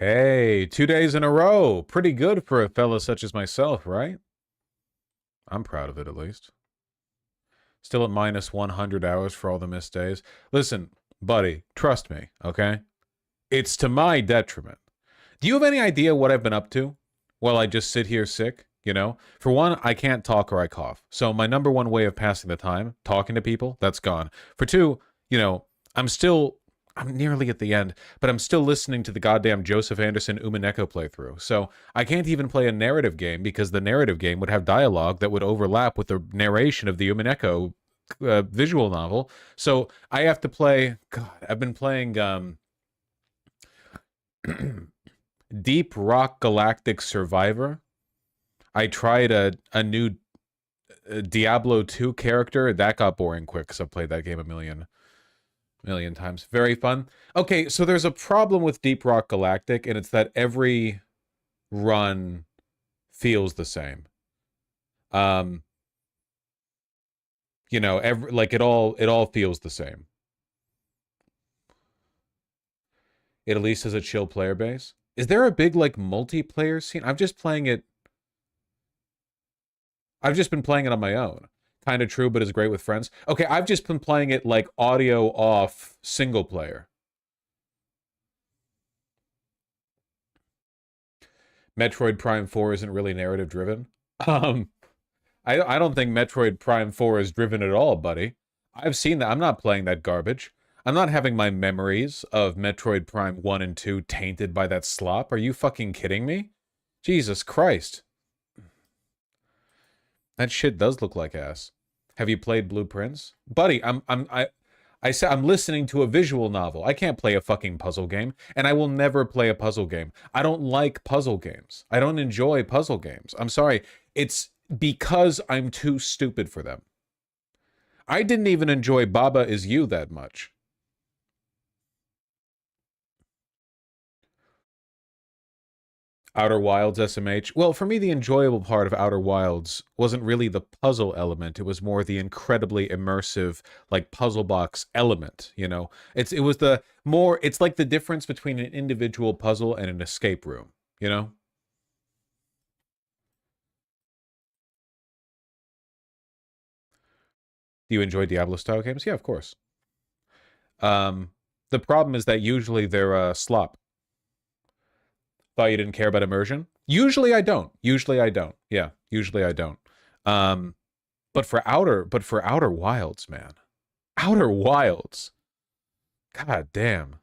Hey, 2 days in a row. Pretty good for a fella such as myself, right? I'm proud of it, at least. Still at minus 100 hours for all the missed days. Listen, buddy, trust me, okay? It's to my detriment. Do you have any idea what I've been up to while I just sit here sick? You know, for one, I can't talk or I cough. So my number one way of passing the time, talking to people, that's gone. For two, you know, I'm nearly at the end, but I'm still listening to the goddamn Joseph Anderson Umineko playthrough. So I can't even play a narrative game because the narrative game would have dialogue that would overlap with the narration of the Umineko visual novel. So I have to play. God, I've been playing Deep Rock Galactic Survivor. I tried a new Diablo 2 character. That got boring quick because I've played that game a million times. Very fun. Okay, so there's a problem with Deep Rock Galactic, and it's that every run feels the same. You know, it all feels the same. It at least has a chill player base. Is there a big like multiplayer scene? I've just been playing it on my own. Kind of true, but is great with friends. Okay, I've just been playing it like audio off single player. Metroid Prime 4 isn't really narrative driven. I don't think Metroid Prime 4 is driven at all, buddy. I've seen that. I'm not playing that garbage. I'm not having my memories of Metroid Prime 1 and 2 tainted by that slop. Are you fucking kidding me? Jesus Christ. That shit does look like ass. Have you played Blueprints? Buddy, I said I'm listening to a visual novel. I can't play a fucking puzzle game, and I will never play a puzzle game. I don't like puzzle games. I don't enjoy puzzle games. I'm sorry. It's because I'm too stupid for them. I didn't even enjoy Baba Is You that much. Outer Wilds SMH. Well, for me, the enjoyable part of Outer Wilds wasn't really the puzzle element. It was more the incredibly immersive, like puzzle box element. You know, it's like the difference between an individual puzzle and an escape room. You know. Do you enjoy Diablo style games? Yeah, of course. The problem is that usually they're slop. Thought you didn't care about immersion. Usually I don't. Usually I don't. Yeah, usually I don't. Um, but for Outer Wilds, man. Outer Wilds. God damn.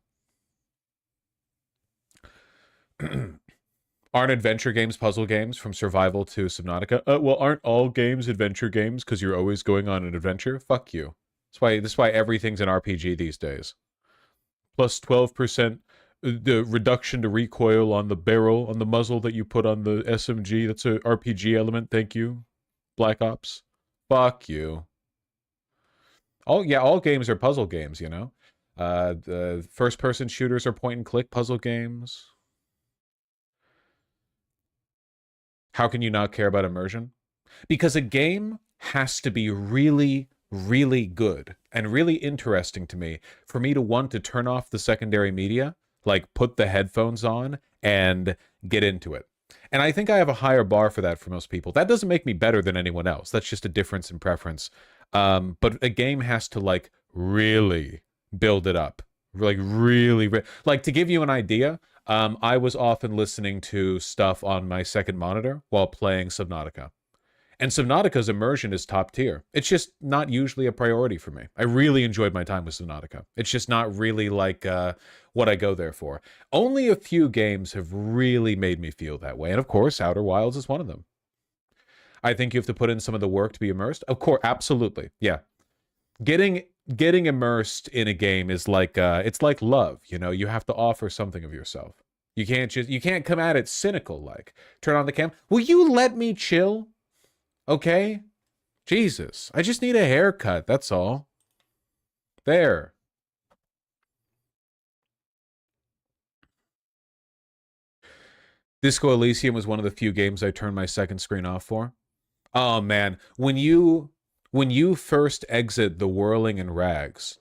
Aren't adventure games puzzle games from survival to Subnautica? Well, aren't all games adventure games because you're always going on an adventure? Fuck you. That's why everything's an RPG these days. Plus 12% the reduction to recoil on the barrel, on the muzzle that you put on the SMG. That's a RPG element. Thank you, Black Ops. Fuck you. All games are puzzle games, you know. The first-person shooters are point-and-click puzzle games. How can you not care about immersion? Because a game has to be really, really good and really interesting to me for me to want to turn off the secondary media, like put the headphones on and get into it. And I think I have a higher bar for that for most people. That doesn't make me better than anyone else. That's just a difference in preference. But a game has to like really build it up. Like really, like to give you an idea, I was often listening to stuff on my second monitor while playing Subnautica. And Subnautica's immersion is top tier. It's just not usually a priority for me. I really enjoyed my time with Subnautica. It's just not really like what I go there for. Only a few games have really made me feel that way. And of course, Outer Wilds is one of them. I think you have to put in some of the work to be immersed. Of course, absolutely. Yeah. Getting immersed in a game is like it's like love, you know, you have to offer something of yourself. You can't come at it cynical like. Turn on the cam. Will you let me chill? Okay? Jesus. I just need a haircut, that's all. There. Disco Elysium was one of the few games I turned my second screen off for. Oh man, when you first exit the whirling and rags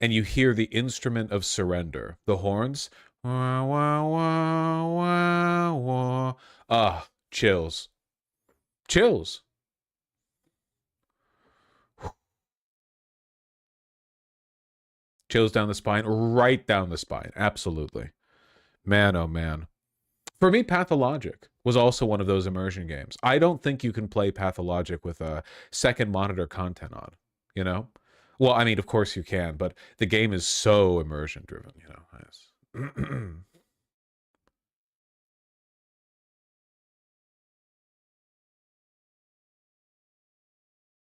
and you hear the instrument of surrender, the horns, Wah, wah, wah, wah, wah. Ah, chills. Chills. Chills down the spine, right down the spine. Absolutely. Man, oh man. For me, Pathologic was also one of those immersion games. I don't think you can play Pathologic with a second monitor content on, you know? Well, I mean, of course you can, but the game is so immersion driven, you know.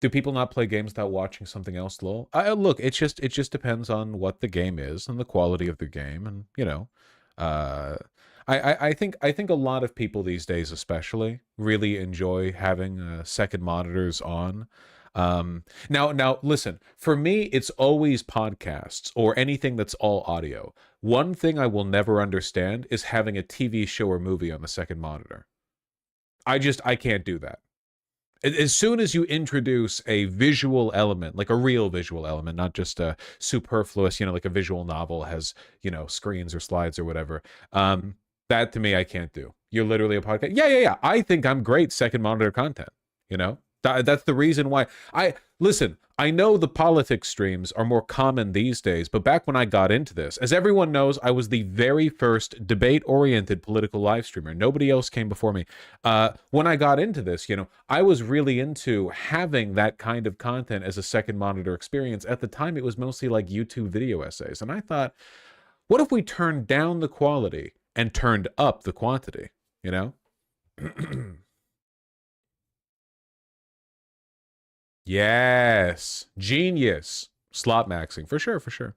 Do people not play games without watching something else, lol? Look, it just depends on what the game is and the quality of the game, and you know, uh, I think a lot of people these days, especially, really enjoy having second monitors on. Now, listen. For me, it's always podcasts or anything that's all audio. One thing I will never understand is having a TV show or movie on the second monitor. I can't do that. As soon as you introduce a visual element, like a real visual element, not just a superfluous, you know, like a visual novel has, you know, screens or slides or whatever, that to me I can't do. You're literally a podcast. Yeah. I think I'm great second monitor content, you know? That's the reason why I listen. I know the politics streams are more common these days, but back when I got into this, as everyone knows, I was the very first debate-oriented political live streamer. Nobody else came before me. When I got into this, you know, I was really into having that kind of content as a second monitor experience. At the time, it was mostly like YouTube video essays, and I thought, what if we turned down the quality and turned up the quantity? You know. Yes. Genius. Slot maxing. For sure, for sure.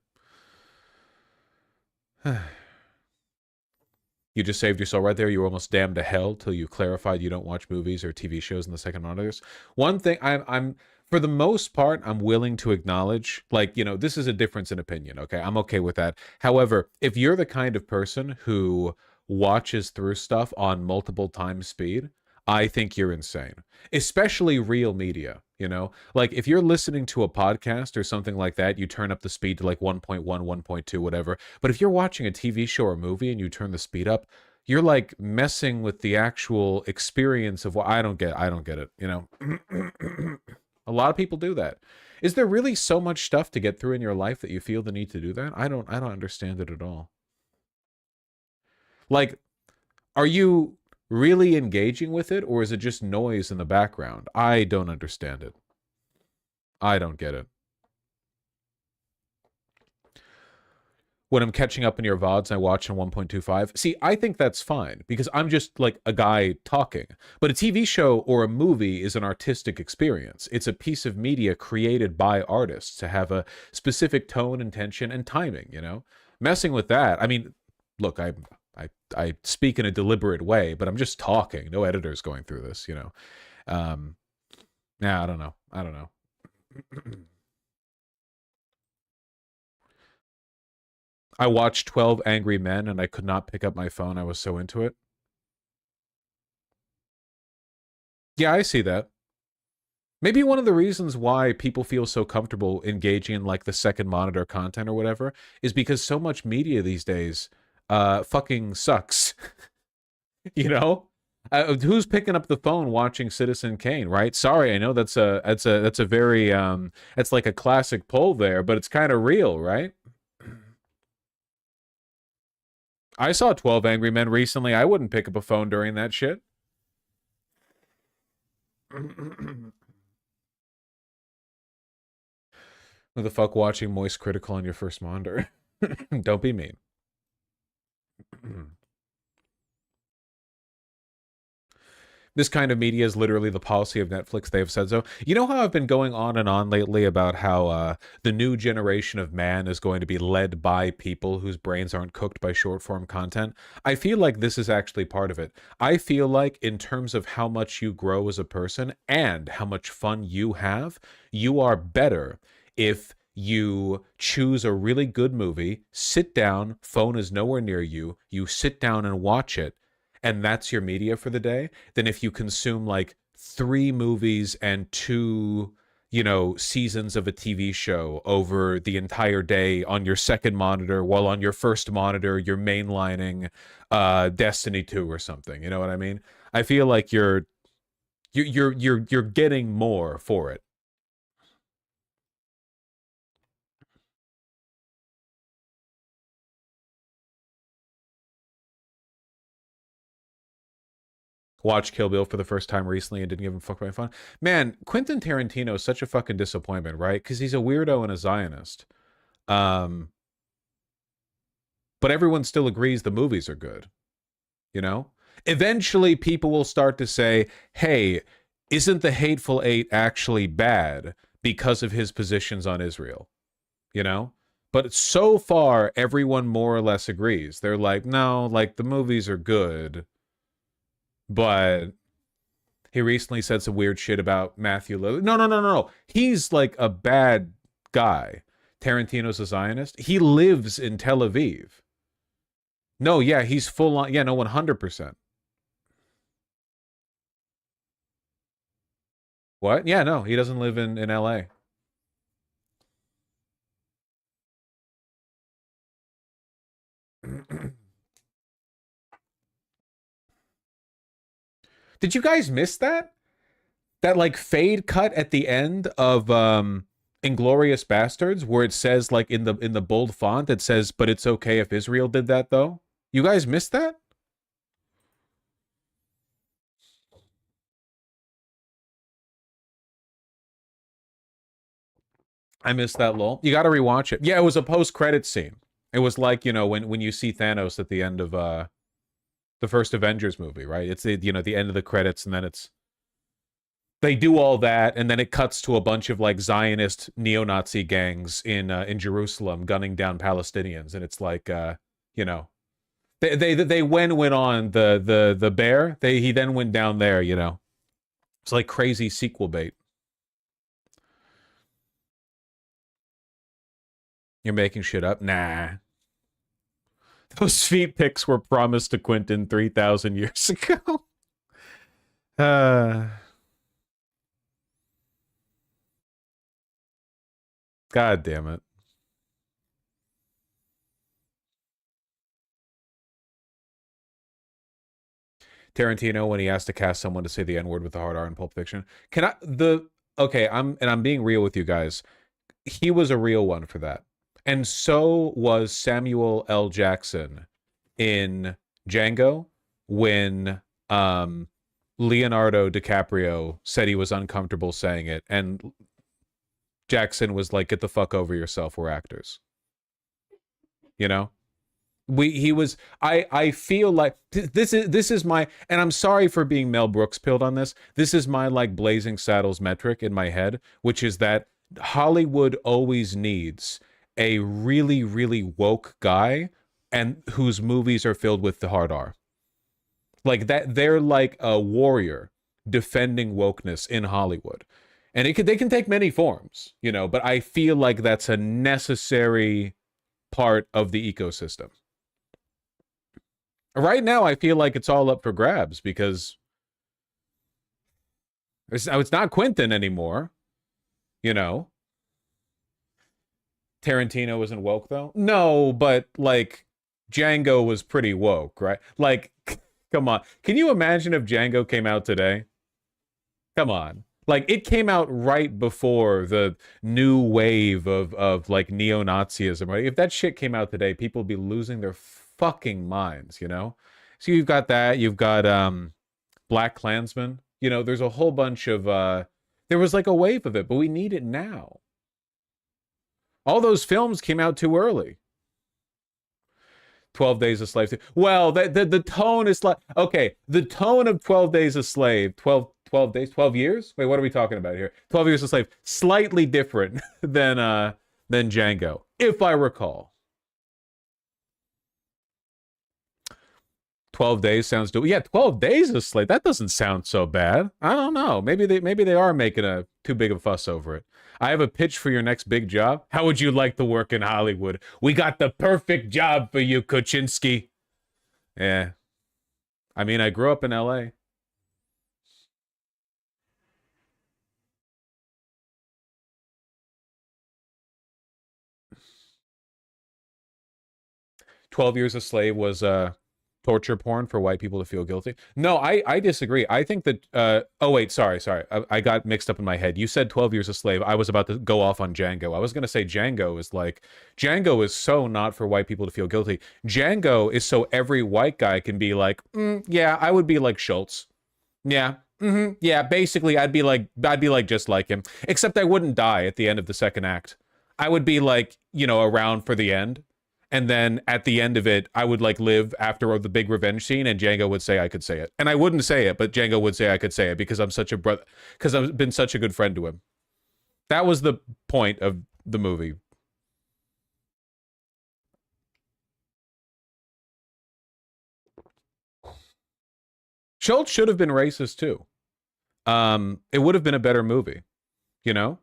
You just saved your soul right there. You were almost damned to hell till you clarified you don't watch movies or TV shows in the second monitors. One thing I'm for the most part, I'm willing to acknowledge, like, you know, this is a difference in opinion, okay? I'm okay with that. However, if you're the kind of person who watches through stuff on multiple times speed, I think you're insane. Especially real media, you know? Like if you're listening to a podcast or something like that, you turn up the speed to like 1.1, 1.2, whatever. But if you're watching a TV show or movie and you turn the speed up, you're like messing with the actual experience of what I don't get it, you know? A lot of people do that. Is there really so much stuff to get through in your life that you feel the need to do that? I don't understand it at all. Like, are you really engaging with it, or is it just noise in the background? I don't understand it. I don't get it. When I'm catching up in your VODs, I watch in 1.25. See, I think that's fine because I'm just like a guy talking. But a TV show or a movie is an artistic experience. It's a piece of media created by artists to have a specific tone, intention, and timing, you know? Messing with that, I mean, look, I speak in a deliberate way, but I'm just talking. No editors going through this, you know. Um, yeah, I don't know. I don't know. I watched 12 Angry Men and I could not pick up my phone. I was so into it. Yeah, I see that. Maybe one of the reasons why people feel so comfortable engaging in like the second monitor content or whatever is because so much media these days fucking sucks. You know? Who's picking up the phone watching Citizen Kane, right? Sorry, I know that's a very it's like a classic poll there, but it's kind of real, right? I saw 12 Angry Men recently. I wouldn't pick up a phone during that shit. Who the fuck watching Moist Critical on your first monitor? Don't be mean. This kind of media is literally the policy of Netflix. They have said so. You know how I've been going on and on lately about how the new generation of man is going to be led by people whose brains aren't cooked by short form content? I feel like this is actually part of it. I feel like, in terms of how much you grow as a person and how much fun you have, you are better if you choose a really good movie, sit down, phone is nowhere near you, you sit down and watch it, and that's your media for the day, than if you consume like three movies and two you know, seasons of a TV show over the entire day on your second monitor, while on your first monitor you're mainlining Destiny 2 or something. You know what I mean? I feel like you're getting more for it. Watched Kill Bill for the first time recently and didn't give a fuck about my fun. Man, Quentin Tarantino is such a fucking disappointment, right? Because he's a weirdo and a Zionist. Um, but everyone still agrees the movies are good, you know? Eventually, people will start to say, hey, isn't the Hateful Eight actually bad because of his positions on Israel? You know? But so far, everyone more or less agrees. They're like, no, like the movies are good, but he recently said some weird shit about Matthew Lillard. No, no, no, no, no. He's like a bad guy. Tarantino's a Zionist. He lives in Tel Aviv. No, yeah, he's full on. Yeah, no, 100%. What? Yeah, no, he doesn't live in LA. Did you guys miss that? That like fade cut at the end of Inglorious Bastards, where it says like in the bold font, it says, "But it's okay if Israel did that, though." You guys missed that? I missed that lol. You got to rewatch it. Yeah, it was a post credit scene. It was like, you know, when you see Thanos at the end of the first Avengers movie, right? It's the, you know, the end of the credits, and then it's they do all that, and then it cuts to a bunch of like Zionist neo-Nazi gangs in Jerusalem gunning down Palestinians, and it's like you know, they went on the bear. He then went down there, you know. It's like crazy sequel bait. You're making shit up? Nah. Those feet pics were promised to Quentin 3,000 years ago. uh God damn it. Tarantino when he asked to cast someone to say the N-word with the hard R in Pulp Fiction. Can I the okay, I'm being real with you guys. He was a real one for that. And so was Samuel L. Jackson in Django when Leonardo DiCaprio said he was uncomfortable saying it, and Jackson was like, "Get the fuck over yourself. We're actors." You know? He was I feel like this is my, and I'm sorry for being Mel Brooks pilled on this. This is my like Blazing Saddles metric in my head, which is that Hollywood always needs a really really woke guy and whose movies are filled with the hard R. Like that they're like a warrior defending wokeness in Hollywood. And they can take many forms, you know, but I feel like that's a necessary part of the ecosystem. Right now, I feel like it's all up for grabs because it's not Quentin anymore. You know, Tarantino isn't woke though. No, but like Django was pretty woke, right? Like, come on. Can you imagine if Django came out today? Come on. Like it came out right before the new wave of like neo-Nazism, right? If that shit came out today, people would be losing their fucking minds, you know? So you've got that, you've got Black Klansman. You know, there's a whole bunch of there was like a wave of it, but we need it now. All those films came out too early. 12 Days a Slave. Well, the tone is like okay, the tone of 12 Days a Slave, 12 days, 12 years? Wait, what are we talking about here? 12 Years a Slave, slightly different than Django, if I recall. 12 days sounds do yeah, 12 days a slave. That doesn't sound so bad. I don't know. Maybe they are making a too big a fuss over it. I have a pitch for your next big job. How would you like to work in Hollywood? We got the perfect job for you, Kuczynski. Yeah. I mean, I grew up in LA. 12 Years a Slave was torture porn for white people to feel guilty. No, I disagree. I think that oh wait, sorry. I got mixed up in my head. You said 12 Years a Slave. I was about to go off on Django. I was going to say Django is so not for white people to feel guilty. Django is so every white guy can be like, yeah, I would be like Schultz. Yeah. Yeah, basically I'd be like just like him. Except I wouldn't die at the end of the second act. I would be like, around for the end. And then at the end of it, I would like live after the big revenge scene, and Django would say I could say it. And I wouldn't say it, but Django would say I could say it because I'm such a brother, because I've been such a good friend to him. That was the point of the movie. Schultz should have been racist too. It would have been a better movie, you know?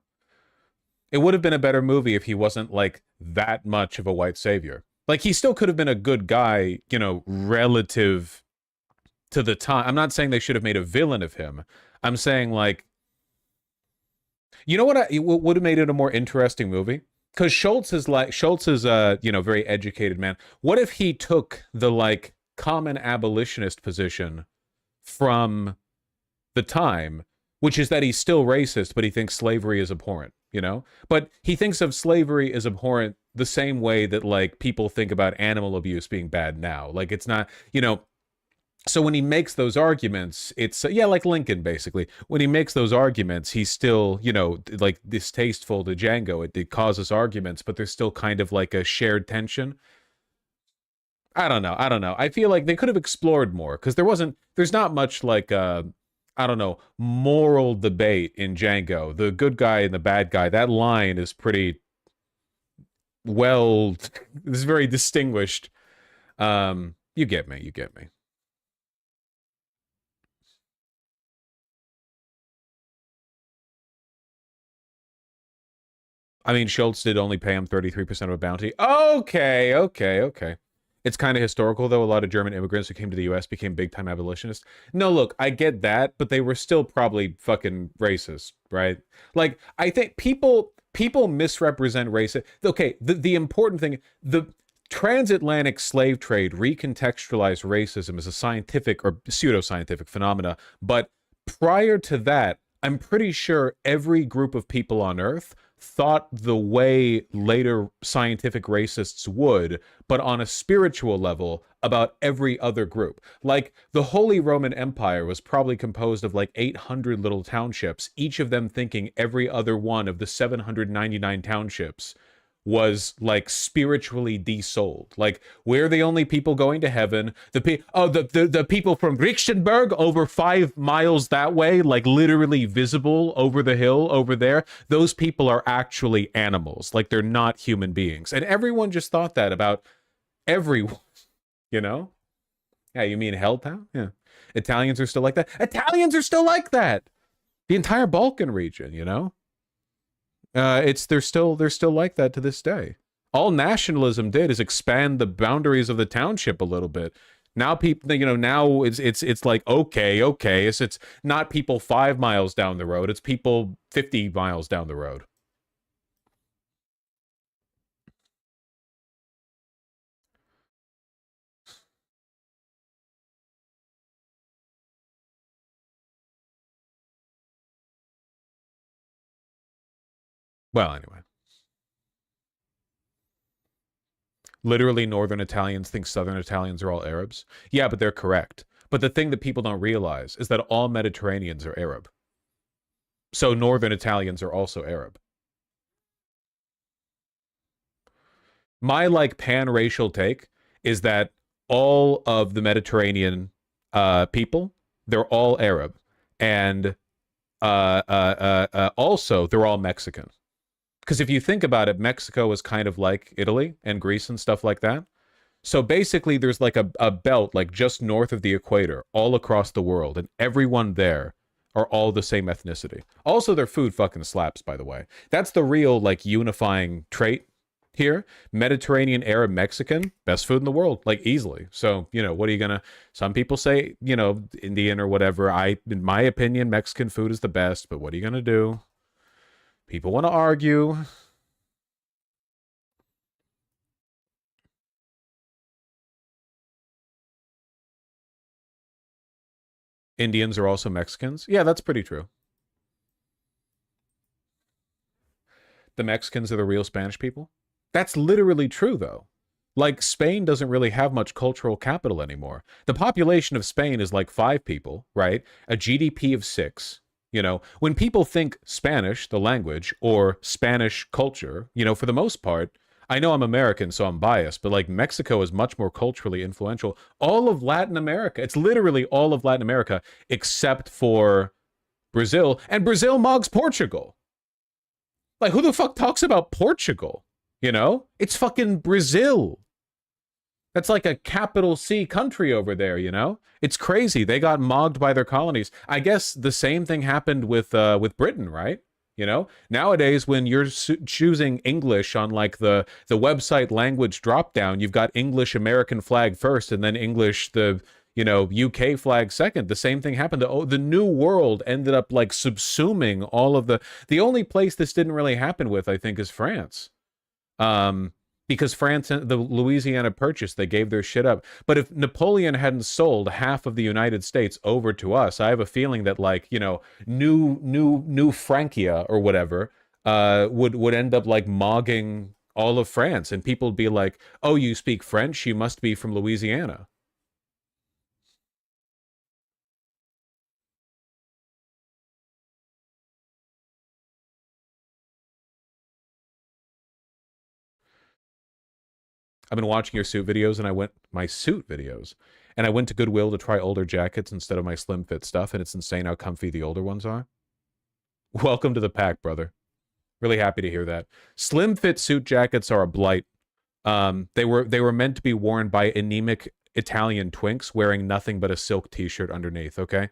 It would have been a better movie if he wasn't like that much of a white savior. Like he still could have been a good guy, relative to the time. I'm not saying they should have made a villain of him. I'm saying like, you know what? Would have made it a more interesting movie? Because Schultz is a very educated man. What if he took the like common abolitionist position from the time, which is that he's still racist, but he thinks slavery is abhorrent. But he thinks of slavery as abhorrent the same way that like people think about animal abuse being bad now. Like it's not. So when he makes those arguments, it's yeah, like Lincoln basically. When he makes those arguments, he's still, like distasteful to Django. It causes arguments, but there's still kind of like a shared tension. I don't know. I don't know. I feel like they could have explored more because there's not much like I don't know, moral debate in Django. The good guy and the bad guy, that line is pretty well is very distinguished. You get me, you get me. I mean, Schultz did only pay him 33% of a bounty. Okay. It's kind of historical, though. A lot of German immigrants who came to the US became big time abolitionists. No, look, I get that, but they were still probably fucking racist, right? Like, I think people misrepresent race. Okay, the important thing, the transatlantic slave trade recontextualized racism as a scientific or pseudoscientific phenomena, but prior to that, I'm pretty sure every group of people on Earth thought the way later scientific racists would, but on a spiritual level about every other group. Like the Holy Roman Empire was probably composed of like 800 little townships, each of them thinking every other one of the 799 townships was like spiritually desouled. Like we're the only people going to heaven. The people from Richtenberg over 5 miles that way, like literally visible over the hill over there, those people are actually animals. Like they're not human beings. And everyone just thought that about everyone, you know? Yeah, you mean Helltown? Yeah. Italians are still like that. Italians are still like that. The entire Balkan region. It's they're still like that to this day. All nationalism did is expand the boundaries of the township a little bit. Now people, now it's like okay, it's not people 5 miles down the road, it's people 50 miles down the road. Well, anyway, literally, Northern Italians think Southern Italians are all Arabs. Yeah, but they're correct. But the thing that people don't realize is that all Mediterraneans are Arab. So Northern Italians are also Arab. My like pan-racial take is that all of the Mediterranean people, they're all Arab, and also they're all Mexican. Because if you think about it, Mexico is kind of like Italy and Greece and stuff like that. So basically, there's like a belt like just north of the equator, all across the world, and everyone there are all the same ethnicity. Also, their food fucking slaps, by the way. That's the real like unifying trait here. Mediterranean, Arab, Mexican, best food in the world, like easily. So, what are you gonna? Some people say, Indian or whatever. In my opinion, Mexican food is the best, but what are you gonna do? People want to argue. Indians are also Mexicans. Yeah, that's pretty true. The Mexicans are the real Spanish people. That's literally true, though. Like, Spain doesn't really have much cultural capital anymore. The population of Spain is like 5 people, right? A GDP of 6. You know, when people think Spanish, the language, or Spanish culture, you know, for the most part, I know I'm American, so I'm biased, but like Mexico is much more culturally influential. All of Latin America, it's literally all of Latin America except for Brazil, and Brazil mogs Portugal. Like, who the fuck talks about Portugal? You know? It's fucking Brazil. That's like a capital C country over there, you know? It's crazy. They got mogged by their colonies. I guess the same thing happened with Britain, right? You know? Nowadays, when you're choosing English on like the website language dropdown, you've got English American flag first and then English the UK flag second. The same thing happened. The New World ended up like subsuming all of the only place this didn't really happen with, I think, is France. Because France and the Louisiana Purchase, they gave their shit up. But if Napoleon hadn't sold half of the United States over to us, I have a feeling that like, new Francia or whatever, would end up like mogging all of France, and people would be like, "Oh, you speak French? You must be from Louisiana." I've been watching your suit videos, and I went to Goodwill to try older jackets instead of my slim fit stuff, and it's insane how comfy the older ones are. Welcome to the pack, brother. Really happy to hear that. Slim fit suit jackets are a blight. They were meant to be worn by anemic Italian twinks wearing nothing but a silk t-shirt underneath, okay?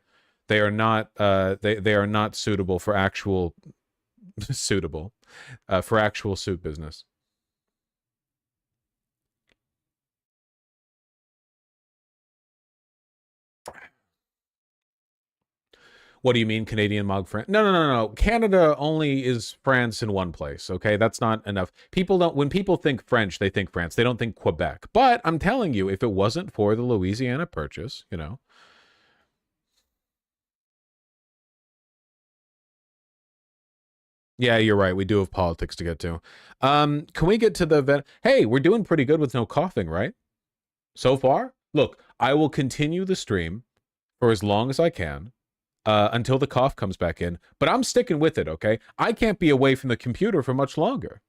They are not they are not suitable for actual suitable for actual suit business. What do you mean Canadian mog France? No, no, no, no. Canada only is France in one place, okay? That's not enough. People don't, when people think French, they think France. They don't think Quebec. But I'm telling you, if it wasn't for the Louisiana Purchase, you know. Yeah, you're right. We do have politics to get to. Can we get to Hey, we're doing pretty good with no coughing, right? So far? Look, I will continue the stream for as long as I can. Until the cough comes back in. But I'm sticking with it, okay? I can't be away from the computer for much longer.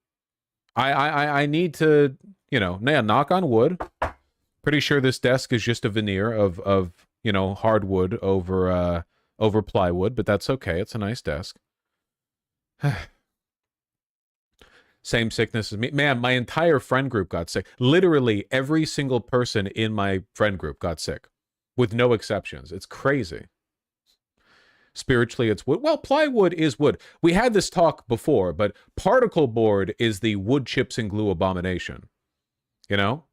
I need to, knock on wood. Pretty sure this desk is just a veneer of hardwood over plywood, but that's okay. It's a nice desk. Same sickness as me. Man, my entire friend group got sick. Literally every single person in my friend group got sick, with no exceptions. It's crazy. Spiritually, it's wood. Well, plywood is wood. We had this talk before, but particle board is the wood chips and glue abomination. You know?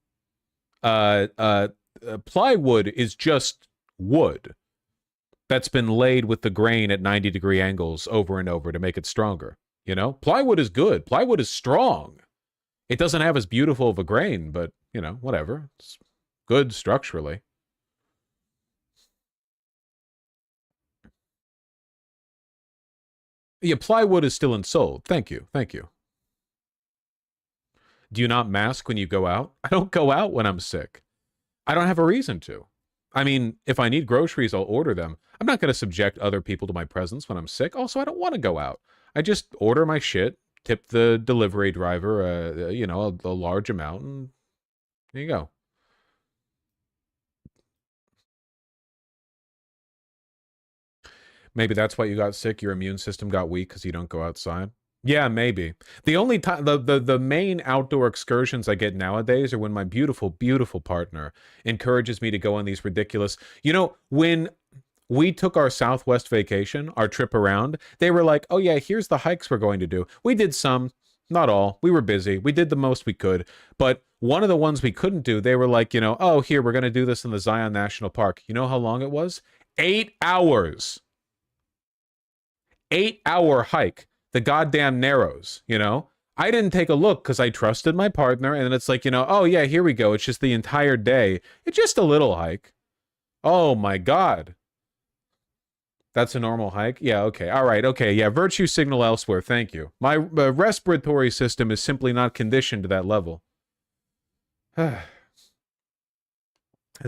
Plywood is just wood that's been laid with the grain at 90-degree angles over and over to make it stronger. You know? Plywood is good. Plywood is strong. It doesn't have as beautiful of a grain, but, whatever. It's good structurally. Yeah, plywood is still unsold. Thank you. Thank you. Do you not mask when you go out? I don't go out when I'm sick. I don't have a reason to. I mean, if I need groceries, I'll order them. I'm not going to subject other people to my presence when I'm sick. Also, I don't want to go out. I just order my shit, tip the delivery driver, a large amount, and there you go. Maybe that's why you got sick. Your immune system got weak because you don't go outside. Yeah, maybe. The only time the main outdoor excursions I get nowadays are when my beautiful, beautiful partner encourages me to go on these ridiculous. When we took our Southwest vacation, our trip around, they were like, "Oh yeah, here's the hikes we're going to do." We did some, not all. We were busy. We did the most we could, but one of the ones we couldn't do, they were like, "Oh, here, we're going to do this in the Zion National Park." You know how long it was? 8 hours. 8 hour hike, the goddamn Narrows, I didn't take a look because I trusted my partner, and then it's like, oh yeah, here we go. It's just the entire day. It's just a little hike. Oh my God. That's a normal hike? Yeah, okay. All right, okay. Yeah, virtue signal elsewhere. Thank you. My respiratory system is simply not conditioned to that level. Has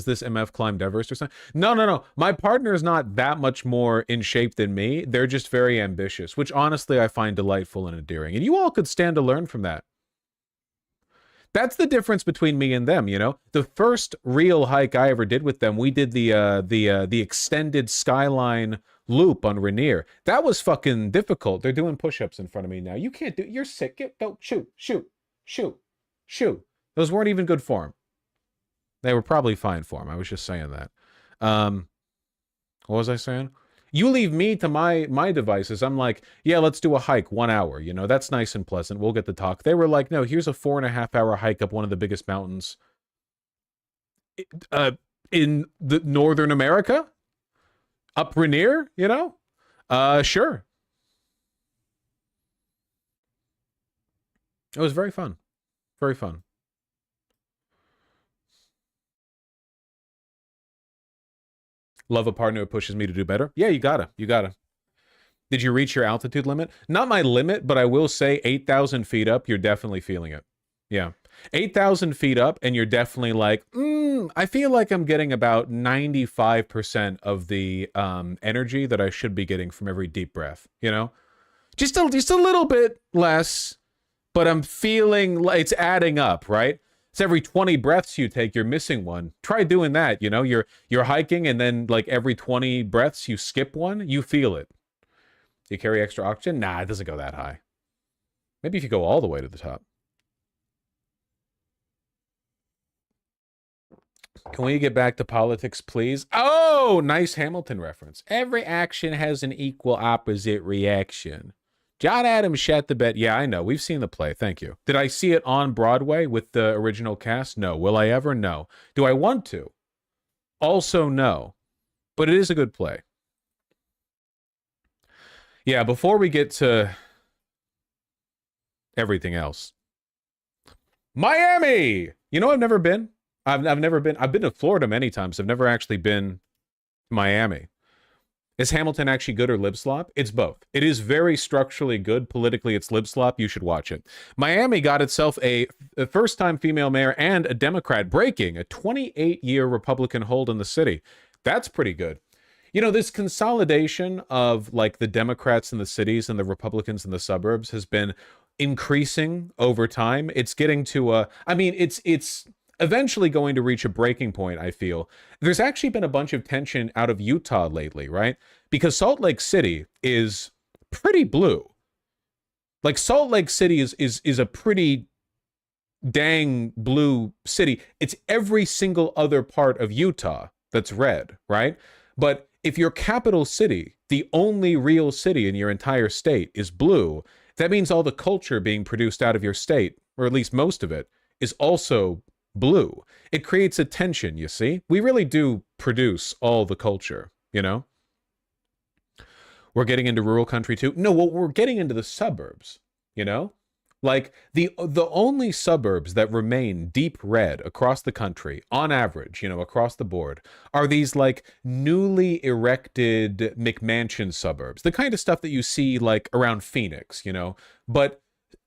this MF climbed Everest or something? No, no, no. My partner is not that much more in shape than me. They're just very ambitious, which honestly I find delightful and endearing. And you all could stand to learn from that. That's the difference between me and them, you know? The first real hike I ever did with them, we did the extended skyline loop on Rainier. That was fucking difficult. They're doing push-ups in front of me now. You can't do, you're sick. Don't shoot, shoot, shoot, shoot. Those weren't even good form. They were probably fine form. I was just saying that. What was I saying? You leave me to my devices. I'm like, yeah, let's do a hike 1 hour. You know, that's nice and pleasant. We'll get to talk. They were like, no, here's a 4.5 hour hike up one of the biggest mountains in the Northern America. Up Rainier, you know? Sure. It was very fun. Very fun. Love a partner who pushes me to do better. Yeah, you gotta. You gotta. Did you reach your altitude limit? Not my limit, but I will say 8,000 feet up, you're definitely feeling it. Yeah. 8,000 feet up, and you're definitely like, I feel like I'm getting about 95% of the energy that I should be getting from every deep breath, you know? Just a little bit less, but I'm feeling like it's adding up, right? It's every 20 breaths you take, you're missing one. Try doing that, you know? You're hiking, and then like every 20 breaths you skip one, you feel it. Do you carry extra oxygen? Nah, it doesn't go that high. Maybe if you go all the way to the top. Can we get back to politics, please? Oh, nice Hamilton reference. Every action has an equal opposite reaction. John Adams shat the bed. Yeah, I know. We've seen the play. Thank you. Did I see it on Broadway with the original cast? No. Will I ever? No. Do I want to? Also, no. But it is a good play. Yeah, before we get to everything else. Miami! You know, I've never been. I've never been. I've been to Florida many times. I've never actually been to Miami. Is Hamilton actually good or lip slop? It's both. It is very structurally good. Politically, it's lip slop. You should watch it. Miami got itself a first-time female mayor and a Democrat, breaking a 28-year Republican hold in the city. That's pretty good. You know, this consolidation of like the Democrats in the cities and the Republicans in the suburbs has been increasing over time. It's getting to I mean, it's eventually going to reach a breaking point, I feel. There's actually been a bunch of tension out of Utah lately, right? Because Salt Lake City is pretty blue. Like Salt Lake City is a pretty dang blue city. It's every single other part of Utah that's red, right? But if your capital city, the only real city in your entire state, is blue, that means all the culture being produced out of your state, or at least most of it, is also blue. It creates a tension, you see? We really do produce all the culture, you know? We're getting into rural country too. No, well, we're getting into the suburbs, you know? Like the only suburbs that remain deep red across the country, on average, you know, across the board, are these like newly erected McMansion suburbs. The kind of stuff that you see like around Phoenix, you know? But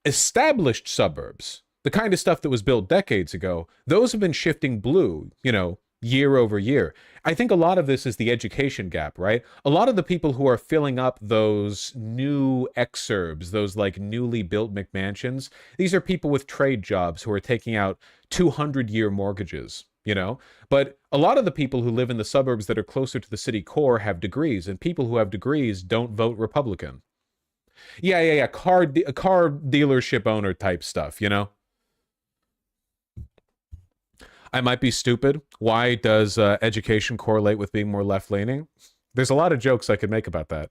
established suburbs, the kind of stuff that was built decades ago, those have been shifting blue, you know, year over year. I think a lot of this is the education gap, right? A lot of the people who are filling up those new exurbs, those like newly built McMansions, these are people with trade jobs who are taking out 200-year mortgages, you know? But a lot of the people who live in the suburbs that are closer to the city core have degrees, and people who have degrees don't vote Republican. Yeah. Car dealership owner type stuff, you know? I might be stupid. Why does education correlate with being more left-leaning? There's a lot of jokes I could make about that.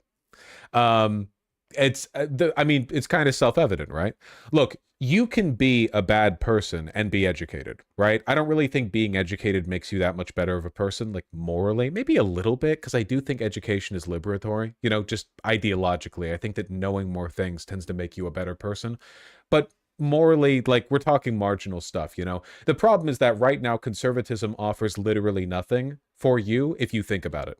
I mean, it's kind of self-evident, right? Look, you can be a bad person and be educated, right? I don't really think being educated makes you that much better of a person, like morally. Maybe a little bit, because I do think education is liberatory. You know, just ideologically, I think that knowing more things tends to make you a better person. But morally, like, we're talking marginal stuff, you know? The problem is that right now conservatism offers literally nothing for you if you think about it.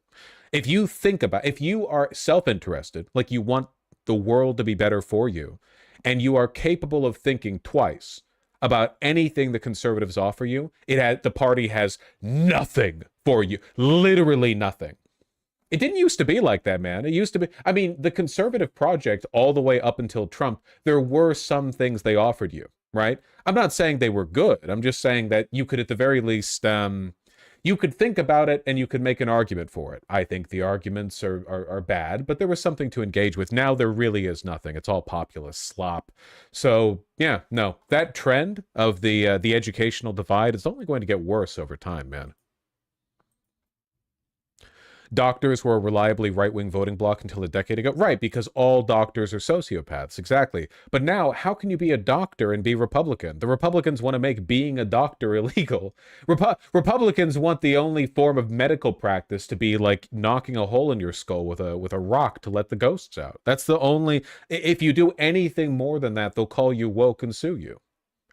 If you are self-interested, like you want the world to be better for you, and you are capable of thinking twice about anything the conservatives offer you, the party has nothing for you. Literally nothing. It didn't used to be like that, man. It used to be, I mean, the conservative project all the way up until Trump, there were some things they offered you, right? I'm not saying they were good. I'm just saying that you could, at the very least, you could think about it and you could make an argument for it. I think the arguments are bad, but there was something to engage with. Now there really is nothing. It's all populist slop. So yeah, no, that trend of the educational divide is only going to get worse over time, man. Doctors were a reliably right-wing voting bloc until a decade ago. Right, because all doctors are sociopaths, exactly. But now, how can you be a doctor and be Republican? The Republicans want to make being a doctor illegal. Republicans want the only form of medical practice to be like knocking a hole in your skull with a rock to let the ghosts out. That's the only... If you do anything more than that, they'll call you woke and sue you.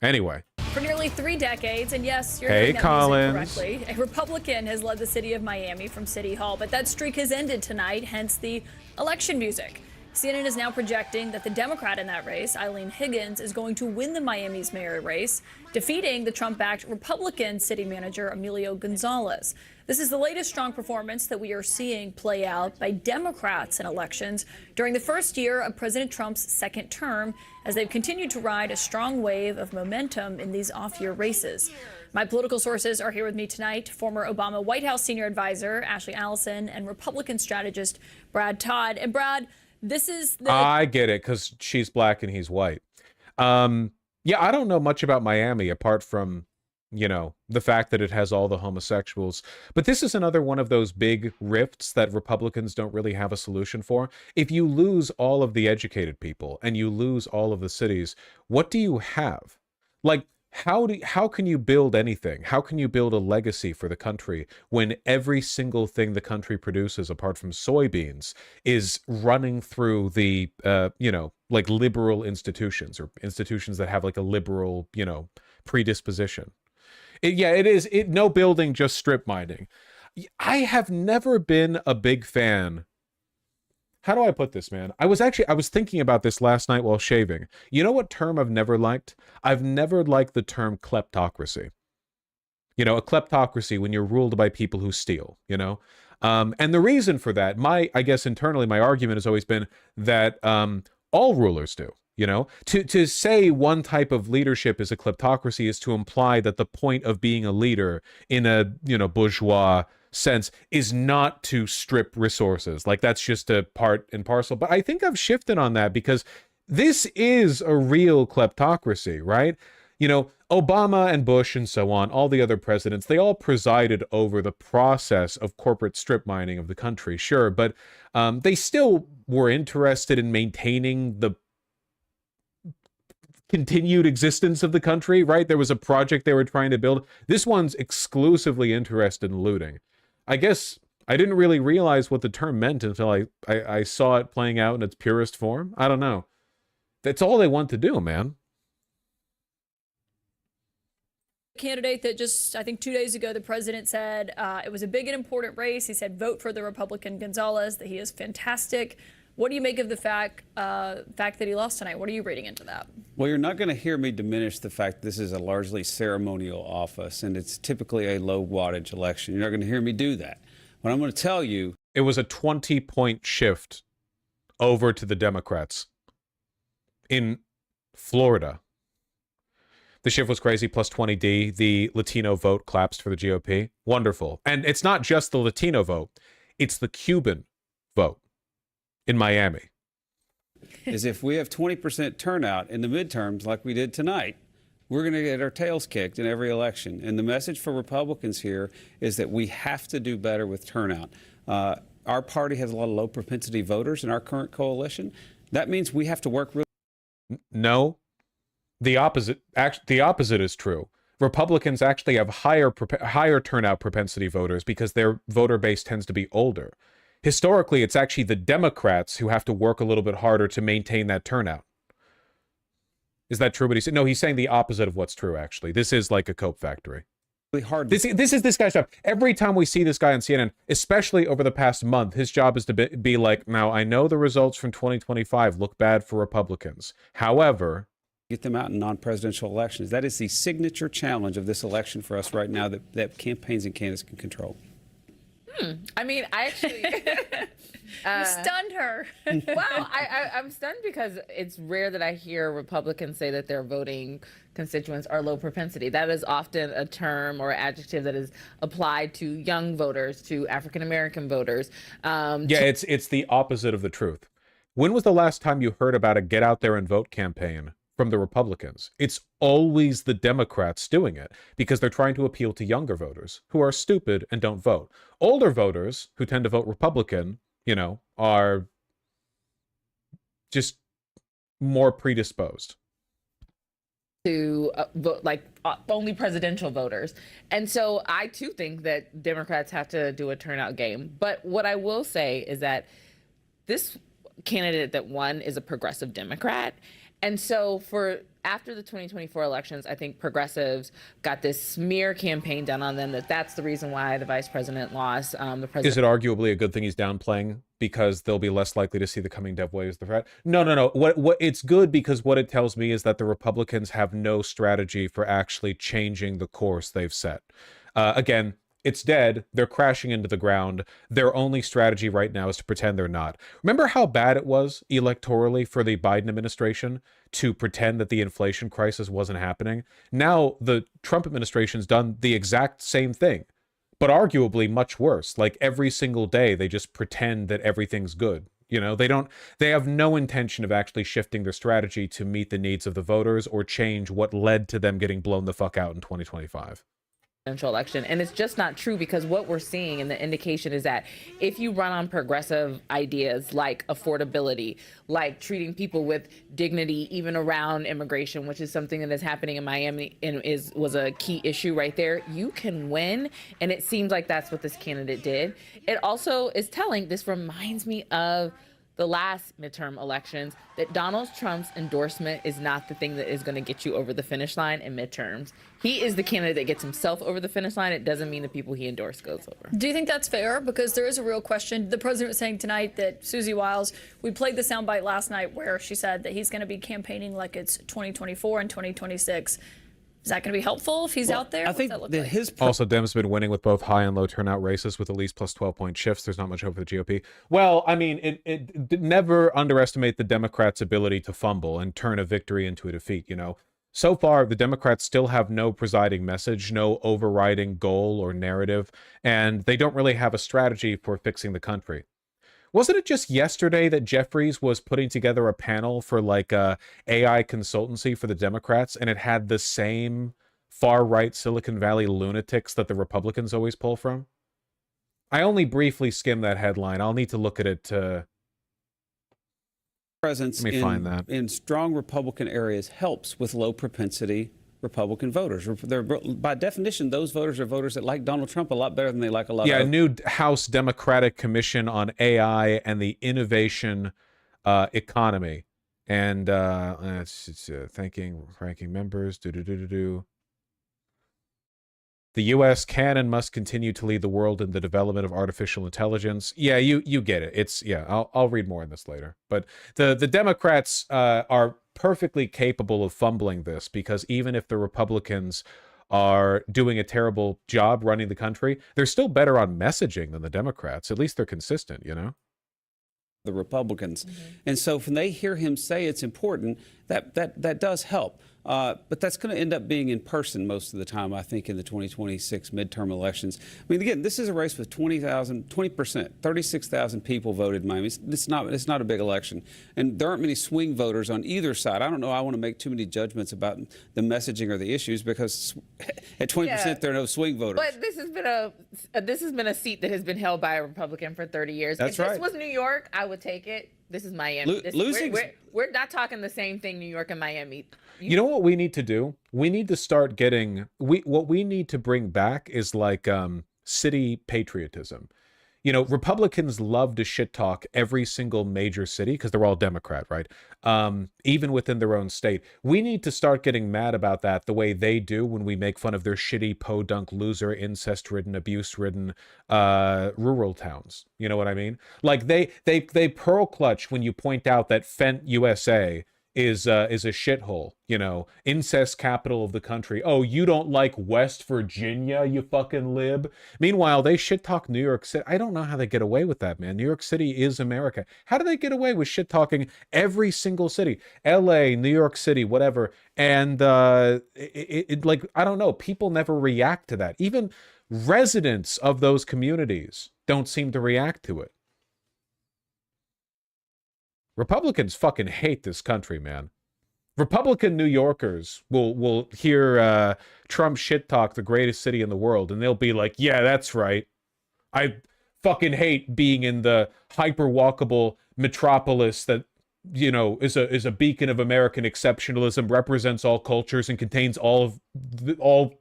Anyway. For nearly 3 decades, and yes, you're hearing that music correctly, a Republican has led the city of Miami from City Hall, but that streak has ended tonight, hence the election music. CNN is now projecting that the Democrat in that race, Eileen Higgins, is going to win the Miami's mayor race, defeating the Trump-backed Republican city manager Emilio Gonzalez. This is the latest strong performance that we are seeing play out by Democrats in elections during the first year of President Trump's second term, as they've continued to ride a strong wave of momentum in these off-year races. My political sources are here with me tonight: former Obama White House senior advisor Ashley Allison and Republican strategist Brad Todd. And Brad, this is the... I get it, because she's black and he's white. Yeah, I don't know much about Miami apart from, you know, the fact that it has all the homosexuals. But this is another one of those big rifts that Republicans don't really have a solution for. If you lose all of the educated people and you lose all of the cities, what do you have? Like, how can you build anything? How can you build a legacy for the country when every single thing the country produces, apart from soybeans, is running through the, you know, like liberal institutions, or institutions that have like a liberal, you know, predisposition? Yeah, it is. No building, just strip mining. I have never been a big fan. How do I put this, man? I was thinking about this last night while shaving. You know what term I've never liked? I've never liked the term kleptocracy. You know, a kleptocracy when you're ruled by people who steal, you know? And the reason for that, I guess internally, my argument has always been that all rulers do. You know, to say one type of leadership is a kleptocracy is to imply that the point of being a leader in a, you know, bourgeois sense is not to strip resources. Like, that's just a part and parcel. But I think I've shifted on that, because this is a real kleptocracy, right? You know, Obama and Bush and so on, all the other presidents, they all presided over the process of corporate strip mining of the country, sure, but they still were interested in maintaining the continued existence of the country, right? There was a project they were trying to build. This one's exclusively interested in looting. I guess I didn't really realize what the term meant until I saw it playing out in its purest form. I don't know. That's all they want to do, man. Candidate that just, I think 2 days ago, the president said it was a big and important race. He said, vote for the Republican Gonzalez, that he is fantastic. What do you make of the fact that he lost tonight? What are you reading into that? Well, you're not going to hear me diminish the fact this is a largely ceremonial office, and it's typically a low wattage election. You're not going to hear me do that. What I'm going to tell you... It was a 20-point shift over to the Democrats in Florida. The shift was crazy, plus 20D. The Latino vote collapsed for the GOP. Wonderful. And it's not just the Latino vote. It's the Cuban vote in Miami. Is if we have 20% turnout in the midterms like we did tonight, we're going to get our tails kicked in every election. And the message for Republicans here is that we have to do better with turnout. Our party has a lot of low propensity voters in our current coalition. That means we have to work really... No, the opposite is true. Republicans actually have higher turnout propensity voters because their voter base tends to be older. Historically, it's actually the Democrats who have to work a little bit harder to maintain that turnout. Is that true? What he said? No, he's saying the opposite of what's true. Actually, this is like a cope factory. Really hard. This is this guy's job. Every time we see this guy on CNN, especially over the past month, his job is to be like, now I know the results from 2025 look bad for Republicans. However, get them out in non-presidential elections. That is the signature challenge of this election for us right now that campaigns and candidates can control. I mean, I actually... You stunned her. Well, I'm stunned because it's rare that I hear Republicans say that their voting constituents are low propensity. That is often a term or adjective that is applied to young voters, to African-American voters. It's the opposite of the truth. When was the last time you heard about a get out there and vote campaign from the Republicans? It's always the Democrats doing it because they're trying to appeal to younger voters who are stupid and don't vote. Older voters who tend to vote Republican, you know, are just more predisposed to vote like only presidential voters. And so I too think that Democrats have to do a turnout game. But what I will say is that this candidate that won is a progressive Democrat. And so for after the 2024 elections, I think progressives got this smear campaign done on them that's the reason why the vice president lost. Is it arguably a good thing he's downplaying because they'll be less likely to see the coming dev wave as the threat? No. What it's good because what it tells me is that the Republicans have no strategy for actually changing the course they've set. Again, it's dead. They're crashing into the ground. Their only strategy right now is to pretend they're not. Remember how bad it was electorally for the Biden administration to pretend that the inflation crisis wasn't happening? Now the Trump administration's done the exact same thing, but arguably much worse. Like every single day, they just pretend that everything's good. You know, they have no intention of actually shifting their strategy to meet the needs of the voters or change what led to them getting blown the fuck out in 2025. Election. And it's just not true because what we're seeing and the indication is that if you run on progressive ideas like affordability, like treating people with dignity, even around immigration, which is something that is happening in Miami and was a key issue right there, you can win. And it seems like that's what this candidate did. It also is telling, this reminds me of the last midterm elections, that Donald Trump's endorsement is not the thing that is going to get you over the finish line in midterms. He is the candidate that gets himself over the finish line. It doesn't mean the people he endorsed goes over. Do you think that's fair? Because there is a real question. The president was saying tonight that Susie Wiles, we played the soundbite last night where she said that he's going to be campaigning like it's 2024 and 2026. Is that going to be helpful if he's out there? I think that his also, Dem's been winning with both high and low turnout races with at least plus 12-point shifts. There's not much hope for the GOP. Well, I mean, it never underestimate the Democrats' ability to fumble and turn a victory into a defeat, you know. So far, the Democrats still have no presiding message, no overriding goal or narrative, and they don't really have a strategy for fixing the country. Wasn't it just yesterday that Jeffries was putting together a panel for like a AI consultancy for the Democrats, and it had the same far-right Silicon Valley lunatics that the Republicans always pull from? I only briefly skimmed that headline. I'll need to look at it. Presence in strong Republican areas helps with low propensity Republican voters. By definition, those voters are voters that like Donald Trump a lot better than they like a lot of... Yeah, a new House Democratic Commission on AI and the innovation economy. And it's thanking ranking members. The U.S. can and must continue to lead the world in the development of artificial intelligence. Yeah, you get it. It's I'll read more on this later. But the Democrats are perfectly capable of fumbling this because even if the Republicans are doing a terrible job running the country, they're still better on messaging than the Democrats. At least they're consistent, you know? The Republicans. And so when they hear him say it's important, that does help. But that's going to end up being in person most of the time, I think, in the 2026 midterm elections. I mean, again, this is a race with 20%, 36,000 people voted in Miami. It's not a big election. And there aren't many swing voters on either side. I don't know I want to make too many judgments about the messaging or the issues because at 20% there are no swing voters. But this has been a seat that has been held by a Republican for 30 years. That's if right. this was New York, I would take it. This is Miami. We're not talking the same thing, New York and Miami. You know what we need to do? We need to start getting... What we need to bring back is like city patriotism. You know, Republicans love to shit talk every single major city because they're all Democrat, right? Even within their own state. We need to start getting mad about that the way they do when we make fun of their shitty, podunk, loser, incest-ridden, abuse-ridden rural towns. You know what I mean? Like they pearl clutch when you point out that Fent, USA is a shithole, you know, incest capital of the country. Oh, you don't like West Virginia, you fucking lib. Meanwhile, they shit talk New York City. I don't know how they get away with that, man. New York City is America. How do they get away with shit talking every single city? LA, New York City, whatever. And like, I don't know, people never react to that. Even residents of those communities don't seem to react to it. Republicans fucking hate this country, man. Republican New Yorkers will hear Trump shit talk the greatest city in the world, and they'll be like, yeah, that's right. I fucking hate being in the hyper-walkable metropolis that, you know, is a beacon of American exceptionalism, represents all cultures, and contains all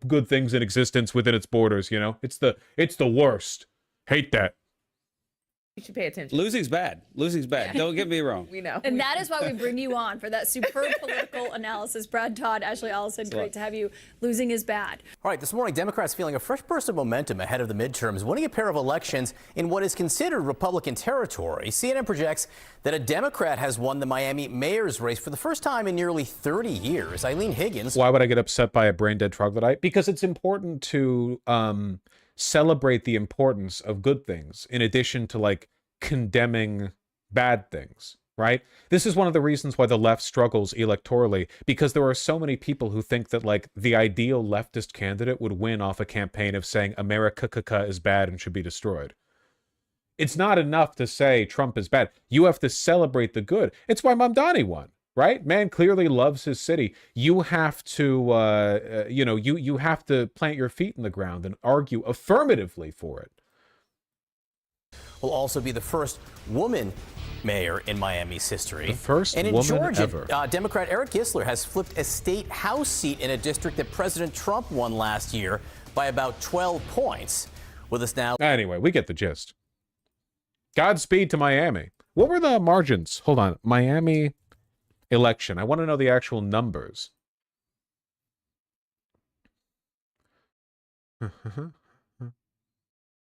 good things in existence within its borders, you know? It's the worst. Hate that. You should pay attention. Losing's bad. Losing's bad. Don't get me wrong. We know. And that is why we bring you on for that superb political analysis. Brad Todd, Ashley Allison, great to have you. Losing is bad. All right, this morning, Democrats feeling a fresh burst of momentum ahead of the midterms, winning a pair of elections in what is considered Republican territory. CNN projects that a Democrat has won the Miami mayor's race for the first time in nearly 30 years. Eileen Higgins. Why would I get upset by a brain-dead troglodyte? Because it's important to celebrate the importance of good things in addition to like condemning bad things, right? This is one of the reasons why the left struggles electorally, because there are so many people who think that like the ideal leftist candidate would win off a campaign of saying America is bad and should be destroyed. It's not enough to say Trump is bad. You have to celebrate the good. It's why Mamdani won. Right? Man clearly loves his city. You have to, you know, you have to plant your feet in the ground and argue affirmatively for it. Will also be the first woman mayor in Miami's history. The first and in woman Georgia, ever. Democrat Eric Gissler has flipped a state house seat in a district that President Trump won last year by about 12 points. With us now. Anyway, we get the gist. Godspeed to Miami. What were the margins? Hold on. Miami election. I want to know the actual numbers.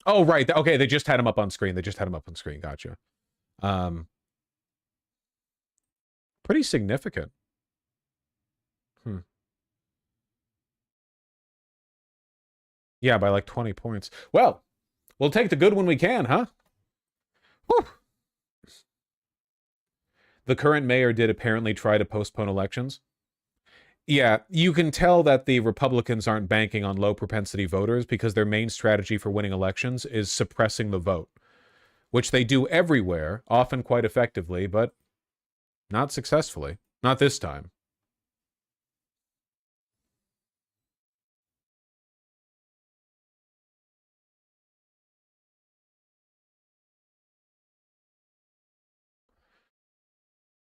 Oh, right. Okay, they just had him up on screen. Gotcha. Pretty significant. Yeah, by like 20 points. Well, we'll take the good when we can, huh? Whew. The current mayor did apparently try to postpone elections. Yeah, you can tell that the Republicans aren't banking on low propensity voters because their main strategy for winning elections is suppressing the vote, which they do everywhere, often quite effectively, but not successfully. Not this time.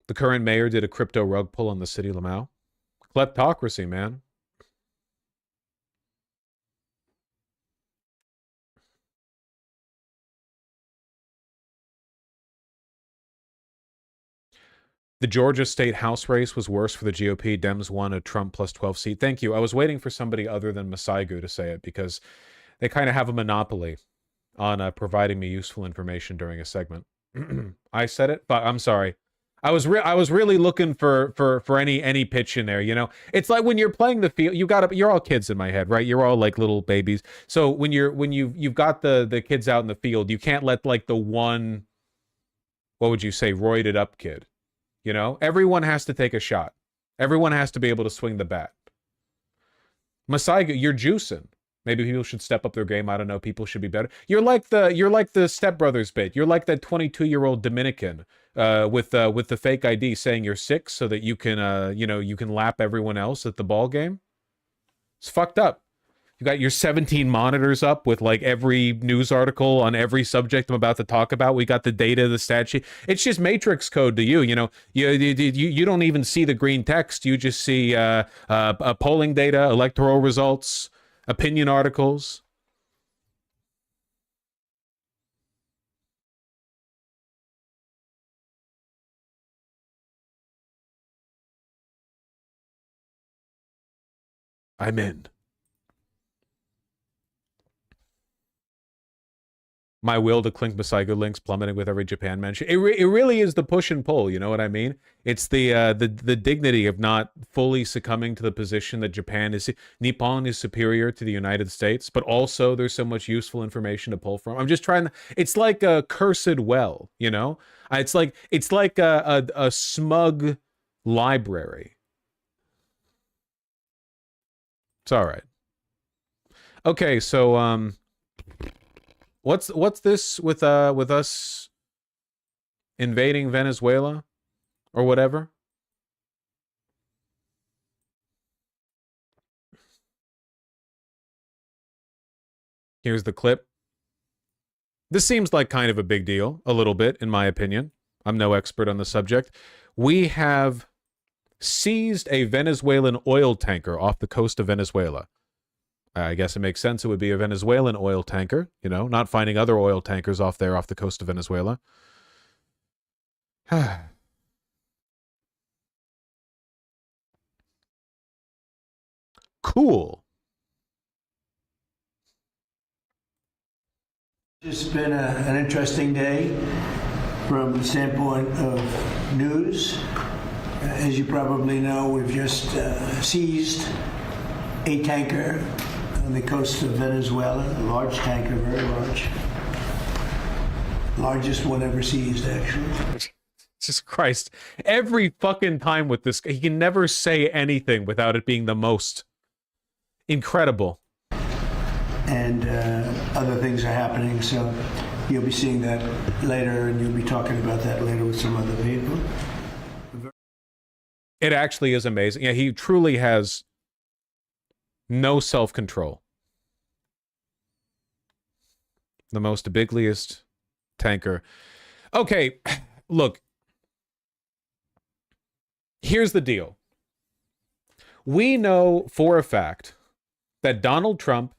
The current mayor did a crypto rug pull on the city of Lamau. Kleptocracy, man. The Georgia state house race was worse for the GOP. Dems won a Trump plus 12 seat. Thank you. I was waiting for somebody other than Masaigu to say it because they kind of have a monopoly on providing me useful information during a segment. I said it, but I'm sorry. I was really looking for any pitch in there, you know. It's like when you're playing the field, you're all kids in my head, right? You're all like little babies. So when you've got the kids out in the field, you can't let like the one, what would you say, roided up kid. You know, everyone has to take a shot. Everyone has to be able to swing the bat. Masaiga, you're juicing. Maybe people should step up their game. I don't know. People should be better. You're like the Step Brothers bit. You're like that 22-year-old Dominican with the fake ID saying you're 6 so that you can you can lap everyone else at the ball game. It's fucked up. You got your 17 monitors up with like every news article on every subject I'm about to talk about. We got the data, the stat sheet. It's just matrix code to you. You know, you don't even see the green text. You just see polling data, electoral results, opinion articles. I'm in. My will to clink Masaigo links plummeting with every Japan mention. It really is the push and pull, you know what I mean? It's the dignity of not fully succumbing to the position that Nippon is superior to the United States, but also there's so much useful information to pull from. I'm just trying to, it's like a cursed well, you know? It's like a smug library. It's all right. Okay, so what's this with us invading Venezuela or whatever? Here's the clip. This seems like kind of a big deal, a little bit, in my opinion. I'm no expert on the subject. We have seized a Venezuelan oil tanker off the coast of Venezuela. I guess it makes sense it would be a Venezuelan oil tanker, you know, not finding other oil tankers off there off the coast of Venezuela. Cool. It's been an interesting day from the standpoint of news. As you probably know, we've just seized a tanker on the coast of Venezuela, a large tanker, very large. Largest one ever seized, actually. Jesus Christ. Every fucking time with this, he can never say anything without it being the most incredible. And other things are happening, so you'll be seeing that later, and you'll be talking about that later with some other people. It actually is amazing. Yeah, he truly has no self-control. The most bigliest tanker. Okay, look. Here's the deal. We know for a fact that Donald Trump,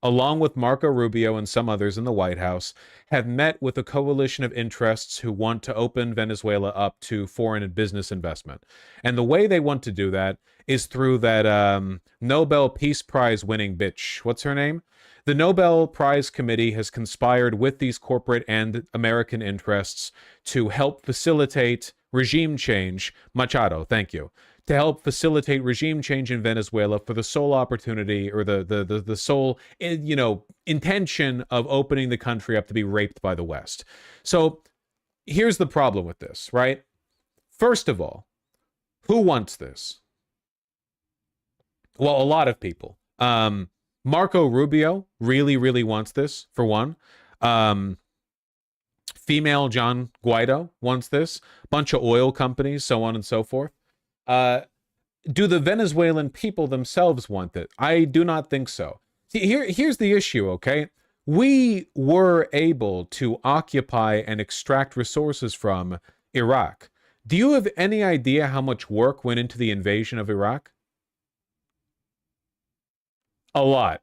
along with Marco Rubio and some others in the White House, have met with a coalition of interests who want to open Venezuela up to foreign and business investment. And the way they want to do that is through that Nobel Peace Prize winning bitch. What's her name? The Nobel Prize Committee has conspired with these corporate and American interests to help facilitate regime change. Machado, thank you. To help facilitate regime change in Venezuela for the sole opportunity or the sole, you know, intention of opening the country up to be raped by the West. So here's the problem with this, right? First of all, who wants this? Well, a lot of people. Marco Rubio really wants this, for one. Female John Guaido wants this. Bunch of oil companies, so on and so forth. Do the Venezuelan people themselves want it? I do not think so. See, here's the issue, okay? We were able to occupy and extract resources from Iraq. Do you have any idea how much work went into the invasion of Iraq? A lot.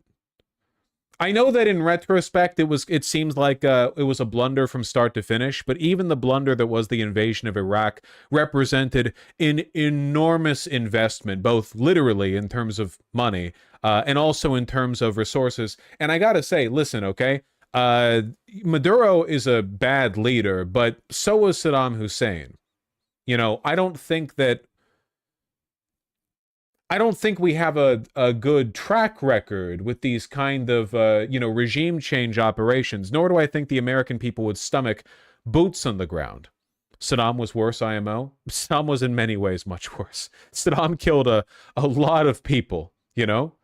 I know that in retrospect, it seems like it was a blunder from start to finish, but even the blunder that was the invasion of Iraq represented an enormous investment, both literally in terms of money and also in terms of resources. And I gotta say, listen, okay, Maduro is a bad leader, but so was Saddam Hussein. You know, I don't think we have a good track record with these kind of, you know, regime change operations, nor do I think the American people would stomach boots on the ground. Saddam was worse, IMO. Saddam was in many ways much worse. Saddam killed a lot of people, you know?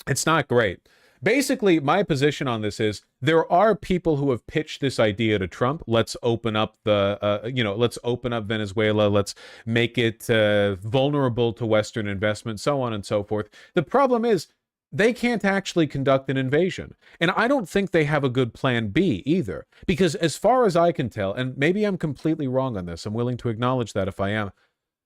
It's not great. Basically, my position on this is there are people who have pitched this idea to Trump. Let's open up let's open up Venezuela. Let's make it vulnerable to Western investment, so on and so forth. The problem is they can't actually conduct an invasion. And I don't think they have a good plan B either. Because as far as I can tell, and maybe I'm completely wrong on this, I'm willing to acknowledge that if I am,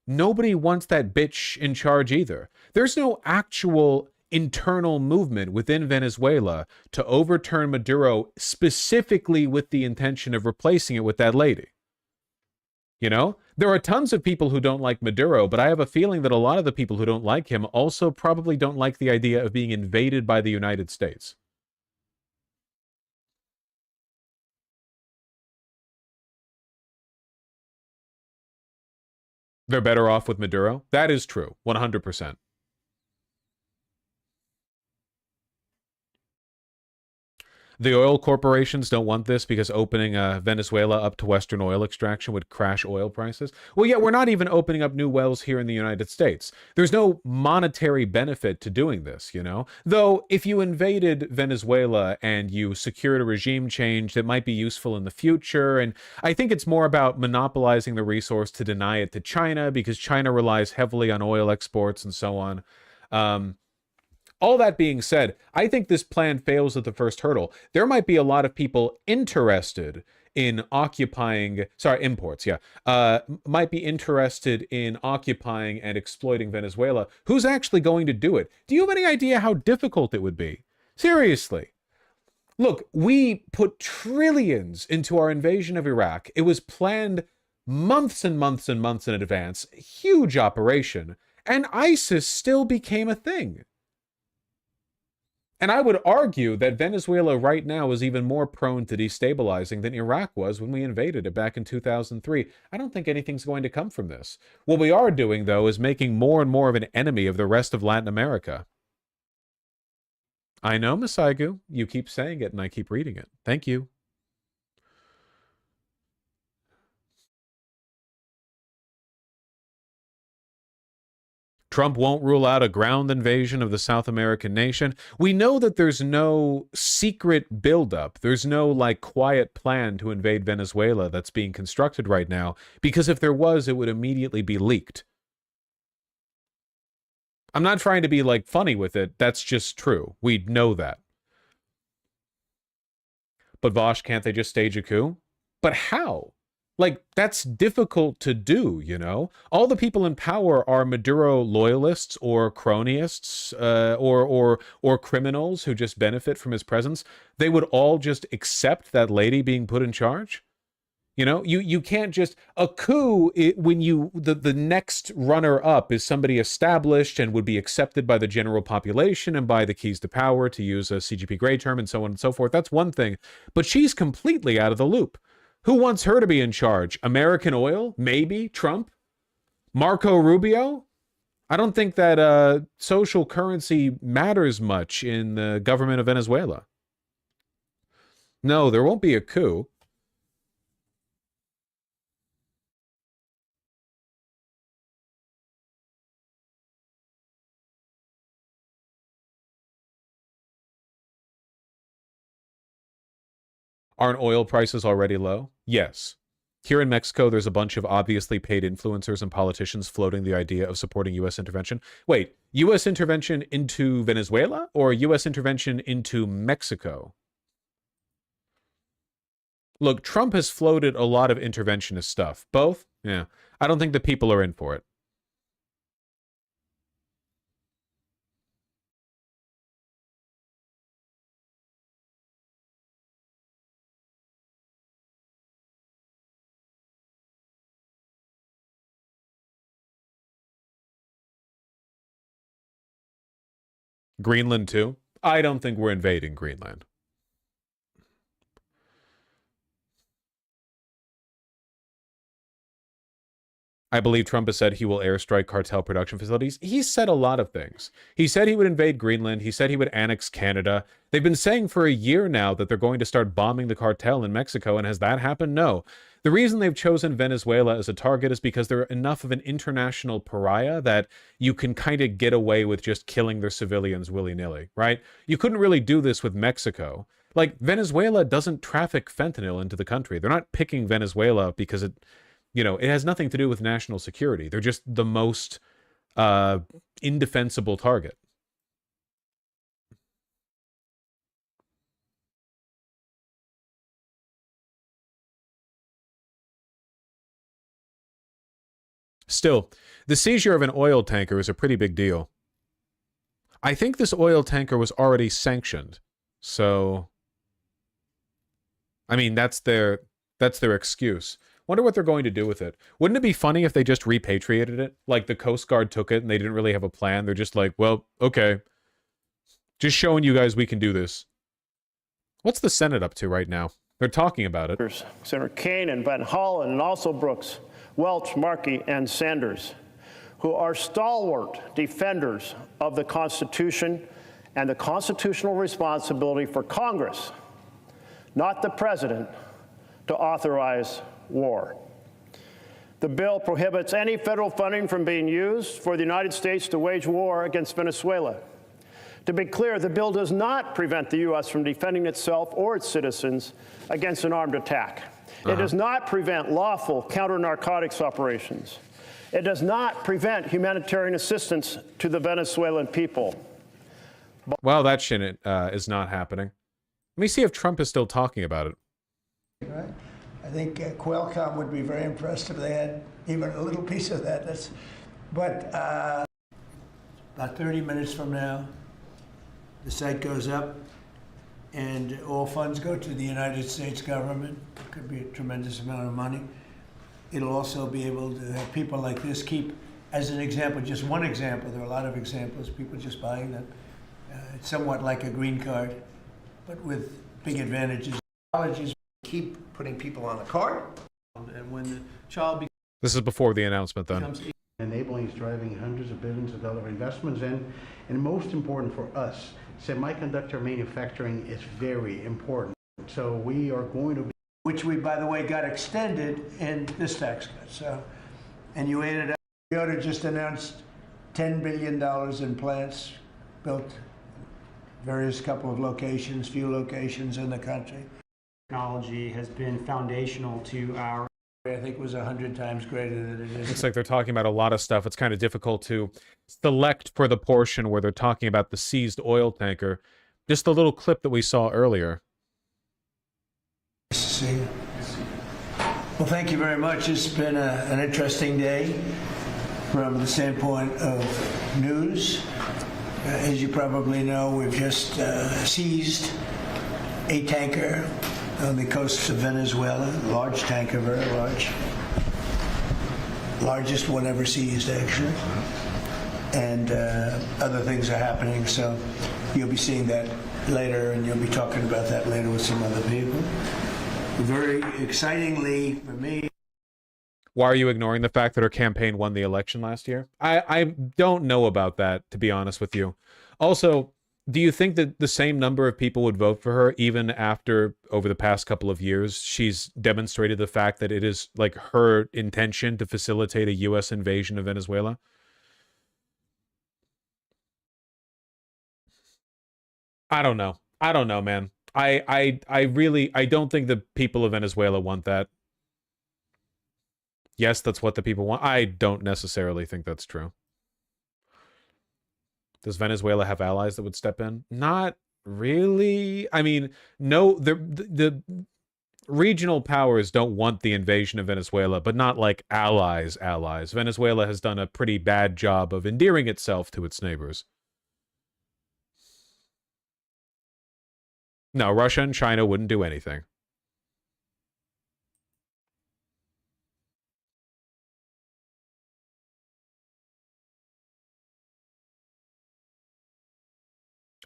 nobody wants that bitch in charge either. There's no actual internal movement within Venezuela to overturn Maduro specifically with the intention of replacing it with that lady. You know, there are tons of people who don't like Maduro, but I have a feeling that a lot of the people who don't like him also probably don't like the idea of being invaded by the United States. They're better off with Maduro. That is true, 100%. The oil corporations don't want this because opening Venezuela up to Western oil extraction would crash oil prices. Well, yeah, we're not even opening up new wells here in the United States. There's no monetary benefit to doing this, you know? Though, if you invaded Venezuela and you secured a regime change that might be useful in the future, and I think it's more about monopolizing the resource to deny it to China because China relies heavily on oil exports and so on. All that being said, I think this plan fails at the first hurdle. There might be a lot of people interested in occupying, imports, might be interested in occupying and exploiting Venezuela. Who's actually going to do it? Do you have any idea how difficult it would be? Seriously. Look, we put trillions into our invasion of Iraq. It was planned months and months and months in advance. Huge operation. And ISIS still became a thing. And I would argue that Venezuela right now is even more prone to destabilizing than Iraq was when we invaded it back in 2003. I don't think anything's going to come from this. What we are doing, though, is making more and more of an enemy of the rest of Latin America. I know, Masaigu. You keep saying it, and I keep reading it. Thank you. Trump won't rule out a ground invasion of the South American nation. We know that there's no secret buildup. There's no, like, quiet plan to invade Venezuela that's being constructed right now, because if there was, it would immediately be leaked. I'm not trying to be, like, funny with it. That's just true. We know that. But Vosh, can't they just stage a coup? But how? Like, that's difficult to do, you know? All the people in power are Maduro loyalists or cronyists or criminals who just benefit from his presence. They would all just accept that lady being put in charge? You know, you can't just... A coup, when the next runner-up is somebody established and would be accepted by the general population and by the keys to power, to use a CGP Grey term, and so on and so forth, that's one thing. But she's completely out of the loop. Who wants her to be in charge? American Oil? Maybe? Trump? Marco Rubio? I don't think that social currency matters much in the government of Venezuela. No, there won't be a coup. Aren't oil prices already low? Yes. Here in Mexico, there's a bunch of obviously paid influencers and politicians floating the idea of supporting U.S. intervention. Wait, U.S. intervention into Venezuela or U.S. intervention into Mexico? Look, Trump has floated a lot of interventionist stuff. Both? Yeah. I don't think the people are in for it. Greenland too? I don't think we're invading Greenland. I believe Trump has said he will airstrike cartel production facilities. He's said a lot of things. He said he would invade Greenland. He said he would annex Canada. They've been saying for a year now that they're going to start bombing the cartel in Mexico, and has that happened? No. The reason they've chosen Venezuela as a target is because they're enough of an international pariah that you can kind of get away with just killing their civilians willy-nilly, right? You couldn't really do this with Mexico. Like, Venezuela doesn't traffic fentanyl into the country. They're not picking Venezuela because it has nothing to do with national security. They're just the most indefensible target. Still, the seizure of an oil tanker is a pretty big deal. I think this oil tanker was already sanctioned. So, I mean, that's their excuse. Wonder what they're going to do with it. Wouldn't it be funny if they just repatriated it? Like the Coast Guard took it and they didn't really have a plan. They're just like, well, okay. Just showing you guys we can do this. What's the Senate up to right now? They're talking about it. Senator Kaine and Van Hollen and also Brooks, Welch, Markey, and Sanders, who are stalwart defenders of the Constitution and the constitutional responsibility for Congress, not the president, to authorize war. The bill prohibits any federal funding from being used for the United States to wage war against Venezuela. To be clear, the bill does not prevent the U.S. from defending itself or its citizens against an armed attack. It does not prevent lawful counter-narcotics operations. It does not prevent humanitarian assistance to the Venezuelan people. Well, that shit is not happening. Let me see if Trump is still talking about it. Right? I think Qualcomm would be very impressed if they had even a little piece of that. But about 30 minutes from now, the site goes up, and all funds go to the United States government. It could be a tremendous amount of money. It'll also be able to have people like this keep, as an example, just one example, there are a lot of examples, people just buying them. It's somewhat like a green card, but with big advantages. Colleges keep putting people on the card, and when the child This is before the announcement, then. becomes enabling is driving hundreds of billions of dollar investments in, and most important for us, semiconductor manufacturing is very important. So we are going to be, which we, by the way, got extended in this tax cut. So, and you added up, Toyota just announced $10 billion in plants built, various couple of locations, few locations in the country. Technology has been foundational to our, I think was 100 times greater than it is. Looks like they're talking about a lot of stuff. It's kind of difficult to select for the portion where they're talking about the seized oil tanker. Just the little clip that we saw earlier. Nice to see you. Well, thank you very much. It's been an interesting day from the standpoint of news. As you probably know, we've just seized a tanker on the coast of Venezuela, large tanker, very large. Largest one ever seized, actually. And other things are happening, so you'll be seeing that later, and you'll be talking about that later with some other people. Very excitingly for me. Why are you ignoring the fact that her campaign won the election last year? I don't know about that, to be honest with you. Also, do you think that the same number of people would vote for her even after, over the past couple of years, she's demonstrated the fact that it is like her intention to facilitate a U.S. invasion of Venezuela? I don't know. I don't know, man. I don't think the people of Venezuela want that. Yes, that's what the people want. I don't necessarily think that's true. Does Venezuela have allies that would step in? Not really. I mean, no, the regional powers don't want the invasion of Venezuela, but not like allies. Venezuela has done a pretty bad job of endearing itself to its neighbors. No, Russia and China wouldn't do anything.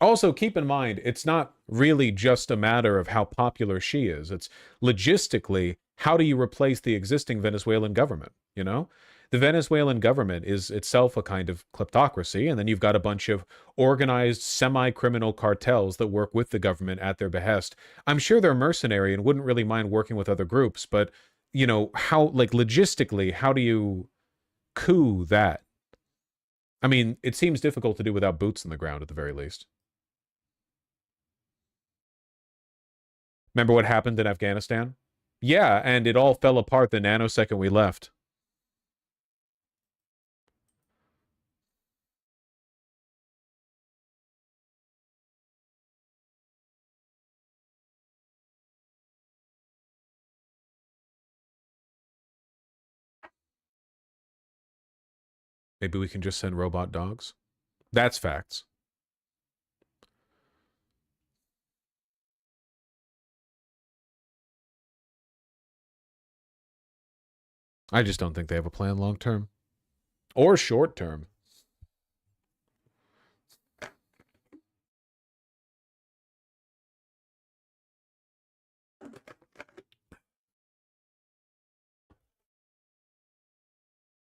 Also, keep in mind, it's not really just a matter of how popular she is. It's logistically, how do you replace the existing Venezuelan government, you know? The Venezuelan government is itself a kind of kleptocracy, and then you've got a bunch of organized semi-criminal cartels that work with the government at their behest. I'm sure they're mercenary and wouldn't really mind working with other groups, but, you know, how, like, logistically, how do you coup that? I mean, it seems difficult to do without boots in the ground at the very least. Remember what happened in Afghanistan? Yeah, and it all fell apart the nanosecond we left. Maybe we can just send robot dogs? That's facts. I just don't think they have a plan long term or short term.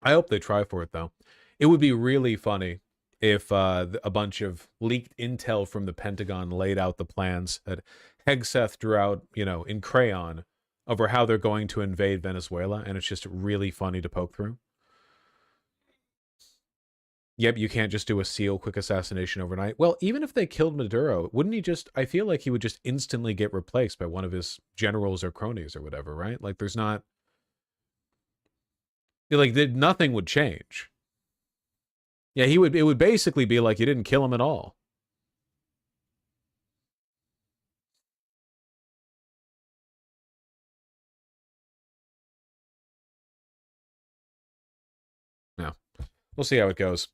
I hope they try for it, though. It would be really funny if a bunch of leaked intel from the Pentagon laid out the plans that Hegseth drew out, you know, in crayon over how they're going to invade Venezuela, and it's just really funny to poke through. Yep, you can't just do a SEAL quick assassination overnight. Well, even if they killed Maduro, wouldn't he just, I feel like he would just instantly get replaced by one of his generals or cronies or whatever, right? Like, there's not, like, nothing would change. Yeah, it would basically be like you didn't kill him at all. No. We'll see how it goes.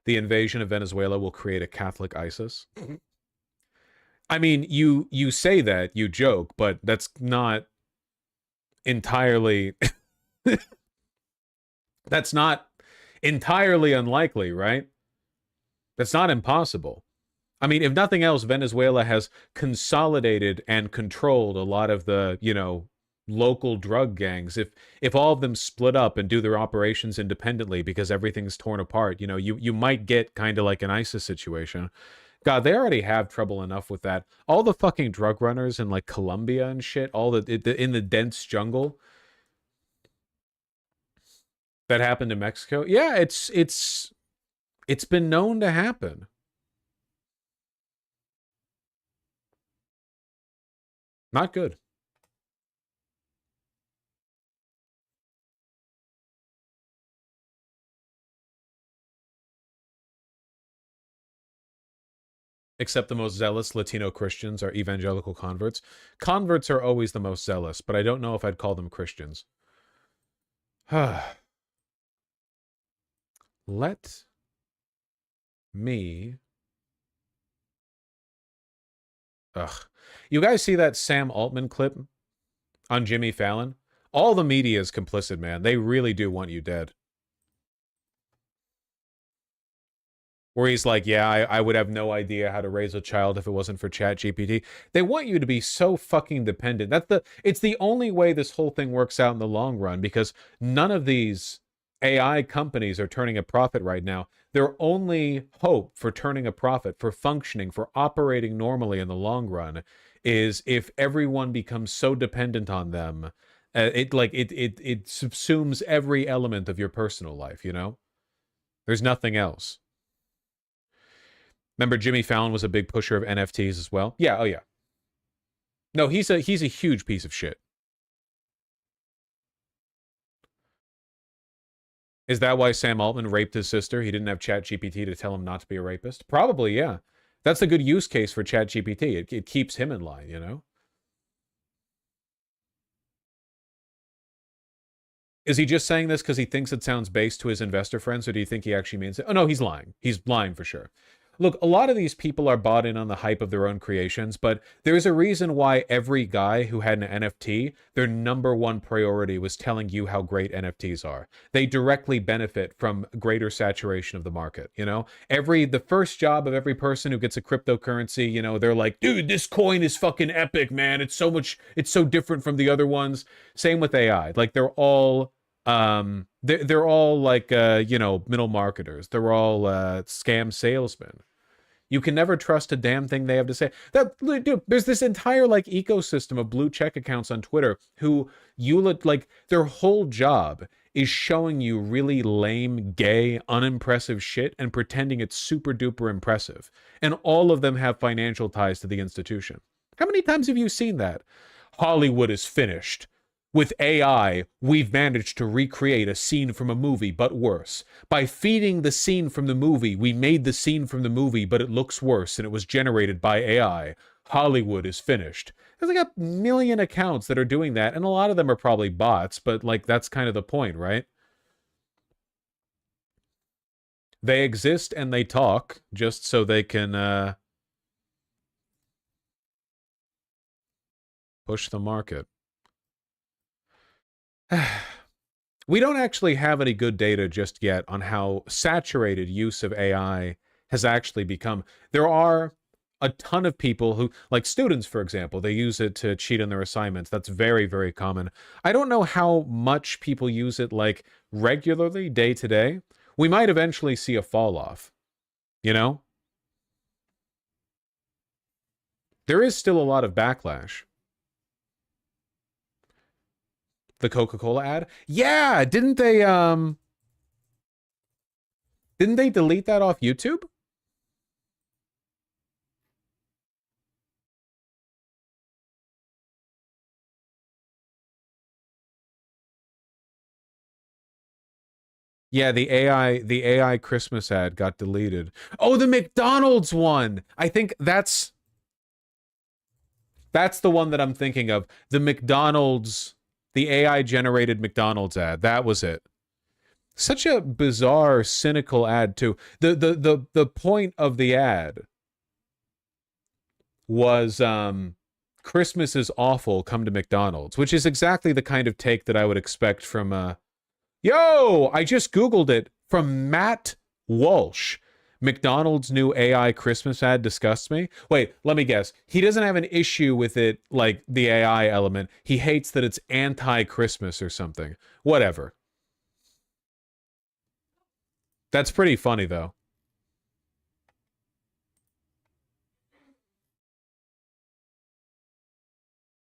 The invasion of Venezuela will create a Catholic ISIS. I mean, you say that, you joke, but that's not entirely that's not entirely unlikely, right? That's not impossible. I mean, if nothing else, Venezuela has consolidated and controlled a lot of the, you know, local drug gangs. If all of them split up and do their operations independently because everything's torn apart, you know, you might get kind of like an ISIS situation. God, they already have trouble enough with that. All the fucking drug runners in like Colombia and shit, all in the dense jungle that happened in Mexico. Yeah, it's been known to happen. Not good. Except the most zealous Latino Christians are evangelical converts. Converts are always the most zealous, but I don't know if I'd call them Christians. Let me... Ugh. You guys see that Sam Altman clip on Jimmy Fallon? All the media is complicit, man. They really do want you dead. Where he's like, yeah, I would have no idea how to raise a child if it wasn't for ChatGPT. They want you to be so fucking dependent. It's the only way this whole thing works out in the long run, because none of these AI companies are turning a profit right now. Their only hope for turning a profit, for functioning, for operating normally in the long run, is if everyone becomes so dependent on them, it subsumes every element of your personal life, you know? There's nothing else. Remember, Jimmy Fallon was a big pusher of NFTs as well? Yeah, oh yeah. No, he's a huge piece of shit. Is that why Sam Altman raped his sister? He didn't have ChatGPT to tell him not to be a rapist? Probably, yeah. That's a good use case for ChatGPT. It keeps him in line, you know? Is he just saying this because he thinks it sounds base to his investor friends, or do you think he actually means it? Oh, no, he's lying. He's lying for sure. Look, a lot of these people are bought in on the hype of their own creations, but there's a reason why every guy who had an NFT, their number one priority was telling you how great NFTs are. They directly benefit from greater saturation of the market, you know? The first job of every person who gets a cryptocurrency, you know, they're like, dude, this coin is fucking epic, man. It's so different from the other ones. Same with AI. Like, they're all... they're all like, you know, middle marketers. They're all scam salesmen. You can never trust a damn thing they have to say. Dude, there's this entire like ecosystem of blue check accounts on Twitter who their whole job is showing you really lame, gay, unimpressive shit and pretending it's super duper impressive. And all of them have financial ties to the institution. How many times have you seen that? Hollywood is finished. With AI, we've managed to recreate a scene from a movie, but worse. By feeding the scene from the movie, we made the scene from the movie, but it looks worse, and it was generated by AI. Hollywood is finished. There's like a million accounts that are doing that, and a lot of them are probably bots, but like that's kind of the point, right? They exist and they talk just so they can Push the market. We don't actually have any good data just yet on how saturated use of AI has actually become. There are a ton of people who, like students, for example, they use it to cheat on their assignments. That's very, very common. I don't know how much people use it like regularly, day to day. We might eventually see a fall off, you know? There is still a lot of backlash. The Coca-Cola ad? Yeah, didn't they delete that off YouTube? Yeah, the AI Christmas ad got deleted. Oh, the McDonald's one. I think that's the one that I'm thinking of. The McDonald's, the AI generated McDonald's ad. That was it. Such a bizarre, cynical ad too. The point of the ad was Christmas is awful, come to McDonald's, which is exactly the kind of take that I would expect from yo, I just Googled it, from Matt Walsh. McDonald's new AI Christmas ad disgusts me. Wait, let me guess. He doesn't have an issue with it, like the AI element. He hates that it's anti-Christmas or something. Whatever. That's pretty funny, though.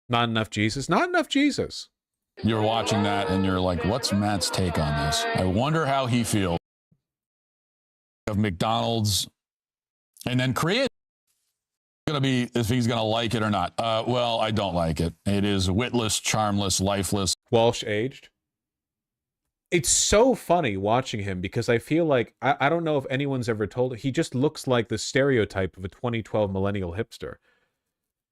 Not enough Jesus? Not enough Jesus. You're watching that and you're like, what's Matt's take on this? I wonder how he feels of McDonald's, and then create going to be if he's going to like it or not. Well, I don't like it. It is witless, charmless, lifeless. Walsh aged. It's so funny watching him because I feel like, I don't know if anyone's ever told it, he just looks like the stereotype of a 2012 millennial hipster.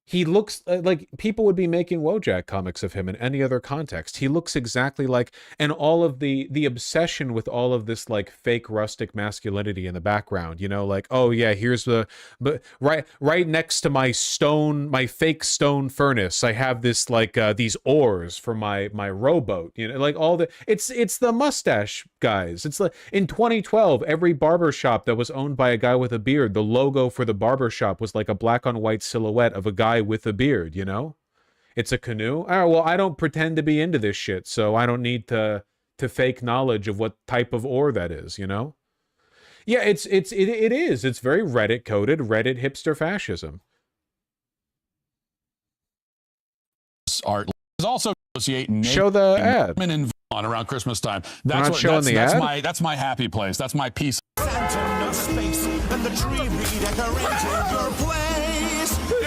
He looks like people would be making Wojak comics of him in any other context. He looks exactly like, and all of the obsession with all of this like fake rustic masculinity in the background, you know, like, oh yeah, here's but right next to my fake stone furnace, I have this like these oars for my rowboat, you know, like all it's the mustache guys. It's like in 2012, every barbershop that was owned by a guy with a beard, the logo for the barbershop was like a black on white silhouette of a guy with a beard, you know? It's a canoe. Oh, well, I don't pretend to be into this shit, so I don't need to fake knowledge of what type of ore that is, you know? Yeah, it is. It's very Reddit coded, Reddit hipster fascism. Art is also associating show the ad in around Christmas time. That's what showing the ad. That's my happy place. That's my peace. Space and the tree redecorated your place.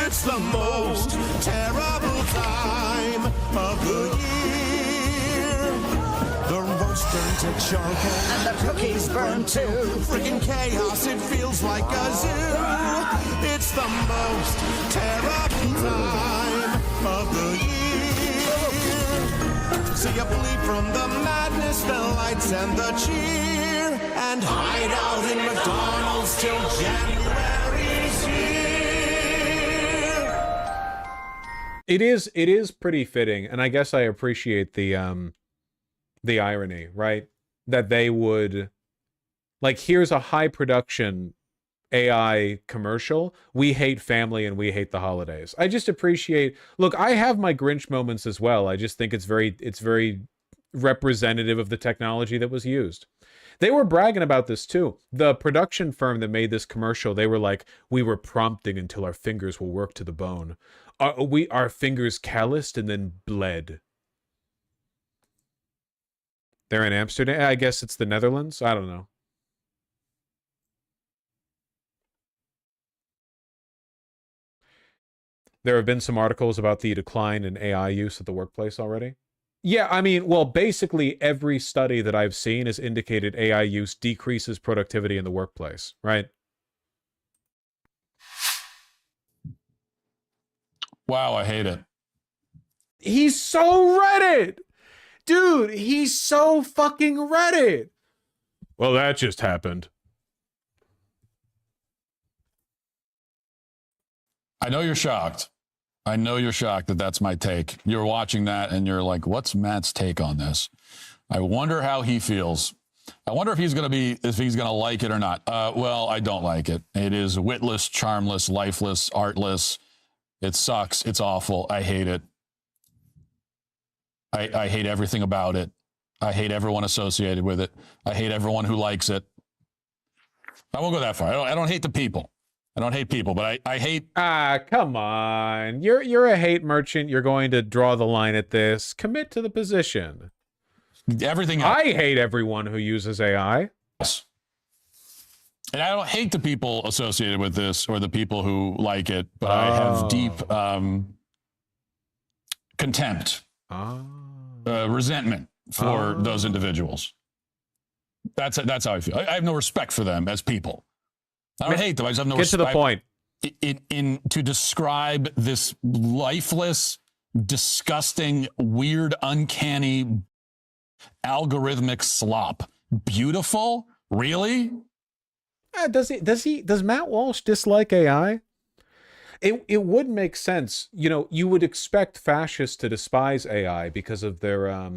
It's the most terrible time of the year. The roast burnt to charcoal and the cookies burned too. Freaking chaos, it feels like a zoo. It's the most terrible time of the year. So you bleed from the madness, the lights and the cheer, and hide out in McDonald's till January's here. It is pretty fitting, and I guess I appreciate the irony, right? That they would, like, here's a high production AI commercial. We hate family and we hate the holidays. I just appreciate, look, I have my Grinch moments as well. I just think it's very representative of the technology that was used. They were bragging about this too. The production firm that made this commercial, they were like, we were prompting until our fingers will work to the bone. Our fingers calloused and then bled. They're in Amsterdam. I guess it's the Netherlands. I don't know. There have been some articles about the decline in AI use at the workplace already. Yeah, I mean, well, basically every study that I've seen has indicated AI use decreases productivity in the workplace, right? Wow, I hate it. He's so Reddit! Dude, he's so fucking Reddit! Well, that just happened. I know you're shocked. I know you're shocked that that's my take. You're watching that and you're like, what's Matt's take on this? I wonder how he feels. I wonder if he's going to like it or not. Well, I don't like it. It is witless, charmless, lifeless, artless. It sucks. It's awful. I hate it. I hate everything about it. I hate everyone associated with it. I hate everyone who likes it. I won't go that far. I don't hate the people. I don't hate people, but I hate... come on. You're a hate merchant. You're going to draw the line at this. Commit to the position. Everything else. I hate everyone who uses AI. Yes. And I don't hate the people associated with this or the people who like it, but I have deep contempt, resentment for those individuals. That's how I feel. I have no respect for them as people. I don't hate them. I just have no respect. Get to the point. To describe this lifeless, disgusting, weird, uncanny, algorithmic slop. Beautiful? Really? Does Matt Walsh dislike AI? It would make sense. You know, you would expect fascists to despise AI because of their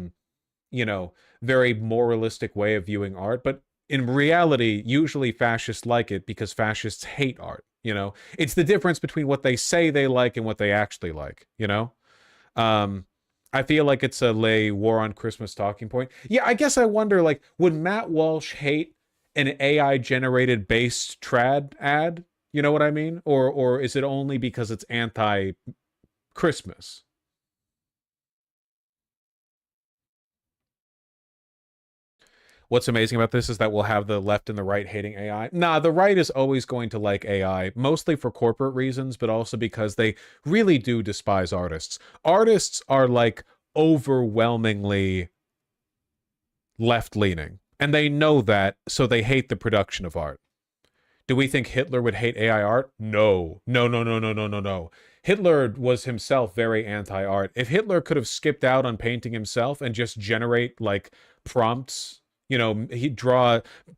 very moralistic way of viewing art, but in reality, usually fascists like it because fascists hate art, you know? It's the difference between what they say they like and what they actually like, you know? I feel like it's a lay War on Christmas talking point. Yeah, I guess I wonder, like, would Matt Walsh hate an AI-generated based trad ad? You know what I mean? Or is it only because it's anti-Christmas? What's amazing about this is that we'll have the left and the right hating AI. Nah, the right is always going to like AI, mostly for corporate reasons, but also because they really do despise artists. Artists are like overwhelmingly left-leaning, and they know that, so they hate the production of art. Do we think Hitler would hate AI art? No. No. Hitler was himself very anti-art. If Hitler could have skipped out on painting himself and just generate, like, prompts, you know, he'd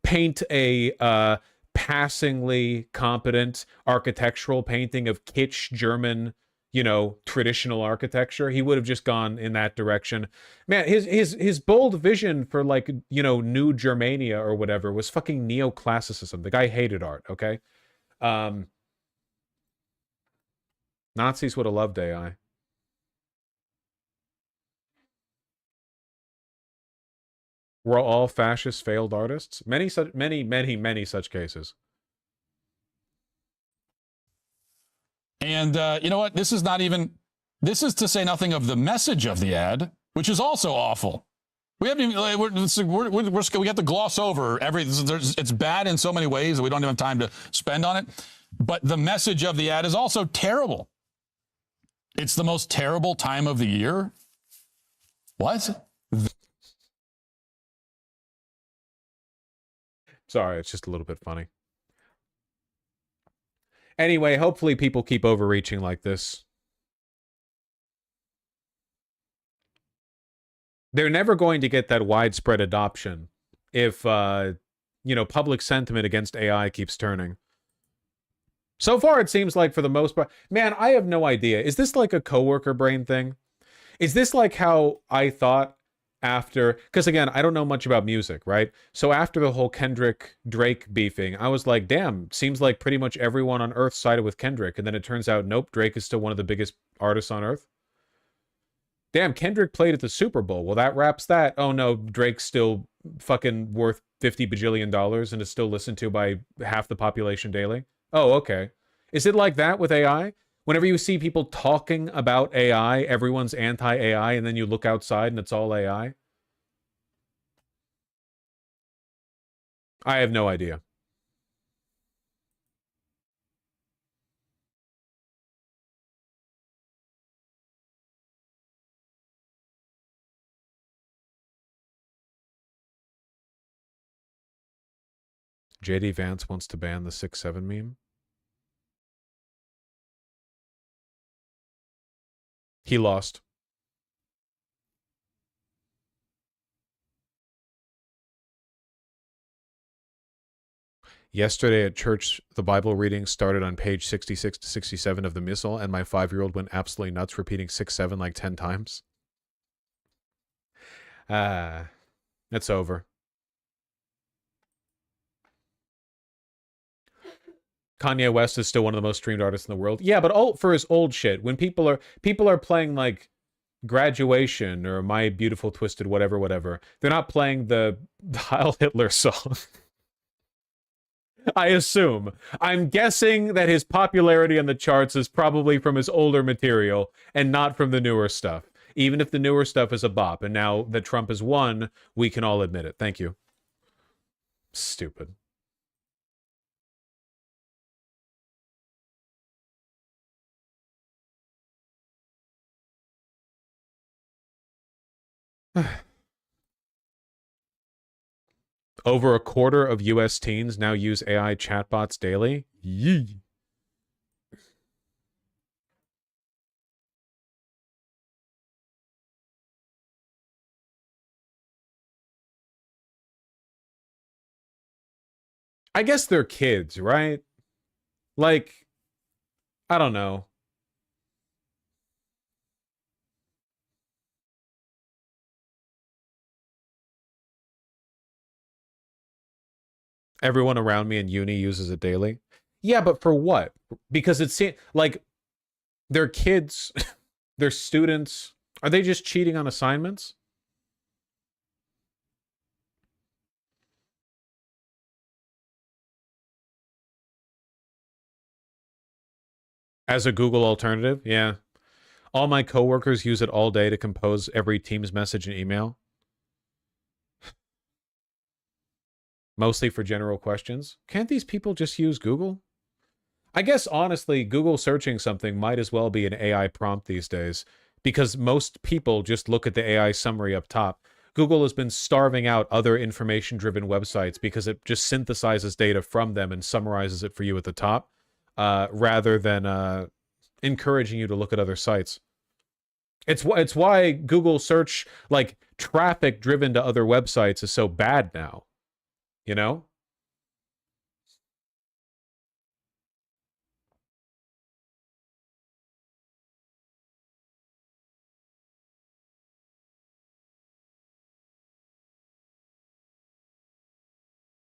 paint a passingly competent architectural painting of kitsch German, you know, traditional architecture, he would have just gone in that direction. Man, his bold vision for, like, you know, New Germania or whatever was fucking neoclassicism. The guy hated art, okay? Nazis would have loved AI. Were all fascists failed artists? Many such cases. And you know what? This is to say nothing of the message of the ad, which is also awful. We haven't even, we have to gloss over it's bad in so many ways that we don't even have time to spend on it. But the message of the ad is also terrible. It's the most terrible time of the year. What? Sorry, it's just a little bit funny. Anyway, hopefully people keep overreaching like this. They're never going to get that widespread adoption if, you know, public sentiment against AI keeps turning. So far, it seems like for the most part... Man, I have no idea. Is this like a coworker brain thing? Is this like how I thought after... Because again, I don't know much about music, right? So after the whole Kendrick-Drake beefing, I was like, damn, seems like pretty much everyone on Earth sided with Kendrick. And then it turns out, nope, Drake is still one of the biggest artists on Earth. Damn, Kendrick played at the Super Bowl. Well, that wraps that. Oh no, Drake's still fucking worth $50 bajillion and is still listened to by half the population daily. Oh, okay. Is it like that with AI? Whenever you see people talking about AI, everyone's anti-AI, and then you look outside and it's all AI? I have no idea. JD Vance wants to ban the 6-7 meme. He lost. Yesterday at church, the Bible reading started on page 66 to 67 of the Missal, and my 5-year-old went absolutely nuts, repeating 6-7 like 10 times. It's over. Kanye West is still one of the most streamed artists in the world. Yeah, but for his old shit, when people are playing like Graduation or My Beautiful Twisted whatever, they're not playing the Heil Hitler song. I assume. I'm guessing that his popularity on the charts is probably from his older material and not from the newer stuff. Even if the newer stuff is a bop, and now that Trump has won, we can all admit it. Thank you. Stupid. Over a quarter of U.S. teens now use AI chatbots daily. Yee. I guess they're kids, right? Like, I don't know. Everyone around me in uni uses it daily. Yeah, but for what? Because it's like they're kids, they're students. Are they just cheating on assignments? As a Google alternative? Yeah. All my coworkers use it all day to compose every Teams message and email. Mostly for general questions. Can't these people just use Google? I guess, honestly, Google searching something might as well be an AI prompt these days, because most people just look at the AI summary up top. Google has been starving out other information-driven websites because it just synthesizes data from them and summarizes it for you at the top, rather than encouraging you to look at other sites. It's why Google search, like, traffic driven to other websites is so bad now. You know?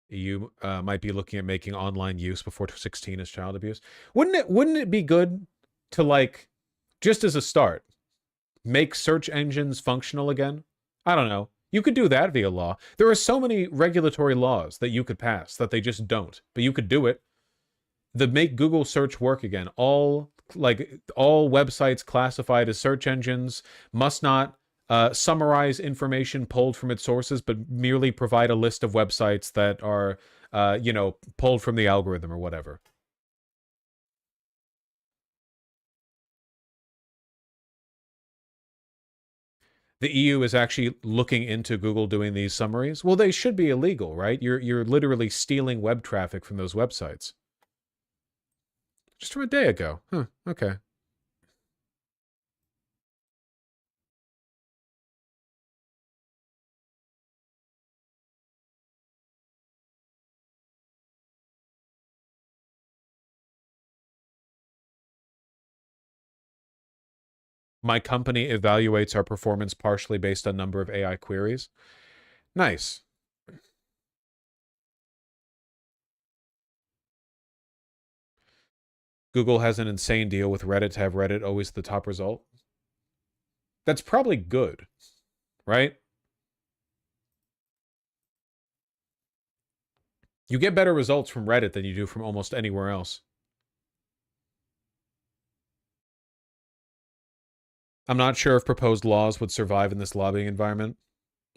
You might be looking at making online use before 16 as child abuse. Wouldn't it be good to, like, just as a start, make search engines functional again? I don't know. You could do that via law. There are so many regulatory laws that you could pass that they just don't, but you could do it. Make Google search work again. All websites classified as search engines must not summarize information pulled from its sources, but merely provide a list of websites that are, pulled from the algorithm or whatever. The EU is actually looking into Google doing these summaries. Well, they should be illegal, right? You're literally stealing web traffic from those websites. Just from a day ago. Huh, okay. My company evaluates our performance partially based on number of AI queries. Nice. Google has an insane deal with Reddit to have Reddit always the top result. That's probably good, right? You get better results from Reddit than you do from almost anywhere else. I'm not sure if proposed laws would survive in this lobbying environment.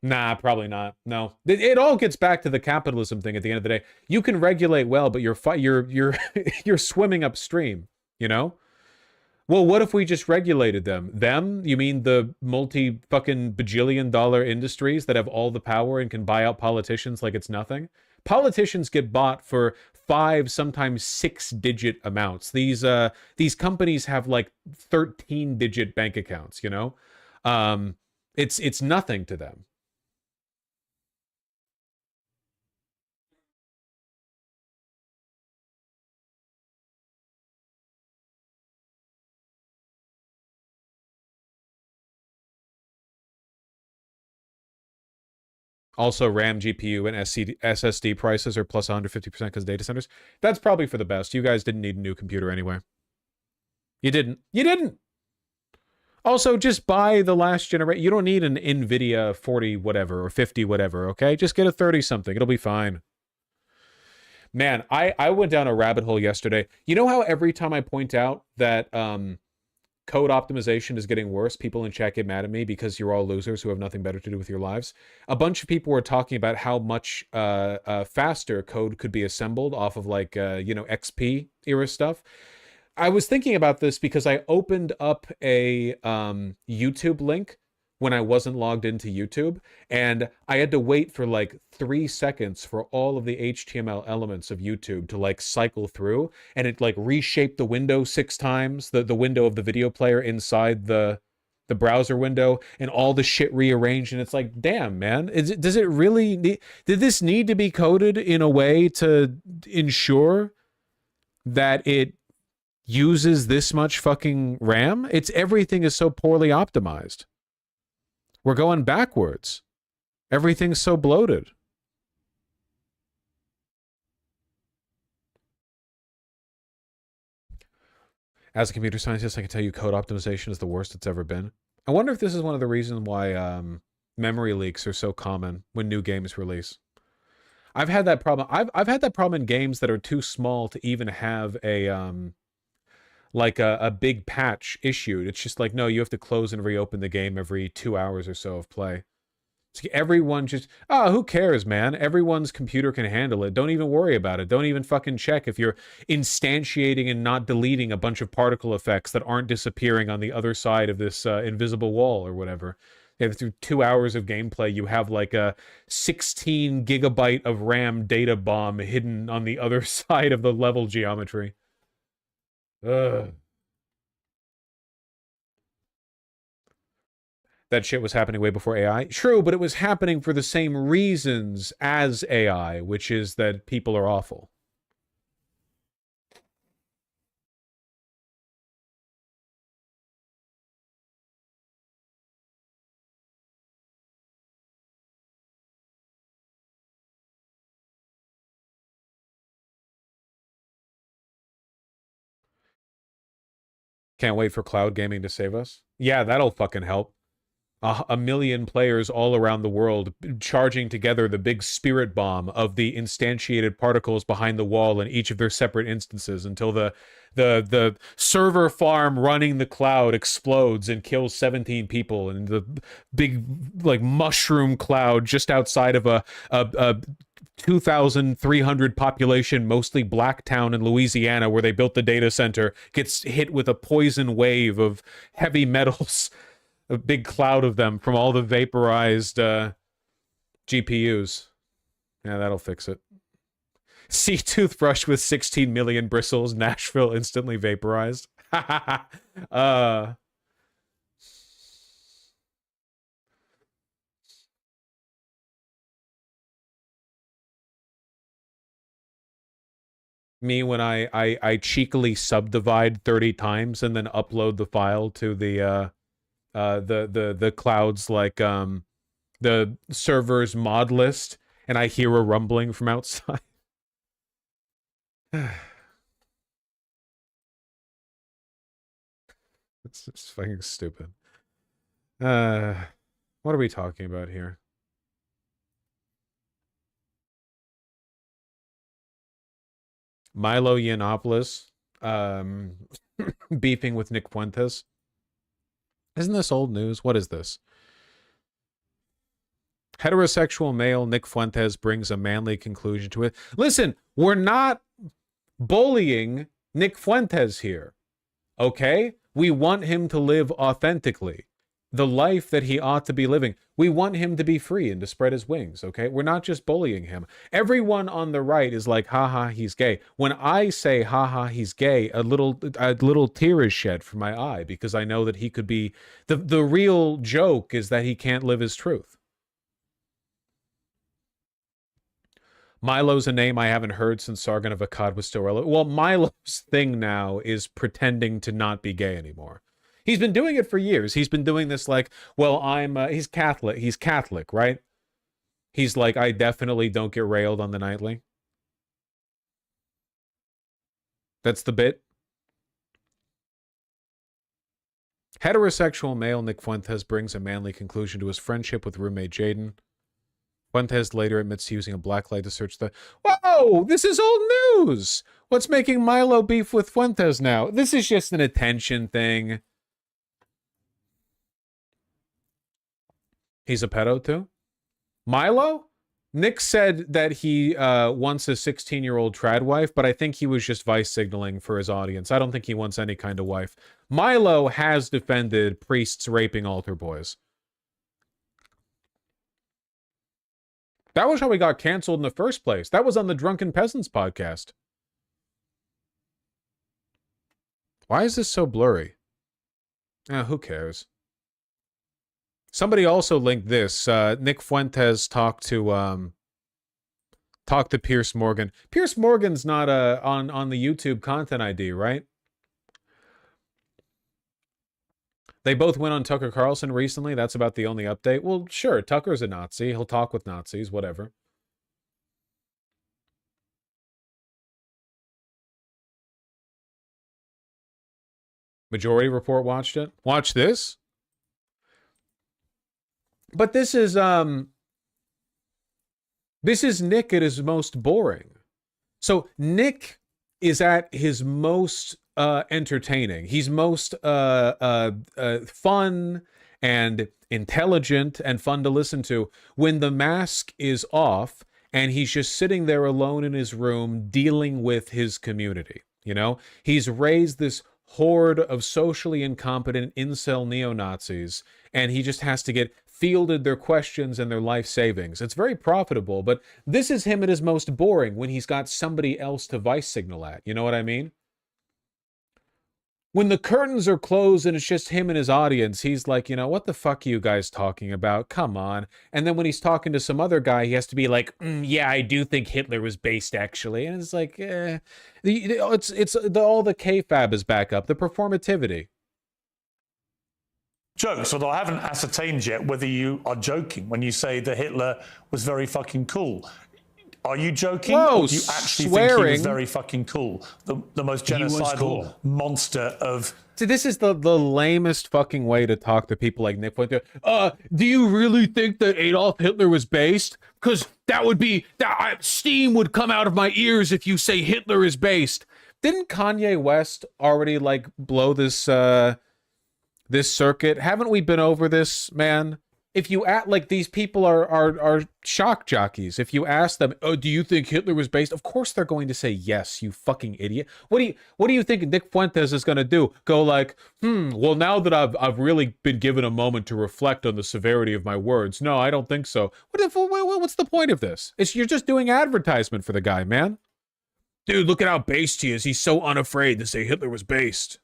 Nah, probably not. No, it all gets back to the capitalism thing. At the end of the day, you can regulate well, but you're you're swimming upstream. You know. Well, what if we just regulated them? Them? You mean the multi-fucking bajillion-dollar industries that have all the power and can buy out politicians like it's nothing? Politicians get bought for 5, sometimes 6-digit amounts. These companies have like 13-digit bank accounts, you know? It's nothing to them. Also, RAM, GPU, and SSD prices are plus 150% because data centers. That's probably for the best. You guys didn't need a new computer anyway. You didn't. You didn't. Also, just buy the last generation. You don't need an NVIDIA 40 whatever or 50 whatever, okay? Just get a 30 something. It'll be fine. Man, I went down a rabbit hole yesterday. You know how every time I point out that code optimization is getting worse, people in chat get mad at me because you're all losers who have nothing better to do with your lives? A bunch of people were talking about how much faster code could be assembled off of like, XP era stuff. I was thinking about this because I opened up a YouTube link when I wasn't logged into YouTube, and I had to wait for like 3 seconds for all of the HTML elements of YouTube to like cycle through, and it like reshaped the window 6 times, the window of the video player inside the browser window, and all the shit rearranged, and it's like, damn, man, does it really need, did this need to be coded in a way to ensure that it uses this much fucking RAM? Everything is so poorly optimized. We're going backwards. Everything's so bloated. As a computer scientist, I can tell you code optimization is the worst it's ever been. I wonder if this is one of the reasons why memory leaks are so common when new games release. I've had that problem. I've had that problem in games that are too small to even have a big patch issued. It's just like, no, you have to close and reopen the game every 2 hours or so of play. It's like everyone just, who cares, man? Everyone's computer can handle it. Don't even worry about it. Don't even fucking check if you're instantiating and not deleting a bunch of particle effects that aren't disappearing on the other side of this invisible wall or whatever. If through 2 hours of gameplay, you have like a 16 gigabyte of RAM data bomb hidden on the other side of the level geometry. Ugh. That shit was happening way before AI. True, but it was happening for the same reasons as AI, which is that people are awful. Can't wait for cloud gaming to save us. Yeah, that'll fucking help. A million players all around the world charging together the big spirit bomb of the instantiated particles behind the wall in each of their separate instances until the server farm running the cloud explodes and kills 17 people, and the big like mushroom cloud just outside of a 2,300 population, mostly black town in Louisiana where they built the data center, gets hit with a poison wave of heavy metals. A big cloud of them from all the vaporized GPUs. Yeah, that'll fix it. See toothbrush with 16 million bristles, Nashville instantly vaporized. What are me when I cheekily subdivide 30 times and then upload the file to the cloud's like the server's mod list, and I hear a rumbling from outside. It's just fucking stupid. What are we talking about here? Milo Yiannopoulos beefing with Nick Fuentes. Isn't this old news? What is this? Heterosexual male Nick Fuentes brings a manly conclusion to it. Listen, we're not bullying Nick Fuentes here, okay? We want him to live authentically, the life that he ought to be living. We want him to be free and to spread his wings, okay? We're not just bullying him. Everyone on the right is like, haha, he's gay. When I say, haha, he's gay, a little tear is shed from my eye because I know that he could be... The real joke is that he can't live his truth. Milo's a name I haven't heard since Sargon of Akkad was still relevant. Well, Milo's thing now is pretending to not be gay anymore. He's been doing it for years. He's been doing this like, well, he's Catholic. He's Catholic, right? He's like, I definitely don't get railed on the nightly. That's the bit. Heterosexual male Nick Fuentes brings a manly conclusion to his friendship with roommate Jaden. Fuentes later admits to using a blacklight to search the... Whoa! This is old news! What's making Milo beef with Fuentes now? This is just an attention thing. He's a pedo too? Milo? Nick said that he wants a 16-year-old trad wife, but I think he was just vice signaling for his audience. I don't think he wants any kind of wife. Milo has defended priests raping altar boys. That was how he got canceled in the first place. That was on the Drunken Peasants podcast. Why is this so blurry? Who cares? Somebody also linked this. Nick Fuentes talked to Pierce Morgan. Pierce Morgan's not on the YouTube content ID, right? They both went on Tucker Carlson recently. That's about the only update. Well, sure, Tucker's a Nazi. He'll talk with Nazis, whatever. Majority Report watched it. Watch this. But this is Nick at his most boring. So Nick is at his most entertaining. He's most fun and intelligent and fun to listen to when the mask is off and he's just sitting there alone in his room dealing with his community. You know, he's raised this horde of socially incompetent incel neo-Nazis, and he just has to get fielded their questions and their life savings. It's very profitable, but this is him at his most boring when he's got somebody else to vice signal at. You know what I mean? When the curtains are closed and it's just him and his audience, he's like, you know, what the fuck are you guys talking about? Come on. And then when he's talking to some other guy, he has to be like, yeah, I do think Hitler was based, actually. And it's like, all the kayfabe is back up, the performativity. Jokes, although I haven't ascertained yet whether you are joking when you say that Hitler was very fucking cool. Are you joking? Whoa, or do you actually swearing. think he was very fucking cool? The most genocidal monster of... See, this is the lamest fucking way to talk to people like Nick Fuentes. Do you really think that Adolf Hitler was based? Because that would be... steam would come out of my ears if you say Hitler is based. Didn't Kanye West already, like, blow this... this circuit? Haven't we been over this, man? If you act like these people are shock jockeys, if you ask them, oh, do you think Hitler was based? Of course they're going to say yes, you fucking idiot. What do you think Nick Fuentes is going to do? Go like, well, now that I've really been given a moment to reflect on the severity of my words. No, I don't think so. What's the point of this? You're just doing advertisement for the guy, man. Dude, look at how based he is. He's so unafraid to say Hitler was based.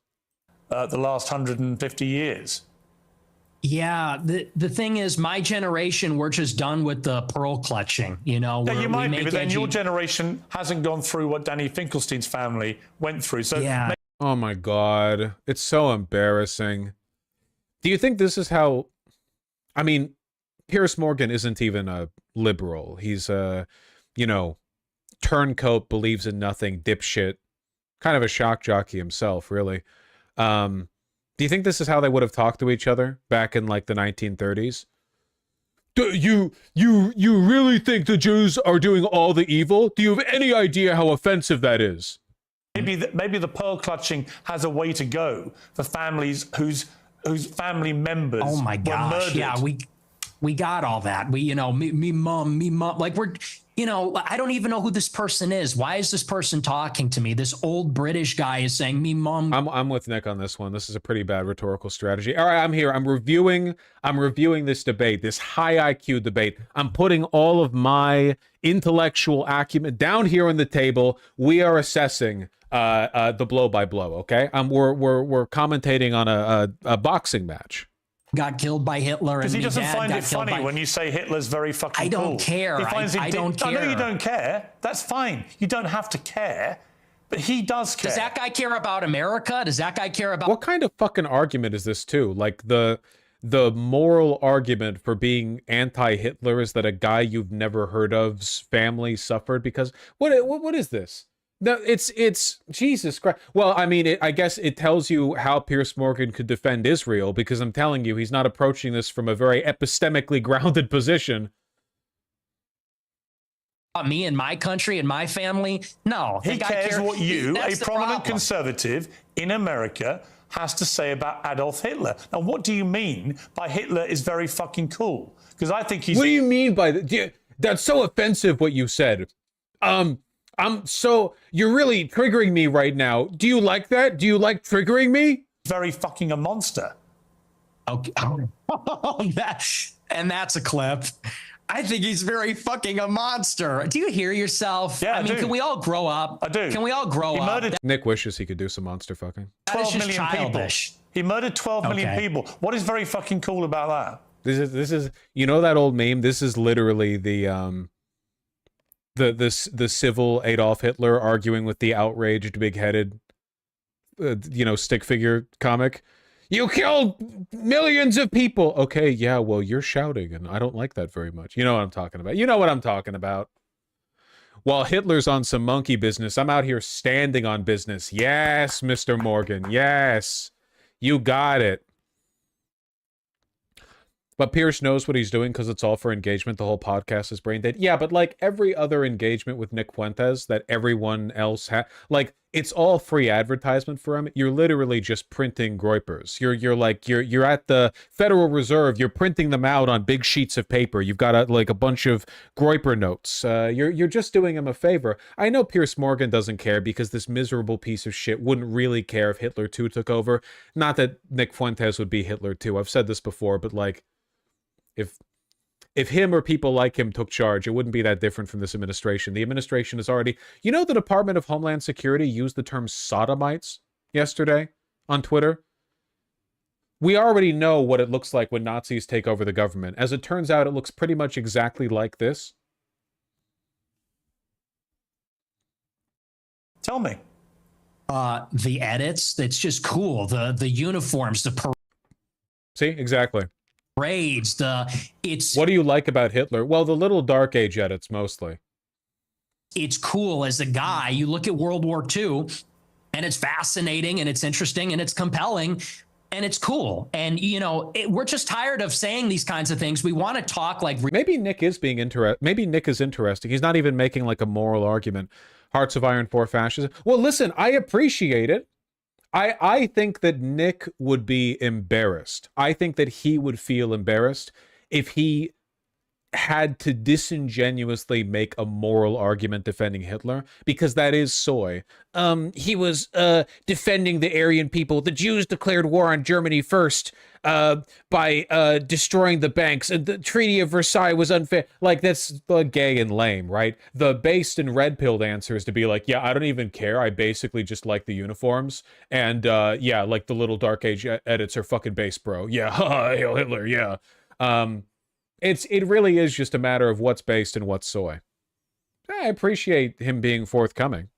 The last 150 years. Yeah, the thing is, my generation, we're just done with the pearl clutching. You know, yeah, you might be, but then your generation hasn't gone through what Danny Finkelstein's family went through. So yeah. Oh my God, it's so embarrassing. Do you think this is how? I mean, Pierce Morgan isn't even a liberal. He's a, turncoat, believes in nothing, dipshit, kind of a shock jockey himself, really. Do you think this is how they would have talked to each other back in like the 1930s? Do you really think the Jews are doing all the evil? Do you have any idea how offensive that is? Maybe the pearl clutching has a way to go for families whose family members oh my gosh, were murdered. Yeah, we got all that. We, me mom, like we're, I don't even know who this person is. Why is this person talking to me? This old British guy is saying me mom. I'm with Nick on this one. This is a pretty bad rhetorical strategy. All right, I'm here. I'm reviewing this debate, this high IQ debate. I'm putting all of my intellectual acumen down here on the table. We are assessing the blow by blow, okay? We're commentating on a boxing match. Got killed by Hitler, because and he doesn't find it funny when you say Hitler's very fucking cool. I don't care. I don't care. I know you don't care. That's fine. You don't have to care, but he does care. Does that guy care about America? Does that guy care about? What kind of fucking argument is this too? Like the moral argument for being anti-Hitler is that a guy you've never heard of's family suffered because what is this? No, it's Jesus Christ. Well, I mean, I guess it tells you how Piers Morgan could defend Israel, because I'm telling you, he's not approaching this from a very epistemically grounded position. Me and my country and my family? No. He cares what you, a prominent conservative in America, has to say about Adolf Hitler. Now, what do you mean by Hitler is very fucking cool? Because I think he's... What do you mean by that? That's so offensive what you said. You're really triggering me right now. Do you like that? Do you like triggering me? Very fucking a monster. Okay. That's a clip. I think he's very fucking a monster. Do you hear yourself? Yeah, I mean, do. can we all grow up? I do. Can we all grow up? Nick wishes he could do some monster fucking. 12 million childish. people. He murdered 12 million people. What is very fucking cool about that? This is you know that old meme? This is literally the civil Adolf Hitler arguing with the outraged big-headed stick figure comic. You killed millions of people. Okay, yeah, well, you're shouting, and I don't like that very much. You know what I'm talking about. You know what I'm talking about. While Hitler's on some monkey business, I'm out here standing on business. Yes, Mr. Morgan. Yes. You got it. But Pierce knows what he's doing because it's all for engagement. The whole podcast is brain dead. Yeah, but like every other engagement with Nick Fuentes that everyone else has, like it's all free advertisement for him. You're literally just printing groypers. You're at the Federal Reserve. You're printing them out on big sheets of paper. You've got a bunch of groyper notes. You're just doing him a favor. I know Piers Morgan doesn't care because this miserable piece of shit wouldn't really care if Hitler 2 took over. Not that Nick Fuentes would be Hitler 2. I've said this before, but like, if him or people like him took charge, it wouldn't be that different from this administration. The administration is already... You know, the Department of Homeland Security used the term sodomites yesterday on Twitter? We already know what it looks like when Nazis take over the government. As it turns out, it looks pretty much exactly like this. Tell me. The edits, it's just cool. The uniforms, the See, exactly. Parades, it's... What do you like about Hitler? Well, the little Dark Age edits, mostly. It's cool as a guy. You look at World War II, and it's fascinating, and it's interesting, and it's compelling, and it's cool. And, we're just tired of saying these kinds of things. We want to talk like... Maybe Nick is being Maybe Nick is interesting. He's not even making like a moral argument. Hearts of Iron for fascism. Well, listen, I appreciate it. I think that Nick would be embarrassed. I think that he would feel embarrassed if he had to disingenuously make a moral argument defending Hitler, because that is soy. He was defending the Aryan people. The Jews declared war on Germany first by destroying the banks, and the Treaty of Versailles was unfair. Like, that's gay and lame, right? The based and red-pilled answer is to be like, yeah, I don't even care. I basically just like the uniforms. And yeah, like the little Dark Age edits are fucking base, bro. Yeah, Hail Hitler, yeah. It really is just a matter of what's based and what's soy. I appreciate him being forthcoming.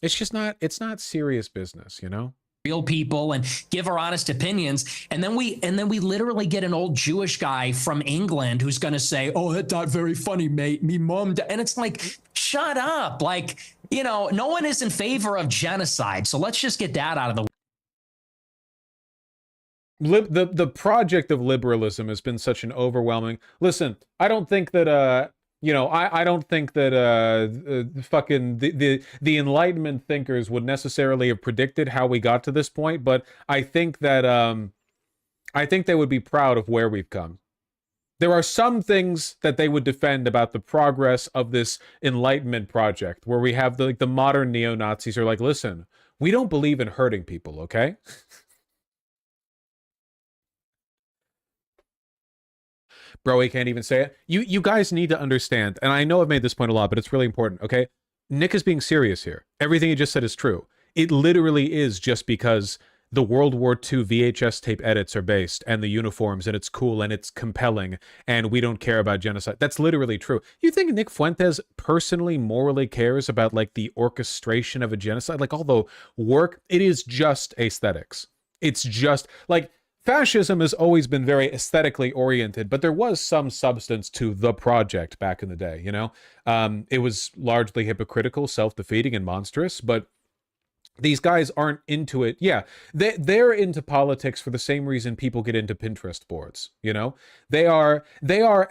It's just not, it's not serious business, you know? Real people and give our honest opinions. And then we literally get an old Jewish guy from England who's going to say, oh, that's not very funny, mate. Me mom. And it's like, shut up. Like, no one is in favor of genocide. So let's just get that out of the way. The project of liberalism has been such an overwhelming... Listen, I don't think that, I don't think that fucking the Enlightenment thinkers would necessarily have predicted how we got to this point, but I think that, I think they would be proud of where we've come. There are some things that they would defend about the progress of this Enlightenment project, where we have the modern neo-Nazis are like, listen, we don't believe in hurting people, okay? Bro, he can't even say it. You guys need to understand, and I know I've made this point a lot, but it's really important, okay? Nick is being serious here. Everything he just said is true. It literally is just because the World War II VHS tape edits are based, and the uniforms, and it's cool, and it's compelling, and we don't care about genocide. That's literally true. You think Nick Fuentes personally, morally cares about, like, the orchestration of a genocide? Like, all the work, it is just aesthetics. It's just like fascism has always been very aesthetically oriented, but there was some substance to the project back in the day, you know? It was largely hypocritical, self-defeating, and monstrous, but these guys aren't into it. Yeah, they're into politics for the same reason people get into Pinterest boards, you know? They are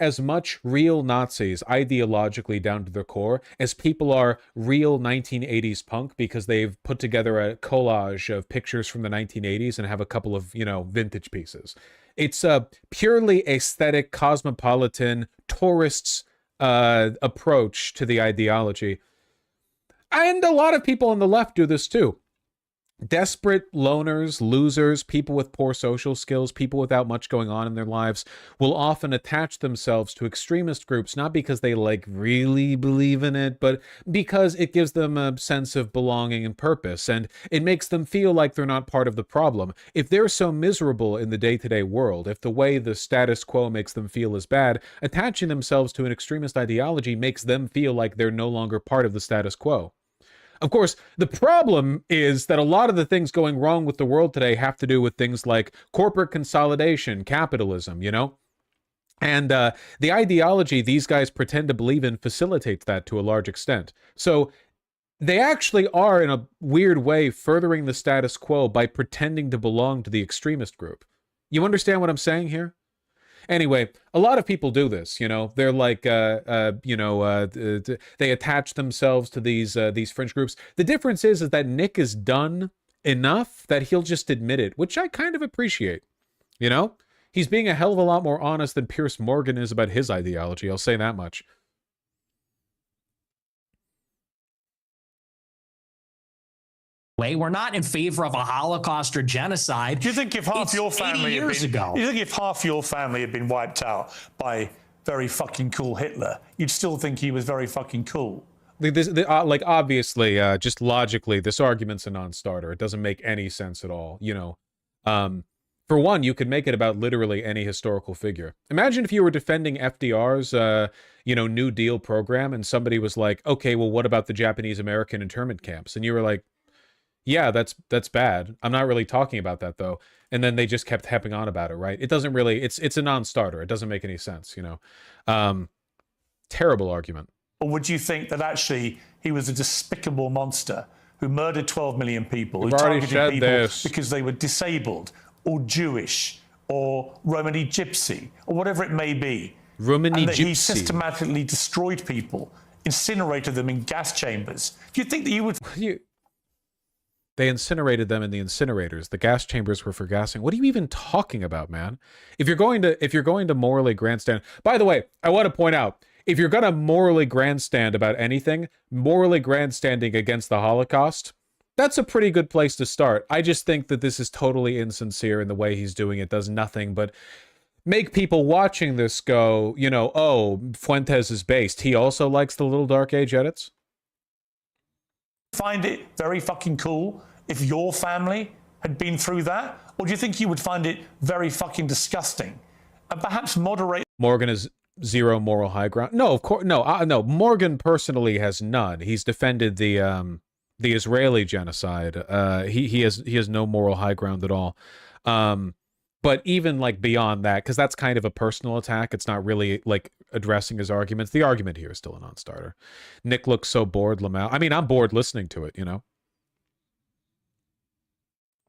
as much real Nazis ideologically down to their core as people are real 1980s punk, because they've put together a collage of pictures from the 1980s and have a couple of, you know, vintage pieces. It's a purely aesthetic, cosmopolitan, tourists approach to the ideology. And a lot of people on the left do this too. Desperate loners, losers, people with poor social skills, people without much going on in their lives will often attach themselves to extremist groups, not because they like really believe in it, but because it gives them a sense of belonging and purpose, and it makes them feel like they're not part of the problem. If they're so miserable in the day-to-day world, if the way the status quo makes them feel is bad, attaching themselves to an extremist ideology makes them feel like they're no longer part of the status quo. Of course, the problem is that a lot of the things going wrong with the world today have to do with things like corporate consolidation, capitalism, you know? And the ideology these guys pretend to believe in facilitates that to a large extent. So they actually are, in a weird way, furthering the status quo by pretending to belong to the extremist group. You understand what I'm saying here? Anyway, a lot of people do this, you know. They're like, they attach themselves to these fringe groups. The difference is that Nick is done enough that he'll just admit it, which I kind of appreciate, you know? He's being a hell of a lot more honest than Piers Morgan is about his ideology, I'll say that much. We're not in favor of a Holocaust or genocide. Do you think if half your family had been, ago. Do you think if half your family had been wiped out by very fucking cool Hitler, you'd still think he was very fucking cool? Like, obviously, just logically, this argument's a non-starter. It doesn't make any sense at all, you know. For one, you could make it about literally any historical figure. Imagine if you were defending FDR's, New Deal program, and somebody was like, okay, well, what about the Japanese-American internment camps? And you were like, yeah, that's bad. I'm not really talking about that, though. And then they just kept hepping on about it, right? It doesn't really, it's a non-starter. It doesn't make any sense, you know. Terrible argument. Or would you think that actually he was a despicable monster who murdered 12 million people, who targeted people because they were disabled or Jewish or Romani Gypsy or whatever it may be? Romani and that Gypsy. He systematically destroyed people, incinerated them in gas chambers. Do you think that you would... They incinerated them in the incinerators. The gas chambers were for gassing. What are you even talking about, man? If you're going to morally grandstand, by the way, I want to point out, if you're going to morally grandstand about anything, morally grandstanding against the Holocaust, that's a pretty good place to start. I just think that this is totally insincere, and the way he's doing it does nothing but make people watching this go, you know, oh, Fuentes is based. He also likes the Little Dark Age edits. Find it very fucking cool if your family had been through that? Or do you think you would find it very fucking disgusting? And perhaps moderate... Morgan is zero moral high ground. No, of course, no, no. Morgan personally has none. He's defended the Israeli genocide. He has no moral high ground at all. But even like beyond that, because that's kind of a personal attack, it's not really like addressing his arguments. The argument here is still a non-starter. Nick looks so bored, Lamau. I mean, I'm bored listening to it, you know?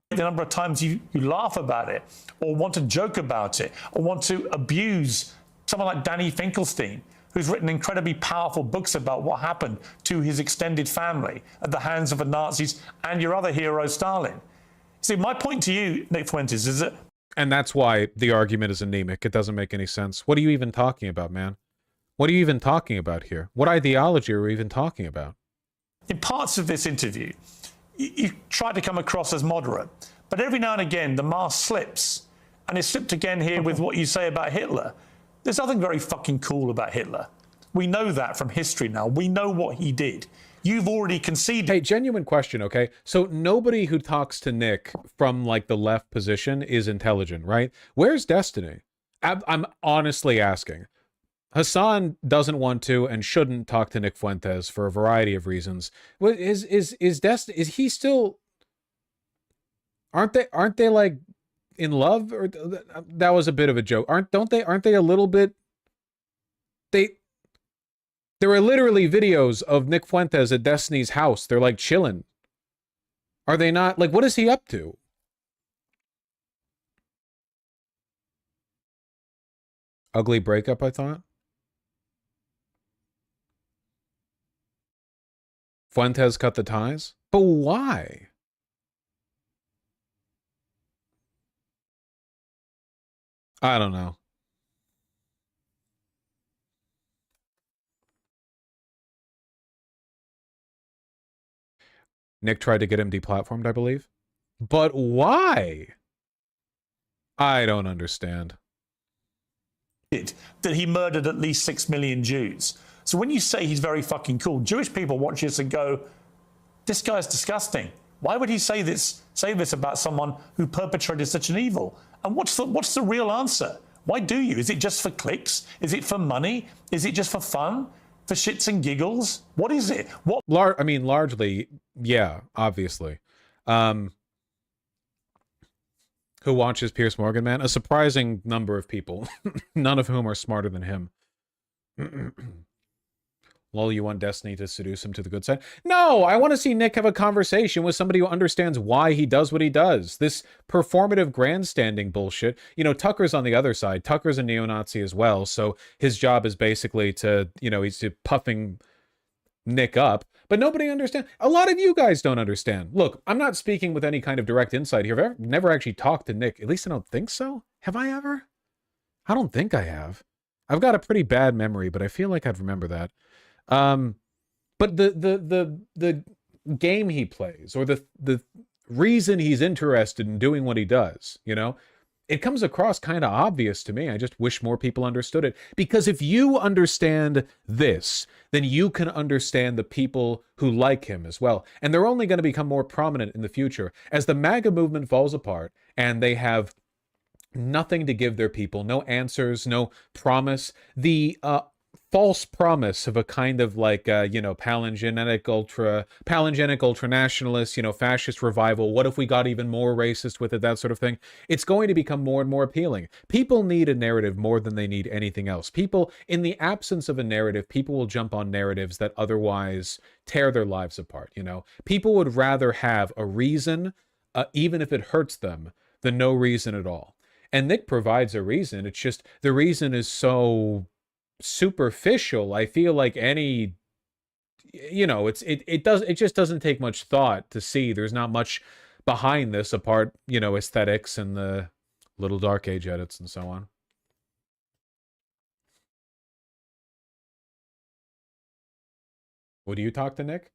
The number of times you laugh about it, or want to joke about it, or want to abuse someone like Danny Finkelstein, who's written incredibly powerful books about what happened to his extended family at the hands of the Nazis and your other hero, Stalin. See, my point to you, Nick Fuentes, is that... And that's why the argument is anemic. It doesn't make any sense. What are you even talking about, man? What are you even talking about here? What ideology are we even talking about? In parts of this interview, you try to come across as moderate, but every now and again the mask slips, and it slipped again here with what you say about Hitler. There's nothing very fucking cool about Hitler. We know that from history now. We know what he did. You've already conceded. Hey, genuine question, okay? So nobody who talks to Nick from like the left position is intelligent, right? Where's Destiny? I'm honestly asking. Hassan doesn't want to and shouldn't talk to Nick Fuentes for a variety of reasons. Is he still... Aren't they like in love? Or that was a bit of a joke. Aren't they a little bit? There are literally videos of Nick Fuentes at Destiny's house. They're like chilling. Are they not? Like, what is he up to? Ugly breakup, I thought. Fuentes cut the ties? But why? I don't know. Nick tried to get him deplatformed, I believe. But why? I don't understand. That he murdered at least 6 million Jews. So when you say he's very fucking cool, Jewish people watch this and go, this guy's disgusting. Why would he say this about someone who perpetrated such an evil? And what's the real answer? Why do you? Is it just for clicks? Is it for money? Is it just for fun? For shits and giggles? What is it? I mean, largely, yeah, obviously. Who watches Piers Morgan, man? A surprising number of people, none of whom are smarter than him. Lol, you want Destiny to seduce him to the good side? No, I want to see Nick have a conversation with somebody who understands why he does what he does. This performative grandstanding bullshit. You know, Tucker's on the other side. Tucker's a neo-Nazi as well, so his job is basically to, you know, he's puffing Nick up. But nobody understands. A lot of you guys don't understand. Look, I'm not speaking with any kind of direct insight here. I've never actually talked to Nick. At least I don't think so. Have I ever? I don't think I have. I've got a pretty bad memory, but I feel like I'd remember that. But the game he plays, or the reason he's interested in doing what he does, you know, it comes across kind of obvious to me. I just wish more people understood it. Because if you understand this, then you can understand the people who like him as well. And they're only going to become more prominent in the future. As the MAGA movement falls apart and they have nothing to give their people, no answers, no promise, the false promise of a kind of like, you know, palingenic ultranationalist, you know, fascist revival. What if we got even more racist with it? That sort of thing. It's going to become more and more appealing. People need a narrative more than they need anything else. People, in the absence of a narrative, people will jump on narratives that otherwise tear their lives apart, you know? People would rather have a reason, even if it hurts them, than no reason at all. And Nick provides a reason. It's just, the reason is so superficial. I feel like any, you know, it just doesn't take much thought to see there's not much behind this apart, you know, aesthetics and the little dark age edits and so on. Would you talk to Nick?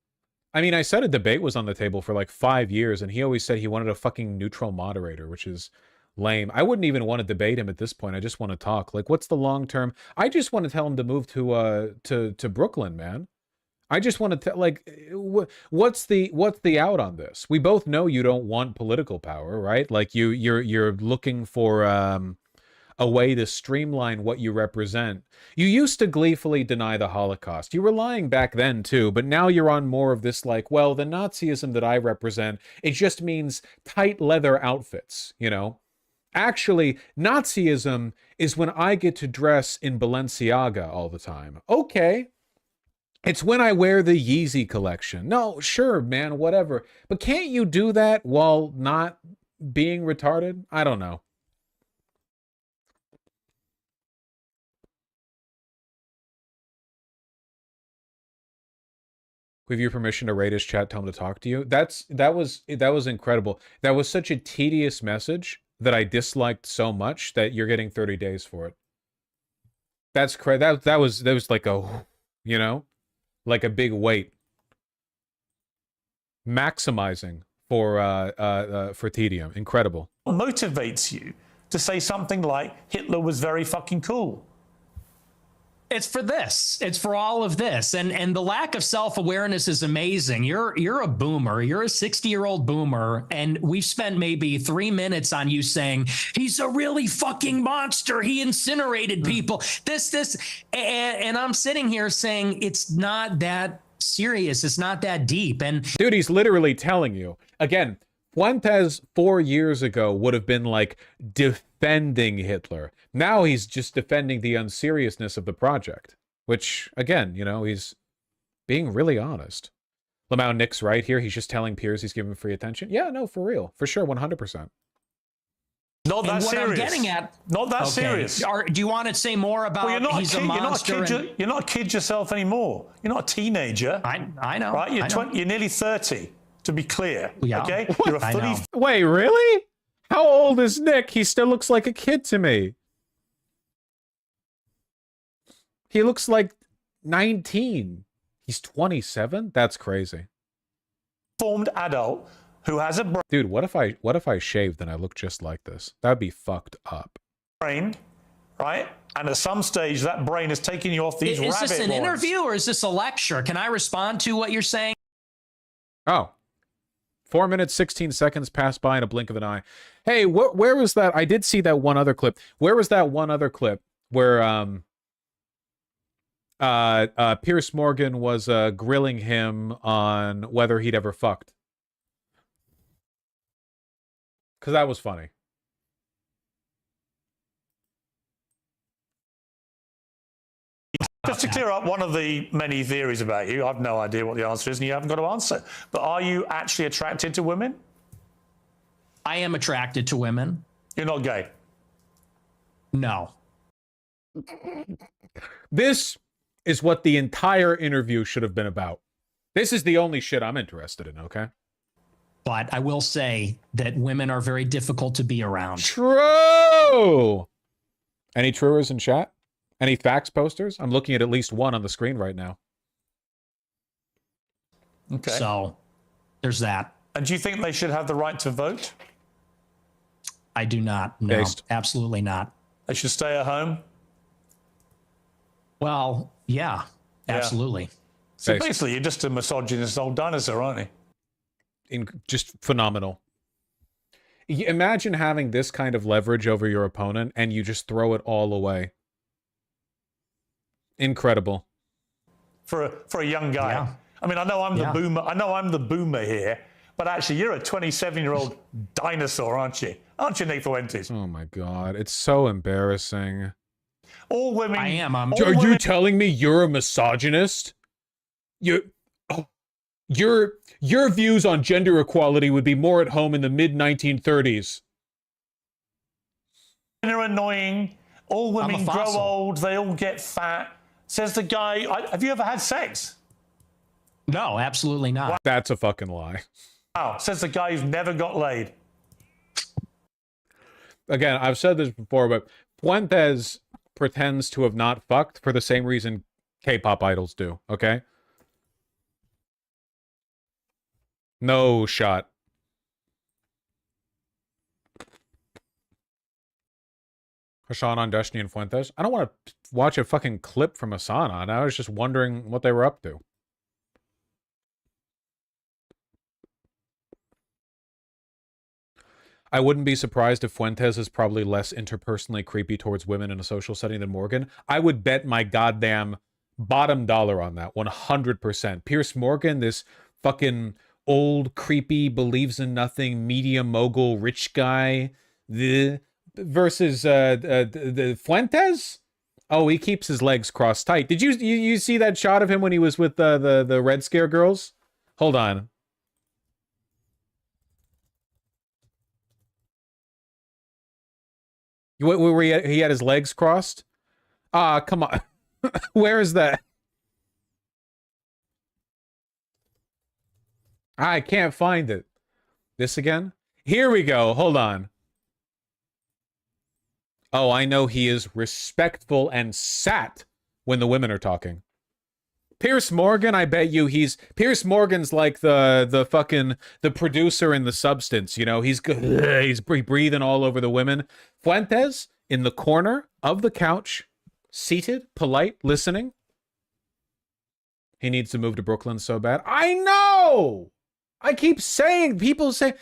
I mean, I said a debate was on the table for like 5 years, and he always said he wanted a fucking neutral moderator, which is lame. I wouldn't even want to debate him at this point. I just want to talk. Like, what's the long term? I just want to tell him to move to Brooklyn, man. I just want to tell, like, what's the out on this? We both know you don't want political power, right? Like, you're looking for a way to streamline what you represent. You used to gleefully deny the Holocaust. You were lying back then too, but now you're on more of this like, well, the Nazism that I represent, it just means tight leather outfits, you know? Actually, Nazism is when I get to dress in Balenciaga all the time. Okay. It's when I wear the Yeezy collection. No, sure, man, whatever. But can't you do that while not being retarded? I don't know. With your permission to rate his chat, tell him to talk to you. That was incredible. That was such a tedious message that I disliked so much that you're getting 30 days for it. That's crazy. That was like a, you know, like a big weight. Maximizing for tedium. Incredible. What motivates you to say something like Hitler was very fucking cool? It's for this. It's for all of this. And the lack of self-awareness is amazing. You're a boomer. You're a 60-year-old boomer. And we've spent maybe 3 minutes on you saying, he's a really fucking monster. He incinerated people. And I'm sitting here saying it's not that serious. It's not that deep. And dude, he's literally telling you. Again, Fuentes 4 years ago would have been like defending Hitler. Now he's just defending the unseriousness of the project, which, again, you know, he's being really honest. Lamau Nick's right here. He's just telling peers he's giving free attention. Yeah, no, for real. For sure, 100%. Not that And what serious. I'm getting at, Not that serious. Do you want to say more about Well, you're not he's a kid, a monster? you're not a kid yourself anymore. You're not a teenager. I know. Right? You're, I know. You're nearly 30, to be clear. Yeah. Okay? You're a I fully know. Wait, really? How old is Nick? He still looks like a kid to me. He looks like 19. He's 27? That's crazy. formed adult who has a Dude, what if I shaved and I look just like this? That'd be fucked up. brain, right? And at some stage, that brain is taking you off these rabbit Is this an warrens. interview or is this a lecture? Can I respond to what you're saying? Oh. 4 minutes, 16 seconds passed by in a blink of an eye. Hey, where was that? I did see that one other clip. Where was that one other clip where Pierce Morgan was grilling him on whether he'd ever fucked? Because that was funny. Just to clear up one of the many theories about you, I've no idea what the answer is and you haven't got to answer. But are you actually attracted to women? I am attracted to women. You're not gay? No. This is what the entire interview should have been about. This is the only shit I'm interested in, okay? But I will say that women are very difficult to be around. True! Any truers in chat? Any facts posters? I'm looking at least one on the screen right now. Okay. So there's that. And do you think they should have the right to vote? I do not. No, absolutely not. They should stay at home? Well, yeah, absolutely. So basically, you're just a misogynist old dinosaur, aren't you? Just phenomenal. Imagine having this kind of leverage over your opponent and you just throw it all away. Incredible. For a young guy. Yeah. I mean, I know I'm the boomer. I know I'm the boomer here, but actually, you're a 27-year-old dinosaur, aren't you? Aren't you, Nick Fuentes? Oh my God, it's so embarrassing. All women. I am. Are you telling me you're a misogynist? Your views on gender equality would be more at home in the mid-1930s. Women are annoying. All women grow old. They all get fat. Says the guy. Have you ever had sex? No, absolutely not. That's a fucking lie. Wow. Says the guy who's never got laid. Again, I've said this before, but Fuentes pretends to have not fucked for the same reason K-pop idols do, okay? No shot. Hassan on Destiny and Fuentes. I don't want to watch a fucking clip from Hassan on. I was just wondering what they were up to. I wouldn't be surprised if Fuentes is probably less interpersonally creepy towards women in a social setting than Morgan. I would bet my goddamn bottom dollar on that, 100%. Pierce Morgan, this fucking old, creepy, believes in nothing, media mogul, rich guy, versus the Fuentes? Oh, he keeps his legs crossed tight. Did you see that shot of him when he was with the Red Scare girls? Hold on. Where he had his legs crossed? Ah, come on. Where is that? I can't find it. This again? Here we go. Hold on. Oh, I know he is respectful and sat when the women are talking. Pierce Morgan, I bet you Pierce Morgan's like the fucking the producer in The Substance, you know, he's breathing all over the women. Fuentes in the corner of the couch, seated, polite, listening. He needs to move to Brooklyn so bad. I know. I keep saying, people say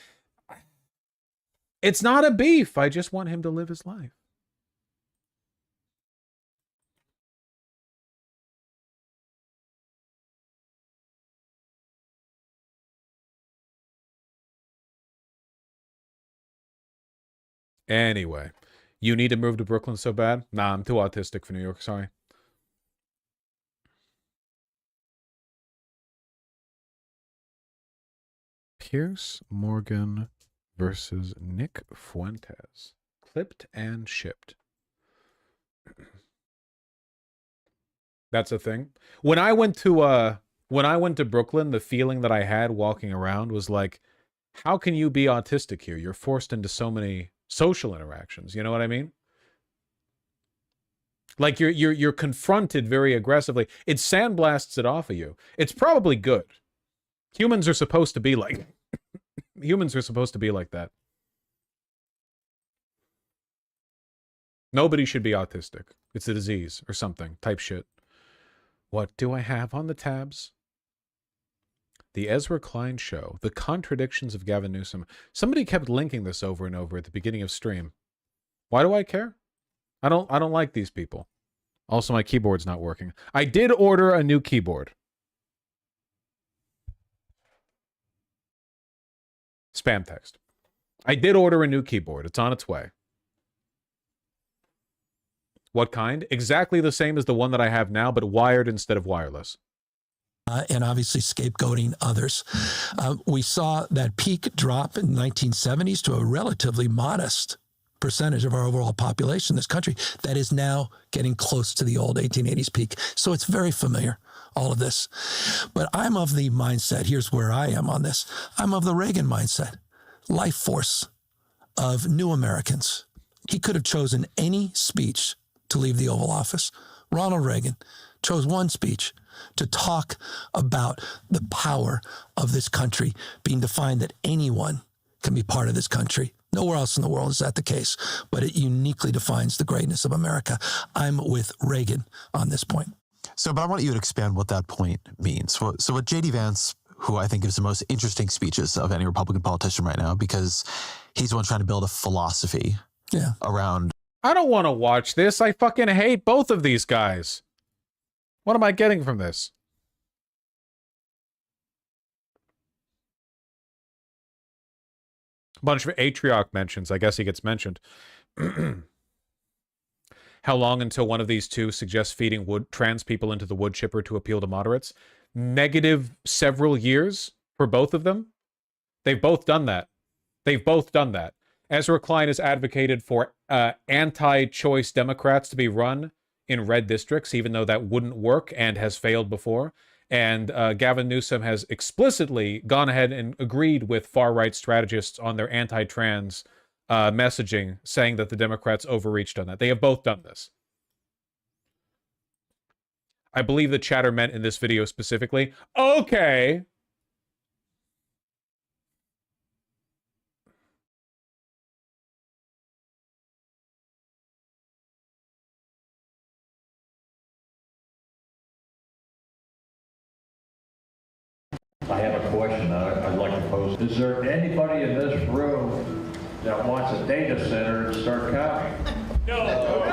it's not a beef. I just want him to live his life. Anyway, you need to move to Brooklyn so bad? Nah, I'm too autistic for New York, sorry. Pierce Morgan versus Nick Fuentes. Clipped and shipped. That's a thing. When I went to Brooklyn, the feeling that I had walking around was like, how can you be autistic here? You're forced into so many social interactions. You know what I mean? Like you're confronted very aggressively. It sandblasts it off of you. It's probably good. Humans are supposed to be like humans are supposed to be like that. Nobody should be autistic. It's a disease or something. Type shit. What do I have on the tabs? The Ezra Klein Show. The Contradictions of Gavin Newsom. Somebody kept linking this over and over at the beginning of stream. Why do I care? I don't like these people. Also, my keyboard's not working. I did order a new keyboard. Spam text. I did order a new keyboard. It's on its way. What kind? Exactly the same as the one that I have now, but wired instead of wireless. And obviously scapegoating others. We saw that peak drop in the 1970s to a relatively modest percentage of our overall population in this country that is now getting close to the old 1880s peak. So it's very familiar, all of this. But I'm of the mindset, here's where I am on this. I'm of the Reagan mindset, life force of new Americans. He could have chosen any speech to leave the Oval Office. Ronald Reagan chose one speech to talk about the power of this country being defined that anyone can be part of this country. Nowhere else in the world is that the case, but it uniquely defines the greatness of America. I'm with Reagan on this point. So, but I want you to expand what that point means. So what J.D. Vance, who I think gives the most interesting speeches of any Republican politician right now, because he's the one trying to build a philosophy around. I don't want to watch this. I fucking hate both of these guys. What am I getting from this? A bunch of Atrioc mentions. I guess he gets mentioned. How long until one of these two suggests feeding trans people into the wood chipper to appeal to moderates? Negative several years for both of them. They've both done that. They've both done that. Ezra Klein has advocated for anti-choice Democrats to be run in red districts, even though that wouldn't work and has failed before. And Gavin Newsom has explicitly gone ahead and agreed with far-right strategists on their anti-trans messaging, saying that the Democrats overreached on that. They have both done this. I believe the chatter meant in this video specifically, okay. I have a question I'd like to pose. Is there anybody in this room that wants a data center in Stark County? No.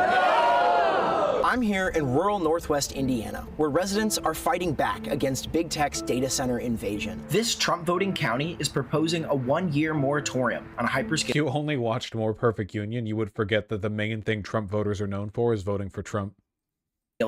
I'm here in rural northwest Indiana, where residents are fighting back against big tech's data center invasion. This Trump voting county is proposing a 1-year moratorium on hyperscale. If you only watched More Perfect Union, you would forget that the main thing Trump voters are known for is voting for Trump.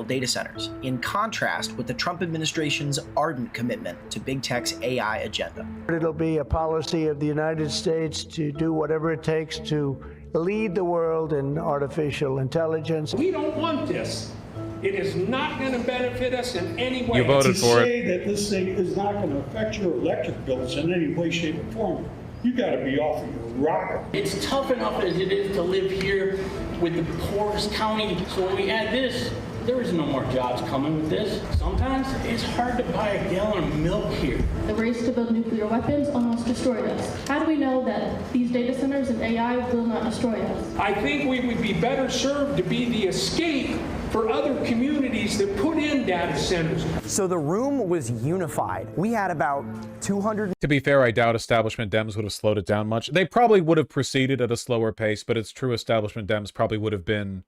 Data centers, in contrast with the Trump administration's ardent commitment to big tech's AI agenda. It'll be a policy of the United States to do whatever it takes to lead the world in artificial intelligence. We don't want this. It is not going to benefit us in any way. You voted for it. To say that this thing is not going to affect your electric bills in any way, shape, or form, you got to be off of your rocker. It's tough enough as it is to live here with the poorest county. So when we add this, there is no more jobs coming with this. Sometimes it's hard to buy a gallon of milk here. The race to build nuclear weapons almost destroyed us. How do we know that these data centers and AI will not destroy us? I think we would be better served to be the escape for other communities that put in data centers. So the room was unified. We had about 200. To be fair, I doubt establishment Dems would have slowed it down much. They probably would have proceeded at a slower pace, but it's true establishment Dems probably would have been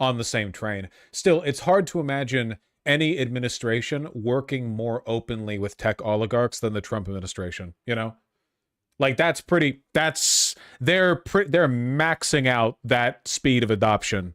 on the same train. Still, it's hard to imagine any administration working more openly with tech oligarchs than the Trump administration, you know? Like that's pretty. That's they're maxing out that speed of adoption.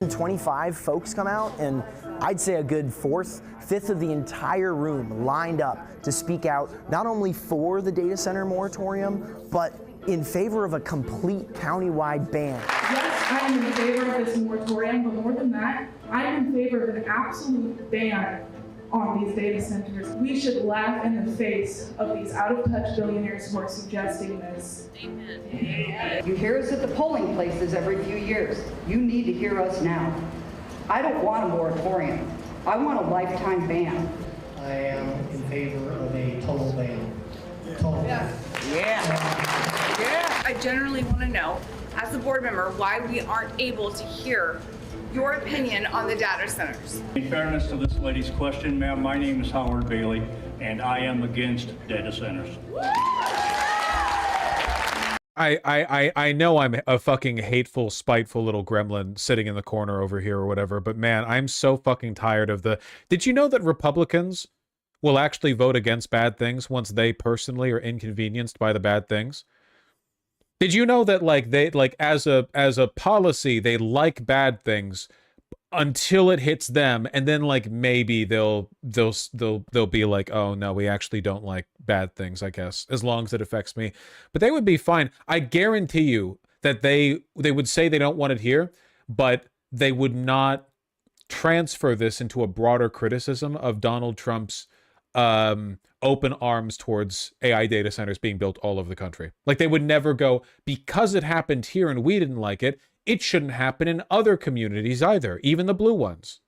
25 folks come out, and I'd say a good fifth of the entire room lined up to speak out not only for the data center moratorium, but in favor of a complete countywide ban. Yes, I am in favor of this moratorium, but more than that, I am in favor of an absolute ban on these data centers. We should laugh in the face of these out-of-touch billionaires who are suggesting this. You hear us at the polling places every few years. You need to hear us now. I don't want a moratorium. I want a lifetime ban. I am in favor of a total ban. Total ban. Yeah. I generally want to know, as a board member, why we aren't able to hear your opinion on the data centers. In fairness to this lady's question, ma'am, my name is Howard Bailey, and I am against data centers. I know I'm a fucking hateful, spiteful little gremlin sitting in the corner over here or whatever, but man, I'm so fucking tired of the... Did you know that Republicans will actually vote against bad things once they personally are inconvenienced by the bad things? Did you know that like they like as a policy they like bad things until it hits them, and then like maybe they'll be like, oh no, we actually don't like bad things, I guess, as long as it affects me. But they would be fine. I guarantee you that they would say they don't want it here, but they would not transfer this into a broader criticism of Donald Trump's open arms towards AI data centers being built all over the country. Like they would never go, because it happened here and we didn't like it, it shouldn't happen in other communities either, even the blue ones.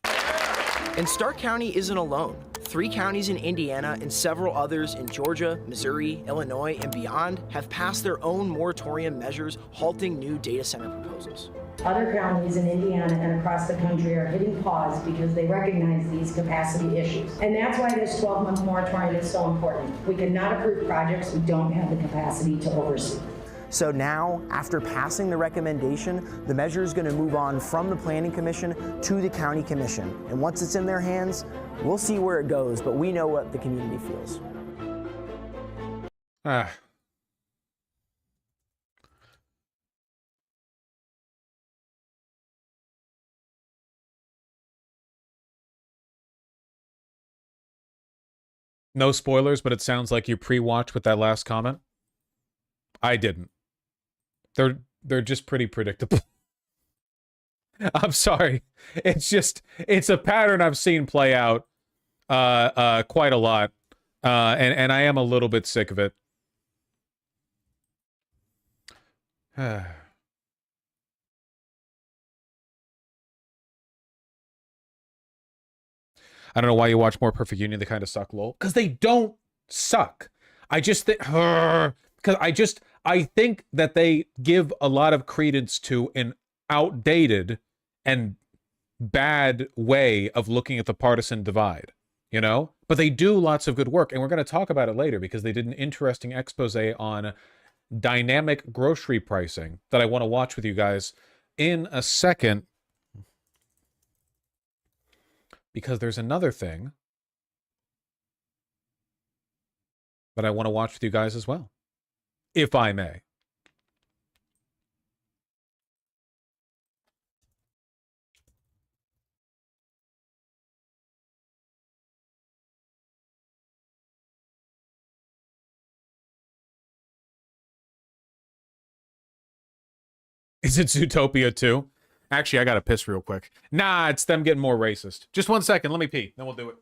And Stark County isn't alone. 3 counties in Indiana and several others in Georgia, Missouri, Illinois, and beyond have passed their own moratorium measures halting new data center proposals. Other counties in Indiana and across the country are hitting pause because they recognize these capacity issues. And that's why this 12-month moratorium is so important. We cannot approve projects we don't have the capacity to oversee. So now, after passing the recommendation, the measure is going to move on from the Planning Commission to the County Commission. And once it's in their hands, we'll see where it goes, but we know what the community feels. No spoilers, but it sounds like you pre-watched with that last comment. I didn't. They're just pretty predictable. I'm sorry. It's a pattern I've seen play out quite a lot. And I am a little bit sick of it. I don't know why you watch More Perfect Union. They kind of suck, lol. Because they don't suck. I just think... Because I think that they give a lot of credence to an outdated and bad way of looking at the partisan divide, you know? But they do lots of good work, and we're going to talk about it later because they did an interesting expose on dynamic grocery pricing that I want to watch with you guys in a second. Because there's another thing that I want to watch with you guys as well, if I may. Is it Zootopia 2? Actually, I gotta piss real quick. Nah, it's them getting more racist. Just 1 second, let me pee, then we'll do it.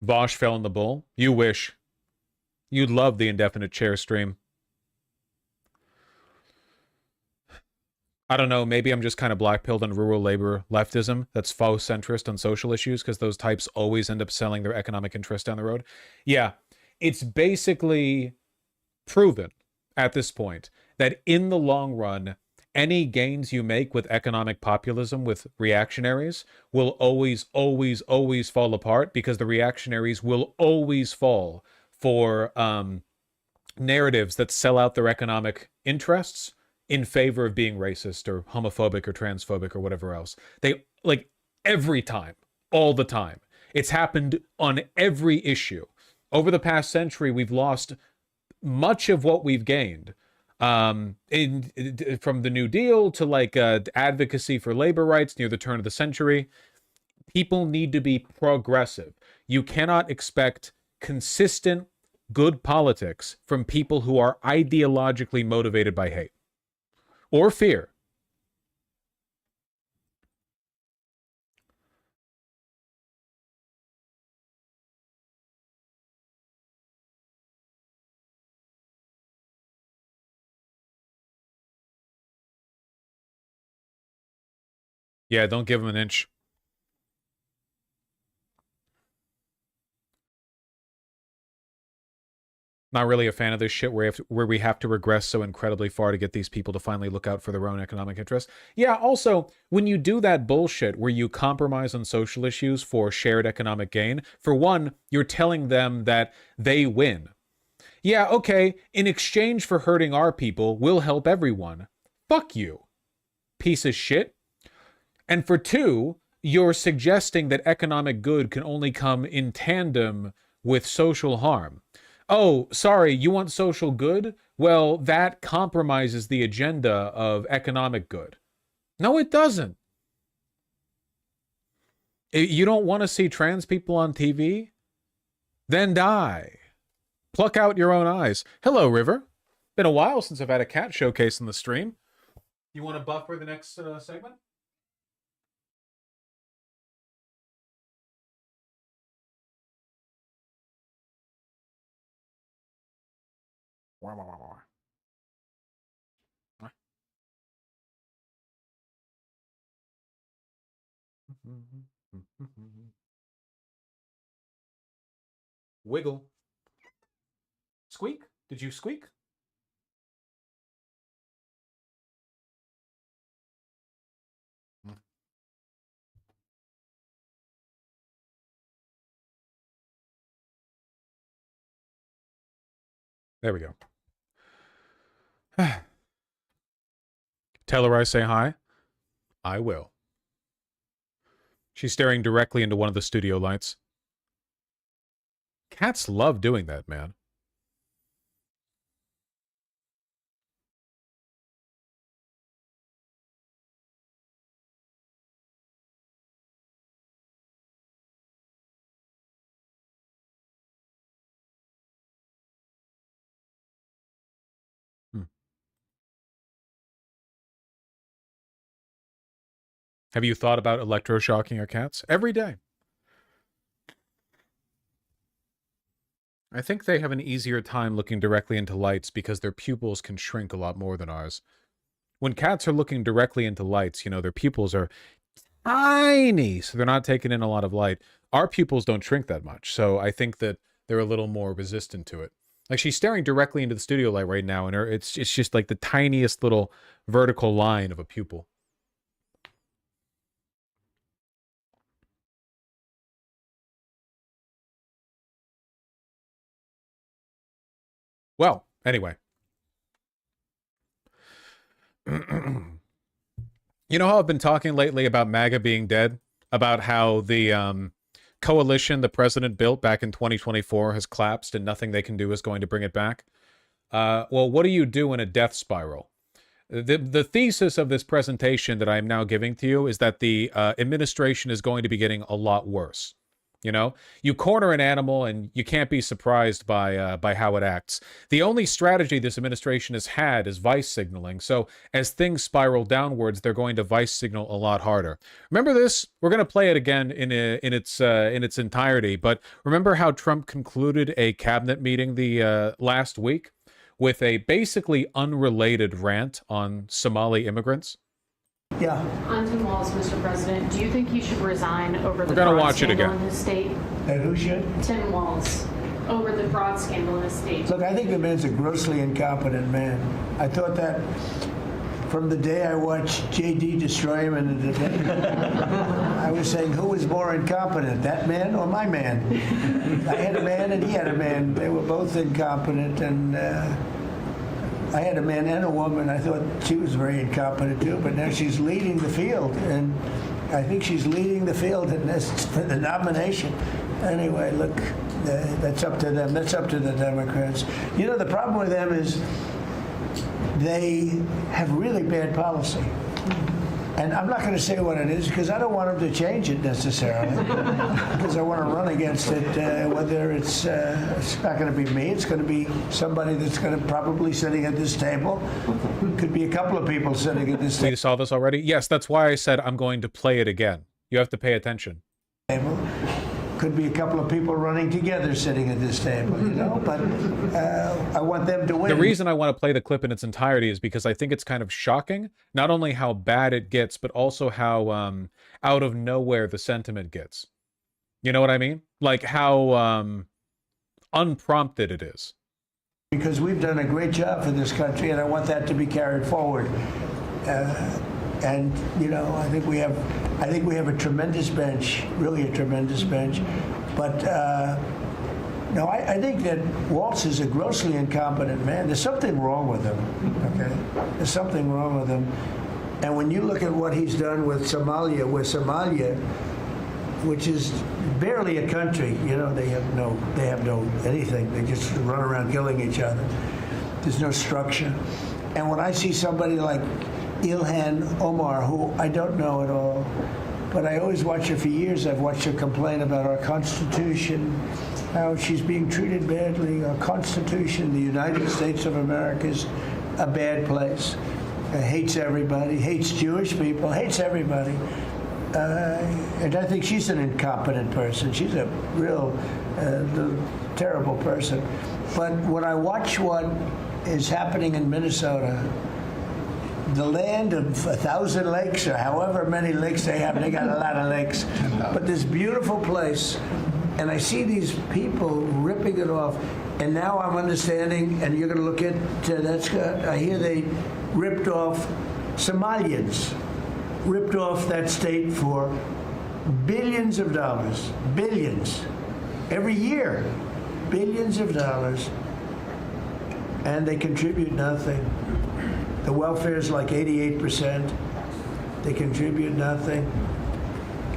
Bosch fell in the bowl. You wish. You'd love the indefinite chair stream. I don't know, maybe I'm just kind of black-pilled on rural labor leftism that's faux centrist on social issues because those types always end up selling their economic interest down the road. Yeah, it's basically proven at this point that in the long run, any gains you make with economic populism with reactionaries will always, always, always fall apart because the reactionaries will always fall for narratives that sell out their economic interests in favor of being racist or homophobic or transphobic or whatever else. They, like, every time, all the time. It's happened on every issue. Over the past century, we've lost much of what we've gained. From the New Deal to, like, advocacy for labor rights near the turn of the century. People need to be progressive. You cannot expect consistent, good politics from people who are ideologically motivated by hate. Or fear. Yeah, don't give him an inch. Not really a fan of this shit where we have to regress so incredibly far to get these people to finally look out for their own economic interests. Yeah, also, when you do that bullshit where you compromise on social issues for shared economic gain, for one, you're telling them that they win. Yeah, okay, in exchange for hurting our people, we'll help everyone. Fuck you, piece of shit. And for two, you're suggesting that economic good can only come in tandem with social harm. Oh, sorry, you want social good? Well, that compromises the agenda of economic good. No, it doesn't. You don't want to see trans people on TV? Then die. Pluck out your own eyes. Hello, River. Been a while since I've had a cat showcase in the stream. You want to buff for the next segment? Wiggle. Squeak? Did you squeak? There we go. Tell her I say hi. I will. She's staring directly into one of the studio lights. Cats love doing that, man. Have you thought about electroshocking your cats? Every day. I think they have an easier time looking directly into lights because their pupils can shrink a lot more than ours. When cats are looking directly into lights, you know, their pupils are tiny, so they're not taking in a lot of light. Our pupils don't shrink that much, so I think that they're a little more resistant to it. Like, she's staring directly into the studio light right now, and it's just like the tiniest little vertical line of a pupil. Well, anyway. You know how I've been talking lately about MAGA being dead? About how the coalition the president built back in 2024 has collapsed and nothing they can do is going to bring it back? Well, what do you do in a death spiral? The thesis of this presentation that I am now giving to you is that the administration is going to be getting a lot worse. You know, you corner an animal and you can't be surprised by how it acts. The only strategy this administration has had is vice signaling. So as things spiral downwards, they're going to vice signal a lot harder. Remember this? We're going to play it again in its entirety. But remember how Trump concluded a cabinet meeting the last week with a basically unrelated rant on Somali immigrants? Yeah. On Tim Walz, Mr. President, do you think he should resign over the We're gonna fraud watch it scandal again. in his state? And who should? Tim Walz, over the fraud scandal in his state. Look, I think the man's a grossly incompetent man. I thought that from the day I watched J.D. destroy him in the debate. I was saying, who was more incompetent, that man or my man? I had a man and he had a man. They were both incompetent, and I had a man and a woman. I thought she was very incompetent too, but now she's leading the field, and I think she's leading the field in this for the nomination. Anyway, look, that's up to them. That's up to the Democrats. You know, the problem with them is they have really bad policy. And I'm not going to say what it is because I don't want them to change it necessarily. Because I want to run against it. Whether it's not going to be me, it's going to be somebody that's going to probably sitting at this table. Could be a couple of people sitting at this We saw this already? Yes, that's why I said I'm going to play it again. You have to pay attention. table. Could be a couple of people running together sitting at this table, you know, but I want them to win. The reason I want to play the clip in its entirety is because I think it's kind of shocking, not only how bad it gets, but also how out of nowhere the sentiment gets. You know what I mean? Like how unprompted it is. Because we've done a great job for this country, and I want that to be carried forward. And you know, I think we have a tremendous bench, really a tremendous bench. But no, I think that Walz is a grossly incompetent man. There's something wrong with him. Okay, there's something wrong with him. And when you look at what he's done with Somalia, which is barely a country, you know, they have no anything. They just run around killing each other. There's no structure. And when I see somebody like Ilhan Omar, who I don't know at all, but I always watch her for years. I've watched her complain about our Constitution, how she's being treated badly. Our Constitution, the United States of America, is a bad place. Hates everybody, hates Jewish people, hates everybody. And I think she's an incompetent person. She's a real terrible person. But when I watch what is happening in Minnesota, the land of 1,000 lakes, or however many lakes they have, they got a lot of lakes, but this beautiful place, and I see these people ripping it off, and now I'm understanding, and you're going to look at that's. I hear they ripped off Somalians, ripped off that state for billions of dollars, billions, every year, billions of dollars, and they contribute nothing. The welfare is like 88%. They contribute nothing.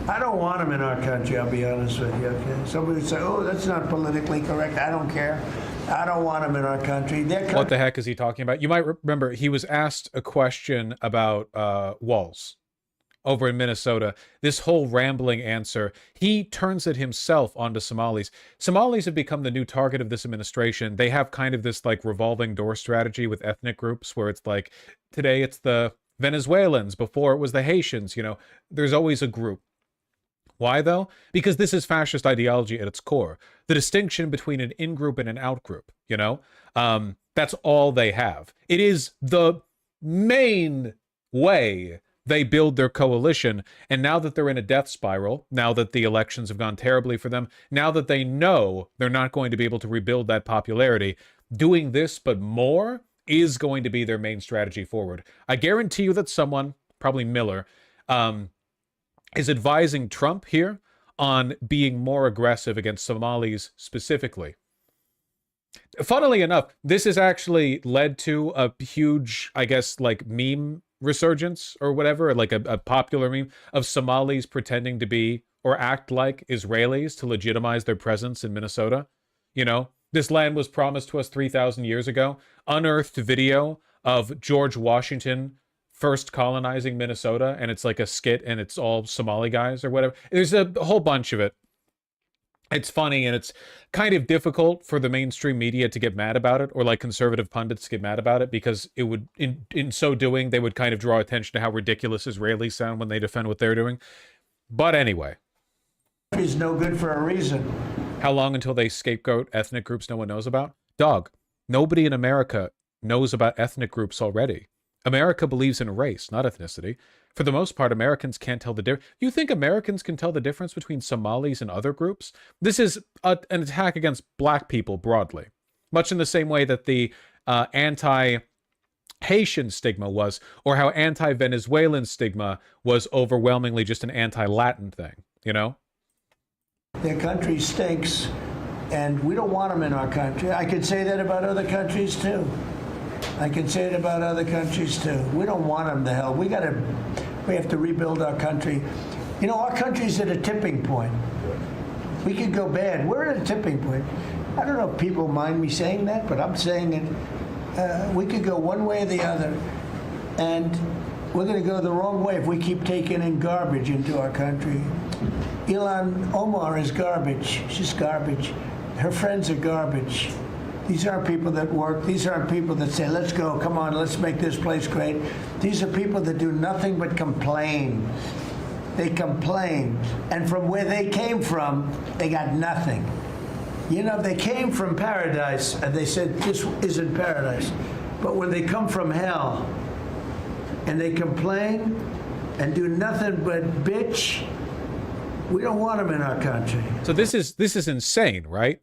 I don't want them in our country, I'll be honest with you, okay? Somebody would say, oh, that's not politically correct. I don't care. I don't want them in our country. What the heck is he talking about? You might remember he was asked a question about Walz over in Minnesota. This whole rambling answer, he turns it himself onto Somalis. Somalis have become the new target of this administration. They have kind of this like revolving door strategy with ethnic groups where it's like, today it's the Venezuelans, before it was the Haitians, you know, there's always a group. Why though? Because this is fascist ideology at its core. The distinction between an in-group and an out-group, you know, that's all they have. It is the main way they build their coalition, and now that they're in a death spiral, now that the elections have gone terribly for them, now that they know they're not going to be able to rebuild that popularity, doing this but more is going to be their main strategy forward. I guarantee you that someone, probably Miller, is advising Trump here on being more aggressive against Somalis specifically. Funnily enough, this has actually led to a huge, I guess, like meme resurgence or whatever, like a popular meme of Somalis pretending to be or act like Israelis to legitimize their presence in Minnesota. You know, this land was promised to us 3,000 years ago. Unearthed video of George Washington first colonizing Minnesota, and it's like a skit and it's all Somali guys or whatever. There's a whole bunch of it. It's funny, and it's kind of difficult for the mainstream media to get mad about it, or like conservative pundits to get mad about it, because it would, in so doing, they would kind of draw attention to how ridiculous Israelis sound when they defend what they're doing. But anyway. It's no good for a reason. How long until they scapegoat ethnic groups no one knows about? Dog, nobody in America knows about ethnic groups already. America believes in race, not ethnicity. For the most part, Americans can't tell the difference. You think Americans can tell the difference between Somalis and other groups? This is an attack against black people broadly, much in the same way that the anti-Haitian stigma was, or how anti-Venezuelan stigma was overwhelmingly just an anti-Latin thing, you know? Their country stinks, and we don't want them in our country. I could say that about other countries, too. I can say it about other countries too. We don't want them to hell. We have to rebuild our country. You know, our country's at a tipping point. We could go bad. We're at a tipping point. I don't know if people mind me saying that, but I'm saying it. We could go one way or the other, and we're going to go the wrong way if we keep taking in garbage into our country. Ilhan Omar is garbage. She's garbage. Her friends are garbage. These aren't people that work. These aren't people that say, let's go, come on, let's make this place great. These are people that do nothing but complain. They complain. And from where they came from, they got nothing. You know, they came from paradise, and they said, this isn't paradise. But when they come from hell, and they complain, and do nothing but bitch, we don't want them in our country. So this is insane, right?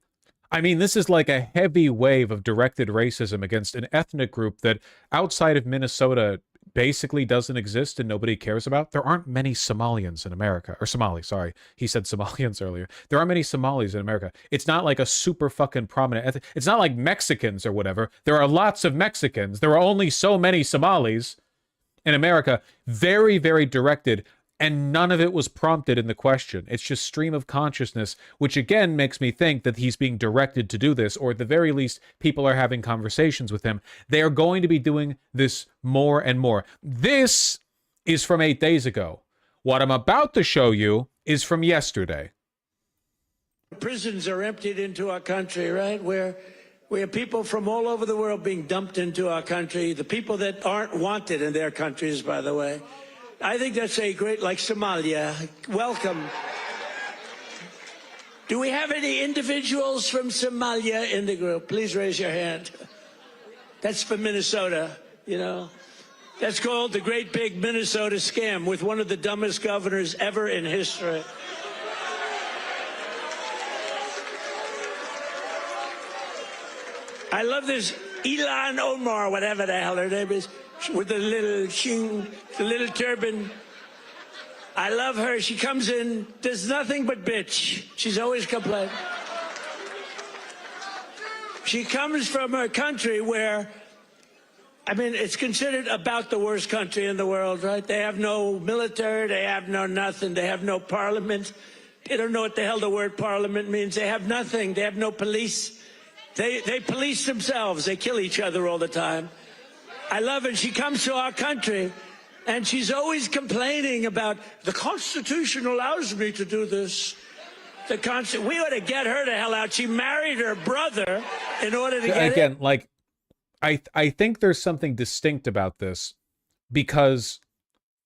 I mean, this is like a heavy wave of directed racism against an ethnic group that outside of Minnesota basically doesn't exist and nobody cares about. There aren't many Somalians in America, or Somali, sorry. He said Somalians earlier. There aren't many Somalis in America. It's not like a super fucking prominent it's not like Mexicans or whatever. There are lots of Mexicans. There are only so many Somalis in America. Very, very directed. And none of it was prompted in the question. It's just stream of consciousness, which again makes me think that he's being directed to do this, or at the very least, people are having conversations with him. They are going to be doing this more and more. This is from 8 days ago. What I'm about to show you is from yesterday. Prisons are emptied into our country, right? Where we have people from all over the world being dumped into our country. The people that aren't wanted in their countries, by the way. I think that's a great, like Somalia. Welcome. Do we have any individuals from Somalia in the group? Please raise your hand. That's from Minnesota, you know. That's called the great big Minnesota scam with one of the dumbest governors ever in history. I love this Ilhan Omar, whatever the hell her name is. With the little shing, the little turban. I love her. She comes in, does nothing but bitch. She's always complaining. She comes from a country where, I mean, it's considered about the worst country in the world, right? They have no military, they have no nothing, they have no parliament. They don't know what the hell the word parliament means. They have nothing, they have no police. They police themselves, they kill each other all the time. I love it. She comes to our country, and she's always complaining about, the Constitution allows me to do this. We ought to get her the hell out. She married her brother in order to get again, like, I think there's something distinct about this, because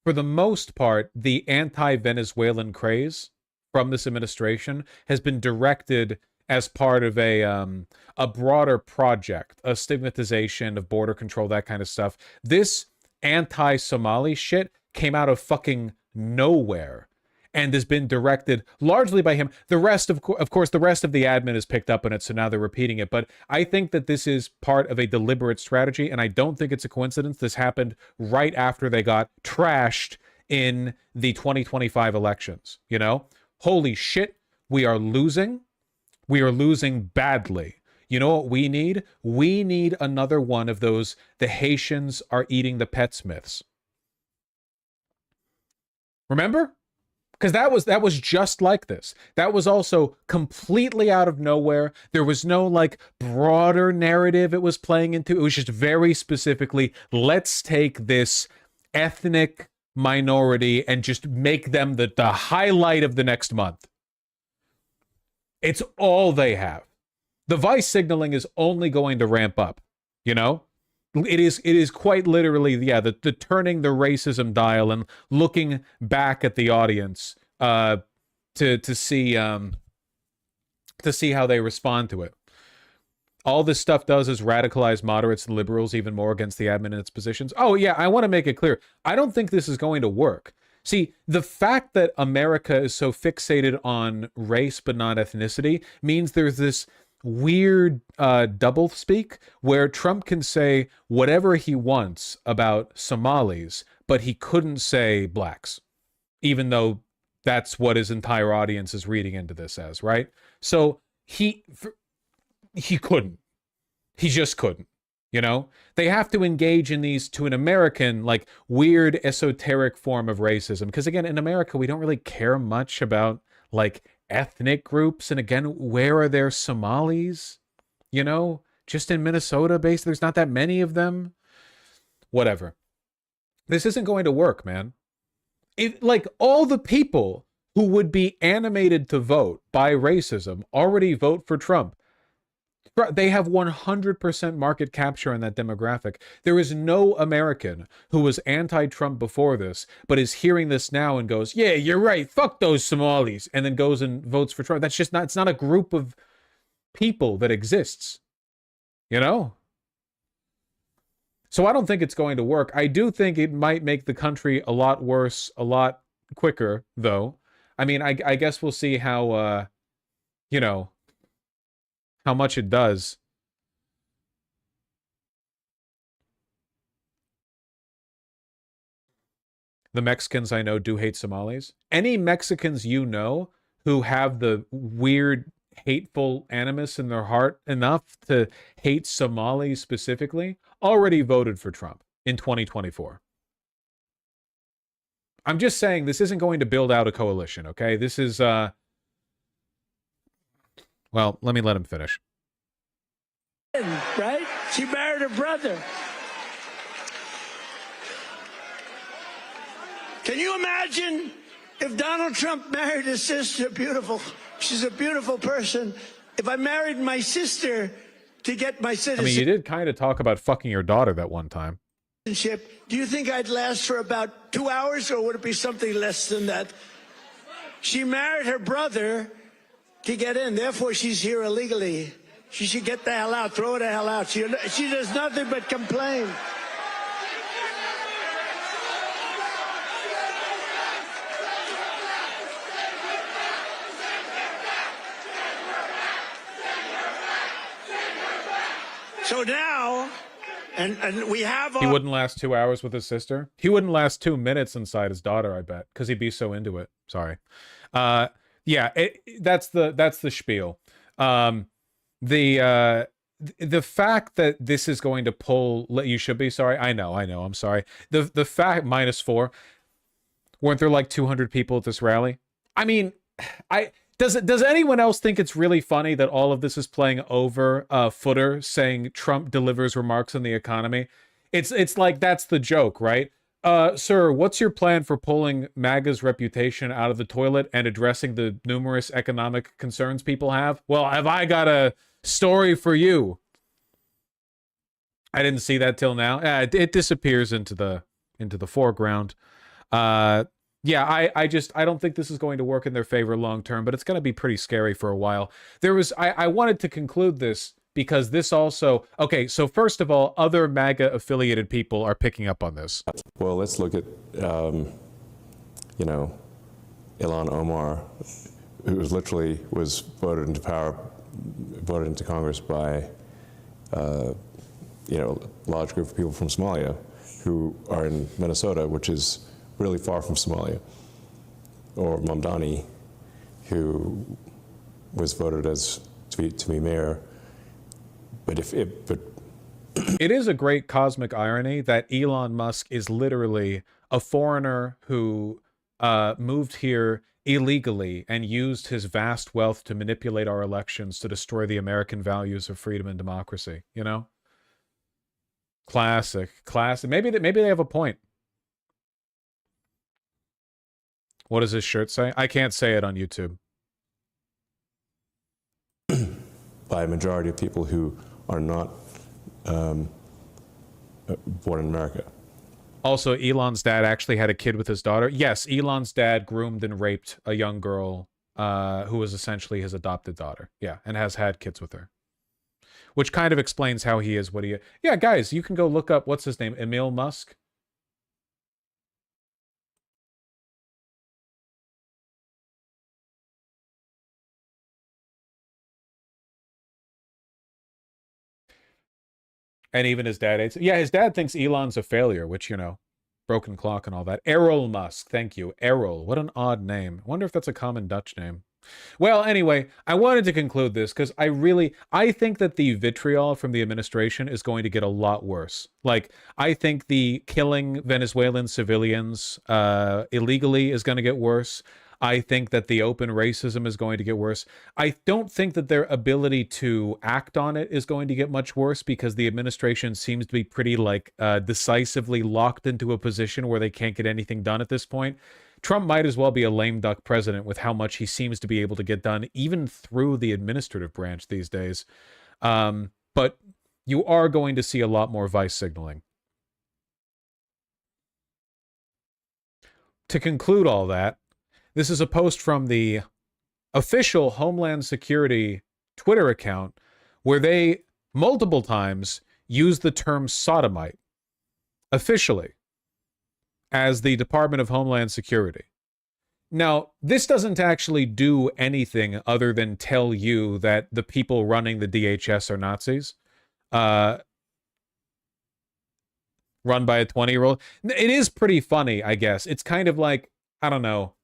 for the most part, the anti-Venezuelan craze from this administration has been directed as part of a broader project, a stigmatization of border control, that kind of stuff. This anti-Somali shit came out of fucking nowhere and has been directed largely by him. The rest, of course, the rest of the admin has picked up on it, so now they're repeating it. But I think that this is part of a deliberate strategy, and I don't think it's a coincidence. This happened right after they got trashed in the 2025 elections, you know? Holy shit, we are losing. We are losing badly. You know what we need? We need another one of those the Haitians are eating the pets myths. Remember? Because that was just like this. That was also completely out of nowhere. There was no like broader narrative it was playing into. It was just very specifically, let's take this ethnic minority and just make them the highlight of the next month. It's all they have. The vice signaling is only going to ramp up, you know? It is quite literally, yeah, the turning the racism dial and looking back at the audience to see how they respond to it. All this stuff does is radicalize moderates and liberals even more against the admin and its positions. Oh, yeah, I want to make it clear. I don't think this is going to work. See, the fact that America is so fixated on race but not ethnicity means there's this weird doublespeak where Trump can say whatever he wants about Somalis, but he couldn't say blacks, even though that's what his entire audience is reading into this as, right? So he couldn't. He just couldn't. You know, they have to engage in these to an American, like, weird esoteric form of racism. Because again, in America, we don't really care much about, like, ethnic groups. And again, where are there Somalis? You know, just in Minnesota, basically, there's not that many of them. Whatever. This isn't going to work, man. Like, all the people who would be animated to vote by racism already vote for Trump. They have 100% market capture in that demographic. There is no American who was anti-Trump before this, but is hearing this now and goes, yeah, you're right, fuck those Somalis, and then goes and votes for Trump. That's just not, it's not a group of people that exists, you know? So I don't think it's going to work. I do think it might make the country a lot worse, a lot quicker, though. I mean, I guess we'll see how, you know, how much it does. The Mexicans I know do hate Somalis. Any Mexicans you know who have the weird, hateful animus in their heart enough to hate Somalis specifically already voted for Trump in 2024. I'm just saying this isn't going to build out a coalition, okay? This is, well, let me let him finish. Right? She married her brother. Can you imagine if Donald Trump married his sister? Beautiful. She's a beautiful person. If I married my sister to get my citizenship. I mean, you did kind of talk about fucking your daughter that one time. Do you think I'd last for about 2 hours, or would it be something less than that? She married her brother to get in. Therefore, she's here illegally. She should get the hell out. Throw her the hell out. She does nothing but complain. So now, and we have... He wouldn't last 2 hours with his sister? He wouldn't last 2 minutes inside his daughter, I bet, because he'd be so into it. Sorry. Yeah, that's the spiel. The fact that this is going to pull... You should be sorry. I know, I'm sorry. The fact... -4. Weren't there like 200 people at this rally? I mean, Does anyone else think it's really funny that all of this is playing over footer saying Trump delivers remarks on the economy? It's like that's the joke, right? Sir, what's your plan for pulling MAGA's reputation out of the toilet and addressing the numerous economic concerns people have? Well, have I got a story for you? I didn't see that till now. It disappears into the foreground. Yeah, I don't think this is going to work in their favor long term, but it's going to be pretty scary for a while. I wanted to conclude this because this also... Okay, so first of all, other MAGA-affiliated people are picking up on this. Well, let's look at, you know, Ilhan Omar, who was voted into Congress by, you know, a large group of people from Somalia who are in Minnesota, which is really far from Somalia, or Mamdani, who was voted to be mayor. But it is a great cosmic irony that Elon Musk is literally a foreigner who moved here illegally and used his vast wealth to manipulate our elections to destroy the American values of freedom and democracy. You know, classic. Maybe they have a point. What does his shirt say? I can't say it on YouTube. by a majority of people who are not born in America. Also, Elon's dad actually had a kid with his daughter. Yes, Elon's dad groomed and raped a young girl who was essentially his adopted daughter. Yeah, and has had kids with her. Which kind of explains how he is what he is. Yeah, guys, you can go look up, what's his name? Emil Musk? And even his dad hates it. Yeah, his dad thinks Elon's a failure, which, you know, broken clock and all that. Errol Musk, thank you. Errol, what an odd name. I wonder if that's a common Dutch name. Well, anyway, I wanted to conclude this because I think that the vitriol from the administration is going to get a lot worse. Like, I think the killing Venezuelan civilians illegally is going to get worse. I think that the open racism is going to get worse. I don't think that their ability to act on it is going to get much worse because the administration seems to be pretty, like, decisively locked into a position where they can't get anything done at this point. Trump might as well be a lame duck president with how much he seems to be able to get done, even through the administrative branch these days. But you are going to see a lot more vice signaling. To conclude all that, this is a post from the official Homeland Security Twitter account where they multiple times use the term sodomite officially as the Department of Homeland Security. Now, this doesn't actually do anything other than tell you that the people running the DHS are Nazis. Run by a 20-year-old. It is pretty funny, I guess. It's kind of like, I don't know,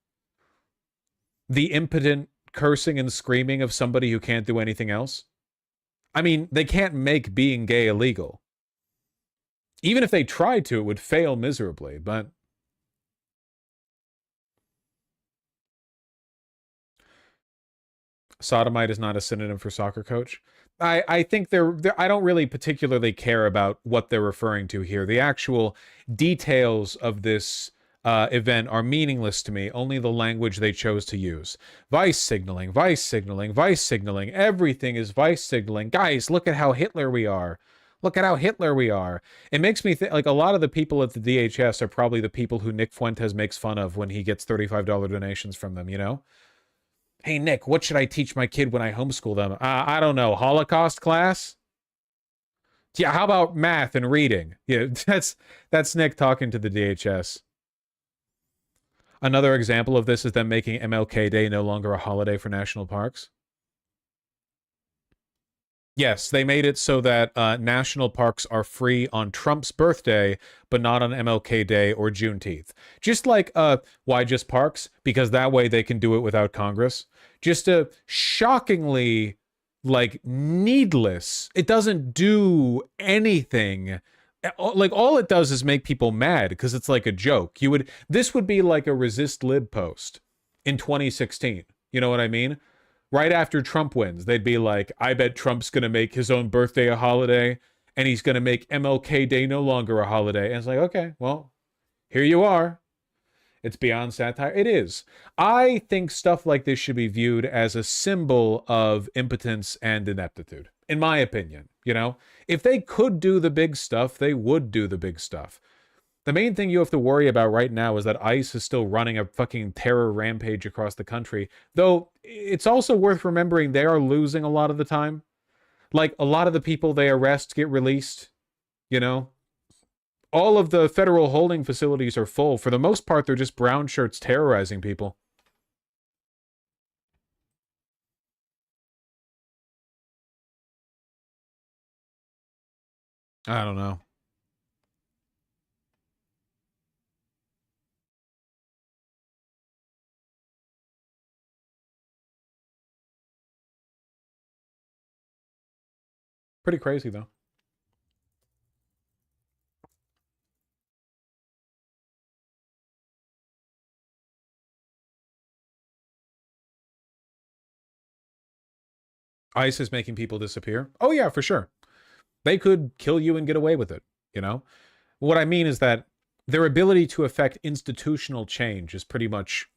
the impotent cursing and screaming of somebody who can't do anything else. I mean, they can't make being gay illegal. Even if they tried to, it would fail miserably, but sodomite is not a synonym for soccer coach. I think I don't really particularly care about what they're referring to here. The actual details of this event are meaningless to me. Only the language they chose to use. Vice signaling, vice signaling, vice signaling. Everything is vice signaling. Guys, look at how Hitler we are. Look at how Hitler we are. It makes me think, like, a lot of the people at the DHS are probably the people who Nick Fuentes makes fun of when he gets $35 donations from them, you know? Hey, Nick, what should I teach my kid when I homeschool them? I don't know, Holocaust class? Yeah, how about math and reading? Yeah, that's Nick talking to the DHS. Another example of this is them making MLK Day no longer a holiday for national parks. Yes, they made it so that national parks are free on Trump's birthday, but not on MLK Day or Juneteenth. Just like, why just parks? Because that way they can do it without Congress. Just a shockingly, like, needless. It doesn't do anything. Like, all it does is make people mad because it's like a joke. This would be like a resist lib post in 2016. You know what I mean? Right after Trump wins, they'd be like, I bet Trump's going to make his own birthday a holiday, and he's going to make MLK Day no longer a holiday. And it's like, okay, well, here you are. It's beyond satire. It is. I think stuff like this should be viewed as a symbol of impotence and ineptitude, in my opinion. You know, if they could do the big stuff, they would do the big stuff. The main thing you have to worry about right now is that ICE is still running a fucking terror rampage across the country. Though, it's also worth remembering they are losing a lot of the time. Like, a lot of the people they arrest get released, you know? All of the federal holding facilities are full. For the most part, they're just brown shirts terrorizing people. I don't know. Pretty crazy, though. ICE is making people disappear? Oh, yeah, for sure. They could kill you and get away with it, you know? What I mean is that their ability to affect institutional change is pretty much,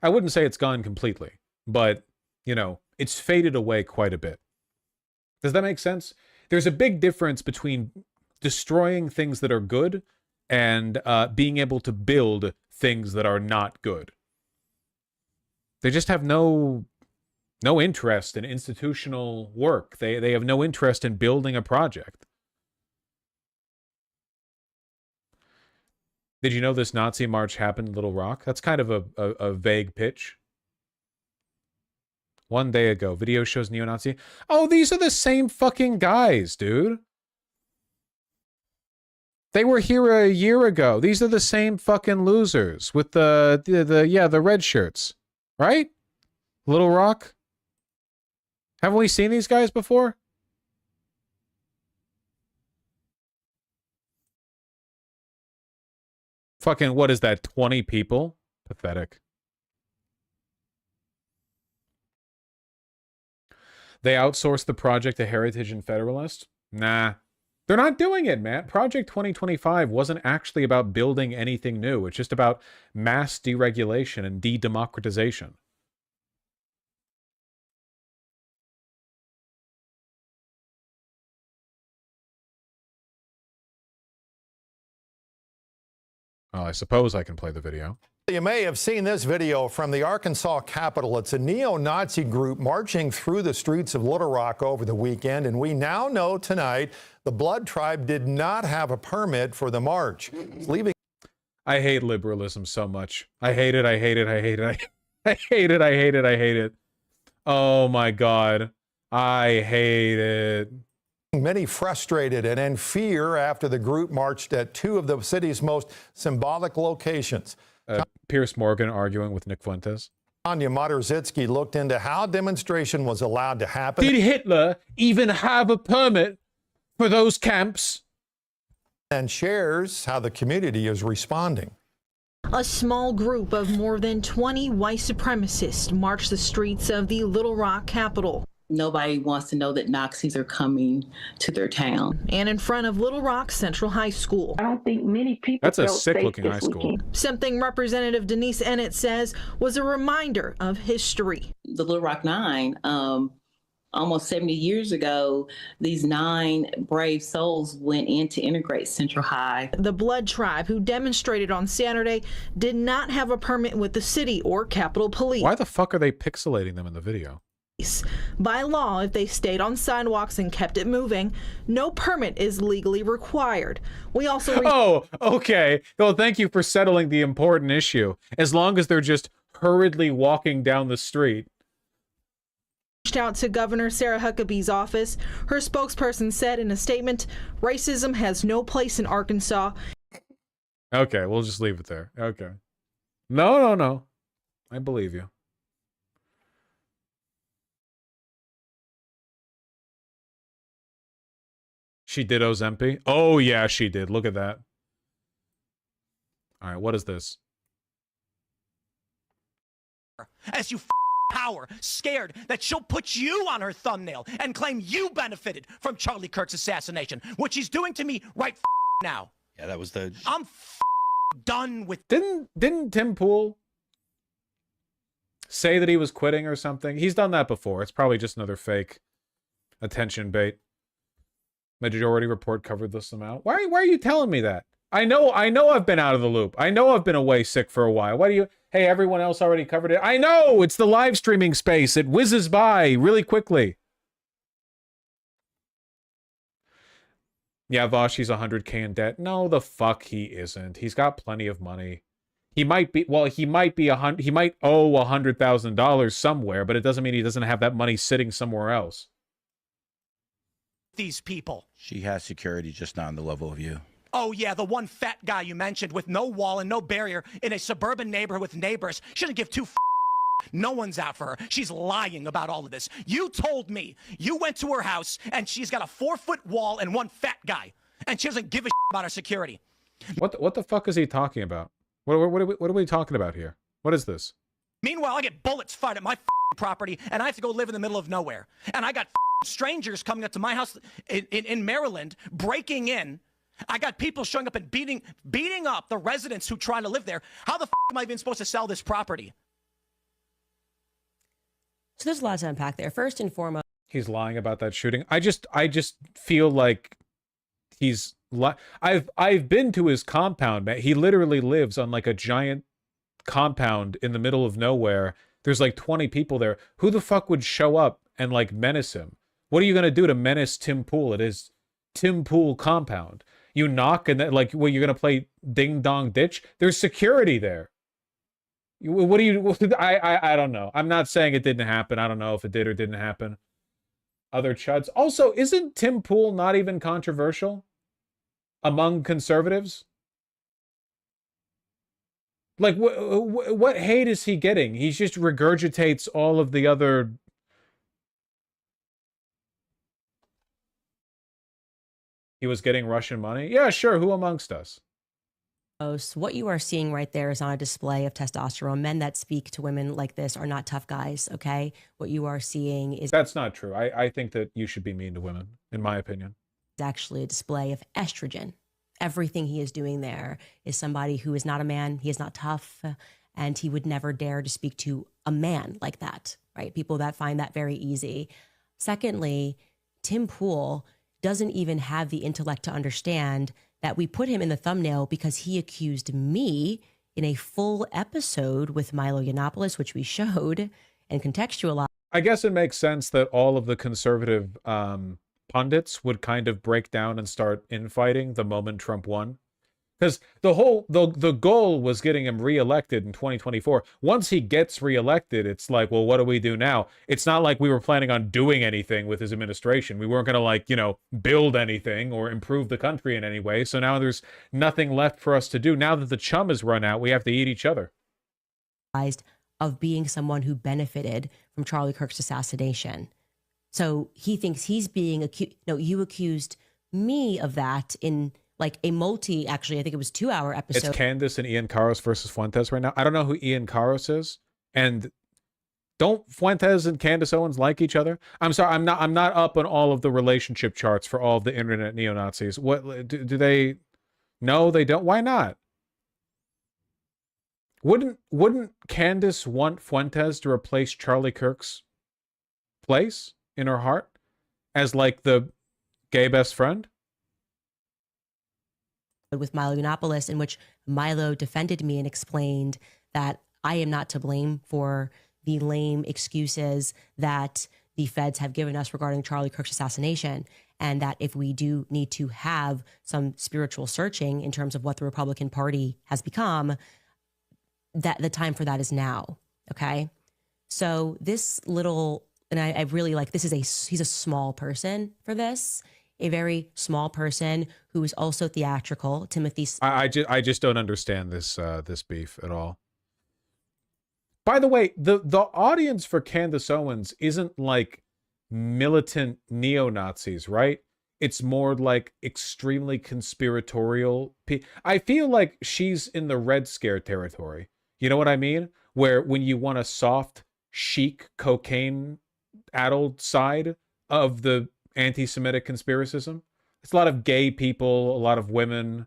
I wouldn't say it's gone completely, but, you know, it's faded away quite a bit. Does that make sense? There's a big difference between destroying things that are good and being able to build things that are not good. They just have no interest in institutional work. They have no interest in building a project. Did you know this Nazi march happened in Little Rock? That's kind of a vague pitch. 1 day ago, video shows neo-Nazi. Oh, these are the same fucking guys, dude. They were here a year ago. These are the same fucking losers with the red shirts, right? Little Rock. Haven't we seen these guys before? Fucking, what is that, 20 people? Pathetic. They outsourced the project to Heritage and Federalist? Nah. They're not doing it, man. Project 2025 wasn't actually about building anything new. It's just about mass deregulation and de-democratization. Well, I suppose I can play the video. You may have seen this video from the Arkansas Capitol. It's a neo-Nazi group marching through the streets of Little Rock over the weekend, and we now know tonight the Blood Tribe did not have a permit for the march. It's leaving. I hate liberalism so much. I hate it, I hate it, I hate it. I hate it, I hate it, I hate it. Oh my God. I hate it. Many frustrated and in fear after the group marched at two of the city's most symbolic locations. Pierce Morgan arguing with Nick Fuentes. Anya Moderzitsky looked into how demonstration was allowed to happen. Did Hitler even have a permit for those camps? And shares how the community is responding. A small group of more than 20 white supremacists marched the streets of the Little Rock Capitol. Nobody wants to know that Nazis are coming to their town. And in front of Little Rock Central High School. I don't think many people That's a sick-looking high school. Something Representative Denise Ennett says was a reminder of history. The Little Rock Nine, almost 70 years ago, these 9 brave souls went in to integrate Central High. The Blood Tribe, who demonstrated on Saturday, did not have a permit with the city or Capitol Police. Why the fuck are they pixelating them in the video? By law, if they stayed on sidewalks and kept it moving, no permit is legally required. We also Oh, okay. Well, thank you for settling the important issue. As long as they're just hurriedly walking down the street. Reached out to Governor Sarah Huckabee's office. Her spokesperson said in a statement, racism has no place in Arkansas. Okay, we'll just leave it there. Okay. No. I believe you. She did Ozempi? Oh, yeah, she did. Look at that. All right, what is this? As you power, scared that she'll put you on her thumbnail and claim you benefited from Charlie Kirk's assassination, which he's doing to me right now. Yeah, that was the... I'm done with... Didn't Tim Pool say that he was quitting or something? He's done that before. It's probably just another fake attention bait. Majority Report covered this amount. Why are you telling me that? I know I've been out of the loop. I know I've been away sick for a while. Why do you... Hey, everyone else already covered it. I know! It's the live streaming space. It whizzes by really quickly. Yeah, Vosh, he's 100K in debt. No, the fuck he isn't. He's got plenty of money. He might be... Well, he might owe $100,000 somewhere, but it doesn't mean he doesn't have that money sitting somewhere else. These people. She has security, just not on the level of you. Oh, yeah, the one fat guy you mentioned with no wall and no barrier in a suburban neighborhood with neighbors. Shouldn't give two No one's out for her. She's lying about all of this. You told me you went to her house and she's got a 4-foot wall and one fat guy. And she doesn't give a about her security. What the fuck is he talking about? What are we talking about here? What is this? Meanwhile, I get bullets fired at my property and I have to go live in the middle of nowhere. And I got strangers coming up to my house in Maryland, breaking in. I got people showing up and beating up the residents who try to live there. How the am I even supposed to sell this property? So there's a lot to unpack there. First and foremost, He's lying about that shooting. I just feel like he's I've been to his compound, man. He literally lives on like a giant compound in the middle of nowhere. There's like 20 people there. Who the fuck would show up and like menace him? What are you gonna do to menace Tim Pool at his Tim Pool compound? You knock and then like, well, you're gonna play ding dong ditch? There's security there. What do you? I don't know. I'm not saying it didn't happen. I don't know if it did or didn't happen. Other chuds. Also, isn't Tim Pool not even controversial among conservatives? Like, what hate is he getting? He just regurgitates all of the other... He was getting Russian money? Yeah, sure. Who amongst us? What you are seeing right there is on a display of testosterone. Men that speak to women like this are not tough guys, okay? What you are seeing is... That's not true. I think that you should be mean to women, in my opinion. It's actually a display of estrogen. Everything he is doing there is somebody who is not a man. He is not tough, and he would never dare to speak to a man like that, right? People that find that very easy. Secondly, Tim Pool doesn't even have the intellect to understand that we put him in the thumbnail because he accused me in a full episode with Milo Yiannopoulos, which we showed and contextualized. I guess it makes sense that all of the conservative pundits would kind of break down and start infighting the moment Trump won. Because the goal was getting him reelected in 2024. Once he gets reelected, it's like, well, what do we do now? It's not like we were planning on doing anything with his administration. We weren't going to, like, you know, build anything or improve the country in any way. So now there's nothing left for us to do. Now that the chum has run out, we have to eat each other. Of being someone who benefited from Charlie Kirk's assassination. So he thinks he's being accused. No, you accused me of that in like a actually, I think it was 2-hour episode. It's Candace and Ian Carros versus Fuentes right now. I don't know who Ian Carros is. And don't Fuentes and Candace Owens like each other? I'm sorry, I'm not up on all of the relationship charts for all of the internet neo-Nazis. What do they? No, they don't. Why not? Wouldn't Candace want Fuentes to replace Charlie Kirk's place in her heart as like the gay best friend? With Milo Yiannopoulos, in which Milo defended me and explained that I am not to blame for the lame excuses that the feds have given us regarding Charlie Kirk's assassination, and that if we do need to have some spiritual searching in terms of what the Republican Party has become, that the time for that is now. Okay. So this little, and I really like, he's a small person for this, a very small person who is also theatrical. Timothy. I just don't understand this this beef at all. By the way, the audience for Candace Owens isn't like militant neo-Nazis, right? It's more like extremely conspiratorial. I feel like she's in the Red Scare territory. You know what I mean? Where when you want a soft, chic, cocaine-addled side of the anti-Semitic conspiracism. It's a lot of gay people, a lot of women,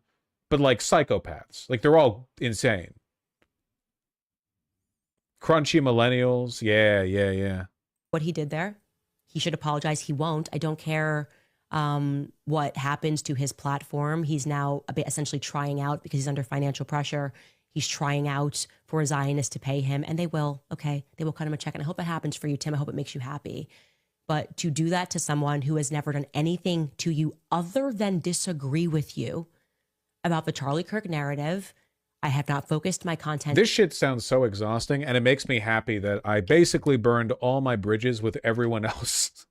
but like psychopaths. Like they're all insane. Crunchy millennials. Yeah. What he did there, he should apologize. He won't. I don't care what happens to his platform. He's now essentially trying out because he's under financial pressure. He's trying out for Zionists to pay him, and they will. Okay, they will cut him a check, and I hope it happens for you, Tim. I hope it makes you happy. But to do that to someone who has never done anything to you other than disagree with you about the Charlie Kirk narrative, I have not focused my content. This shit sounds so exhausting, and it makes me happy that I basically burned all my bridges with everyone else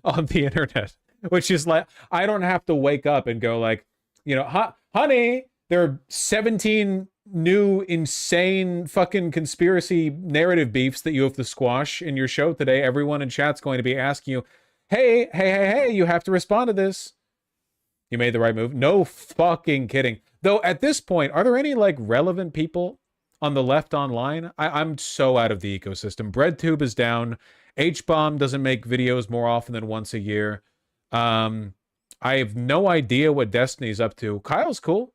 on the internet, which is like, I don't have to wake up and go like, you know, honey, there are 17 new insane fucking conspiracy narrative beefs that you have to squash in your show today. Everyone in chat's going to be asking you, hey, you have to respond to this. You made the right move. No fucking kidding. Though at this point, are there any like relevant people on the left online? I'm so out of the ecosystem. BreadTube is down. H-Bomb doesn't make videos more often than once a year. I have no idea what Destiny's up to. Kyle's cool.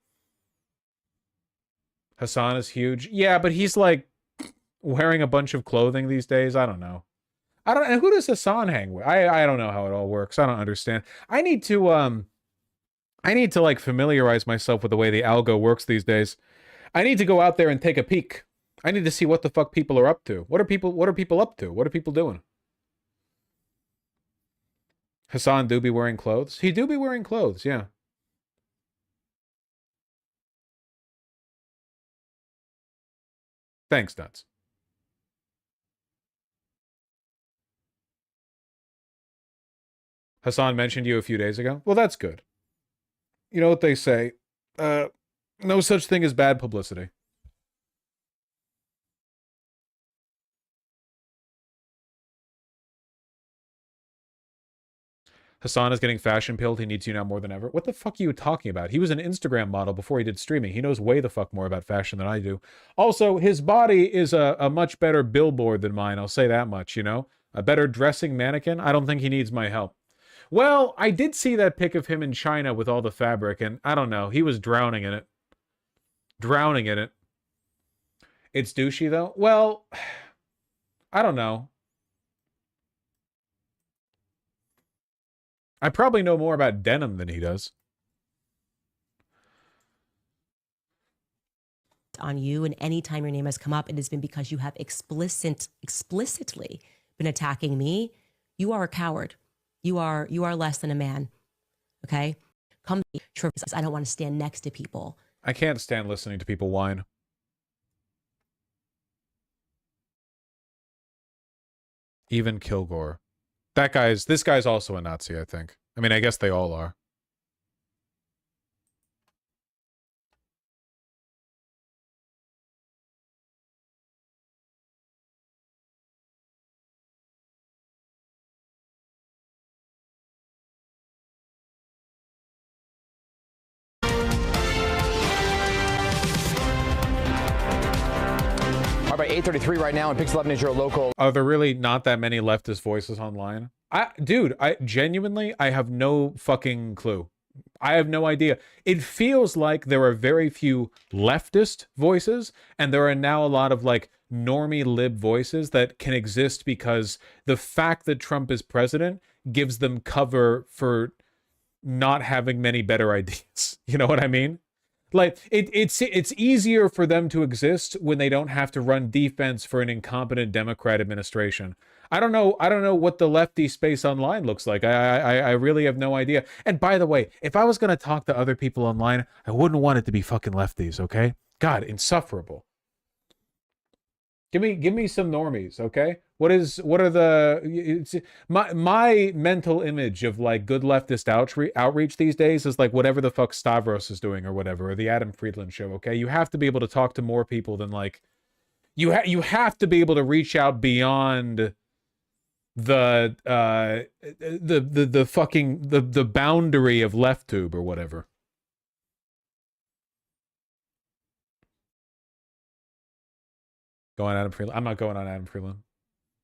Hassan is huge. Yeah, but he's like wearing a bunch of clothing these days. I don't know. I don't. And who does Hassan hang with? I don't know how it all works. I don't understand. I need to like familiarize myself with the way the algo works these days. I need to go out there and take a peek. I need to see what the fuck people are up to. What are people up to? What are people doing? Hassan do be wearing clothes? He do be wearing clothes, yeah. Thanks, Nuts. Hassan mentioned you a few days ago. Well, that's good. You know what they say. No such thing as bad publicity. Hassan is getting fashion pilled. He needs you now more than ever. What the fuck are you talking about? He was an Instagram model before he did streaming. He knows way the fuck more about fashion than I do. Also, his body is a much better billboard than mine. I'll say that much, you know? A better dressing mannequin. I don't think he needs my help. Well, I did see that pic of him in China with all the fabric, and I don't know. He was drowning in it. Drowning in it. It's douchey, though? Well, I don't know. I probably know more about denim than he does. On you, and anytime your name has come up, it has been because you have explicitly been attacking me. You are a coward. You are less than a man. Okay? Come to me. I don't want to stand next to people. I can't stand listening to people whine. Even Kilgore. This guy's also a Nazi, I think. I mean, I guess they all are. All right, 8:33 right now, and Pix 11 is your local. Are there really not that many leftist voices online? Dude, I genuinely, I have no fucking clue. I have no idea. It feels like there are very few leftist voices, and there are now a lot of like normie lib voices that can exist because the fact that Trump is president gives them cover for not having many better ideas. You know what I mean? Like it's easier for them to exist when they don't have to run defense for an incompetent Democrat administration. I don't know what the lefty space online looks like. I really have no idea. And by the way, if I was going to talk to other people online, I wouldn't want it to be fucking lefties, okay? God, insufferable. Give me some normies, okay? What are the my mental image of like good leftist outreach these days is like whatever the fuck Stavros is doing or whatever, or the Adam Friedland show, okay? You have to be able to talk to more people than like you have to be able to reach out beyond the fucking the boundary of LeftTube or whatever. Go on Adam Friedland. I'm not going on Adam Friedland.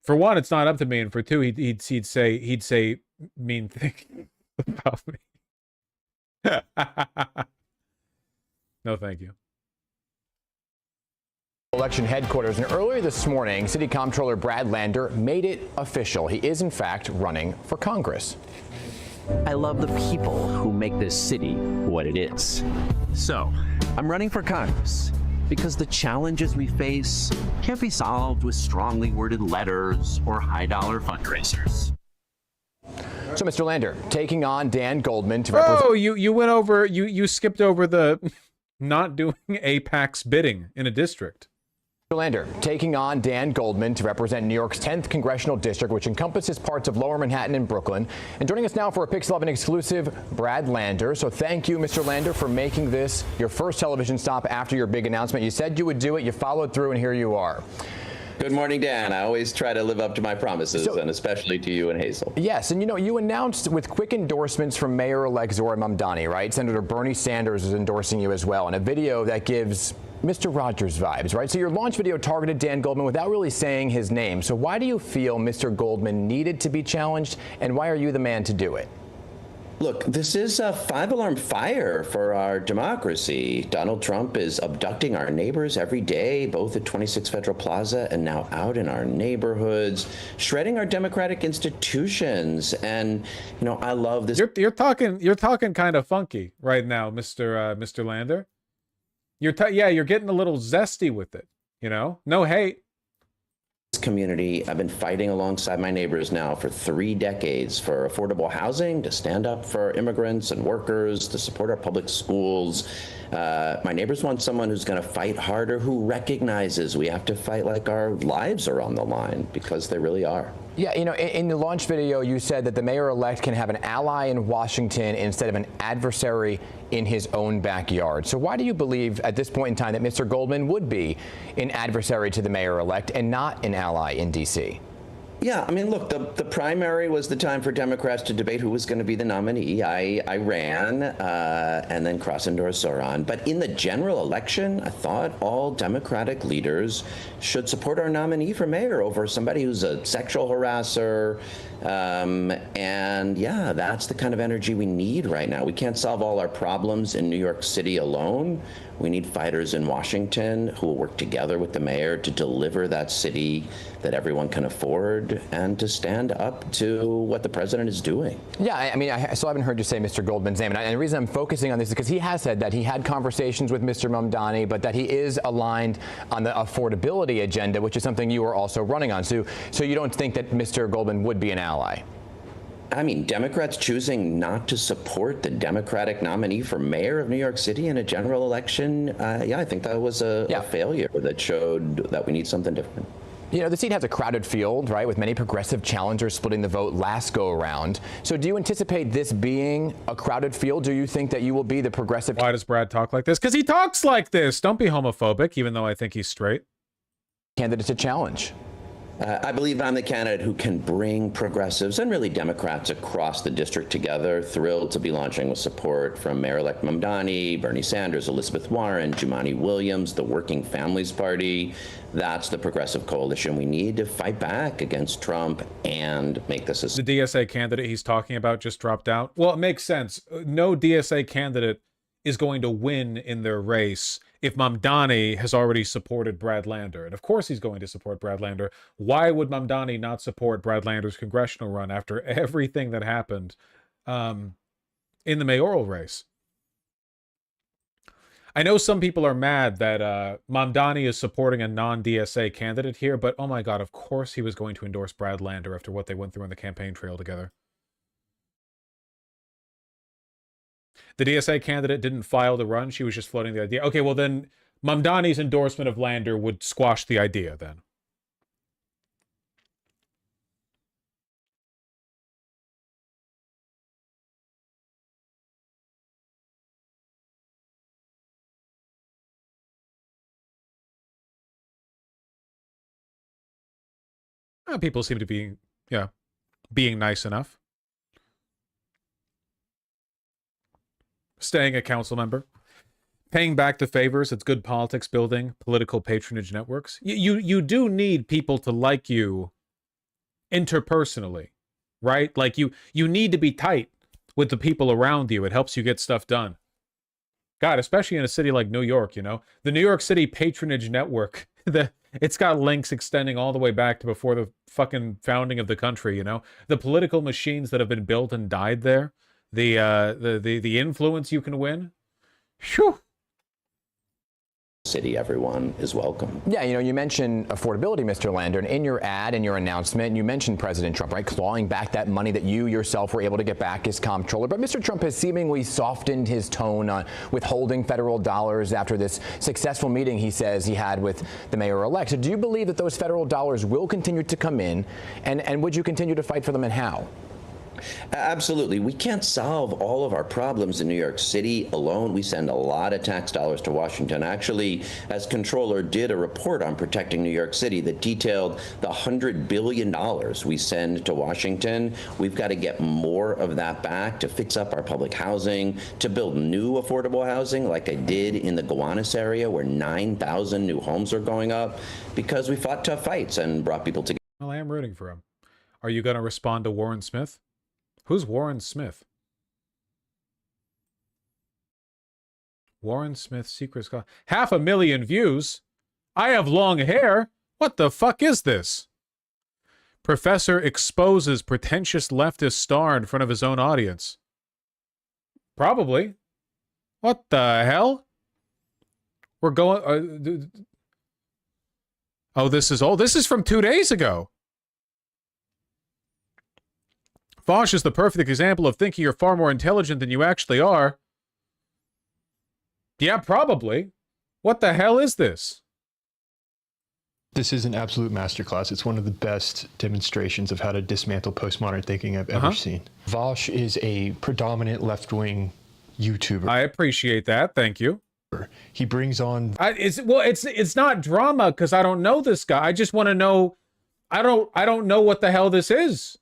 For one, it's not up to me, and for two, he'd say mean things about me. No, thank you. Election headquarters, and earlier this morning, City Comptroller Brad Lander made it official. He is, in fact, running for Congress. I love the people who make this city what it is. So, I'm running for Congress because the challenges we face can't be solved with strongly worded letters or high-dollar fundraisers. So, Mr. Lander, taking on Dan Goldman to represent... Oh, you went over, you skipped over the not doing AIPAC's bidding in a district. Mr. Lander, taking on Dan Goldman to represent New York's 10th Congressional District, which encompasses parts of Lower Manhattan and Brooklyn. And joining us now for a Pix 11 exclusive, Brad Lander. So thank you, Mr. Lander, for making this your first television stop after your big announcement. You said you would do it, you followed through, and here you are. Good morning, Dan. I always try to live up to my promises, and especially to you and Hazel. Yes, and you announced with quick endorsements from Mayor-elect Zohran Mamdani, right? Senator Bernie Sanders is endorsing you as well, and a video that gives Mr. Rogers vibes, right? So your launch video targeted Dan Goldman without really saying his name. So why do you feel Mr. Goldman needed to be challenged, and why are you the man to do it? Look, this is a five-alarm fire for our democracy. Donald Trump is abducting our neighbors every day, both at 26 Federal Plaza and now out in our neighborhoods, shredding our democratic institutions. And, you know, I love this. You're talking kind of funky right now, Mr. Lander. You're getting a little zesty with it, you know? No hate. Community. I've been fighting alongside my neighbors now for 3 decades for affordable housing, to stand up for immigrants and workers, to support our public schools. My neighbors want someone who's going to fight harder, who recognizes we have to fight like our lives are on the line, because they really are. Yeah, you know, in the launch video, you said that the mayor-elect can have an ally in Washington instead of an adversary in his own backyard. So why do you believe at this point in time that Mr. Goldman would be an adversary to the mayor-elect and not an ally in D.C.? Yeah, I mean, look, the primary was the time for Democrats to debate who was going to be the nominee. I ran and then cross-endorsed Zoran. But in the general election, I thought all Democratic leaders should support our nominee for mayor over somebody who's a sexual harasser. And yeah, that's the kind of energy we need right now. We can't solve all our problems in New York City alone. We need fighters in Washington who will work together with the mayor to deliver that city that everyone can afford and to stand up to what the president is doing. Yeah, I mean, I still haven't heard you say Mr. Goldman's name. And the reason I'm focusing on this is because he has said that he had conversations with Mr. Mamdani, but that he is aligned on the affordability agenda, which is something you are also running on. So you don't think that Mr. Goldman would be an ally? I mean, Democrats choosing not to support the Democratic nominee for mayor of New York City in a general election, yeah, I think that was a failure that showed that we need something different. You know, the seat has a crowded field, right, with many progressive challengers splitting the vote last go around. So do you anticipate this being a crowded field? Do you think that you will be the progressive? Why does Brad talk like this? Because he talks like this. Don't be homophobic, even though I think he's straight. Candidate to challenge. I believe I'm the candidate who can bring progressives and really Democrats across the district together. Thrilled to be launching with support from Mayor-elect Mamdani, Bernie Sanders, Elizabeth Warren, Jumaane Williams, the Working Families Party. That's the progressive coalition we need to fight back against Trump and make this a... The DSA candidate he's talking about just dropped out. Well, it makes sense. No DSA candidate is going to win in their race if Mamdani has already supported Brad Lander. And of course he's going to support Brad Lander. Why would Mamdani not support Brad Lander's congressional run after everything that happened in the mayoral race? I know some people are mad that Mamdani is supporting a non-DSA candidate here, but oh my God, of course he was going to endorse Brad Lander after what they went through on the campaign trail together. The DSA candidate didn't file the run. She was just floating the idea. Okay, well then Mamdani's endorsement of Lander would squash the idea then. People seem to be, yeah, being nice enough. Staying a council member. Paying back the favors. It's good politics building. Political patronage networks. You do need people to like you interpersonally, right? Like you need to be tight with the people around you. It helps you get stuff done. God, especially in a city like New York, you know? The New York City patronage network, it's got links extending all the way back to before the fucking founding of the country, you know? The political machines that have been built and died there. The influence you can win. Phew. City, everyone is welcome. Yeah, you know, you mentioned affordability, Mr. Lander, and in your ad and your announcement, you mentioned President Trump, right, clawing back that money that you yourself were able to get back as comptroller. But Mr. Trump has seemingly softened his tone on withholding federal dollars after this successful meeting he says he had with the mayor-elect. So do you believe that those federal dollars will continue to come in, and would you continue to fight for them, and how? Absolutely. We can't solve all of our problems in New York City alone. We send a lot of tax dollars to Washington. Actually, as comptroller, did a report on protecting New York City that detailed the $100 billion we send to Washington. We've got to get more of that back to fix up our public housing, to build new affordable housing like I did in the Gowanus area where 9,000 new homes are going up because we fought tough fights and brought people together. Well, I am rooting for him. Are you going to respond to Warren Smith? Who's Warren Smith? Warren Smith secret scholar. 500,000 views. I have long hair. What the fuck is this? Professor exposes pretentious leftist star in front of his own audience. Probably. What the hell? We're going... oh, this is old. This is from 2 days ago. Foch is the perfect example of thinking you're far more intelligent than you actually are. Yeah, probably. What the hell is this? This is an absolute masterclass. It's one of the best demonstrations of how to dismantle postmodern thinking I've ever seen. Vosh is a predominant left-wing YouTuber. I appreciate that. Thank you. He brings on... it's not drama because I don't know this guy. I just want to know... I don't know what the hell this is.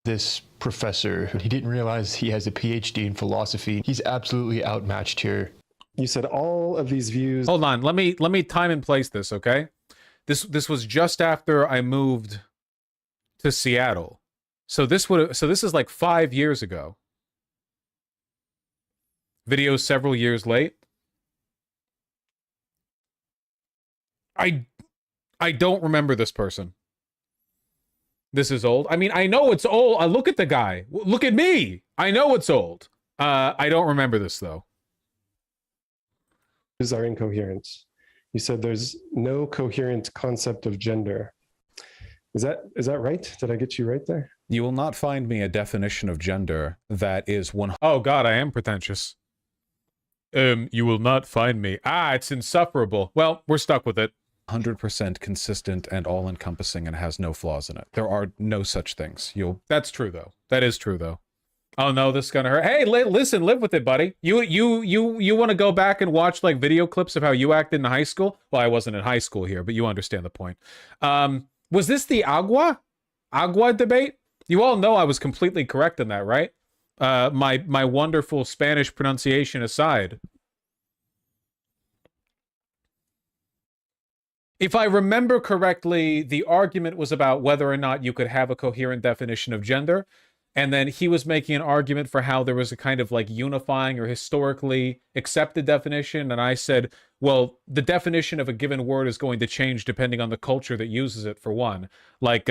This professor, he didn't realize he has a PhD in philosophy. He's absolutely outmatched here. You said all of these views... Hold on. Let me time and place this, okay? This was just after I moved to Seattle. So this is like 5 years ago. Video several years late. I don't remember this person. This is old. I mean, I know it's old. Look at the guy. Look at me. I know it's old. I don't remember this though. These are incoherent. You said there's no coherent concept of gender. Is that right? Did I get you right there? You will not find me a definition of gender that is one. Oh God, I am pretentious. You will not find me. It's insufferable. Well, we're stuck with it. 100% consistent and all-encompassing and has no flaws in it. There are no such things. That's true though. That is true though. Oh no, this is gonna hurt. Hey, listen, live with it, buddy. You want to go back and watch like video clips of how you acted in high school? Well, I wasn't in high school here, but you understand the point. Was this the agua debate? You all know I was completely correct in that, right? My wonderful Spanish pronunciation aside. If I remember correctly, the argument was about whether or not you could have a coherent definition of gender. And then he was making an argument for how there was a kind of like unifying or historically accepted definition. And I said, well, the definition of a given word is going to change depending on the culture that uses it, for one. Like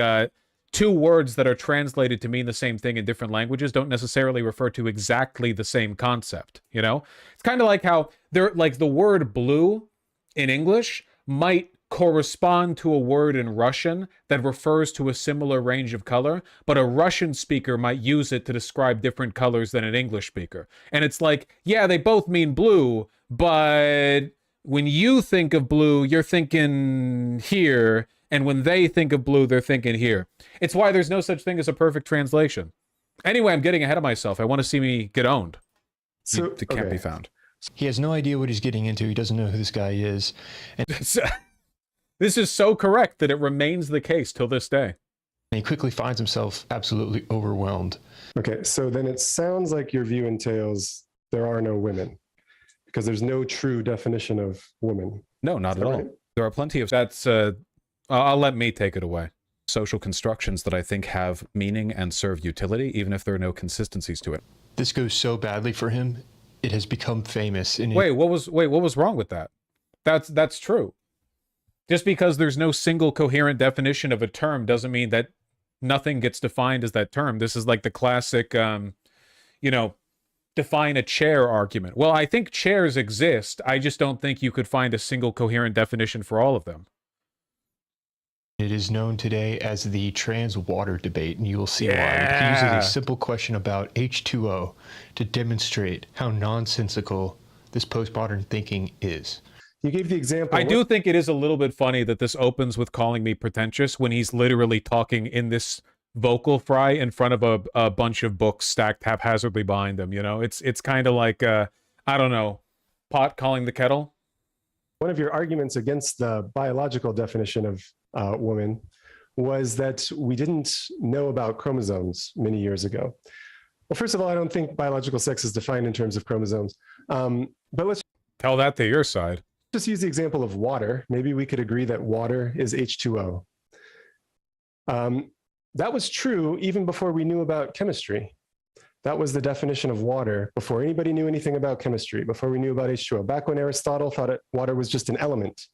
two words that are translated to mean the same thing in different languages don't necessarily refer to exactly the same concept, you know? It's kind of like how like the word blue in English might correspond to a word in Russian that refers to a similar range of color, but a Russian speaker might use it to describe different colors than an English speaker. And it's like, yeah, they both mean blue, but when you think of blue, you're thinking here, and when they think of blue, they're thinking here. It's why there's no such thing as a perfect translation. Anyway, I'm getting ahead of myself. I want to see me get owned. So, it can't be found. He has no idea what he's getting into. He doesn't know who this guy is. And this is so correct that it remains the case till this day. he quickly finds himself absolutely overwhelmed. Okay, so then it sounds like your view entails there are no women because there's no true definition of woman. No, not at all. Right? There are plenty of... That's... I'll let me take it away. Social constructions that I think have meaning and serve utility, even if there are no consistencies to it. This goes so badly for him, it has become famous. Wait, what was wrong with that? That's true. Just because there's no single coherent definition of a term doesn't mean that nothing gets defined as that term. This is like the classic, define a chair argument. Well, I think chairs exist. I just don't think you could find a single coherent definition for all of them. It is known today as the trans water debate, and you will see why. He uses a simple question about H2O to demonstrate how nonsensical this postmodern thinking is. You gave the example. I do think it is a little bit funny that this opens with calling me pretentious when he's literally talking in this vocal fry in front of a bunch of books stacked haphazardly behind him. You know, it's kind of like, I don't know, pot calling the kettle. One of your arguments against the biological definition of woman was that we didn't know about chromosomes many years ago. Well, first of all, I don't think biological sex is defined in terms of chromosomes. But let's tell that to your side. Just use the example of water. Maybe we could agree that water is H2O. That was true even before we knew about chemistry. That was the definition of water before anybody knew anything about chemistry, before we knew about H2O. Back when Aristotle thought water was just an element.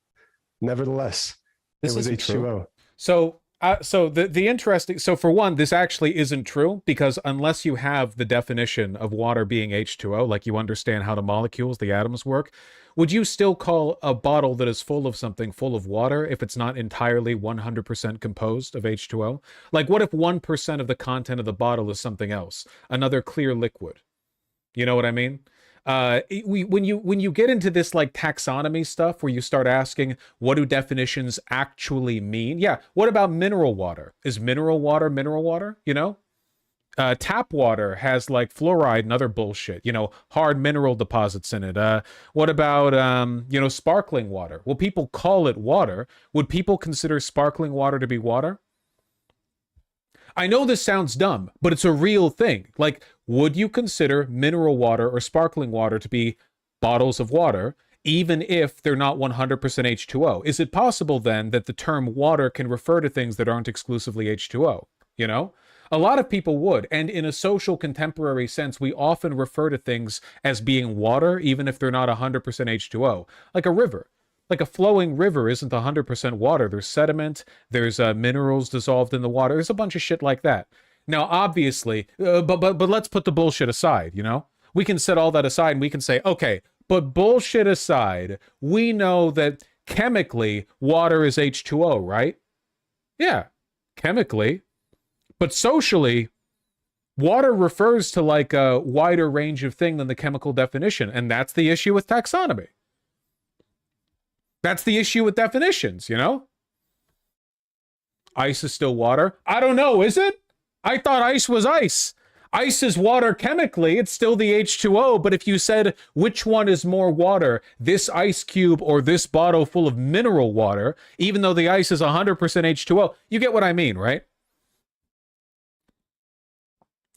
Nevertheless, it was H2O. True. So the interesting, so for one, this actually isn't true, because unless you have the definition of water being H2O, like you understand how the molecules, the atoms work, would you still call a bottle that is full of something full of water if it's not entirely 100% composed of H2O? Like, what if 1% of the content of the bottle is something else, another clear liquid? You know what I mean? When you get into this like taxonomy stuff where you start asking what do definitions actually mean, yeah, what about mineral water? Is mineral water, you know? Tap water has like fluoride and other bullshit, you know, hard mineral deposits in it. What about you know, sparkling water? Well, people call it water. Would people consider sparkling water to be water? I know this sounds dumb, but it's a real thing. Like, would you consider mineral water or sparkling water to be bottles of water, even if they're not 100% H2O? Is it possible then that the term water can refer to things that aren't exclusively H2O? You know? A lot of people would, and in a social contemporary sense, we often refer to things as being water, even if they're not 100% H2O. Like a river. Like a flowing river isn't 100% water. There's sediment, there's minerals dissolved in the water. There's a bunch of shit like that. Now, obviously, but let's put the bullshit aside, you know? We can set all that aside and we can say, okay, but bullshit aside, we know that chemically, water is H2O, right? Yeah, chemically. But socially, water refers to like a wider range of thing than the chemical definition, and that's the issue with taxonomy. That's the issue with definitions, you know? Ice is still water. I don't know, is it? I thought ice was ice. Ice is water chemically. It's still the H2O, but if you said which one is more water, this ice cube or this bottle full of mineral water, even though the ice is 100% H2O, you get what I mean, right?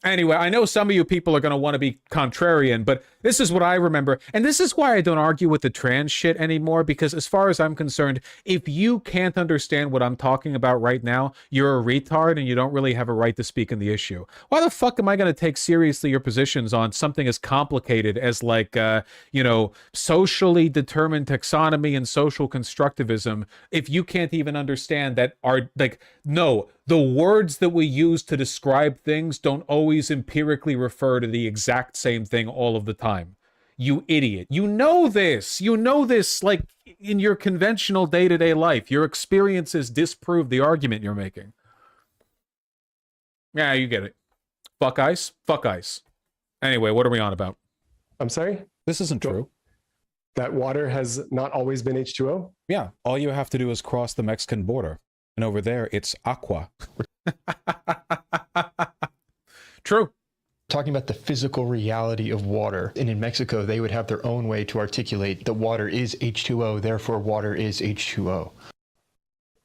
Anyway, I know some of you people are going to want to be contrarian, but this is what I remember. And this is why I don't argue with the trans shit anymore, because as far as I'm concerned, if you can't understand what I'm talking about right now, you're a retard and you don't really have a right to speak in the issue. Why the fuck am I going to take seriously your positions on something as complicated as like, you know, socially determined taxonomy and social constructivism if you can't even understand that are like, no, the words that we use to describe things don't always empirically refer to the exact same thing all of the time. You idiot. You know this. You know this, like, in your conventional day-to-day life. Your experiences disprove the argument you're making. Yeah, you get it. Fuck ice. Fuck ice. Anyway, what are we on about? I'm sorry? This isn't true. That water has not always been H2O? Yeah, all you have to do is cross the Mexican border. And over there, it's aqua. True. Talking about the physical reality of water. And in Mexico, they would have their own way to articulate that water is H2O, therefore water is H2O.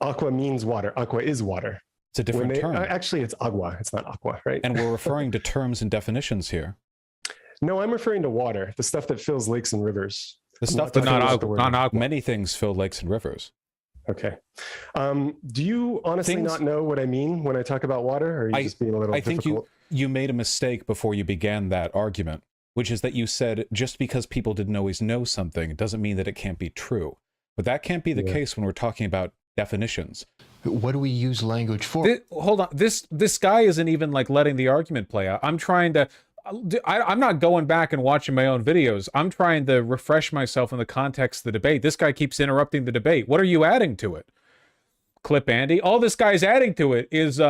Aqua means water. Aqua is water. It's a different term. Actually, it's agua. It's not aqua, right? And we're referring to terms and definitions here. No, I'm referring to water, the stuff that fills lakes and rivers. The stuff that not agua. Many things fill lakes and rivers. Okay. Do you honestly not know what I mean when I talk about water, or are you just being a little difficult? I think you made a mistake before you began that argument, which is that you said just because people didn't always know something doesn't mean that it can't be true. But that can't be the case when we're talking about definitions. What do we use language for? Hold on. This guy isn't even like letting the argument play out. I'm trying to... I'm not going back and watching my own videos. I'm trying to refresh myself in the context of the debate. This guy keeps interrupting the debate. What are you adding to it? Clip Andy? All this guy's adding to it is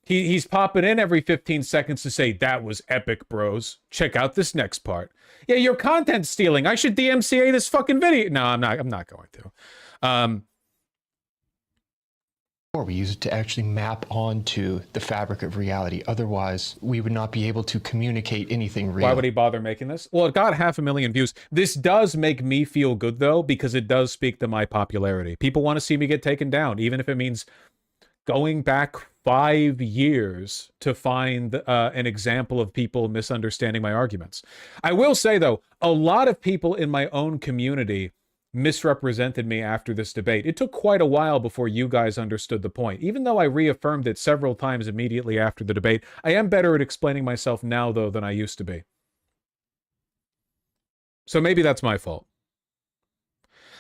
he's popping in every 15 seconds to say, that was epic, bros. Check out this next part. Yeah, you're content stealing. I should DMCA this fucking video. No, I'm not going to. Or we use it to actually map onto the fabric of reality. Otherwise, we would not be able to communicate anything real. Why would he bother making this? Well, it got 500,000 views. This does make me feel good, though, because it does speak to my popularity. People want to see me get taken down, even if it means going back 5 years to find an example of people misunderstanding my arguments. I will say, though, a lot of people in my own community misrepresented me after this debate. It took quite a while before you guys understood the point. Even though I reaffirmed it several times immediately after the debate, I am better at explaining myself now, though, than I used to be. So maybe that's my fault.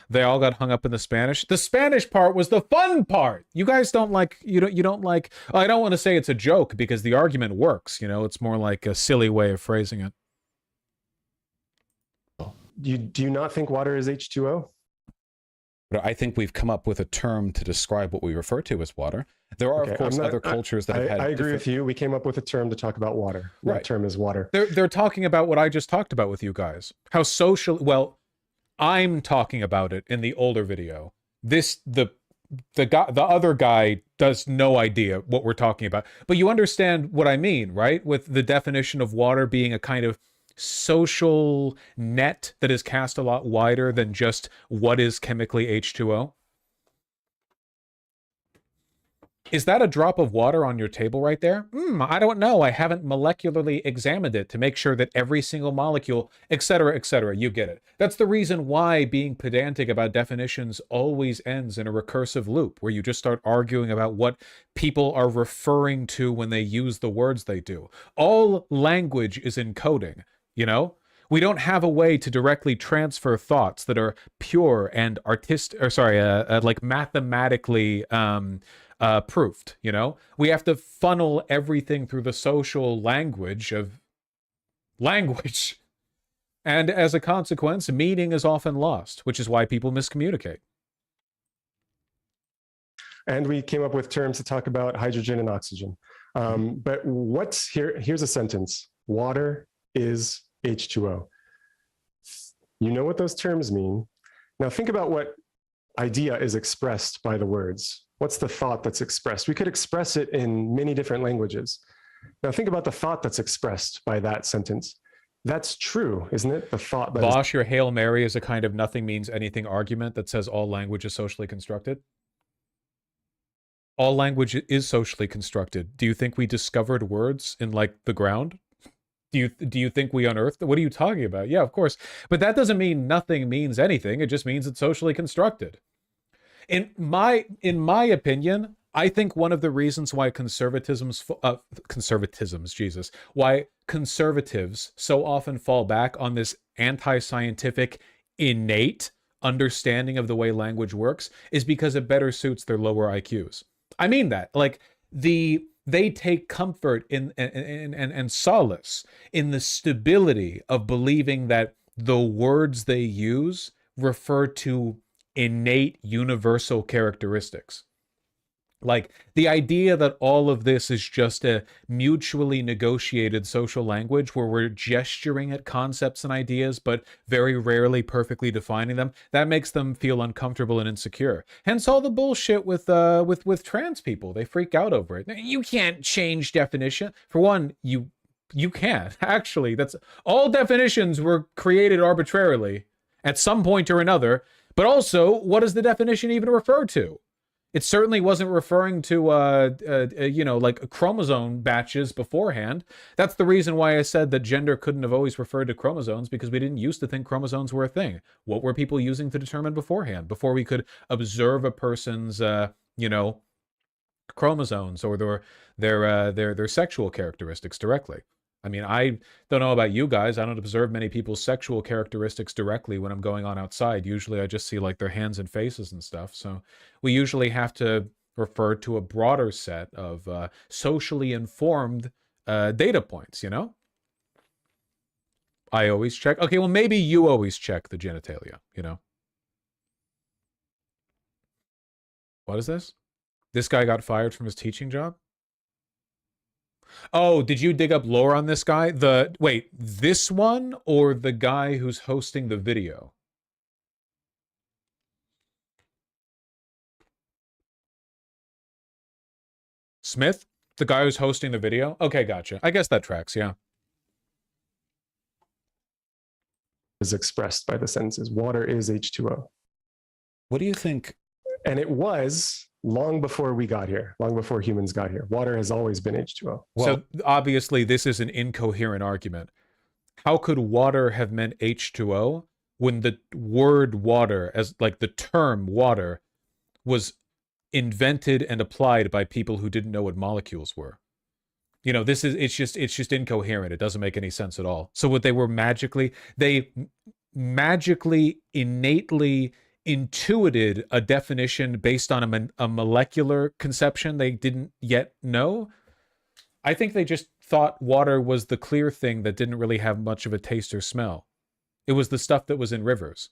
They all got hung up in the Spanish. The Spanish part was the fun part. You guys don't like, you don't like, I don't want to say it's a joke because the argument works, you know, it's more like a silly way of phrasing it. Do you not think water is H2O? But I think we've come up with a term to describe what we refer to as water. There are, of course, other cultures that have had... I agree with you. We came up with a term to talk about water. Right. That term is water. They're talking about what I just talked about with you guys. How social... Well, I'm talking about it in the older video. The other guy does no idea what we're talking about. But you understand what I mean, right? With the definition of water being a kind of social net that is cast a lot wider than just what is chemically H2O. Is that a drop of water on your table right there? I don't know. I haven't molecularly examined it to make sure that every single molecule, etc., you get it. That's the reason why being pedantic about definitions always ends in a recursive loop, where you just start arguing about what people are referring to when they use the words they do. All language is encoding, you know? We don't have a way to directly transfer thoughts that are pure and like mathematically proofed, you know? We have to funnel everything through the social language of language. And as a consequence, meaning is often lost, which is why people miscommunicate. And we came up with terms to talk about hydrogen and oxygen. But here's a sentence. Water is H2O. You know what those terms mean. Now think about what idea is expressed by the words. What's the thought that's expressed? We could express it in many different languages. Now think about the thought that's expressed by that sentence. That's true, isn't it? The thought that Bosch, your Hail Mary is a kind of nothing means anything argument that says all language is socially constructed. All language is socially constructed. Do you think we discovered words in like the ground? Do you think we unearthed? What are you talking about? Yeah, of course. But that doesn't mean nothing means anything. It just means it's socially constructed. In my opinion, I think one of the reasons why why conservatives so often fall back on this anti-scientific innate understanding of the way language works is because it better suits their lower IQs. I mean that, like they take comfort in and solace in the stability of believing that the words they use refer to innate universal characteristics. Like the idea that all of this is just a mutually negotiated social language where we're gesturing at concepts and ideas, but very rarely perfectly defining them, that makes them feel uncomfortable and insecure. Hence all the bullshit with trans people. They freak out over it. You can't change definition. For one, you can. Actually, that's all definitions were created arbitrarily at some point or another. But also, what does the definition even refer to? It certainly wasn't referring to, like chromosome batches beforehand. That's the reason why I said that gender couldn't have always referred to chromosomes, because we didn't used to think chromosomes were a thing. What were people using to determine beforehand, before we could observe a person's, chromosomes or their sexual characteristics directly? I mean, I don't know about you guys. I don't observe many people's sexual characteristics directly when I'm going on outside. Usually I just see like their hands and faces and stuff. So we usually have to refer to a broader set of socially informed data points, you know? I always check. Okay, well, maybe you always check the genitalia, you know? What is this? This guy got fired from his teaching job? Oh, did you dig up lore on this guy? Wait, this one or the guy who's hosting the video? Smith? The guy who's hosting the video? Okay, gotcha. I guess that tracks, yeah. Is expressed by the sentences. Water is H2O. What do you think? And it was long before we got here, long before humans got here. Water has always been H2O. Well, so obviously this is an incoherent argument. How could water have meant H2O when the word water, as like the term water, was invented and applied by people who didn't know what molecules were. You know, it's just incoherent. It doesn't make any sense at all. So what they magically, innately intuited a definition based on a molecular conception they didn't yet know. I think they just thought water was the clear thing that didn't really have much of a taste or smell. It was the stuff that was in rivers.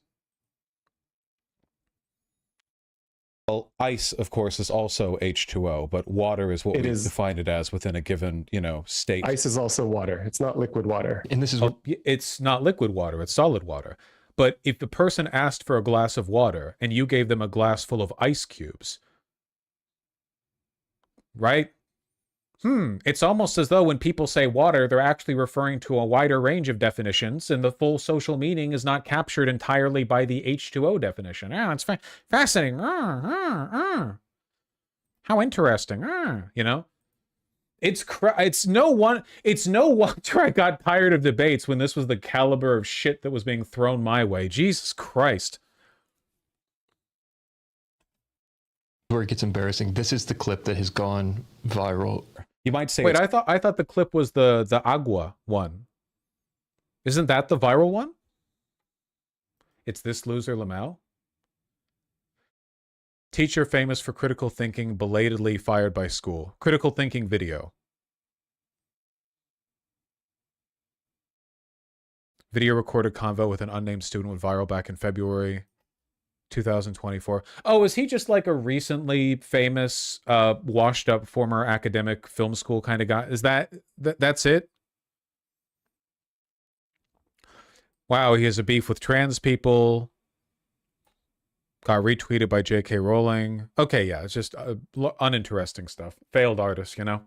Well, ice, of course, is also H2O, but water is what we define it as within a given, you know, state. Ice is also water. It's not liquid water. And this is it's not liquid water, it's solid water. But if the person asked for a glass of water and you gave them a glass full of ice cubes, right? It's almost as though when people say water, they're actually referring to a wider range of definitions, and the full social meaning is not captured entirely by the H2O definition. Yeah, it's fascinating. How interesting. You know? It's no wonder I got tired of debates when this was the caliber of shit that was being thrown my way. Jesus Christ. Where it gets embarrassing. This is the clip that has gone viral. You might say, wait, I thought the clip was the agua one. Isn't that the viral one? It's this loser Lamau. Teacher famous for critical thinking belatedly fired by school. Critical thinking video. Video recorded convo with an unnamed student went viral back in February 2024. Oh, is he just like a recently famous, washed up former academic film school kind of guy? Is that's it? Wow, he has a beef with trans people. Got retweeted by J.K. Rowling. Okay, yeah, it's just uninteresting stuff. Failed artist, you know?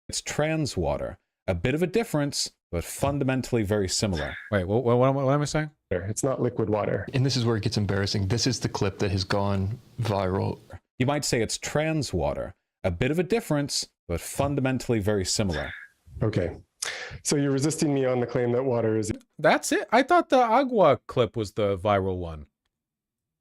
It's trans water. A bit of a difference, but fundamentally very similar. Wait, what am I saying? It's not liquid water. And this is where it gets embarrassing. This is the clip that has gone viral. You might say it's trans water. A bit of a difference, but fundamentally very similar. Okay. So you're resisting me on the claim that water is... That's it? I thought the agua clip was the viral one.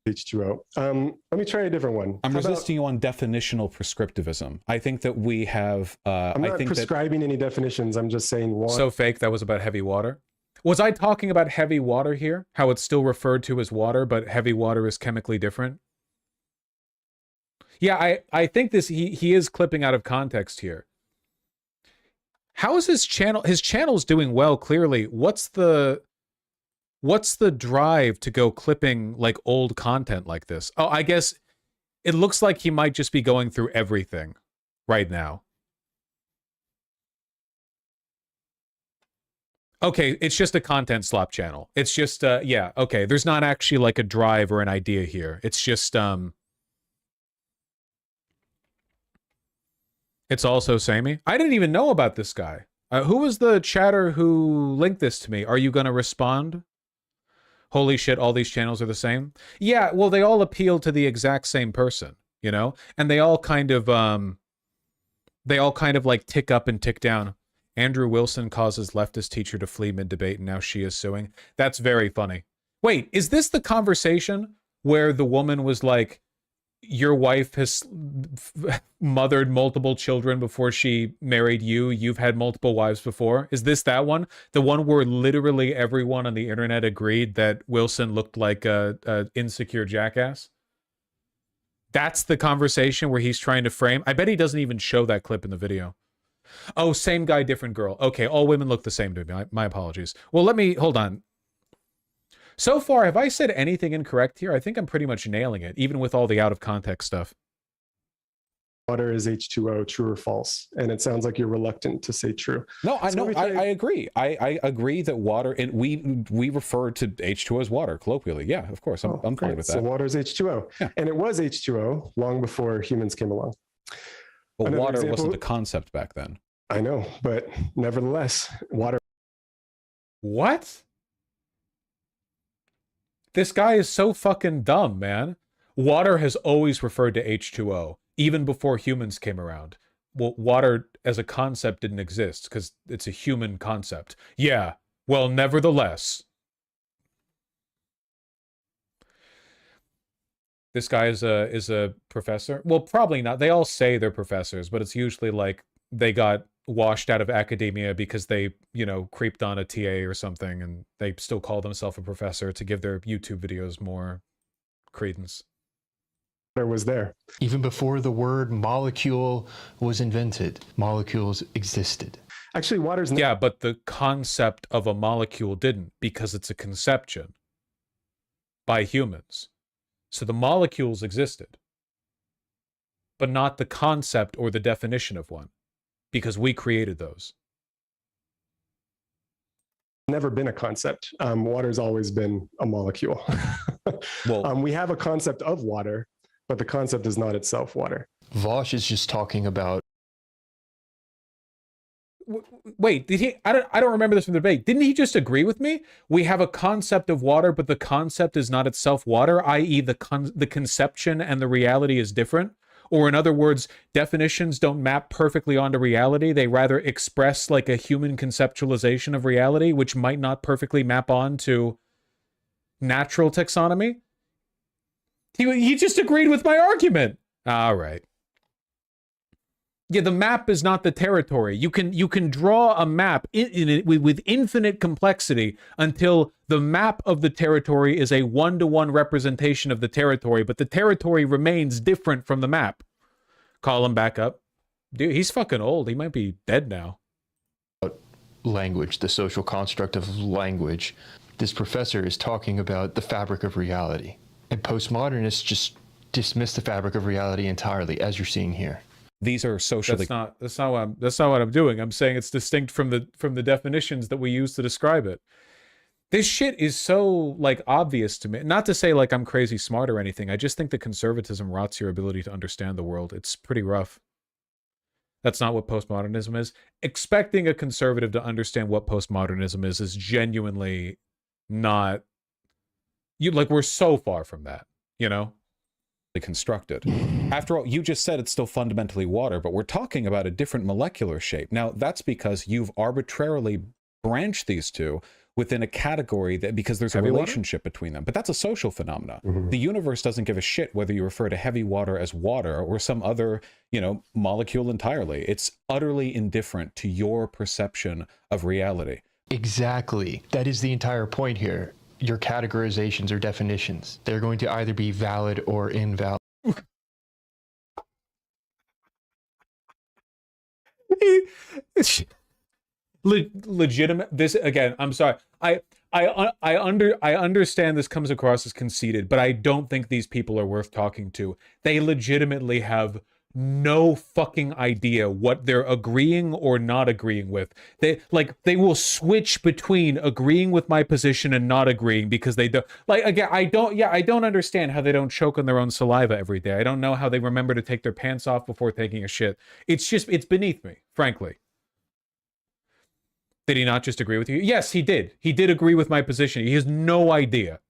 H2O. Let me try a different one. I'm resisting you on definitional prescriptivism. I think that we have... I'm not prescribing any definitions. I'm just saying water. So fake, that was about heavy water? Was I talking about heavy water here? How it's still referred to as water, but heavy water is chemically different? Yeah, I think he is clipping out of context here. How is his channel? His channel's doing well, clearly. What's the drive to go clipping like old content like this? Oh, I guess it looks like he might just be going through everything right now. Okay, it's just a content slop channel. It's just yeah, okay. There's not actually like a drive or an idea here. It's just it's also samey. I didn't even know about this guy. Who was the chatter who linked this to me? Are you gonna respond? Holy shit, all these channels are the same? Yeah, well, they all appeal to the exact same person, you know? And they all kind of like tick up and tick down. Andrew Wilson causes leftist teacher to flee mid-debate and now she is suing. That's very funny. Wait, is this the conversation where the woman was like, your wife has mothered multiple children before she married you. You've had multiple wives before. Is this that one? The one where literally everyone on the internet agreed that Wilson looked like a insecure jackass? That's the conversation where he's trying to frame. I bet he doesn't even show that clip in the video. Oh, same guy, different girl. Okay, all women look the same to me. My apologies. Well, hold on. So far, have I said anything incorrect here? I think I'm pretty much nailing it, even with all the out-of-context stuff. Water is H2O, true or false? And it sounds like you're reluctant to say true. No, I agree. I agree that water, and we refer to H2O as water, colloquially. Yeah, of course. I'm fine with that. So water is H2O. Yeah. And it was H2O long before humans came along. But water wasn't a concept back then. I know, but nevertheless, water... What? This guy is so fucking dumb, man. Water has always referred to H2O, even before humans came around. Well, water as a concept didn't exist because it's a human concept. Yeah, Well, nevertheless, this guy is a professor. Well, probably not. They all say they're professors, but it's usually like they got washed out of academia because they, you know, creeped on a TA or something, and they still call themselves a professor to give their YouTube videos more credence. Was there. Even before the word molecule was invented, molecules existed. Actually, water's yeah, but the concept of a molecule didn't, because it's a conception by humans. So the molecules existed, but not the concept or the definition of one, because we created those. Never been a concept. Water's always been a molecule. Well, we have a concept of water, but the concept is not itself water. Vosh is just talking about. Wait, did he? I don't remember this from the debate. Didn't he just agree with me? We have a concept of water, but the concept is not itself water, i.e. the conception and the reality is different? Or in other words, definitions don't map perfectly onto reality. They rather express like a human conceptualization of reality, which might not perfectly map onto natural taxonomy. He just agreed with my argument. All right. Yeah, the map is not the territory. You can draw a map with infinite complexity until the map of the territory is a one-to-one representation of the territory, but the territory remains different from the map. Call him back up. Dude, he's fucking old. He might be dead now. Language, the social construct of language. This professor is talking about the fabric of reality. And postmodernists just dismiss the fabric of reality entirely, as you're seeing here. These are socially. That's not what I'm doing. I'm saying it's distinct from the definitions that we use to describe it. This shit is so like obvious to me. Not to say like I'm crazy smart or anything. I just think that conservatism rots your ability to understand the world. It's pretty rough. That's not what postmodernism is. Expecting a conservative to understand what postmodernism is genuinely not. We're so far from that, you know? Constructed. After all, you just said it's still fundamentally water, but we're talking about a different molecular shape. Now, that's because you've arbitrarily branched these two within a category that because there's a relationship between them. But that's a social phenomenon. Mm-hmm. The universe doesn't give a shit whether you refer to heavy water as water or some other, you know, molecule entirely. It's utterly indifferent to your perception of reality. Exactly. That is the entire point here. Your categorizations or definitions, they're going to either be valid or invalid. Legitimate. This again. I'm sorry. I understand this comes across as conceited, but I don't think these people are worth talking to. They legitimately have no fucking idea what they're agreeing or not agreeing with. They will switch between agreeing with my position and not agreeing because they don't again. I don't understand how they don't choke on their own saliva every day. I don't know how they remember to take their pants off before taking a shit. It's beneath me, frankly. Did he not just agree with you? Yes, he did. He did agree with my position. He has no idea.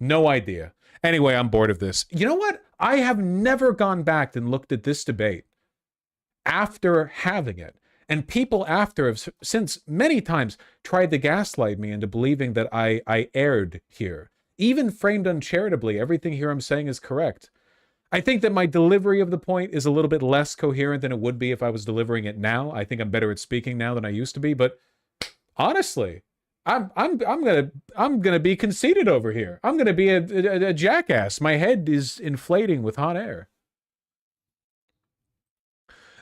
No idea. Anyway, I'm bored of this. You know what? I have never gone back and looked at this debate after having it. And people after have since many times tried to gaslight me into believing that I erred here. Even framed uncharitably, everything here I'm saying is correct. I think that my delivery of the point is a little bit less coherent than it would be if I was delivering it now. I think I'm better at speaking now than I used to be, but honestly, I'm gonna be conceited over here. I'm gonna be a jackass. My head is inflating with hot air.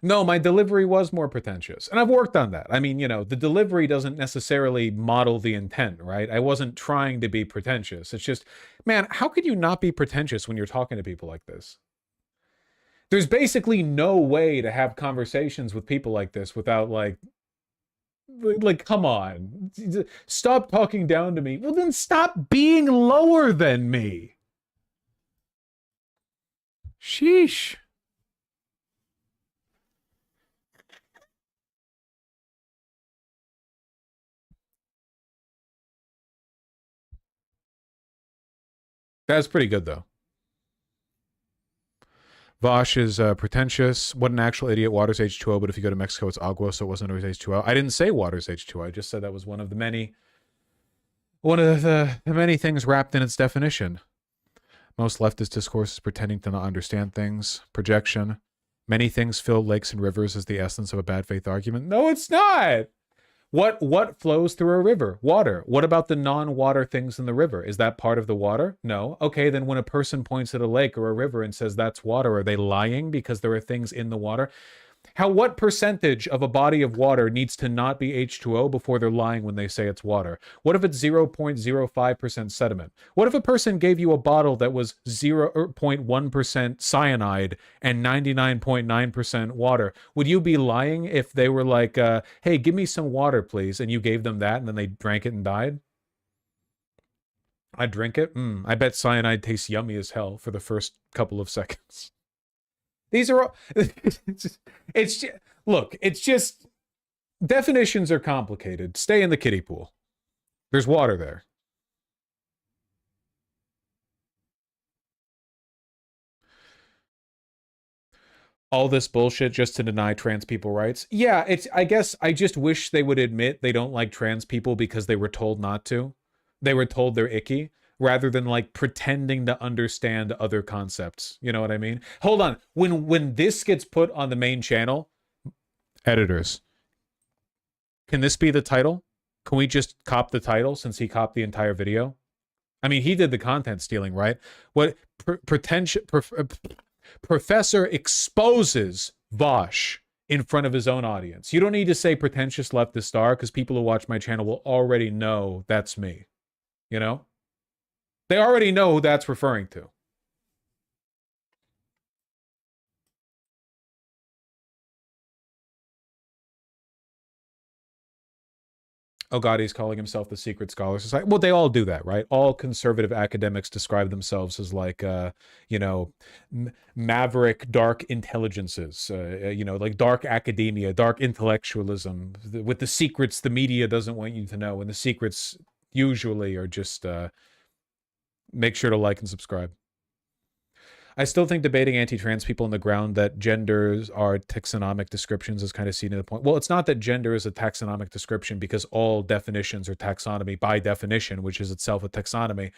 No, my delivery was more pretentious, and I've worked on that. I mean, you know, the delivery doesn't necessarily model the intent, right? I wasn't trying to be pretentious. It's just, man, how could you not be pretentious when you're talking to people like this? There's basically no way to have conversations with people like this without like, come on, stop talking down to me. Well, then stop being lower than me. Sheesh. That's pretty good, though. Vosh is pretentious. What an actual idiot. Water's H2O, but if you go to Mexico, it's agua, so it wasn't always H2O. I didn't say water's H2O. I just said that was one of the many One of the many things wrapped in its definition. Most leftist discourse is pretending to not understand things. Projection. Many things fill lakes and rivers as the essence of a bad faith argument. No, it's not. What flows through a river? Water. What about the non-water things in the river? Is that part of the water? No. Okay, then when a person points at a lake or a river and says that's water, are they lying because there are things in the water? What percentage of a body of water needs to not be H2O before they're lying when they say it's water? What if it's 0.05% sediment? What if a person gave you a bottle that was 0.1% cyanide and 99.9% water? Would you be lying if they were like, hey, give me some water, please, and you gave them that and then they drank it and died? I drink it? I bet cyanide tastes yummy as hell for the first couple of seconds. These are all, look, it's just, definitions are complicated. Stay in the kiddie pool. There's water there. All this bullshit just to deny trans people rights. Yeah, I guess I just wish they would admit they don't like trans people because they were told not to. They were told they're icky, rather than like pretending to understand other concepts. You know what I mean? Hold on. When this gets put on the main channel, editors, can this be the title? Can we just cop the title since he copped the entire video? I mean, he did the content stealing, right? What Professor exposes Vosh in front of his own audience. You don't need to say pretentious leftist star because people who watch my channel will already know that's me. You know? They already know who that's referring to. Oh God, he's calling himself the secret scholar society. Well, they all do that, right? All conservative academics describe themselves as like, you know, maverick dark intelligences, you know, like dark academia, dark intellectualism, with the secrets the media doesn't want you to know. And the secrets usually are just, make sure to like and subscribe. I still think debating anti-trans people on the ground that genders are taxonomic descriptions is kind of seen to the point. Well, it's not that gender is a taxonomic description because all definitions are taxonomy by definition, which is itself a taxonomy.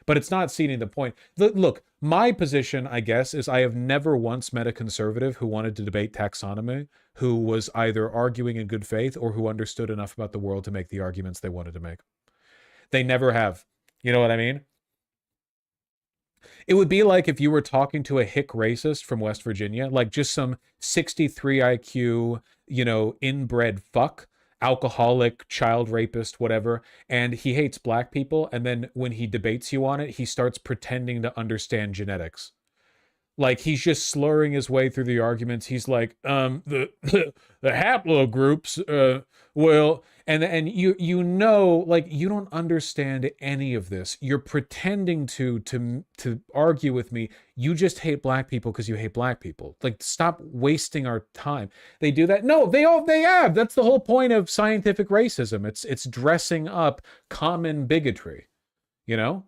But it's not ceding the point. Look, my position, I guess, is I have never once met a conservative who wanted to debate taxonomy, who was either arguing in good faith or who understood enough about the world to make the arguments they wanted to make. They never have. You know what I mean? It would be like if you were talking to a hick racist from West Virginia, like just some 63 IQ, you know, inbred fuck, alcoholic, child rapist, whatever, and he hates black people, and then when he debates you on it, he starts pretending to understand genetics. Like he's just slurring his way through the arguments. He's like, the haplogroups, well, and you know, like you don't understand any of this. You're pretending to argue with me. You just hate black people because you hate black people. Like, stop wasting our time. They do that. No, they have. That's the whole point of scientific racism. It's dressing up common bigotry, you know?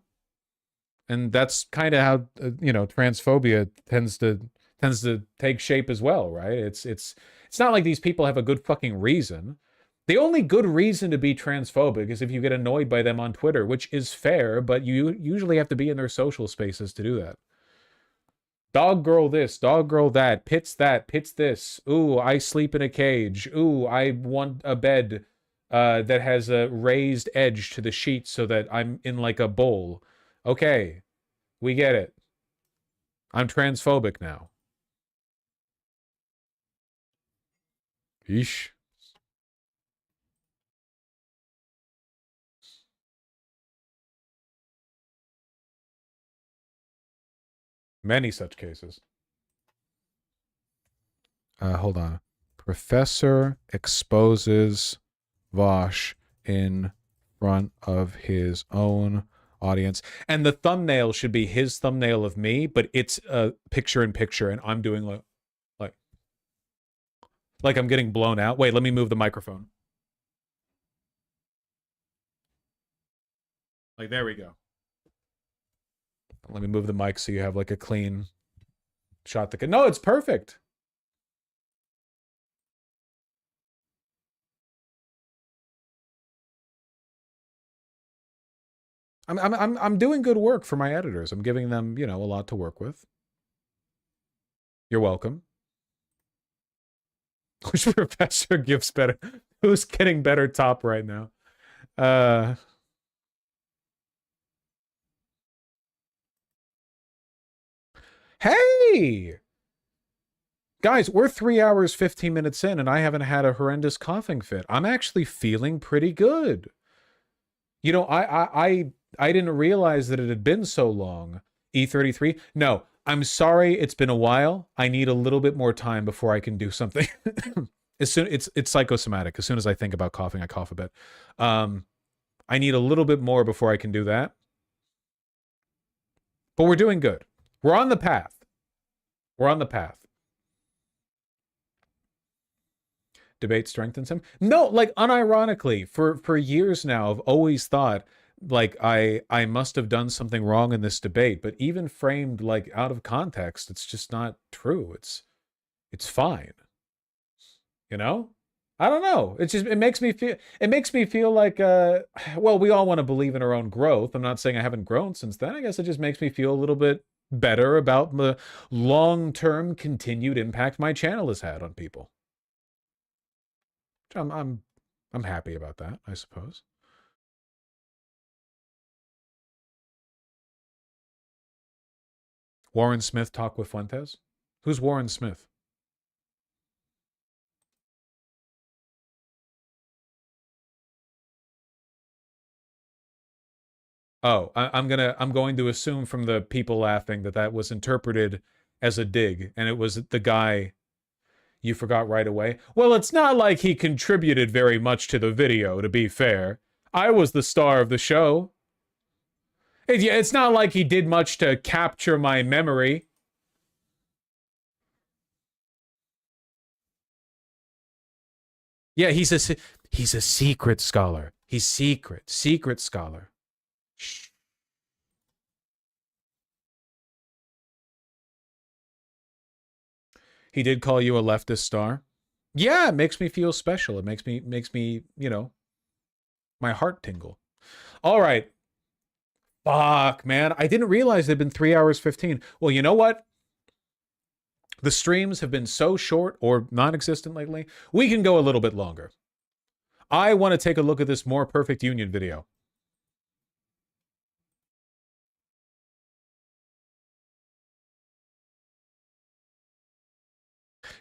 And that's kind of how you know, transphobia tends to take shape as well, right? It's not like these people have a good fucking reason. The only good reason to be transphobic is if you get annoyed by them on Twitter, which is fair, but you usually have to be in their social spaces to do that. Dog girl this, dog girl that, pits this. Ooh, I sleep in a cage. Ooh, I want a bed that has a raised edge to the sheet so that I'm in like a bowl. Okay, we get it. I'm transphobic now. Yeesh. Many such cases. Hold on. Professor exposes Vosh in front of his own audience, and the thumbnail should be his thumbnail of me, but it's a picture-in-picture, and I'm doing like I'm getting blown out. Wait, let me move the microphone. Like, there we go. Let me move the mic so you have like a clean shot. No, it's perfect. I'm doing good work for my editors. I'm giving them, you know, a lot to work with. You're welcome. Which professor gives better? Who's getting better top right now? Hey! Guys, we're 3 hours, 15 minutes in, and I haven't had a horrendous coughing fit. I'm actually feeling pretty good. You know, I didn't realize that it had been so long. E33? No, I'm sorry it's been a while. I need a little bit more time before I can do something. It's psychosomatic. As soon as I think about coughing, I cough a bit. I need a little bit more before I can do that. But we're doing good. We're on the path. We're on the path. Debate strengthens him. No, like unironically, for years now, I've always thought like I must have done something wrong in this debate, but even framed like out of context, it's just not true. It's fine. You know? I don't know. It makes me feel like well, we all want to believe in our own growth. I'm not saying I haven't grown since then. I guess it just makes me feel a little bit better about the long-term continued impact my channel has had on people. I'm happy about that, I suppose. Warren Smith talk with Fuentes? Who's Warren Smith? Oh, I'm going to assume from the people laughing that was interpreted as a dig, and it was the guy you forgot right away. Well, it's not like he contributed very much to the video, to be fair. I was the star of the show. It's not like he did much to capture my memory. Yeah, he's a secret scholar. He's secret scholar. Shh. He did call you a leftist star. Yeah, it makes me feel special. It makes me, you know, my heart tingle. All right. Fuck, man. I didn't realize they'd been 3 hours 15. Well, you know what? The streams have been so short or non-existent lately. We can go a little bit longer. I want to take a look at this More Perfect Union video.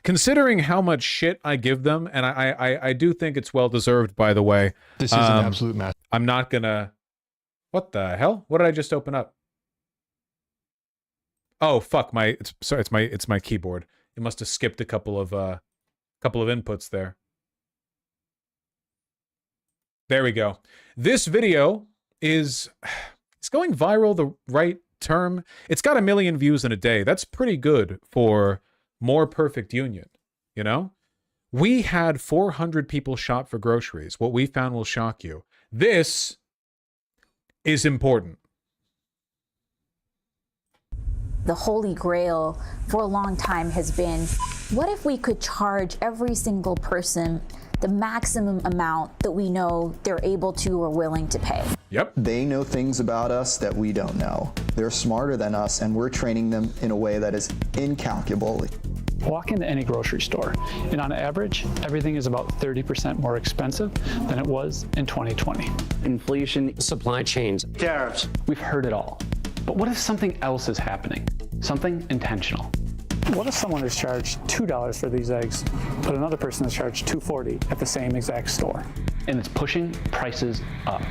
Considering how much shit I give them, and I do think it's well deserved, by the way. This is an absolute mess. I'm not gonna. What the hell? What did I just open up? Oh fuck! It's my keyboard. It must have skipped a couple of inputs there. There we go. This video is it's going viral. The right term. It's got 1 million views in a day. That's pretty good for More Perfect Union, you know? We had 400 people shop for groceries. What we found will shock you. This is important. The holy grail for a long time has been, what if we could charge every single person the maximum amount that we know they're able to or willing to pay? Yep. They know things about us that we don't know. They're smarter than us, and we're training them in a way that is incalculable. Walk into any grocery store, and on average, everything is about 30% more expensive than it was in 2020. Inflation, supply chains, Tariffs. We've heard it all. But what if something else is happening? Something intentional. What if someone is charged $2 for these eggs, but another person is charged $2.40 at the same exact store? And it's pushing prices up.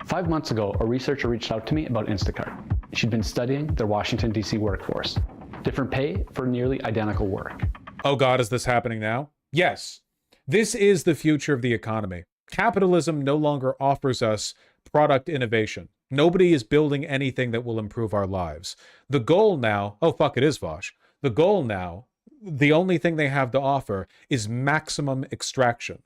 5 months ago, a researcher reached out to me about Instacart. She'd been studying their Washington, D.C. workforce. Different pay for nearly identical work. Oh God, is this happening now? Yes. This is the future of the economy. Capitalism no longer offers us product innovation. Nobody is building anything that will improve our lives. The goal now, oh fuck, it is Vosh. The goal now, the only thing they have to offer is maximum extraction.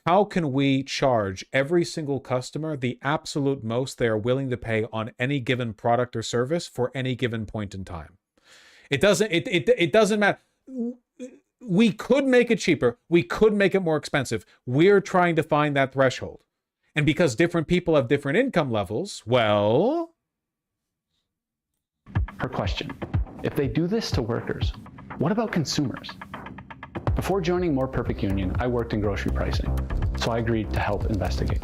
How can we charge every single customer the absolute most they are willing to pay on any given product or service for any given point in time? It doesn't matter. We could make it cheaper. We could make it more expensive. We're trying to find that threshold. And because different people have different income levels, well... Her question, if they do this to workers, what about consumers? Before joining More Perfect Union, I worked in grocery pricing, so I agreed to help investigate.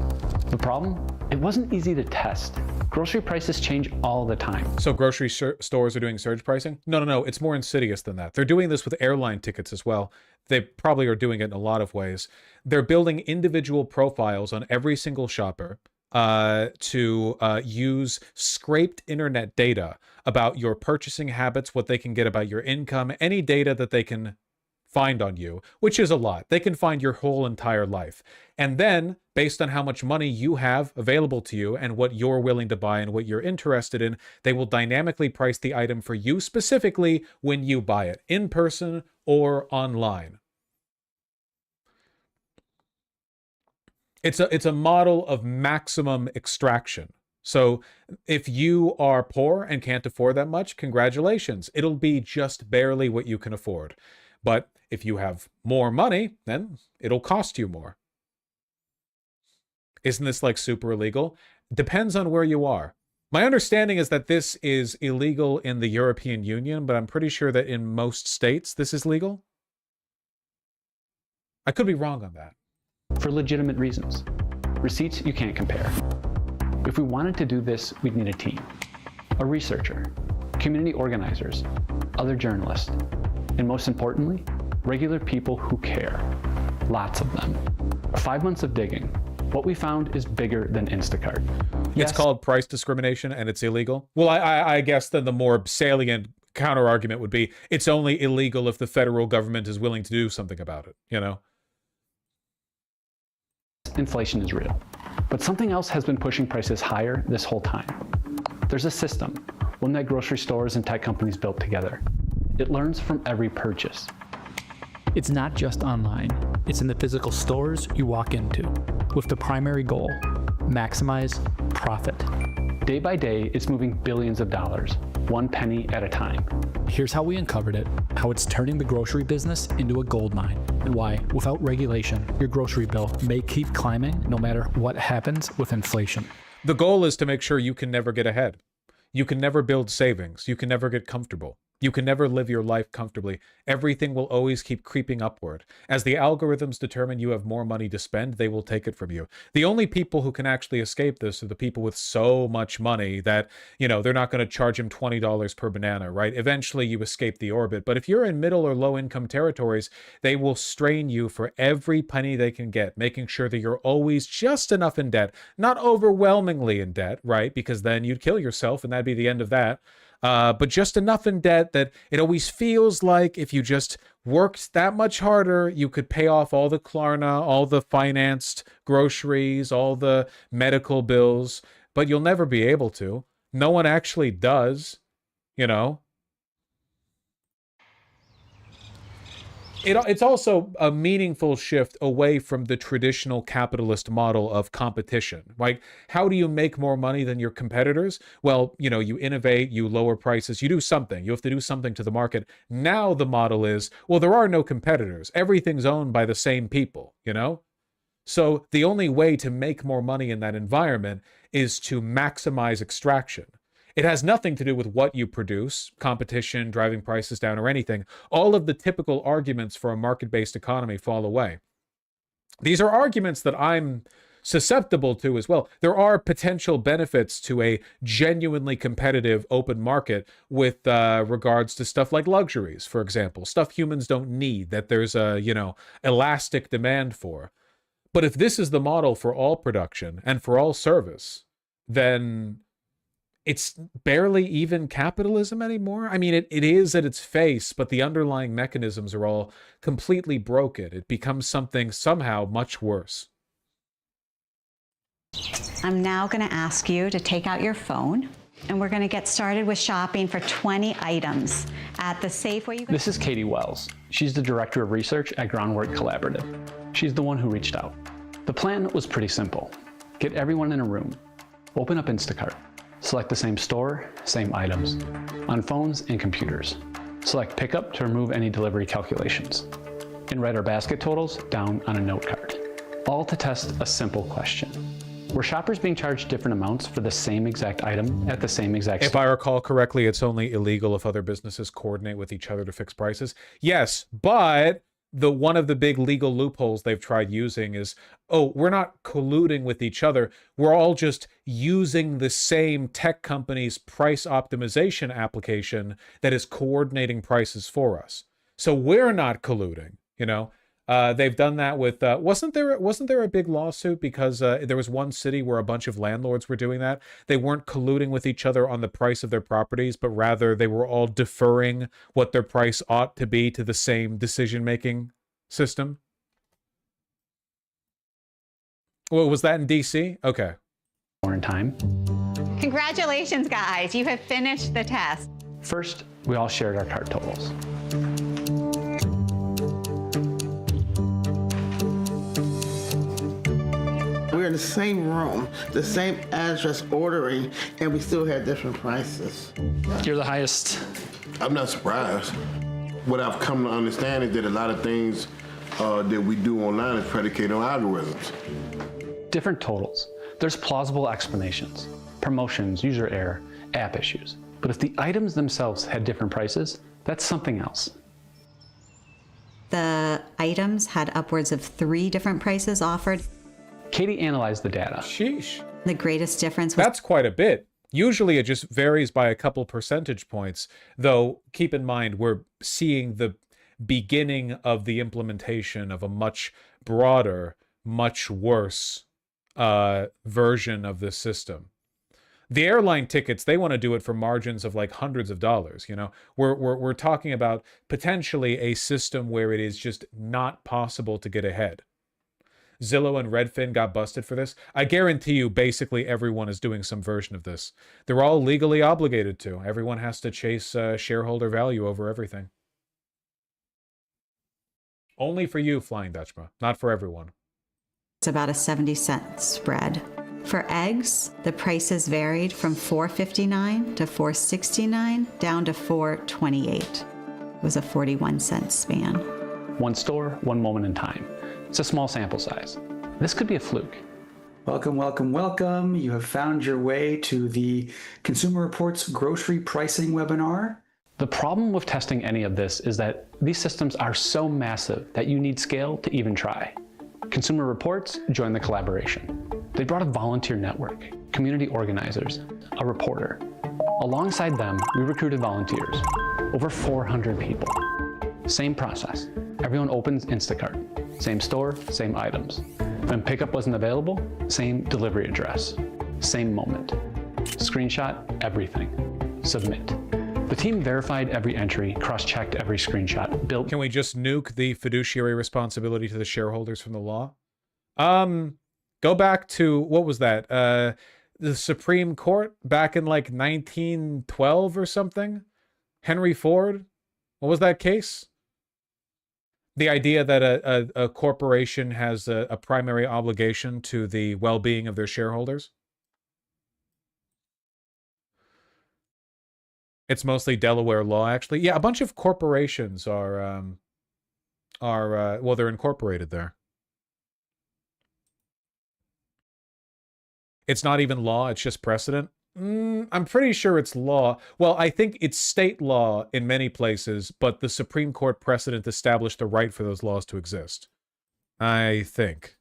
The problem? It wasn't easy to test. Grocery prices change all the time. So grocery stores are doing surge pricing? No, it's more insidious than that. They're doing this with airline tickets as well. They probably are doing it in a lot of ways. They're building individual profiles on every single shopper to use scraped internet data about your purchasing habits, what they can get about your income, any data that they can find on you, which is a lot. They can find your whole entire life. And then, based on how much money you have available to you and what you're willing to buy and what you're interested in, they will dynamically price the item for you specifically when you buy it, in person or online. It's a model of maximum extraction. So if you are poor and can't afford that much, congratulations. It'll be just barely what you can afford. But if you have more money, then it'll cost you more. Isn't this like super illegal? Depends on where you are. My understanding is that this is illegal in the European Union, but I'm pretty sure that in most states this is legal. I could be wrong on that. For legitimate reasons. Receipts you can't compare. If we wanted to do this, we'd need a team. A researcher, community organizers, other journalists, and most importantly, regular people who care. Lots of them. 5 months of digging. What we found is bigger than Instacart. It's called price discrimination and it's illegal. Well, I guess then the more salient counter argument would be it's only illegal if the federal government is willing to do something about it, you know? Inflation is real. But something else has been pushing prices higher this whole time. There's a system, one that grocery stores and tech companies built together. It learns from every purchase. It's not just online. It's in the physical stores you walk into, with the primary goal, maximize profit. Day by day, it's moving billions of dollars, 1 penny at a time. Here's how we uncovered it, how it's turning the grocery business into a gold mine, and why, without regulation, your grocery bill may keep climbing no matter what happens with inflation. The goal is to make sure you can never get ahead. You can never build savings. You can never get comfortable. You can never live your life comfortably. Everything will always keep creeping upward. As the algorithms determine you have more money to spend, they will take it from you. The only people who can actually escape this are the people with so much money that, you know, they're not going to charge him $20 per banana, right? Eventually you escape the orbit. But if you're in middle or low income territories, they will strain you for every penny they can get, making sure that you're always just enough in debt, not overwhelmingly in debt, right? Because then you'd kill yourself and that'd be the end of that. But just enough in debt that it always feels like if you just worked that much harder, you could pay off all the Klarna, all the financed groceries, all the medical bills, but you'll never be able to. No one actually does, you know. It's also a meaningful shift away from the traditional capitalist model of competition. Like, how do you make more money than your competitors? Well, you know, you innovate, you lower prices, you do something. You have to do something to the market. Now the model is, well, there are no competitors. Everything's owned by the same people, you know? So the only way to make more money in that environment is to maximize extraction. It has nothing to do with what you produce, competition, driving prices down, or anything. All of the typical arguments for a market-based economy fall away. These are arguments that I'm susceptible to as well. There are potential benefits to a genuinely competitive open market with regards to stuff like luxuries, for example, stuff humans don't need, that there's a, you know, elastic demand for. But if this is the model for all production and for all service, then it's barely even capitalism anymore. I mean, it is at its face, but the underlying mechanisms are all completely broken. It becomes something somehow much worse. I'm now going to ask you to take out your phone, and we're going to get started with shopping for 20 items at the Safeway. This is Katie Wells. She's the Director of Research at Groundwork Collaborative. She's the one who reached out. The plan was pretty simple. Get everyone in a room, open up Instacart, select the same store, same items, on phones and computers. Select pickup to remove any delivery calculations, and write our basket totals down on a note card. All to test a simple question. Were shoppers being charged different amounts for the same exact item at the same exact If I recall correctly, it's only illegal if other businesses coordinate with each other to fix prices. Yes, but one of the big legal loopholes they've tried using is, oh, we're not colluding with each other. We're all just using the same tech company's price optimization application that is coordinating prices for us. So we're not colluding, you know? They've done that with, wasn't there a big lawsuit because there was one city where a bunch of landlords were doing that? They weren't colluding with each other on the price of their properties, but rather they were all deferring what their price ought to be to the same decision-making system. Well, was that in DC? Okay. More in time. Congratulations, guys. You have finished the test. First, we all shared our cart totals. We're in the same room, the same address ordering, and we still had different prices. You're the highest. I'm not surprised. What I've come to understand is that a lot of things that we do online is predicated on algorithms. Different totals. There's plausible explanations. Promotions, user error, app issues. But if the items themselves had different prices, that's something else. The items had upwards of 3 different prices offered. Katie analyzed the data. Sheesh. The greatest difference was... That's quite a bit. Usually it just varies by a couple percentage points, though keep in mind we're seeing the beginning of the implementation of a much broader, much worse version of this system. The airline tickets, they want to do it for margins of like hundreds of dollars, you know. We're talking about potentially a system where it is just not possible to get ahead. Zillow and Redfin got busted for this. I guarantee you basically everyone is doing some version of this. They're all legally obligated to. Everyone has to chase shareholder value over everything. Only for you, Flying Dutchman, not for everyone. It's about a 70-cent spread. For eggs, the prices varied from $4.59 to $4.69 down to $4.28. It was a 41-cent span. One store, one moment in time. It's a small sample size. This could be a fluke. Welcome, welcome, welcome. You have found your way to the Consumer Reports Grocery Pricing webinar. The problem with testing any of this is that these systems are so massive that you need scale to even try. Consumer Reports joined the collaboration. They brought a volunteer network, community organizers, a reporter. Alongside them, we recruited volunteers, over 400 people. Same process. Everyone opens Instacart. Same store, same items. When pickup wasn't available, same delivery address. Same moment. Screenshot everything. Submit. The team verified every entry, cross-checked every screenshot, built... Can we just nuke the fiduciary responsibility to the shareholders from the law? Go back to, what was that? The Supreme Court back in like 1912 or something? Henry Ford? What was that case? The idea that a corporation has a primary obligation to the well-being of their shareholders? It's mostly Delaware law, actually. Yeah, a bunch of corporations are well, they're incorporated there. It's not even law, it's just precedent. I'm pretty sure it's law. Well, I think it's state law in many places, but the Supreme Court precedent established the right for those laws to exist. I think.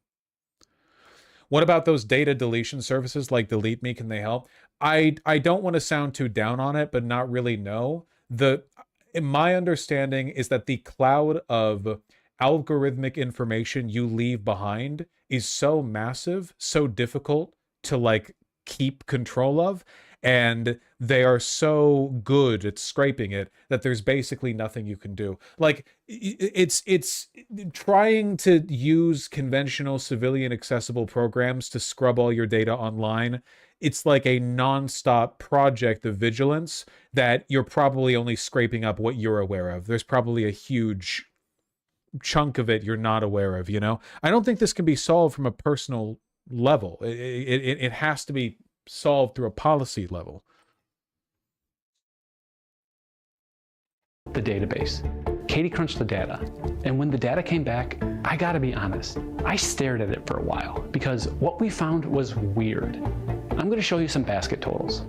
What about those data deletion services like Delete Me? Can they help? I don't want to sound too down on it, but not really no. My understanding is that the cloud of algorithmic information you leave behind is so massive, so difficult to like keep control of, and they are so good at scraping it that there's basically nothing you can do. Like, it's trying to use conventional civilian accessible programs to scrub all your data online. It's like a non-stop project of vigilance that you're probably only scraping up what you're aware of. There's probably a huge chunk of it you're not aware of, you know? I don't think this can be solved from a personal level. It has to be solved through a policy level. The database. Katie crunched the data, and when the data came back, I gotta be honest, I stared at it for a while because what we found was weird. I'm gonna show you some basket totals.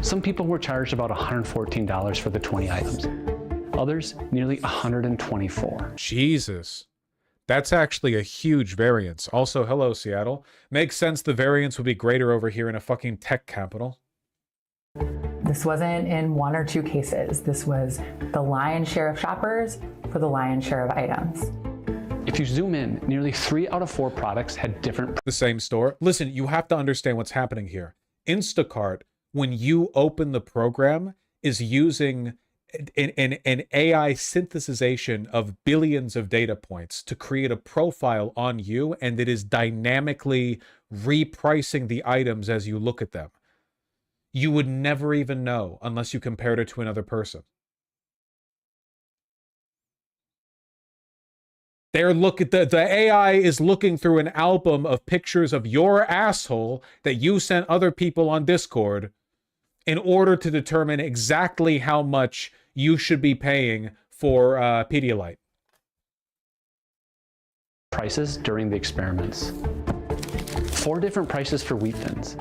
Some people were charged about $114 for the 20 items. Others, nearly $124. Jesus. That's actually a huge variance. Also, hello, Seattle. Makes sense the variance would be greater over here in a fucking tech capital. This wasn't in one or two cases. This was the lion's share of shoppers for the lion's share of items. If you zoom in, nearly 3 out of 4 products had different... The same store. Listen, you have to understand what's happening here. Instacart, when you open the program, is using an AI synthesization of billions of data points to create a profile on you, and it is dynamically repricing the items as you look at them. You would never even know unless you compared it to another person. The AI is looking through an album of pictures of your asshole that you sent other people on Discord in order to determine exactly how much you should be paying for Pedialyte. Prices during the experiments. 4 different prices for wheat thins.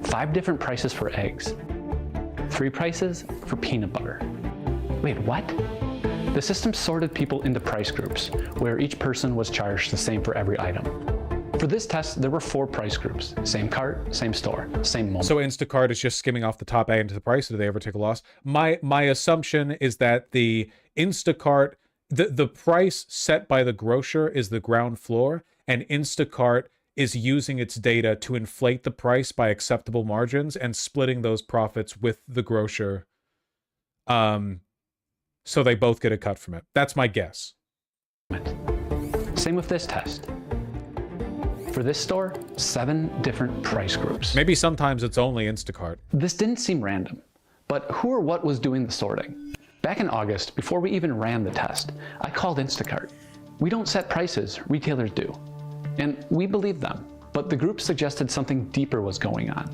5 different prices for eggs. 3 prices for peanut butter. Wait, what? The system sorted people into price groups, where each person was charged the same for every item. For this test, there were 4 price groups. Same cart, same store, same moment. So Instacart is just skimming off the top A into the price. Did they ever take a loss? My assumption is that the Instacart, the price set by the grocer is the ground floor, and Instacart is using its data to inflate the price by acceptable margins and splitting those profits with the grocer. So they both get a cut from it. That's my guess. Same with this test. For this store, 7 different price groups. Maybe sometimes it's only Instacart. This didn't seem random, but who or what was doing the sorting? Back in August, before we even ran the test, I called Instacart. We don't set prices, retailers do. And we believed them, but the group suggested something deeper was going on.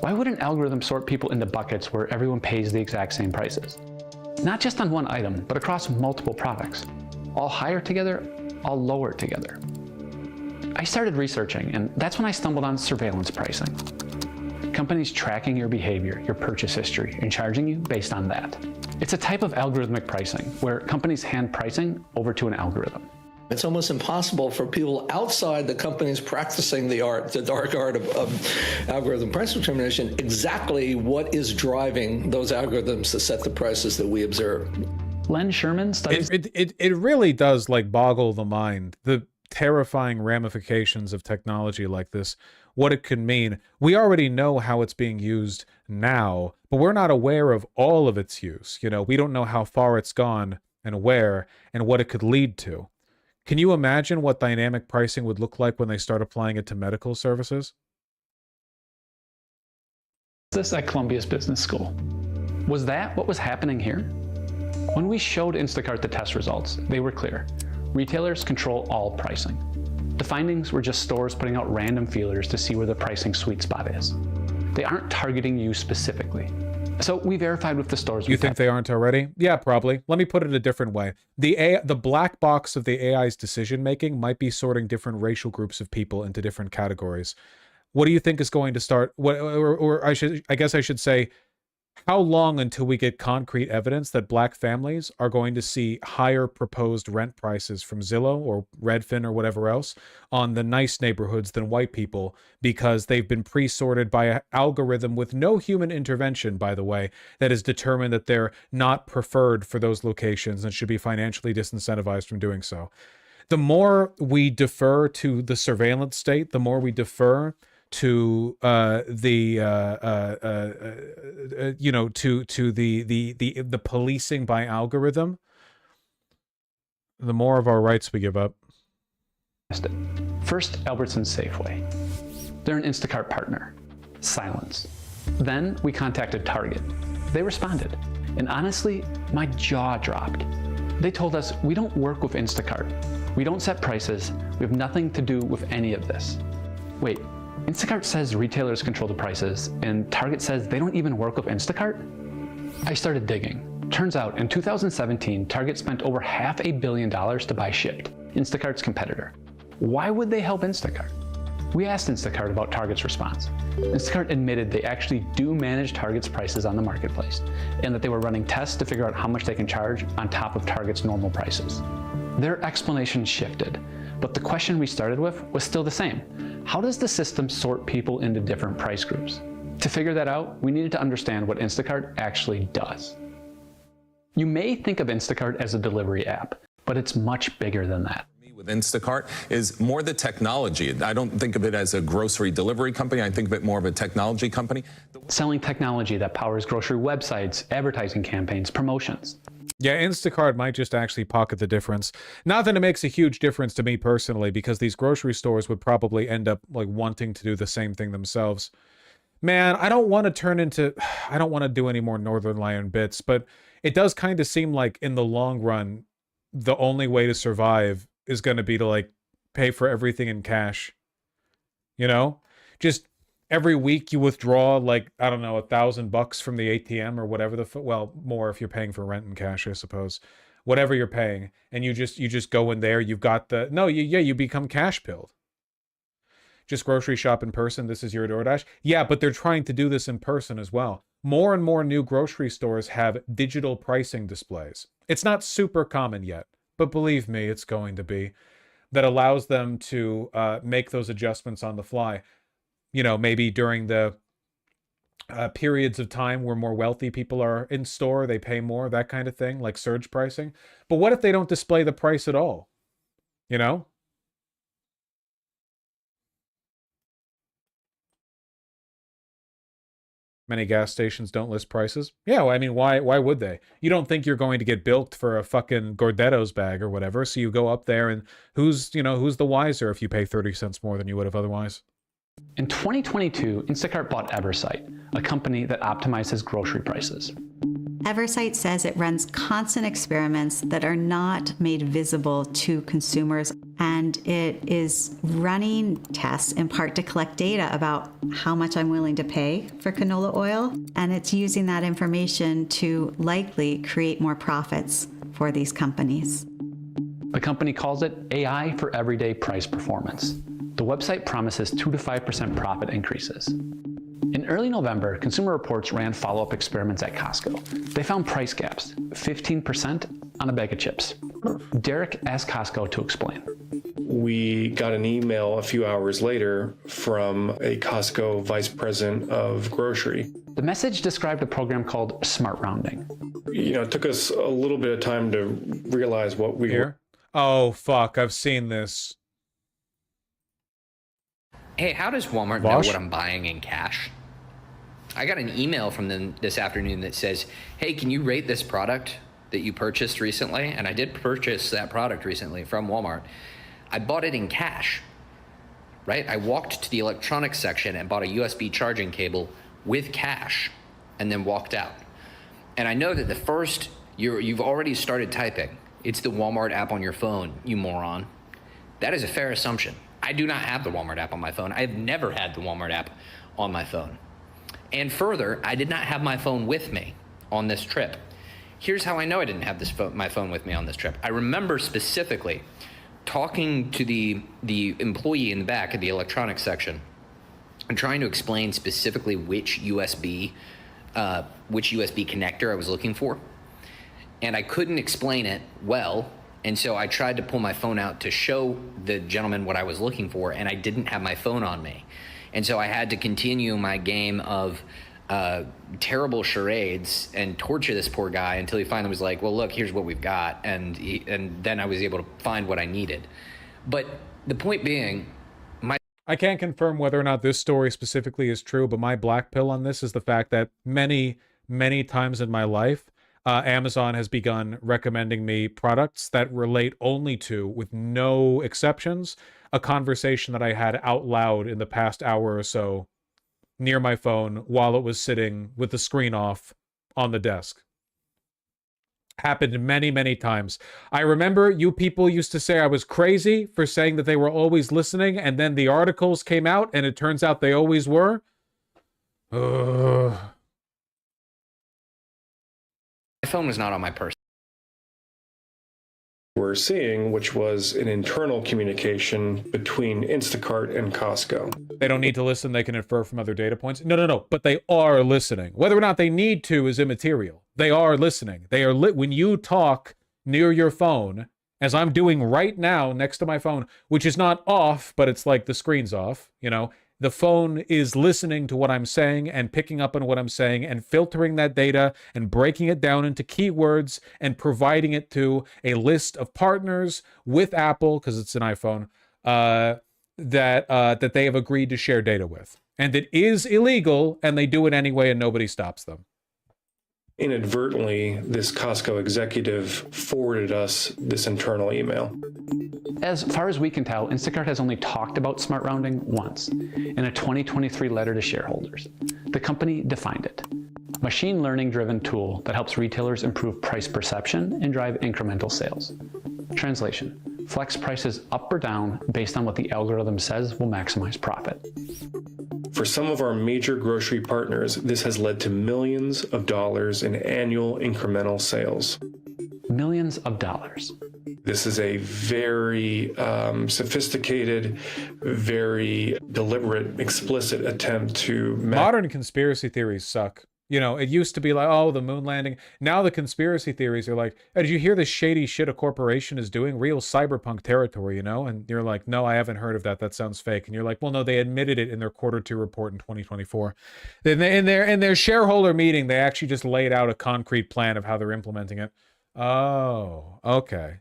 Why would an algorithm sort people into buckets where everyone pays the exact same prices? Not just on one item, but across multiple products. All higher together, all lower together. I started researching, and that's when I stumbled on surveillance pricing. Companies tracking your behavior, your purchase history, and charging you based on that. It's a type of algorithmic pricing, where companies hand pricing over to an algorithm. It's almost impossible for people outside the companies practicing the dark art of algorithm price determination, exactly what is driving those algorithms to set the prices that we observe. Len Sherman studies... It really does like boggle the mind, the terrifying ramifications of technology like this, what it could mean. We already know how it's being used now, but we're not aware of all of its use. You know, we don't know how far it's gone and where and what it could lead to. Can you imagine what dynamic pricing would look like when they start applying it to medical services? This at Columbia's Business School. Was that what was happening here? When we showed Instacart the test results, they were clear. Retailers control all pricing. The findings were just stores putting out random feelers to see where the pricing sweet spot is. They aren't targeting you specifically. So we verified with the stores. You think they aren't already? Yeah, probably. Let me put it a different way. The black box of the AI's decision-making might be sorting different racial groups of people into different categories. What do you think is going to start? I guess I should say, how long until we get concrete evidence that black families are going to see higher proposed rent prices from Zillow or Redfin or whatever else on the nice neighborhoods than white people because they've been pre-sorted by an algorithm with no human intervention, by the way, that has determined that they're not preferred for those locations and should be financially disincentivized from doing so. The more we defer to the surveillance state, the more we defer to the policing by algorithm, the more of our rights we give up. First, Albertsons Safeway. They're an Instacart partner. Silence. Then we contacted Target. They responded. And honestly, my jaw dropped. They told us, we don't work with Instacart. We don't set prices. We have nothing to do with any of this. Wait. Instacart says retailers control the prices, and Target says they don't even work with Instacart? I started digging, Turns out, in 2017, Target spent over $500 million to buy Shipt, Instacart's competitor. Why would they help Instacart? We asked Instacart about Target's response. Instacart admitted they actually do manage Target's prices on the marketplace, and that they were running tests to figure out how much they can charge on top of Target's normal prices. Their explanation shifted, but the question we started with was still the same. How does the system sort people into different price groups? To figure that out, we needed to understand what Instacart actually does. You may think of Instacart as a delivery app, but it's much bigger than that. With Instacart is more the technology. I don't think of it as a grocery delivery company. I think of it more of a technology company. Selling technology that powers grocery websites, advertising campaigns, promotions. Yeah, Instacart might just actually pocket the difference. Not that it makes a huge difference to me personally, because these grocery stores would probably end up like wanting to do the same thing themselves. Man, I don't want to do any more Northern Lion bits, but it does kind of seem like in the long run, the only way to survive is going to be to like pay for everything in cash. You know, just every week you withdraw like, I don't know, $1,000 from the ATM or whatever well, more if you're paying for rent in cash, I suppose, whatever you're paying. And you just go in there, you've got you become cash pilled. Just grocery shop in person. This is your DoorDash. Yeah, but they're trying to do this in person as well. More and more new grocery stores have digital pricing displays. It's not super common yet, but believe me, it's going to be. That allows them to make those adjustments on the fly. You know, maybe during the periods of time where more wealthy people are in store, they pay more, that kind of thing, like surge pricing. But what if they don't display the price at all? You know? Many gas stations don't list prices. Yeah, well, I mean, why would they? You don't think you're going to get bilked for a fucking Gordetto's bag or whatever, so you go up there and who's the wiser if you pay 30 cents more than you would have otherwise? In 2022, Instacart bought Eversight, a company that optimizes grocery prices. Eversight says it runs constant experiments that are not made visible to consumers, and it is running tests in part to collect data about how much I'm willing to pay for canola oil, and it's using that information to likely create more profits for these companies. The company calls it AI for Everyday Price Performance. The website promises 2 to 5% profit increases. In early November, Consumer Reports ran follow-up experiments at Costco. They found price gaps, 15% on a bag of chips. Derek asked Costco to explain. We got an email a few hours later from a Costco vice president of grocery. The message described a program called Smart Rounding. You know, it took us a little bit of time to realize what we were. Oh, fuck, I've seen this. Hey, how does Walmart know what I'm buying in cash? I got an email from them this afternoon that says, hey, can you rate this product that you purchased recently? And I did purchase that product recently from Walmart. I bought it in cash, right? I walked to the electronics section and bought a USB charging cable with cash and then walked out. And I know that the first, you've already started typing. It's the Walmart app on your phone, you moron. That is a fair assumption. I do not have the Walmart app on my phone. I've never had the Walmart app on my phone. And further, I did not have my phone with me on this trip. Here's how I know I didn't have my phone with me on this trip. I remember specifically talking to the employee in the back of the electronics section and trying to explain specifically which USB connector I was looking for. And I couldn't explain it well. And so I tried to pull my phone out to show the gentleman what I was looking for, and I didn't have my phone on me. And so I had to continue my game of terrible charades and torture this poor guy until he finally was like, well, look, here's what we've got. And then I was able to find what I needed. But the point being, I can't confirm whether or not this story specifically is true, but my black pill on this is the fact that many, many times in my life, Amazon has begun recommending me products that relate only to, with no exceptions, a conversation that I had out loud in the past hour or so near my phone while it was sitting with the screen off on the desk. Happened many, many times. I remember you people used to say I was crazy for saying that they were always listening, and then the articles came out and it turns out they always were. My phone was not on my person. We're seeing, which was an internal communication between Instacart and Costco. They don't need to listen. They can infer from other data points. No. But they are listening. Whether or not they need to is immaterial. They are listening. They are when you talk near your phone, as I'm doing right now next to my phone, which is not off, but it's like the screen's off, you know, the phone is listening to what I'm saying and picking up on what I'm saying and filtering that data and breaking it down into keywords and providing it to a list of partners with Apple, because it's an iPhone, that they have agreed to share data with. And it is illegal, and they do it anyway, and nobody stops them. Inadvertently, this Costco executive forwarded us this internal email. As far as we can tell, Instacart has only talked about smart rounding once, in a 2023 letter to shareholders. The company defined it. Machine learning-driven tool that helps retailers improve price perception and drive incremental sales. Translation: flex prices up or down based on what the algorithm says will maximize profit. For some of our major grocery partners, this has led to millions of dollars in annual incremental sales. Millions of dollars. This is a very sophisticated, very deliberate, explicit attempt to... Modern conspiracy theories suck. You know, it used to be like, oh, the moon landing. Now the conspiracy theories are like, oh, did you hear the shady shit a corporation is doing? Real cyberpunk territory, you know? And you're like, no, I haven't heard of that. That sounds fake. And you're like, well, no, they admitted it in their Q2 report in 2024. In their shareholder meeting, they actually just laid out a concrete plan of how they're implementing it. Oh, okay.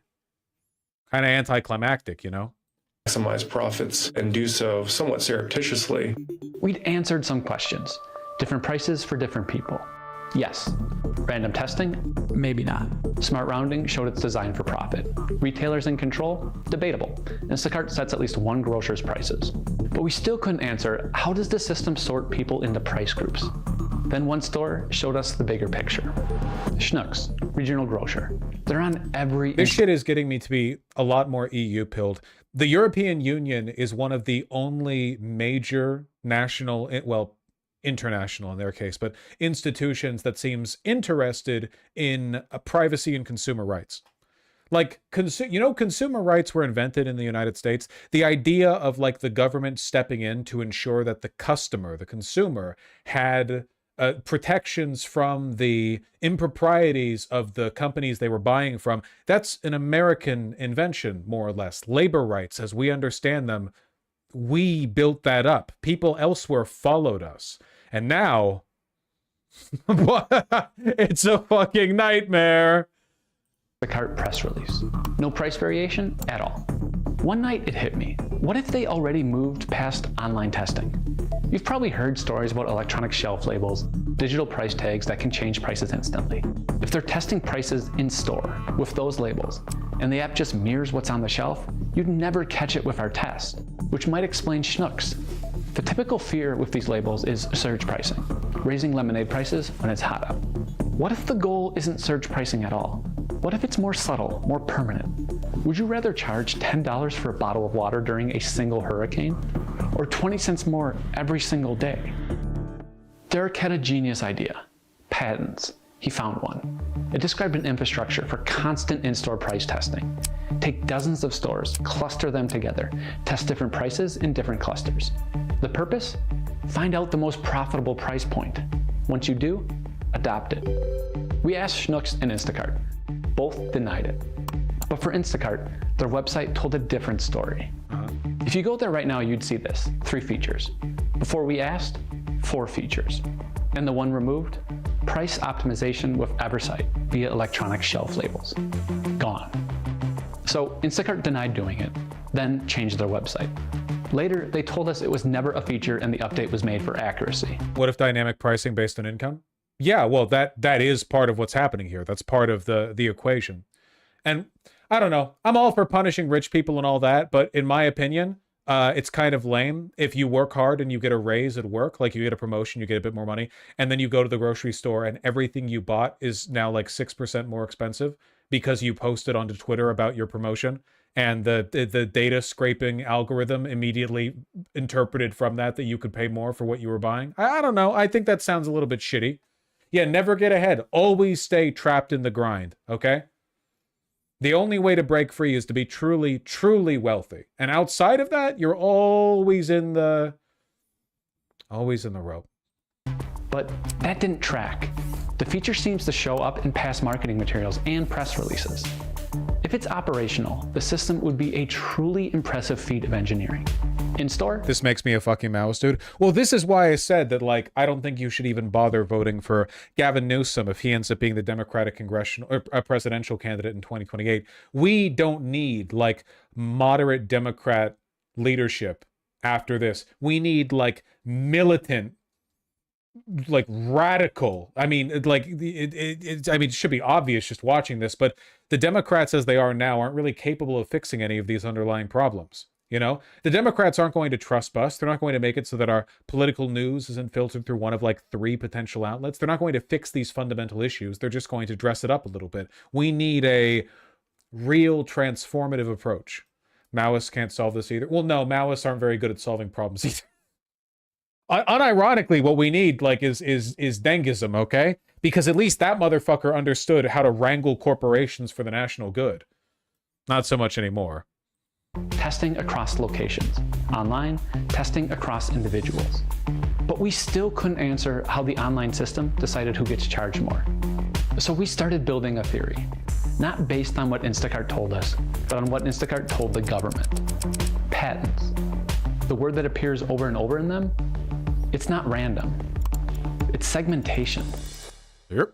Kind of anticlimactic, you know? Maximize profits and do so somewhat surreptitiously. We'd answered some questions. Different prices for different people. Yes. Random testing? Maybe not. Smart rounding showed it's designed for profit. Retailers in control? Debatable. Instacart sets at least one grocer's prices. But we still couldn't answer, how does the system sort people into price groups? Then one store showed us the bigger picture. Schnucks, regional grocer. They're on every... This shit is getting me to be a lot more EU pilled. The European Union is one of the only major national, well, international in their case, but institutions that seems interested in privacy and consumer rights. Like, consumer rights were invented in the United States. The idea of like the government stepping in to ensure that the customer, the consumer, had protections from the improprieties of the companies they were buying from, that's an American invention, more or less. Labor rights, as we understand them, we built that up. People elsewhere followed us. And now, it's a fucking nightmare. The cart press release. No price variation at all. One night it hit me. What if they already moved past online testing? You've probably heard stories about electronic shelf labels, digital price tags that can change prices instantly. If they're testing prices in store with those labels, and the app just mirrors what's on the shelf, you'd never catch it with our test, which might explain Schnucks. The typical fear with these labels is surge pricing, raising lemonade prices when it's hot out. What if the goal isn't surge pricing at all? What if it's more subtle, more permanent? Would you rather charge $10 for a bottle of water during a single hurricane, or 20 cents more every single day? Derek had a genius idea, patents. He found one. It described an infrastructure for constant in-store price testing. Take dozens of stores, cluster them together, test different prices in different clusters. The purpose? Find out the most profitable price point. Once you do, adopt it. We asked Schnucks and Instacart. Both denied it. But for Instacart, their website told a different story. If you go there right now, you'd see this, 3 features. Before we asked, 4 features. And the one removed, price optimization with Eversight via electronic shelf labels. Gone. So Instacart denied doing it, then changed their website. Later, they told us it was never a feature and the update was made for accuracy. What if dynamic pricing based on income? Yeah, well, that is part of what's happening here. That's part of the equation. And I don't know. I'm all for punishing rich people and all that, but in my opinion, it's kind of lame. If you work hard and you get a raise at work, like you get a promotion, you get a bit more money, and then you go to the grocery store and everything you bought is now like 6% more expensive because you posted onto Twitter about your promotion, and the data scraping algorithm immediately interpreted from that you could pay more for what you were buying. I don't know. I think that sounds a little bit shitty. Yeah, never get ahead. Always stay trapped in the grind, okay? The only way to break free is to be truly, truly wealthy. And outside of that, you're always in the rope. But that didn't track. The feature seems to show up in past marketing materials and press releases. If it's operational, the system would be a truly impressive feat of engineering. In store, this makes me a fucking Maoist, dude. Well, this is why I said that, like, I don't think you should even bother voting for Gavin Newsom if he ends up being the Democratic congressional or presidential candidate in 2028. We don't need, like, moderate Democrat leadership after this. We need, like, militant, like, radical. I mean, like, it should be obvious just watching this, but the Democrats as they are now aren't really capable of fixing any of these underlying problems. You know, the Democrats aren't going to trust us. They're not going to make it so that our political news isn't filtered through one of like 3 potential outlets. They're not going to fix these fundamental issues. They're just going to dress it up a little bit. We need a real transformative approach. Maoists can't solve this either. Well, no, Maoists aren't very good at solving problems either. Unironically, what we need like is Dengism, okay? Because at least that motherfucker understood how to wrangle corporations for the national good. Not so much anymore. Testing across locations, online, testing across individuals. But we still couldn't answer how the online system decided who gets charged more. So we started building a theory, not based on what Instacart told us, but on what Instacart told the government. Patents. The word that appears over and over in them, it's not random. It's segmentation. Yep.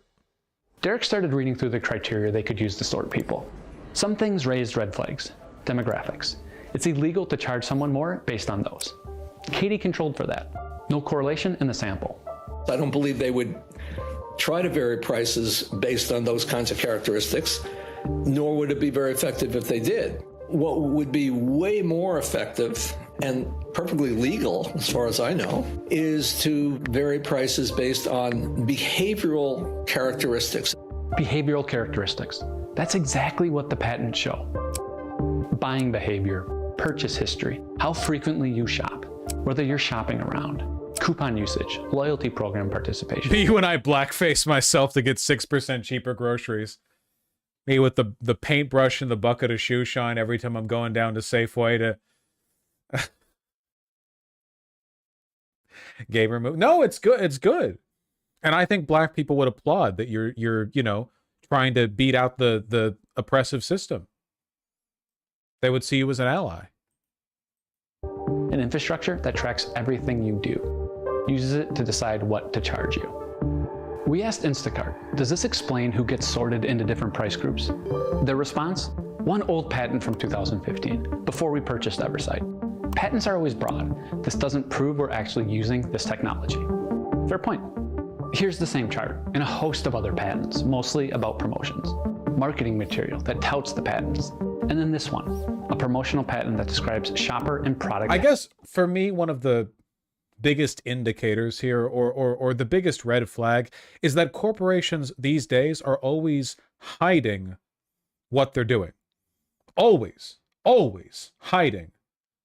Derek started reading through the criteria they could use to sort people. Some things raised red flags. Demographics. It's illegal to charge someone more based on those. Katie controlled for that. No correlation in the sample. I don't believe they would try to vary prices based on those kinds of characteristics, nor would it be very effective if they did. What would be way more effective and perfectly legal, as far as I know, is to vary prices based on behavioral characteristics. Behavioral characteristics. That's exactly what the patents show. Buying behavior, purchase history, how frequently you shop, whether you're shopping around, coupon usage, loyalty program participation. Me when I blackface myself to get 6% cheaper groceries. Me with the paintbrush and the bucket of shoe shine every time I'm going down to Safeway to game remove. No, it's good. It's good. And I think black people would applaud that you're you know, trying to beat out the oppressive system. They would see you as an ally. An infrastructure that tracks everything you do, uses it to decide what to charge you. We asked Instacart, does this explain who gets sorted into different price groups? Their response? One old patent from 2015, before we purchased Eversight. Patents are always broad. This doesn't prove we're actually using this technology. Fair point. Here's the same chart and a host of other patents, mostly about promotions. Marketing material that touts the patents. And then this one, a promotional patent that describes shopper and product. I guess for me, one of the biggest indicators here or the biggest red flag is that corporations these days are always hiding what they're doing. Always hiding,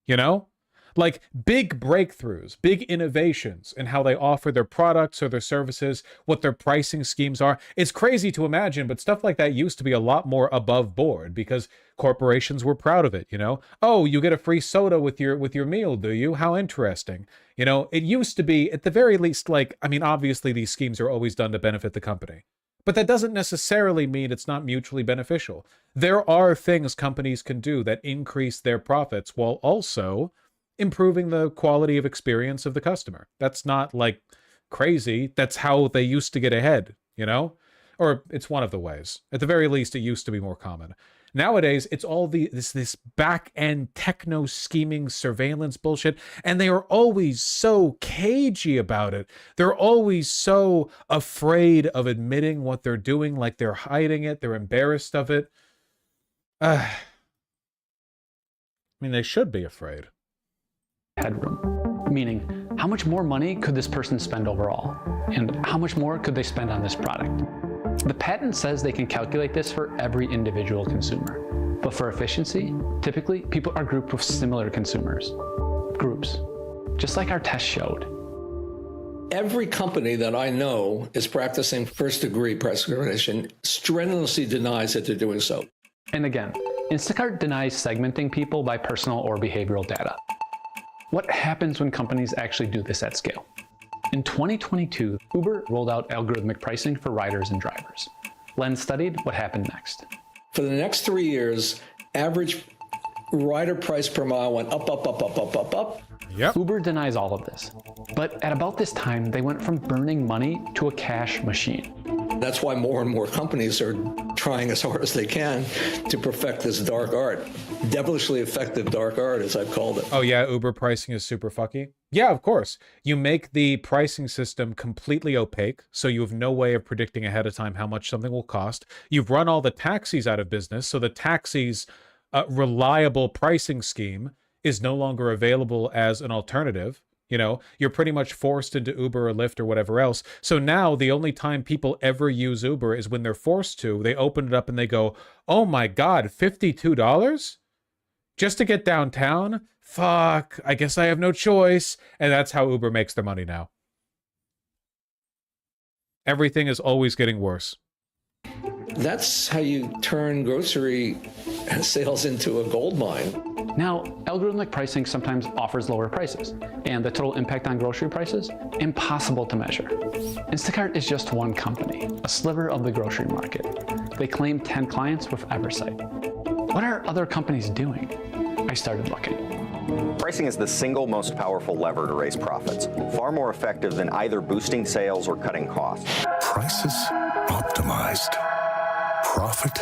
you know? Like big breakthroughs, big innovations in how they offer their products or their services, what their pricing schemes are. It's crazy to imagine, but stuff like that used to be a lot more above board because corporations were proud of it, you know? Oh, you get a free soda with your meal, do you? How interesting. You know, it used to be at the very least like, I mean, obviously these schemes are always done to benefit the company. But that doesn't necessarily mean it's not mutually beneficial. There are things companies can do that increase their profits while also improving the quality of experience of the customer. That's not like crazy. That's how they used to get ahead, you know? Or it's one of the ways. At the very least, it used to be more common. Nowadays, it's all this back-end techno scheming surveillance bullshit, and they are always so cagey about it. They're always so afraid of admitting what they're doing, like they're hiding it, they're embarrassed of it. I mean, they should be afraid. Headroom, meaning how much more money could this person spend overall, and how much more could they spend on this product? The patent says they can calculate this for every individual consumer, but for efficiency, typically people are grouped with similar consumers. Groups, just like our test showed. Every company that I know is practicing first-degree price discrimination strenuously denies that they're doing so. And again, Instacart denies segmenting people by personal or behavioral data. What happens when companies actually do this at scale? In 2022, Uber rolled out algorithmic pricing for riders and drivers. Len studied what happened next. For the next 3 years, average rider price per mile went up, up, up, up, up, up, up. Yep. Uber denies all of this. But at about this time, they went from burning money to a cash machine. That's why more and more companies are trying as hard as they can to perfect this dark art. Devilishly effective dark art, as I've called it. Oh yeah, Uber pricing is super fucky? Yeah, of course. You make the pricing system completely opaque, so you have no way of predicting ahead of time how much something will cost. You've run all the taxis out of business, so the taxis' reliable pricing scheme is no longer available as an alternative. You know, you're pretty much forced into Uber or Lyft or whatever else. So now the only time people ever use Uber is when they're forced to. They open it up and they go, oh my God, $52? Just to get downtown? Fuck, I guess I have no choice. And that's how Uber makes their money now. Everything is always getting worse. That's how you turn grocery sales into a gold mine. Now, algorithmic pricing sometimes offers lower prices, and the total impact on grocery prices, impossible to measure. Instacart is just one company, a sliver of the grocery market. They claim 10 clients with Eversight. What are other companies doing? I started looking. Pricing is the single most powerful lever to raise profits, far more effective than either boosting sales or cutting costs. Prices optimized. Profit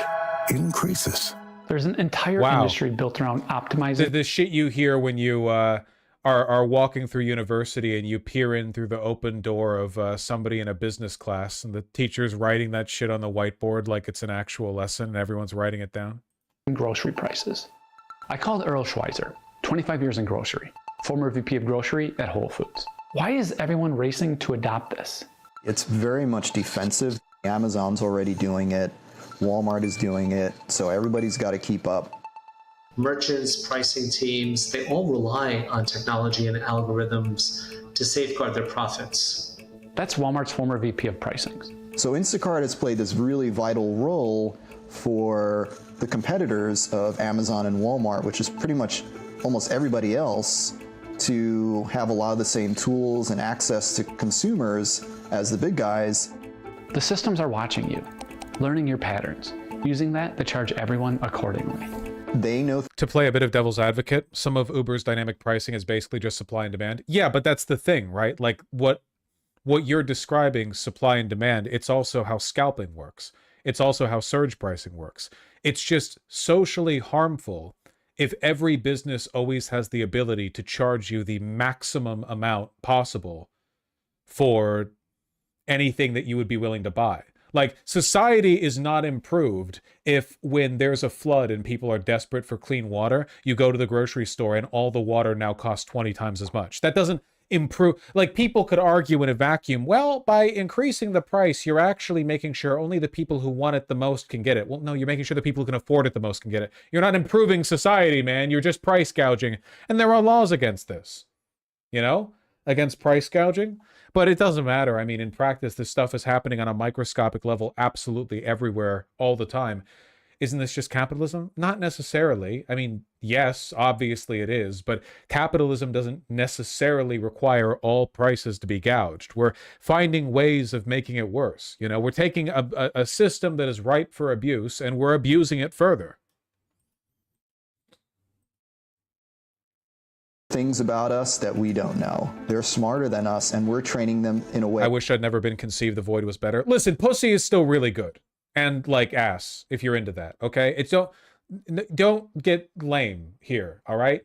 increases. There's an entire industry built around optimizing. The shit you hear when you are walking through university and you peer in through the open door of somebody in a business class and the teacher's writing that shit on the whiteboard like it's an actual lesson and everyone's writing it down. Grocery prices. I called Earl Schweizer, 25 years in grocery, former VP of grocery at Whole Foods. Why is everyone racing to adopt this? It's very much defensive. Amazon's already doing it. Walmart is doing it, so everybody's got to keep up. Merchants, pricing teams, they all rely on technology and algorithms to safeguard their profits. That's Walmart's former VP of pricing. So Instacart has played this really vital role for the competitors of Amazon and Walmart, which is pretty much almost everybody else, to have a lot of the same tools and access to consumers as the big guys. The systems are watching you, learning your patterns, using that to charge everyone accordingly. They know. To play a bit of devil's advocate, some of Uber's dynamic pricing is basically just supply and demand. Yeah, but that's the thing, right? Like what you're describing, supply and demand, it's also how scalping works. It's also how surge pricing works. It's just socially harmful if every business always has the ability to charge you the maximum amount possible for anything that you would be willing to buy. Like, society is not improved if when there's a flood and people are desperate for clean water, you go to the grocery store and all the water now costs 20 times as much. That doesn't improve. Like, people could argue in a vacuum, well, by increasing the price, you're actually making sure only the people who want it the most can get it. Well, no, you're making sure the people who can afford it the most can get it. You're not improving society, man. You're just price gouging. And there are laws against this, you know, against price gouging. But it doesn't matter. I mean, in practice, this stuff is happening on a microscopic level absolutely everywhere all the time. Isn't this just capitalism? Not necessarily. I mean, yes, obviously it is, but capitalism doesn't necessarily require all prices to be gouged. We're finding ways of making it worse. You know, we're taking a system that is ripe for abuse and we're abusing it further. Things about us that we don't know. They're smarter than us, and we're training them in a way. I wish I'd never been conceived. The void was better. Listen, pussy is still really good, and like ass, if you're into that. Okay, it's don't get lame here. All right.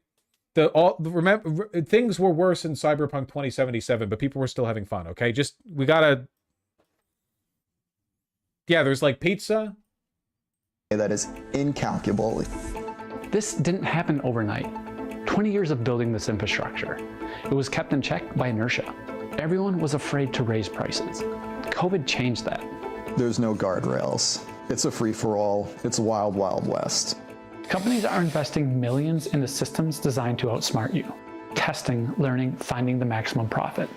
Remember, things were worse in Cyberpunk 2077, but people were still having fun. Okay, we gotta. Yeah, there's like pizza. That is incalculable. This didn't happen overnight. 20 years of building this infrastructure. It was kept in check by inertia. Everyone was afraid to raise prices. COVID changed that. There's no guardrails. It's a free-for-all. It's wild, wild west. Companies are investing millions into systems designed to outsmart you. Testing, learning, finding the maximum profit.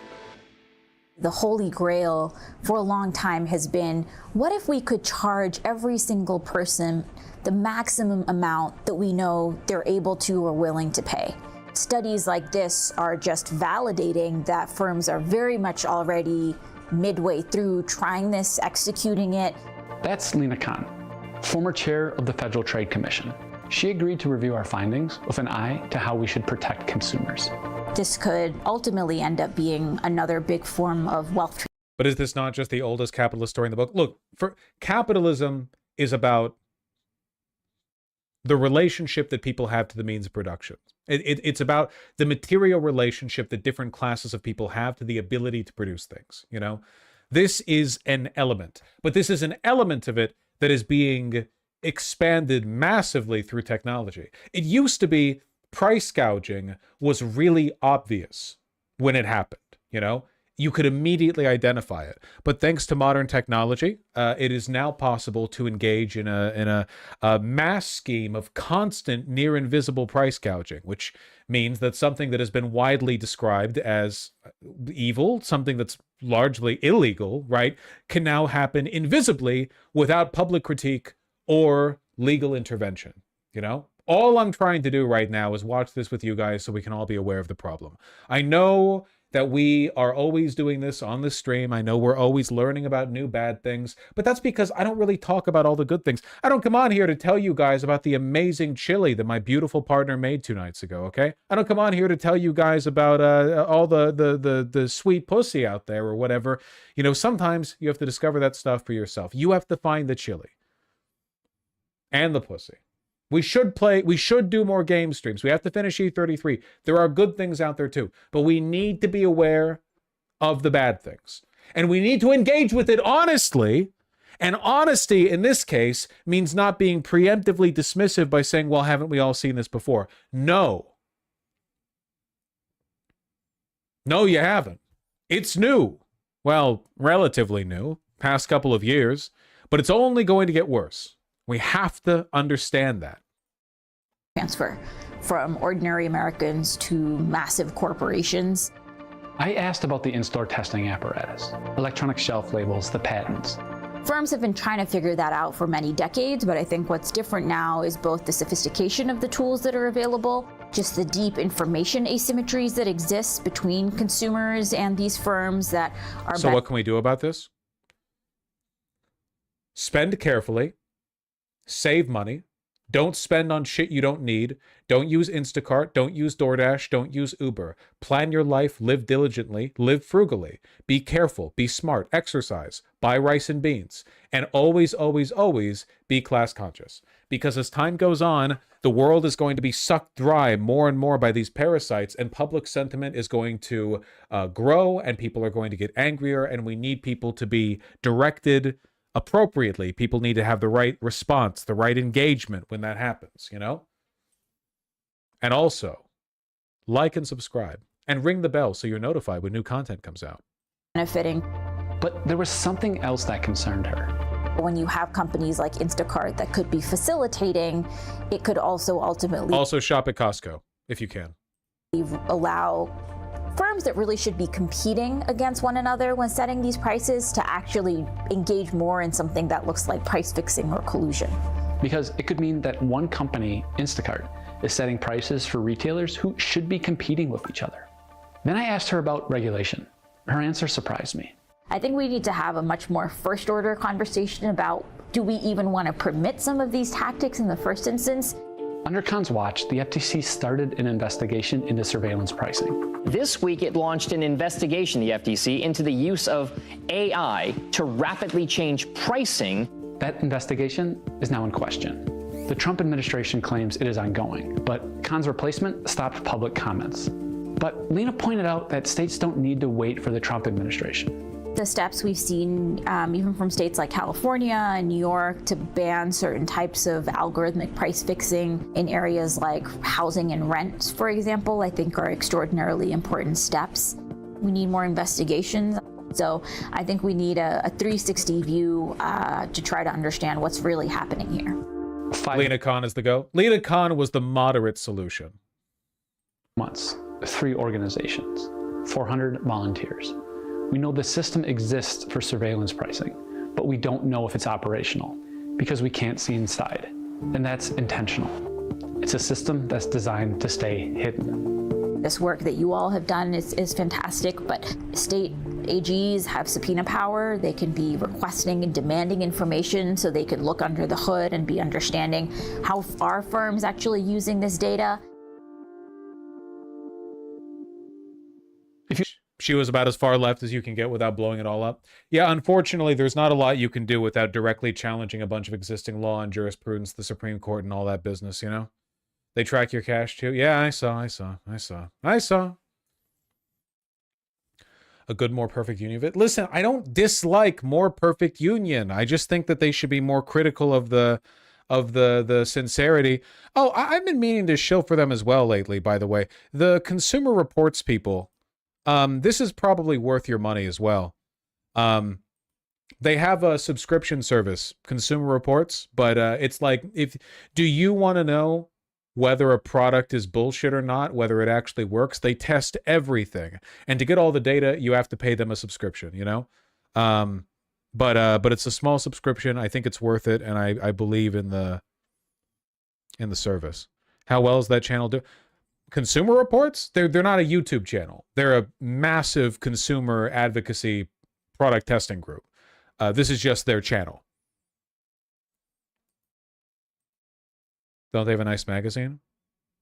The holy grail for a long time has been, what if we could charge every single person the maximum amount that we know they're able to or willing to pay? Studies like this are just validating that firms are very much already midway through trying this, executing it. That's Lina Khan, former chair of the Federal Trade Commission. She agreed to review our findings with an eye to how we should protect consumers. This could ultimately end up being another big form of wealth. But is this not just the oldest capitalist story in the book? Look, for capitalism is about the relationship that people have to the means of production. It's about the material relationship that different classes of people have to the ability to produce things, you know? This is an element, but this is an element of it that is being expanded massively through technology. It used to be price gouging was really obvious when it happened, you know? You could immediately identify it. But thanks to modern technology, it is now possible to engage in a mass scheme of constant, near invisible price gouging, which means that something that has been widely described as evil, something that's largely illegal, right, can now happen invisibly without public critique or legal intervention, you know? All I'm trying to do right now is watch this with you guys so we can all be aware of the problem. I know that we are always doing this on the stream. I know we're always learning about new bad things, but that's because I don't really talk about all the good things. I don't come on here to tell you guys about the amazing chili that my beautiful partner made 2 nights ago, okay? I don't come on here to tell you guys about all the sweet pussy out there or whatever. You know, sometimes you have to discover that stuff for yourself. You have to find the chili and the pussy. We should do more game streams. We have to finish E33. There are good things out there too, but we need to be aware of the bad things. And we need to engage with it honestly. And honesty in this case means not being preemptively dismissive by saying, well, haven't we all seen this before? No. No, you haven't. It's new. Well, relatively new, past couple of years, but it's only going to get worse. We have to understand that. Transfer from ordinary Americans to massive corporations. I asked about the in-store testing apparatus, electronic shelf labels, the patents. Firms have been trying to figure that out for many decades, but I think what's different now is both the sophistication of the tools that are available, just the deep information asymmetries that exist between consumers and these firms that are... So what can we do about this? Spend carefully. Save money. Don't spend on shit you don't need. Don't use Instacart. Don't use DoorDash. Don't use Uber. Plan your life. Live diligently. Live frugally. Be careful. Be smart. Exercise. Buy rice and beans. And always, always, always be class conscious. Because as time goes on, the world is going to be sucked dry more and more by these parasites, and public sentiment is going to grow, and people are going to get angrier, and we need people to be directed appropriately. People need to have the right response, the right engagement when that happens, you know? And also, like and subscribe, and ring the bell so you're notified when new content comes out. Benefiting. But there was something else that concerned her. When you have companies like Instacart that could be facilitating, it could also ultimately... Also shop at Costco, if you can. ...allow firms that really should be competing against one another when setting these prices to actually engage more in something that looks like price fixing or collusion. Because it could mean that one company, Instacart, is setting prices for retailers who should be competing with each other. Then I asked her about regulation. Her answer surprised me. I think we need to have a much more first order conversation about, do we even want to permit some of these tactics in the first instance? Under Khan's watch, the FTC started an investigation into surveillance pricing. This week, it launched an investigation, the FTC, into the use of AI to rapidly change pricing. That investigation is now in question. The Trump administration claims it is ongoing, but Khan's replacement stopped public comments. But Lina pointed out that states don't need to wait for the Trump administration. The steps we've seen, even from states like California and New York, to ban certain types of algorithmic price fixing in areas like housing and rent, for example, I think are extraordinarily important steps. We need more investigations. So I think we need a 360 view to try to understand what's really happening here. Lina Khan is the go. Lina Khan was the moderate solution. Months, 3 organizations, 400 volunteers. We know the system exists for surveillance pricing, but we don't know if it's operational because we can't see inside. And that's intentional. It's a system that's designed to stay hidden. This work that you all have done is fantastic, but state AGs have subpoena power. They can be requesting and demanding information so they can look under the hood and be understanding how are firms actually using this data. She was about as far left as you can get without blowing it all up. Yeah, unfortunately, there's not a lot you can do without directly challenging a bunch of existing law and jurisprudence, the Supreme Court, and all that business, you know? They track your cash, too. Yeah, I saw. A good, more perfect union of it. Listen, I don't dislike more perfect union. I just think that they should be more critical of the sincerity. Oh, I've been meaning to shill for them as well lately, by the way. The Consumer Reports people, this is probably worth your money as well. They have a subscription service, Consumer Reports, but it's like, do you want to know whether a product is bullshit or not, whether it actually works? They test everything, and to get all the data, you have to pay them a subscription, you know? But it's a small subscription. I think it's worth it, and I believe in the service. How well does that channel do? Consumer Reports? They're not a YouTube channel. They're a massive consumer advocacy product testing group. This is just their channel. Don't they have a nice magazine?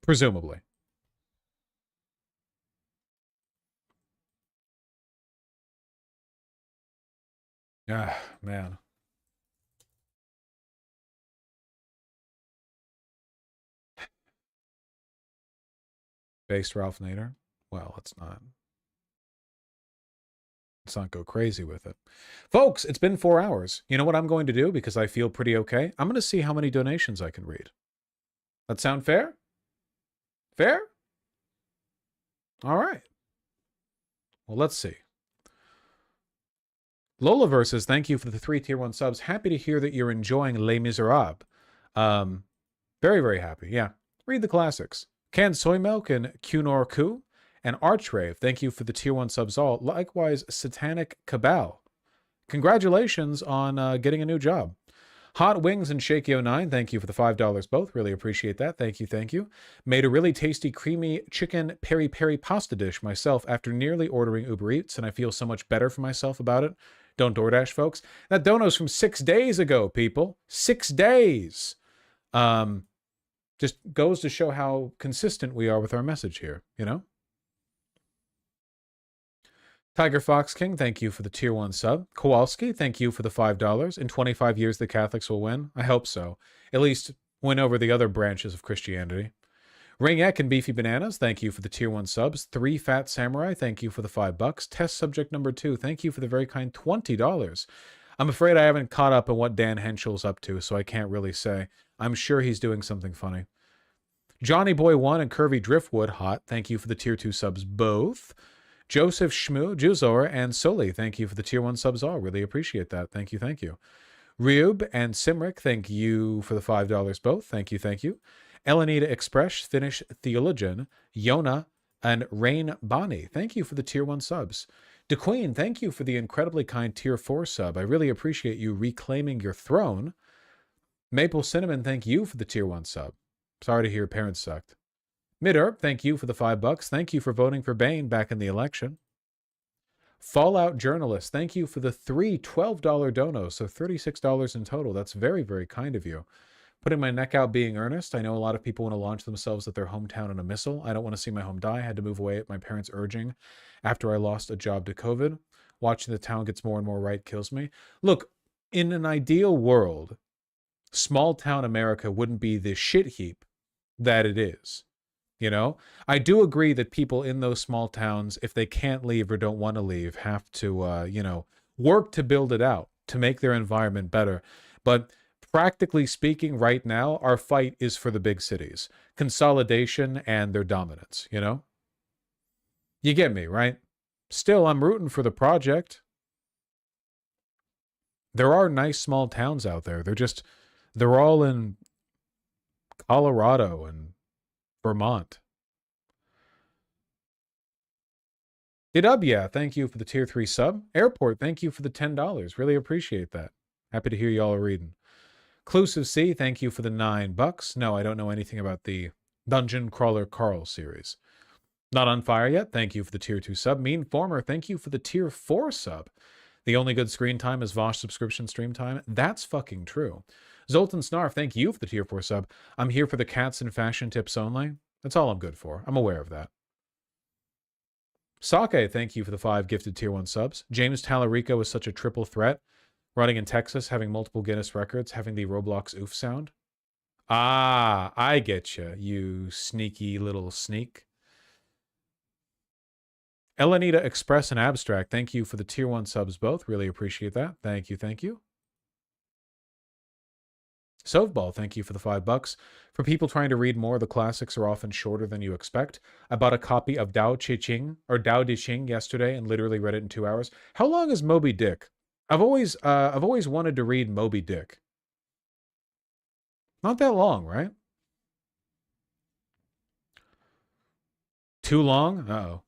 Presumably. Ah, man. Based Ralph Nader? Well, let's not go crazy with it. Folks, it's been 4 hours. You know what I'm going to do because I feel pretty okay? I'm going to see how many donations I can read. That sound fair? Fair? All right. Well, let's see. Lola Versus, thank you for the 3 tier 1 subs. Happy to hear that you're enjoying Les Miserables. Very, very happy. Yeah. Read the classics. Canned Soy Milk and Cunor Ku. And Archrave, thank you for the tier 1 subs all. Likewise, Satanic Cabal. Congratulations on getting a new job. Hot Wings and Shakey09, thank you for the $5 both. Really appreciate that. Thank you, thank you. Made a really tasty, creamy chicken peri-peri pasta dish myself after nearly ordering Uber Eats, and I feel so much better for myself about it. Don't DoorDash, folks. That dono's from 6 days ago, people. 6 days. Just goes to show how consistent we are with our message here, you know? Tiger Fox King, thank you for the tier 1 sub. Kowalski, thank you for the $5. In 25 years, the Catholics will win. I hope so. At least win over the other branches of Christianity. Ringek and Beefy Bananas, thank you for the tier 1 subs. 3 Fat Samurai, thank you for the $5. Test subject number 2, thank you for the very kind $20. I'm afraid I haven't caught up on what Dan Henschel's up to, so I can't really say. I'm sure he's doing something funny. Johnny Boy 1 and Curvy Driftwood, hot. Thank you for the tier 2 subs both. Joseph Shmoo, Juzor, and Soli, thank you for the tier 1 subs all. Really appreciate that. Thank you, thank you. Ryub and Simric, thank you for the $5 both. Thank you, thank you. Elenita Express, Finnish Theologian, Yona, and Rain Bani, thank you for the tier 1 subs. DeQueen, thank you for the incredibly kind tier 4 sub. I really appreciate you reclaiming your throne. Maple Cinnamon, thank you for the tier 1 sub. Sorry to hear your parents sucked. Mid-Erp, thank you for the $5. Thank you for voting for Bane back in the election. Fallout Journalist, thank you for the 3 $12 donos, so $36 in total. That's very, very kind of you. Putting my neck out being earnest. I know a lot of people want to launch themselves at their hometown in a missile. I don't want to see my home die. I had to move away at my parents' urging after I lost a job to COVID. Watching the town gets more and more right kills me. Look, in an ideal world, small town America wouldn't be the shit heap that it is. You know, I do agree that people in those small towns, if they can't leave or don't want to leave, have to, you know, work to build it out, to make their environment better. But practically speaking, right now, our fight is for the big cities, consolidation and their dominance, you know? You get me, right? Still, I'm rooting for the project. There are nice small towns out there. They're all in Colorado and Vermont. Kidub, yeah, thank you for the tier 3 sub. Airport, thank you for the $10. Really appreciate that. Happy to hear y'all are reading. Clusive C, thank you for the $9. No, I don't know anything about the Dungeon Crawler Carl series. Not on fire yet, thank you for the tier 2 sub. Mean Former, thank you for the tier 4 sub. The only good screen time is Vosh subscription stream time. That's fucking true. Zoltan Snarf, thank you for the tier 4 sub. I'm here for the cats and fashion tips only. That's all I'm good for. I'm aware of that. Sake, thank you for the 5 gifted tier 1 subs. James Tallarico is such a triple threat. Running in Texas, having multiple Guinness records, having the Roblox oof sound. Ah, I get you sneaky little sneak. Elenita Express and Abstract, thank you for the tier 1 subs both. Really appreciate that. Thank you, thank you. Sovball, thank you for the $5. For people trying to read more, the classics are often shorter than you expect. I bought a copy of Dao De Ching yesterday and literally read it in 2 hours. How long is Moby Dick? I've always wanted to read Moby Dick. Not that long, right? Too long? Uh-oh.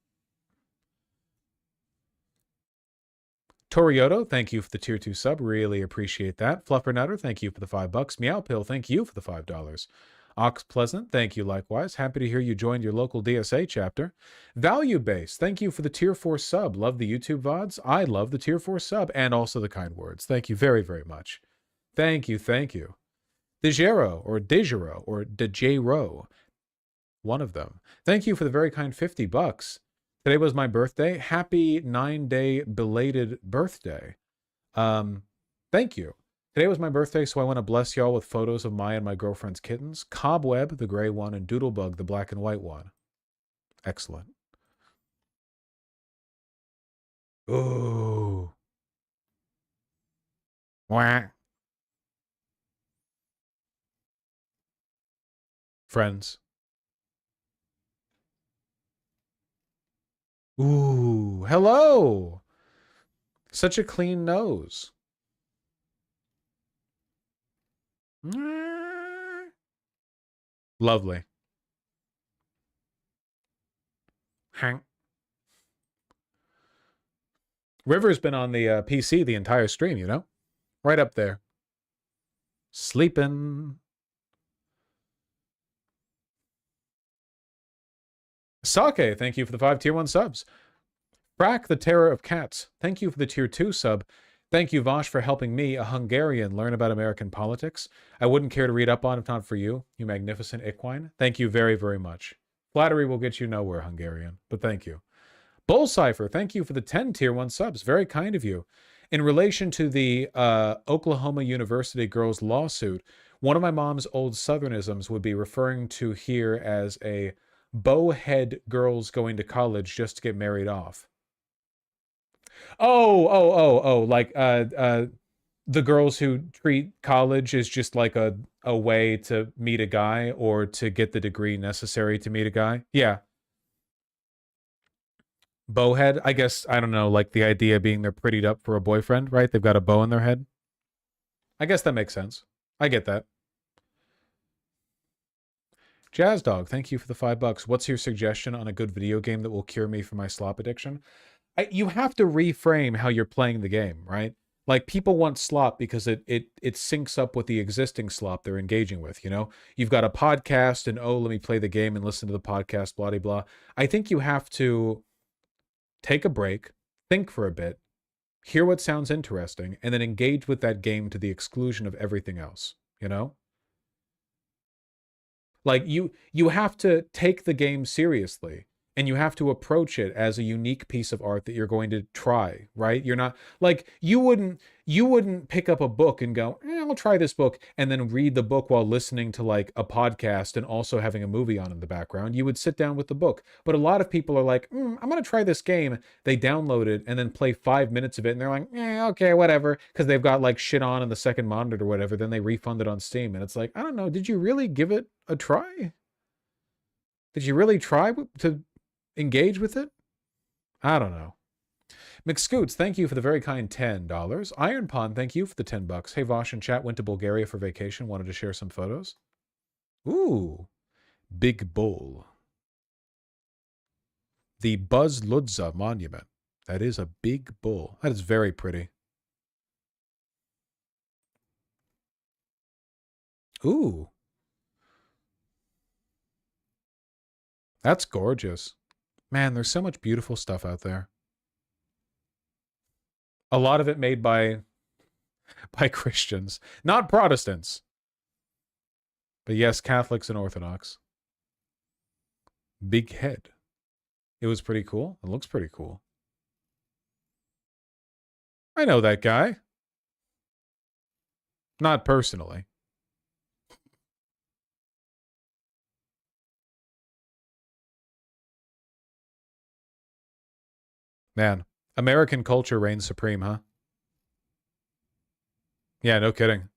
Torioto, thank you for the tier 2 sub. Really appreciate that. Fluffernutter, thank you for the $5. Meowpill, thank you for the $5. Ox Pleasant, thank you likewise. Happy to hear you joined your local DSA chapter. Value Base, thank you for the tier 4 sub. Love the YouTube VODs. I love the tier 4 sub and also the kind words. Thank you very, very much. Thank you, thank you. Dejero, one of them. Thank you for the very kind $50. Today was my birthday. Happy 9-day belated birthday. Thank you. Today was my birthday, so I want to bless y'all with photos of my and my girlfriend's kittens. Cobweb, the gray one, and Doodlebug, the black and white one. Excellent. Ooh. Wah. Friends. Ooh, hello. Such a clean nose. Lovely. Hank. River's been on the PC the entire stream, you know? Right up there. Sleeping. Sake, thank you for the 5 tier 1 subs. Brack, the Terror of Cats, thank you for the tier 2 sub. Thank you, Vosh, for helping me, a Hungarian, learn about American politics. I wouldn't care to read up on if not for you, you magnificent equine. Thank you very, very much. Flattery will get you nowhere, Hungarian, but thank you. Bullcipher, thank you for the 10 tier 1 subs. Very kind of you. In relation to the Oklahoma University girls' lawsuit, one of my mom's old Southernisms would be referring to here as a bowhead girls going to college just to get married off. Oh, like the girls who treat college as just like a way to meet a guy or to get the degree necessary to meet a guy. Yeah. Bowhead, I guess, I don't know, like the idea being they're prettied up for a boyfriend, right? They've got a bow in their head. I guess that makes sense. I get that. Jazz Dog, thank you for the $5. What's your suggestion on a good video game that will cure me from my slop addiction? You have to reframe how you're playing the game, right? Like, people want slop because it syncs up with the existing slop they're engaging with, you know? You've got a podcast and, oh, let me play the game and listen to the podcast, blah, blah, blah. I think you have to take a break, think for a bit, hear what sounds interesting, and then engage with that game to the exclusion of everything else, you know? Like, you have to take the game seriously, and you have to approach it as a unique piece of art that you're going to try, right? You're not, like, you wouldn't pick up a book and go, I'll try this book, and then read the book while listening to, like, a podcast and also having a movie on in the background. You would sit down with the book. But a lot of people are like, I'm going to try this game. They download it and then play 5 minutes of it, and they're like, okay, whatever, because they've got, like, shit on in the second monitor or whatever. Then they refund it on Steam, and it's like, I don't know, did you really give it a try? Did you really try to engage with it? I don't know. McScoots, thank you for the very kind $10. Iron Pond, thank you for the $10. Hey, Vosh and chat, went to Bulgaria for vacation. Wanted to share some photos. Ooh, big bull. The Buzz Ludza monument. That is a big bull. That is very pretty. Ooh. That's gorgeous. Man, there's so much beautiful stuff out there. A lot of it made by Christians. Not Protestants. But yes, Catholics and Orthodox. Big head. It was pretty cool. It looks pretty cool. I know that guy. Not personally. Man, American culture reigns supreme, huh? Yeah, no kidding.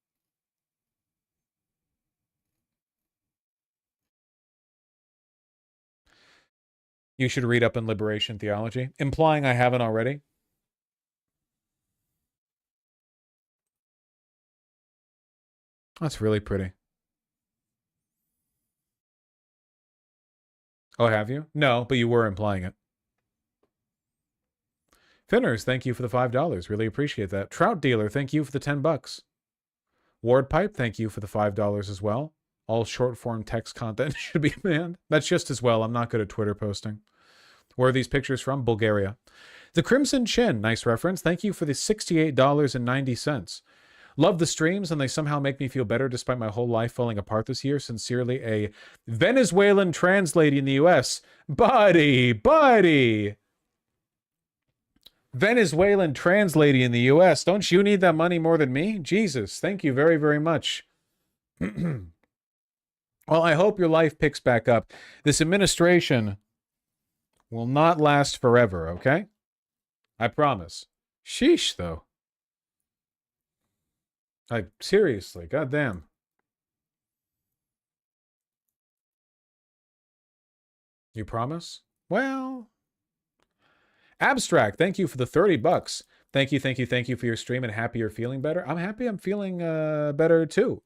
You should read up on liberation theology, implying I haven't already. That's really pretty. Oh, have you? No, but you were implying it. Finners, thank you for the $5. Really appreciate that. Trout Dealer, thank you for the $10. Ward Pipe, thank you for the $5 as well. All short-form text content should be banned. That's just as well. I'm not good at Twitter posting. Where are these pictures from? Bulgaria. The Crimson Chin, nice reference. Thank you for the $68.90. Love the streams, and they somehow make me feel better despite my whole life falling apart this year. Sincerely, a Venezuelan trans lady in the U.S. Buddy! Venezuelan trans lady in the U.S. Don't you need that money more than me? Jesus, thank you very, very much. Well, I hope your life picks back up. This administration will not last forever, okay? I promise. Sheesh, though. Like, seriously, goddamn. You promise? Well... Abstract, thank you for the $30. Thank you for your stream, and happy you're feeling better. I'm happy I'm feeling better too.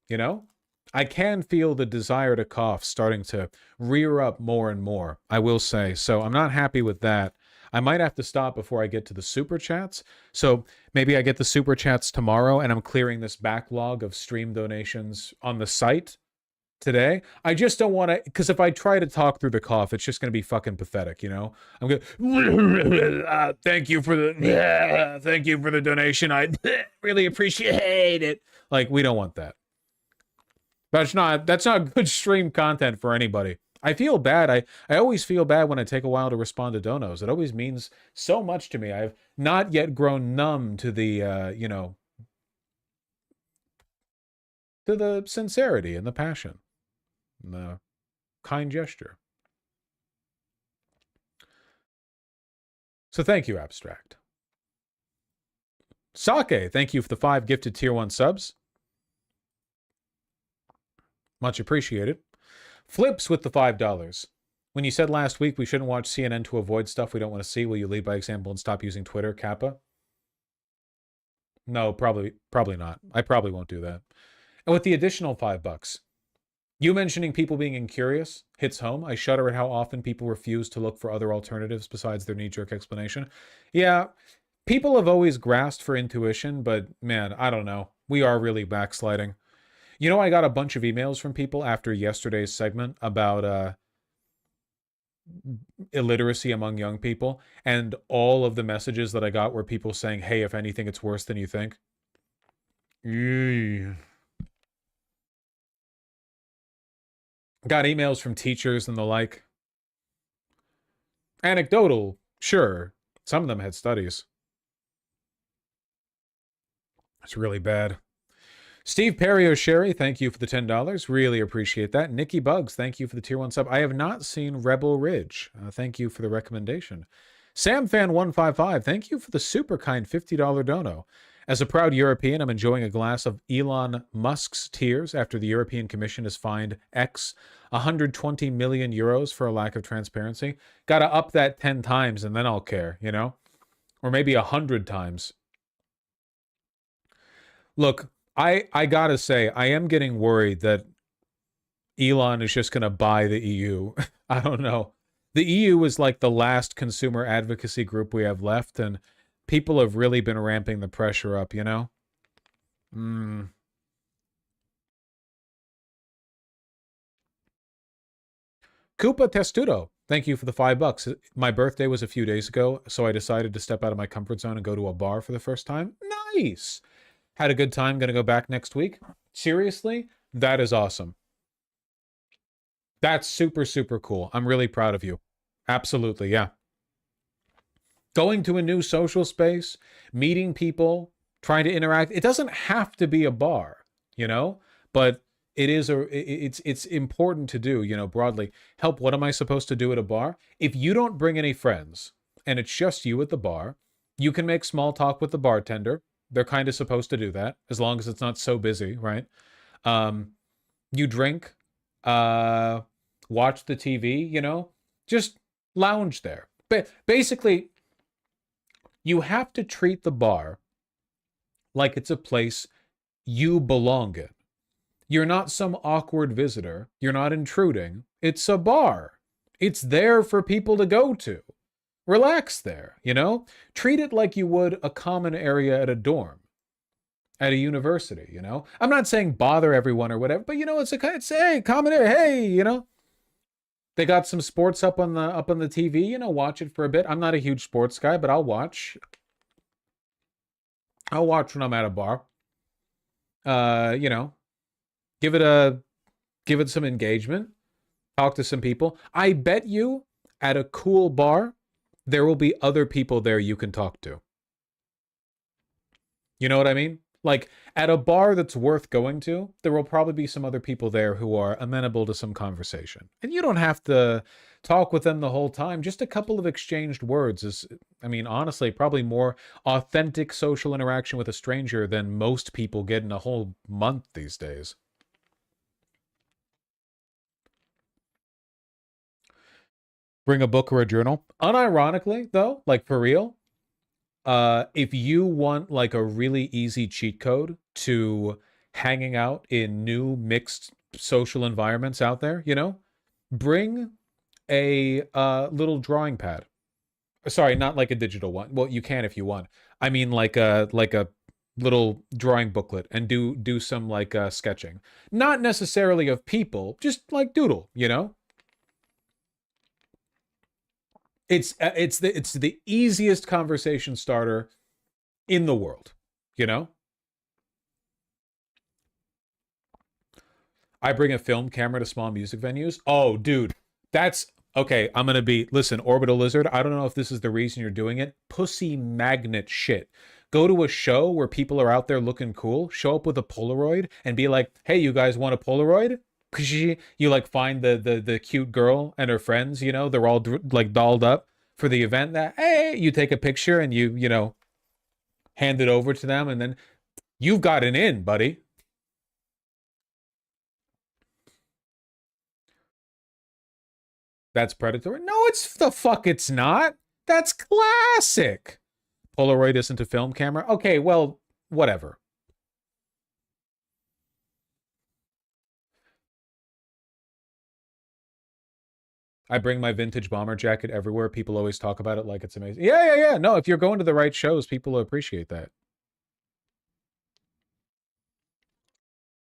You know? I can feel the desire to cough starting to rear up more and more, I will say. So I'm not happy with that. I might have to stop before I get to the super chats. So maybe I get the super chats tomorrow and I'm clearing this backlog of stream donations on the site today. I just don't want to, because if I try to talk through the cough, it's just going to be fucking pathetic, you know? I'm going to, thank you for the donation. I really appreciate it. Like, we don't want that. That's not good stream content for anybody. I feel bad. I always feel bad when I take a while to respond to donos. It always means so much to me. I've not yet grown numb to the, you know, to the sincerity and the passion and the kind gesture. So thank you, Abstract. Sake, thank you for the 5 gifted tier 1 subs. Much appreciated. Flips with the $5. When you said last week we shouldn't watch CNN to avoid stuff we don't want to see, will you lead by example and stop using Twitter, Kappa? No, probably not. I probably won't do that. And with the additional $5, you mentioning people being incurious hits home. I shudder at how often people refuse to look for other alternatives besides their knee-jerk explanation. Yeah, people have always grasped for intuition, but man, I don't know. We are really backsliding. You know, I got a bunch of emails from people after yesterday's segment about illiteracy among young people, and all of the messages that I got were people saying, hey, if anything, it's worse than you think. Got emails from teachers and the like. Anecdotal, sure. Some of them had studies. It's really bad. Steve Perry O'Sherry, thank you for the $10. Really appreciate that. Nikki Bugs, thank you for the tier 1 sub. I have not seen Rebel Ridge. Thank you for the recommendation. SamFan155, thank you for the super kind $50 dono. As a proud European, I'm enjoying a glass of Elon Musk's tears after the European Commission has fined X 120 million euros for a lack of transparency. Gotta up that 10 times and then I'll care, you know? Or maybe 100 times. Look, I gotta say, I am getting worried that Elon is just gonna buy the EU. I don't know. The EU is like the last consumer advocacy group we have left, and people have really been ramping the pressure up, you know? Koopa Testudo, thank you for the $5. My birthday was a few days ago, so I decided to step out of my comfort zone and go to a bar for the first time. Nice! Had a good time, gonna go back next week. Seriously, that is awesome. That's super, super cool. I'm really proud of you. Absolutely, yeah. Going to a new social space, meeting people, trying to interact. It doesn't have to be a bar, you know? But it is it's important to do, you know, broadly. Help, what am I supposed to do at a bar? If you don't bring any friends and it's just you at the bar, you can make small talk with the bartender. They're kind of supposed to do that, as long as it's not so busy, right? You drink, watch the TV, you know, just lounge there. But basically, you have to treat the bar like it's a place you belong in. You're not some awkward visitor. You're not intruding. It's a bar. It's there for people to go to. Relax there, you know? Treat it like you would a common area at a dorm, at a university, you know? I'm not saying bother everyone or whatever, but you know, it's hey, common area, hey, you know? They got some sports up on the TV, you know, watch it for a bit. I'm not a huge sports guy, but I'll watch. I'll watch when I'm at a bar. You know, give it some engagement. Talk to some people. I bet you at a cool bar, there will be other people there you can talk to. You know what I mean? Like, at a bar that's worth going to, there will probably be some other people there who are amenable to some conversation. And you don't have to talk with them the whole time. Just a couple of exchanged words is, I mean, honestly, probably more authentic social interaction with a stranger than most people get in a whole month these days. Bring a book or a journal. Unironically, though, like for real, if you want like a really easy cheat code to hanging out in new mixed social environments out there, you know, bring a little drawing pad. Sorry, not like a digital one. Well, you can if you want. I mean like a little drawing booklet and do some like sketching. Not necessarily of people, just like doodle, you know? It's the easiest conversation starter in the world, you know? I bring a film camera to small music venues. Oh, dude, that's okay. I'm gonna be, listen, Orbital Lizard, I don't know if this is the reason you're doing it. Pussy magnet shit. Go to a show where people are out there looking cool, show up with a Polaroid and be like, hey, you guys want a Polaroid? You like find the cute girl and her friends, you know, they're all like dolled up for the event. That, hey, you take a picture and you know, hand it over to them, and then you've got an in, buddy. That's predatory. No, it's not. That's classic. Polaroid isn't a film camera. Okay, well, whatever. I bring my vintage bomber jacket everywhere. People always talk about it like it's amazing. Yeah. No, if you're going to the right shows, people will appreciate that.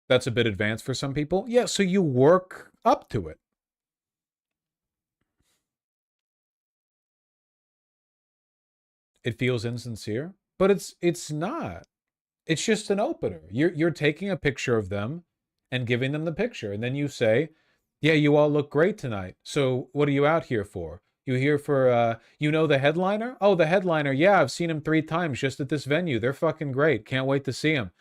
That's a bit advanced for some people. Yeah, so you work up to it. It feels insincere, but it's not. It's just an opener. You're taking a picture of them and giving them the picture, and then you say, yeah, you all look great tonight. So what are you out here for? You here for, you know the headliner? Oh, the headliner. Yeah, I've seen him 3 times just at this venue. They're fucking great. Can't wait to see him.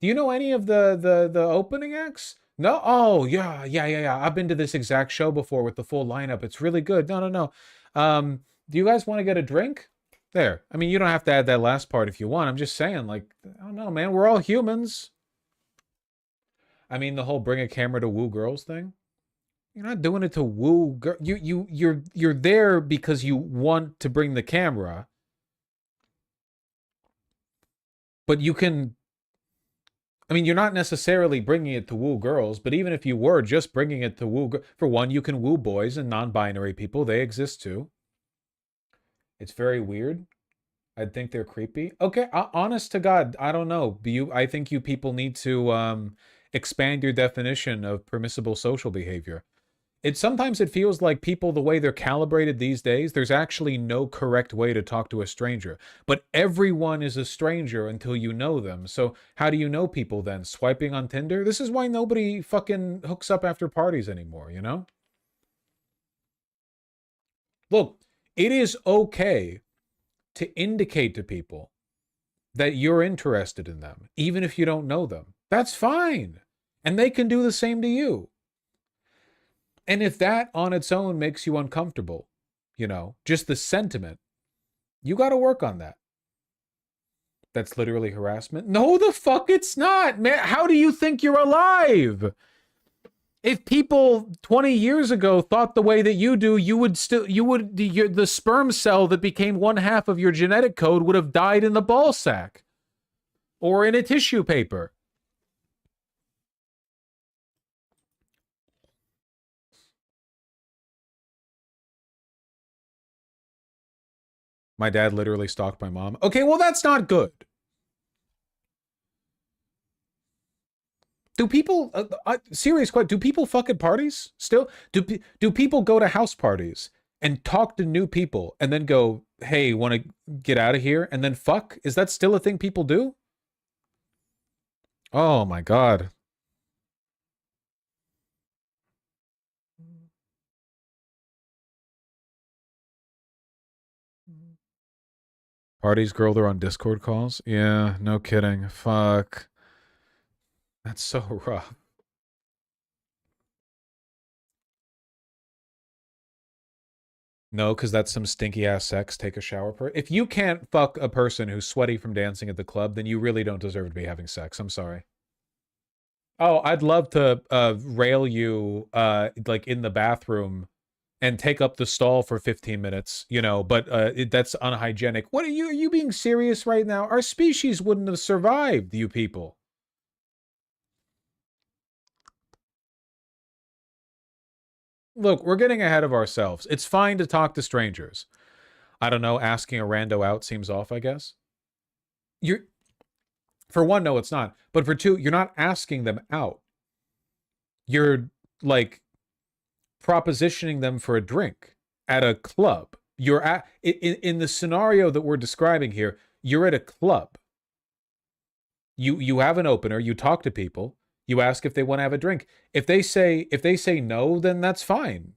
Do you know any of the opening acts? No? Oh, yeah. I've been to this exact show before with the full lineup. It's really good. No. Do you guys want to get a drink? There. I mean, you don't have to add that last part if you want. I'm just saying, like, I don't know, man. We're all humans. I mean, the whole bring a camera to woo girls thing. You're not doing it to woo girl. You're there because you want to bring the camera. But you can I mean, you're not necessarily bringing it to woo girls, but even if you were just bringing it to woo, for one, you can woo boys and non-binary people. They exist too. It's very weird. I'd think they're creepy. Okay, honest to God, I don't know. I think you people need to expand your definition of permissible social behavior. Sometimes it feels like people, the way they're calibrated these days, there's actually no correct way to talk to a stranger. But everyone is a stranger until you know them. So how do you know people then? Swiping on Tinder? This is why nobody fucking hooks up after parties anymore, you know? Look, it is okay to indicate to people that you're interested in them, even if you don't know them. That's fine. And they can do the same to you. And if that on its own makes you uncomfortable, you know, just the sentiment, you got to work on that. That's literally harassment. No, the fuck it's not, man. How do you think you're alive? If people 20 years ago thought the way that you do, the sperm cell that became one half of your genetic code would have died in the ball sack or in a tissue paper. My dad literally stalked my mom. Okay, well, that's not good. Do people, serious question, do people fuck at parties still? Do people go to house parties and talk to new people and then go, hey, want to get out of here? And then fuck? Is that still a thing people do? Oh my God. Parties girl, they're on Discord calls? Yeah, no kidding. Fuck. That's so rough. No, because that's some stinky ass sex. Take a shower. If you can't fuck a person who's sweaty from dancing at the club, then you really don't deserve to be having sex. I'm sorry. Oh, I'd love to rail you like in the bathroom and take up the stall for 15 minutes, you know, but that's unhygienic. What are you being serious right now? Our species wouldn't have survived, you people. Look, we're getting ahead of ourselves. It's fine to talk to strangers. I don't know, asking a rando out seems off, I guess. For one, no, it's not. But for two, you're not asking them out. You're, like, propositioning them for a drink at a club. You're at, in the scenario that we're describing here, you're at a club. You have an opener, you talk to people, you ask if they want to have a drink. If they say no, then that's fine.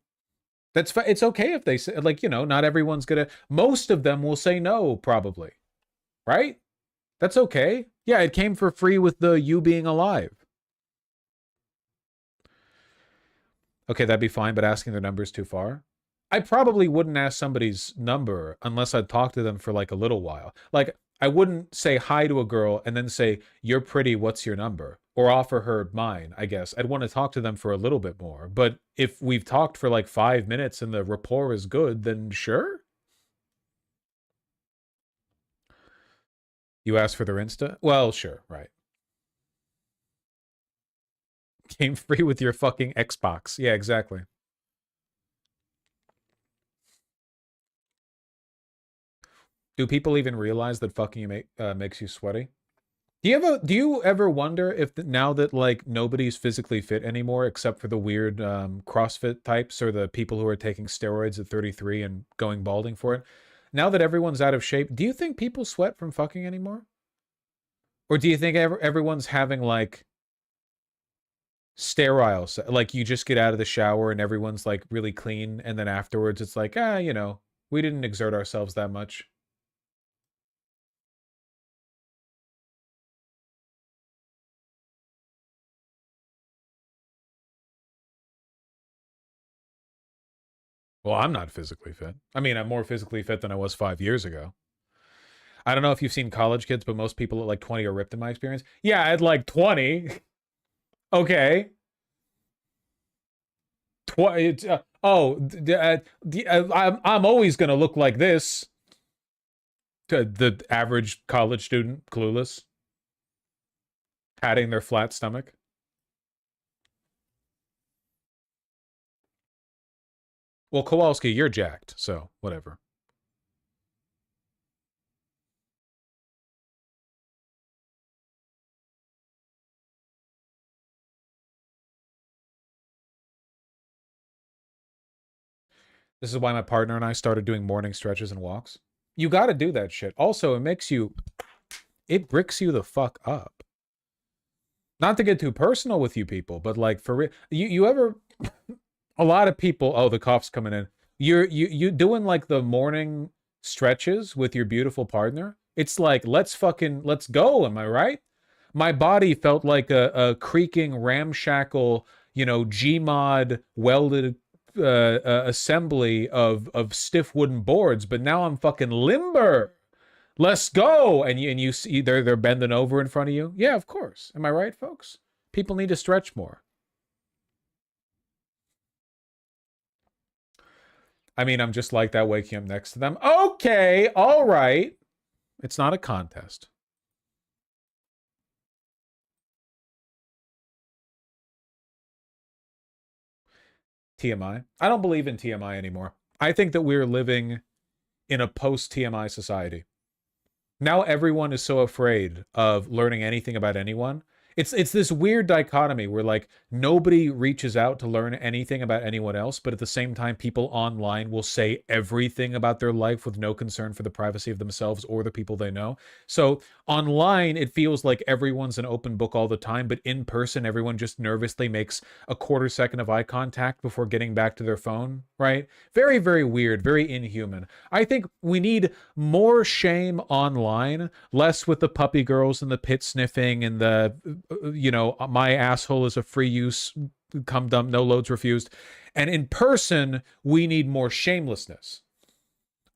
It's okay if they say, like, you know, not everyone's gonna, most of them will say no, probably. Right? That's okay. Yeah, it came for free with the you being alive. Okay, that'd be fine, but asking their number is too far. I probably wouldn't ask somebody's number unless I'd talk to them for like a little while. Like, I wouldn't say hi to a girl and then say, you're pretty, what's your number? Or offer her mine, I guess. I'd want to talk to them for a little bit more. But if we've talked for like 5 minutes and the rapport is good, then sure. You ask for their Insta? Well, sure, right. Came free with your fucking Xbox. Yeah, exactly. Do people even realize that fucking you makes you sweaty? Do you ever wonder if now that like nobody's physically fit anymore except for the weird CrossFit types or the people who are taking steroids at 33 and going balding for it, now that everyone's out of shape, do you think people sweat from fucking anymore? Or do you think everyone's having like sterile, like you just get out of the shower and everyone's like really clean and then afterwards it's like, you know, we didn't exert ourselves that much. Well, I'm not physically fit. I mean, I'm more physically fit than I was 5 years ago. I don't know if you've seen college kids, but most people at like 20 are ripped in my experience. Yeah, at like 20. Okay. I'm always going to look like this. To the average college student, clueless. Patting their flat stomach. Well, Kowalski, you're jacked, so whatever. This is why my partner and I started doing morning stretches and walks. You got to do that shit. Also, it makes you... It bricks you the fuck up. Not to get too personal with you people, but like for real... You ever... A lot of people... Oh, the cough's coming in. You doing like the morning stretches with your beautiful partner? It's like, let's go, am I right? My body felt like a creaking, ramshackle, you know, Gmod welded assembly of stiff wooden boards, but now I'm fucking limber. Let's go. And you see they're bending over in front of you. Yeah, of course. Am I right, folks? People need to stretch more. I mean, I'm just like that waking up next to them. Okay, all right. It's not a contest. TMI. I don't believe in TMI anymore. I think that we're living in a post-TMI society. Now everyone is so afraid of learning anything about anyone. It's this weird dichotomy where like nobody reaches out to learn anything about anyone else, but at the same time people online will say everything about their life with no concern for the privacy of themselves or the people they know. So online it feels like everyone's an open book all the time, but in person everyone just nervously makes a quarter second of eye contact before getting back to their phone, right? Very, very weird, very inhuman. I think we need more shame online, less with the puppy girls and the pit sniffing and the, you know, my asshole is a free use, cum dump, no loads refused. And in person, we need more shamelessness.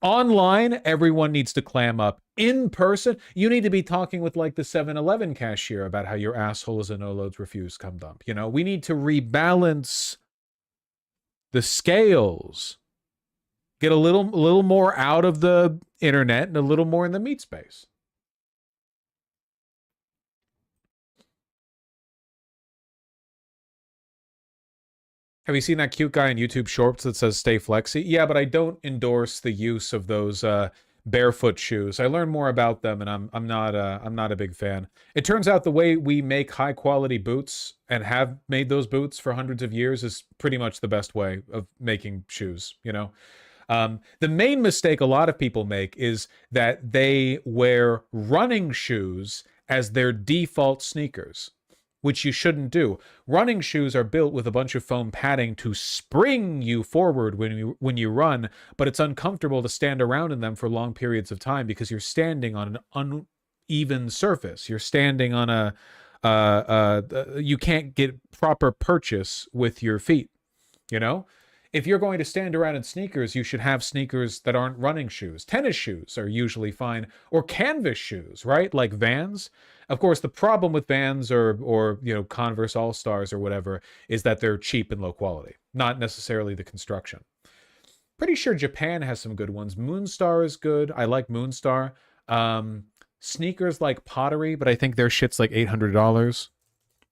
Online, everyone needs to clam up. In person, you need to be talking with like the 7-Eleven cashier about how your asshole is a no loads refused, cum dump. You know, we need to rebalance the scales. Get a little more out of the internet and a little more in the meat space. Have you seen that cute guy on YouTube Shorts that says stay flexy? Yeah, but I don't endorse the use of those barefoot shoes. I learned more about them and I'm not a big fan. It turns out the way we make high quality boots and have made those boots for hundreds of years is pretty much the best way of making shoes, you know? The main mistake a lot of people make is that they wear running shoes as their default sneakers, which you shouldn't do. Running shoes are built with a bunch of foam padding to spring you forward when you run, but it's uncomfortable to stand around in them for long periods of time because you're standing on an uneven surface. You're standing on you can't get proper purchase with your feet, you know? If you're going to stand around in sneakers, you should have sneakers that aren't running shoes. Tennis shoes are usually fine, or canvas shoes, right? Like Vans. Of course, the problem with Vans or you know, Converse All-Stars or whatever is that they're cheap and low quality, not necessarily the construction. Pretty sure Japan has some good ones. Moonstar is good. I like Moonstar. Sneakers like Pottery, but I think their shit's like $800.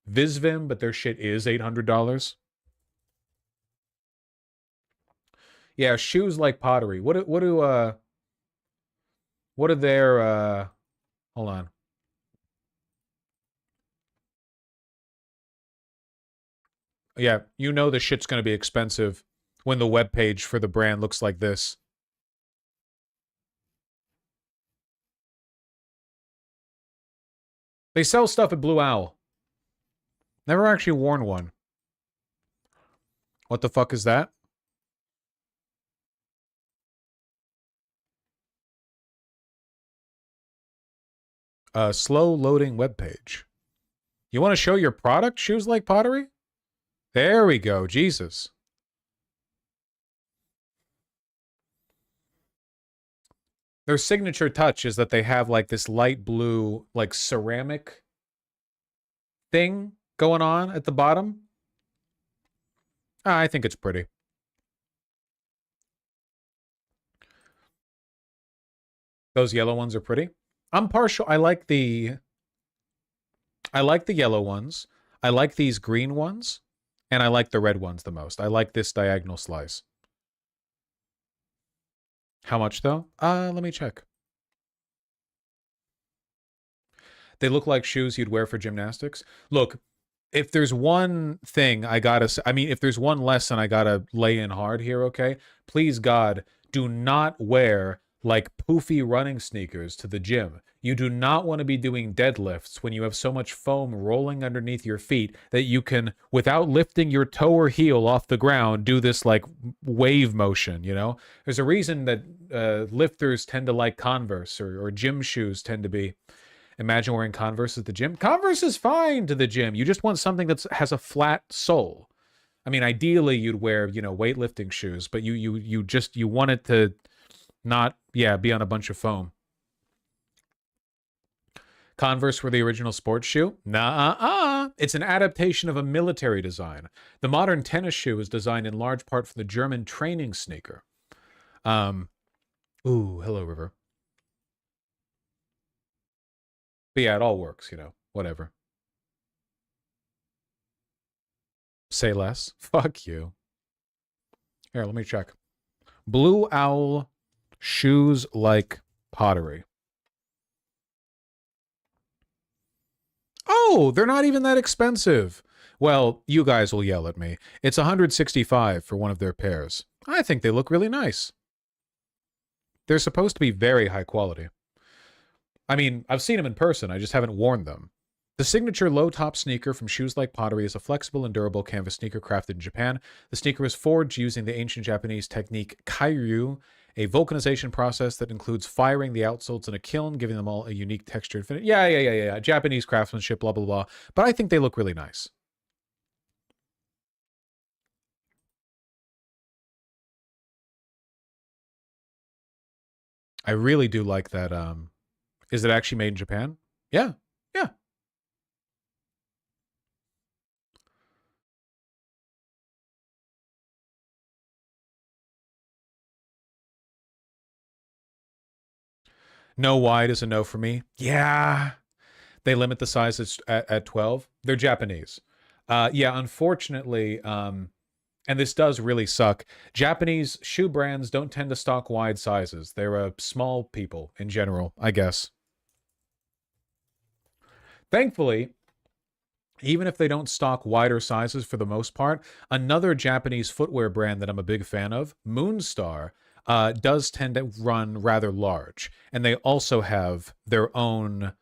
Visvim, but their shit is $800. Yeah, shoes like Pottery. What are their hold on. Yeah, you know the shit's going to be expensive when the webpage for the brand looks like this. They sell stuff at Blue Owl. Never actually worn one. What the fuck is that? Slow loading webpage. You want to show your product? Shoes like Pottery? There we go. Jesus. Their signature touch is that they have like this light blue, like ceramic thing going on at the bottom. I think it's pretty. Those yellow ones are pretty. I'm partial. I like the I like the yellow ones. I like these green ones. And I like the red ones the most. I like this diagonal slice. How much though? Let me check. They look like shoes you'd wear for gymnastics. Look, if there's one thing I gotta, I mean, if there's one lesson I gotta lay in hard here, okay? Please God, do not wear like poofy running sneakers to the gym. You do not want to be doing deadlifts when you have so much foam rolling underneath your feet that you can, without lifting your toe or heel off the ground, do this like wave motion, you know? There's a reason that lifters tend to like Converse or gym shoes tend to be. Imagine wearing Converse at the gym. Converse is fine to the gym. You just want something that has a flat sole. I mean, ideally you'd wear, you know, weightlifting shoes, but you want it to not, yeah, be on a bunch of foam. Converse were the original sports shoe? Nah, it's an adaptation of a military design. The modern tennis shoe is designed in large part for the German training sneaker. Ooh, hello, River. But yeah, it all works, you know, whatever. Say less. Fuck you. Here, let me check. Blue Owl shoes like pottery. Oh, they're not even that expensive. Well, you guys will yell at me. It's $165 for one of their pairs. I think they look really nice. They're supposed to be very high quality. I mean, I've seen them in person, I just haven't worn them. The signature low-top sneaker from Shoes Like Pottery is a flexible and durable canvas sneaker crafted in Japan. The sneaker was forged using the ancient Japanese technique kairyu, a vulcanization process that includes firing the outsoles in a kiln, giving them all a unique texture and finish. Yeah. Japanese craftsmanship, blah, blah, blah. But I think they look really nice. I really do like that. Is it actually made in Japan? Yeah. No wide is a no for me. Yeah. They limit the sizes at 12. They're Japanese. Yeah, unfortunately, and this does really suck, Japanese shoe brands don't tend to stock wide sizes. They're small people in general, I guess. Thankfully, even if they don't stock wider sizes for the most part, another Japanese footwear brand that I'm a big fan of, Moonstar, does tend to run rather large. And they also have their own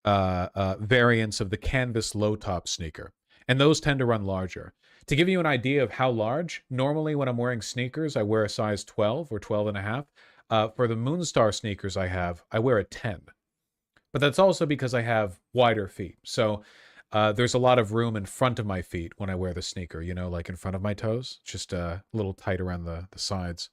variants of the canvas low-top sneaker. And those tend to run larger. To give you an idea of how large, normally when I'm wearing sneakers, I wear a size 12 or 12 and a half. For the Moonstar sneakers I wear a 10. But that's also because I have wider feet. So there's a lot of room in front of my feet when I wear the sneaker, you know, like in front of my toes. Just a little tight around the sides.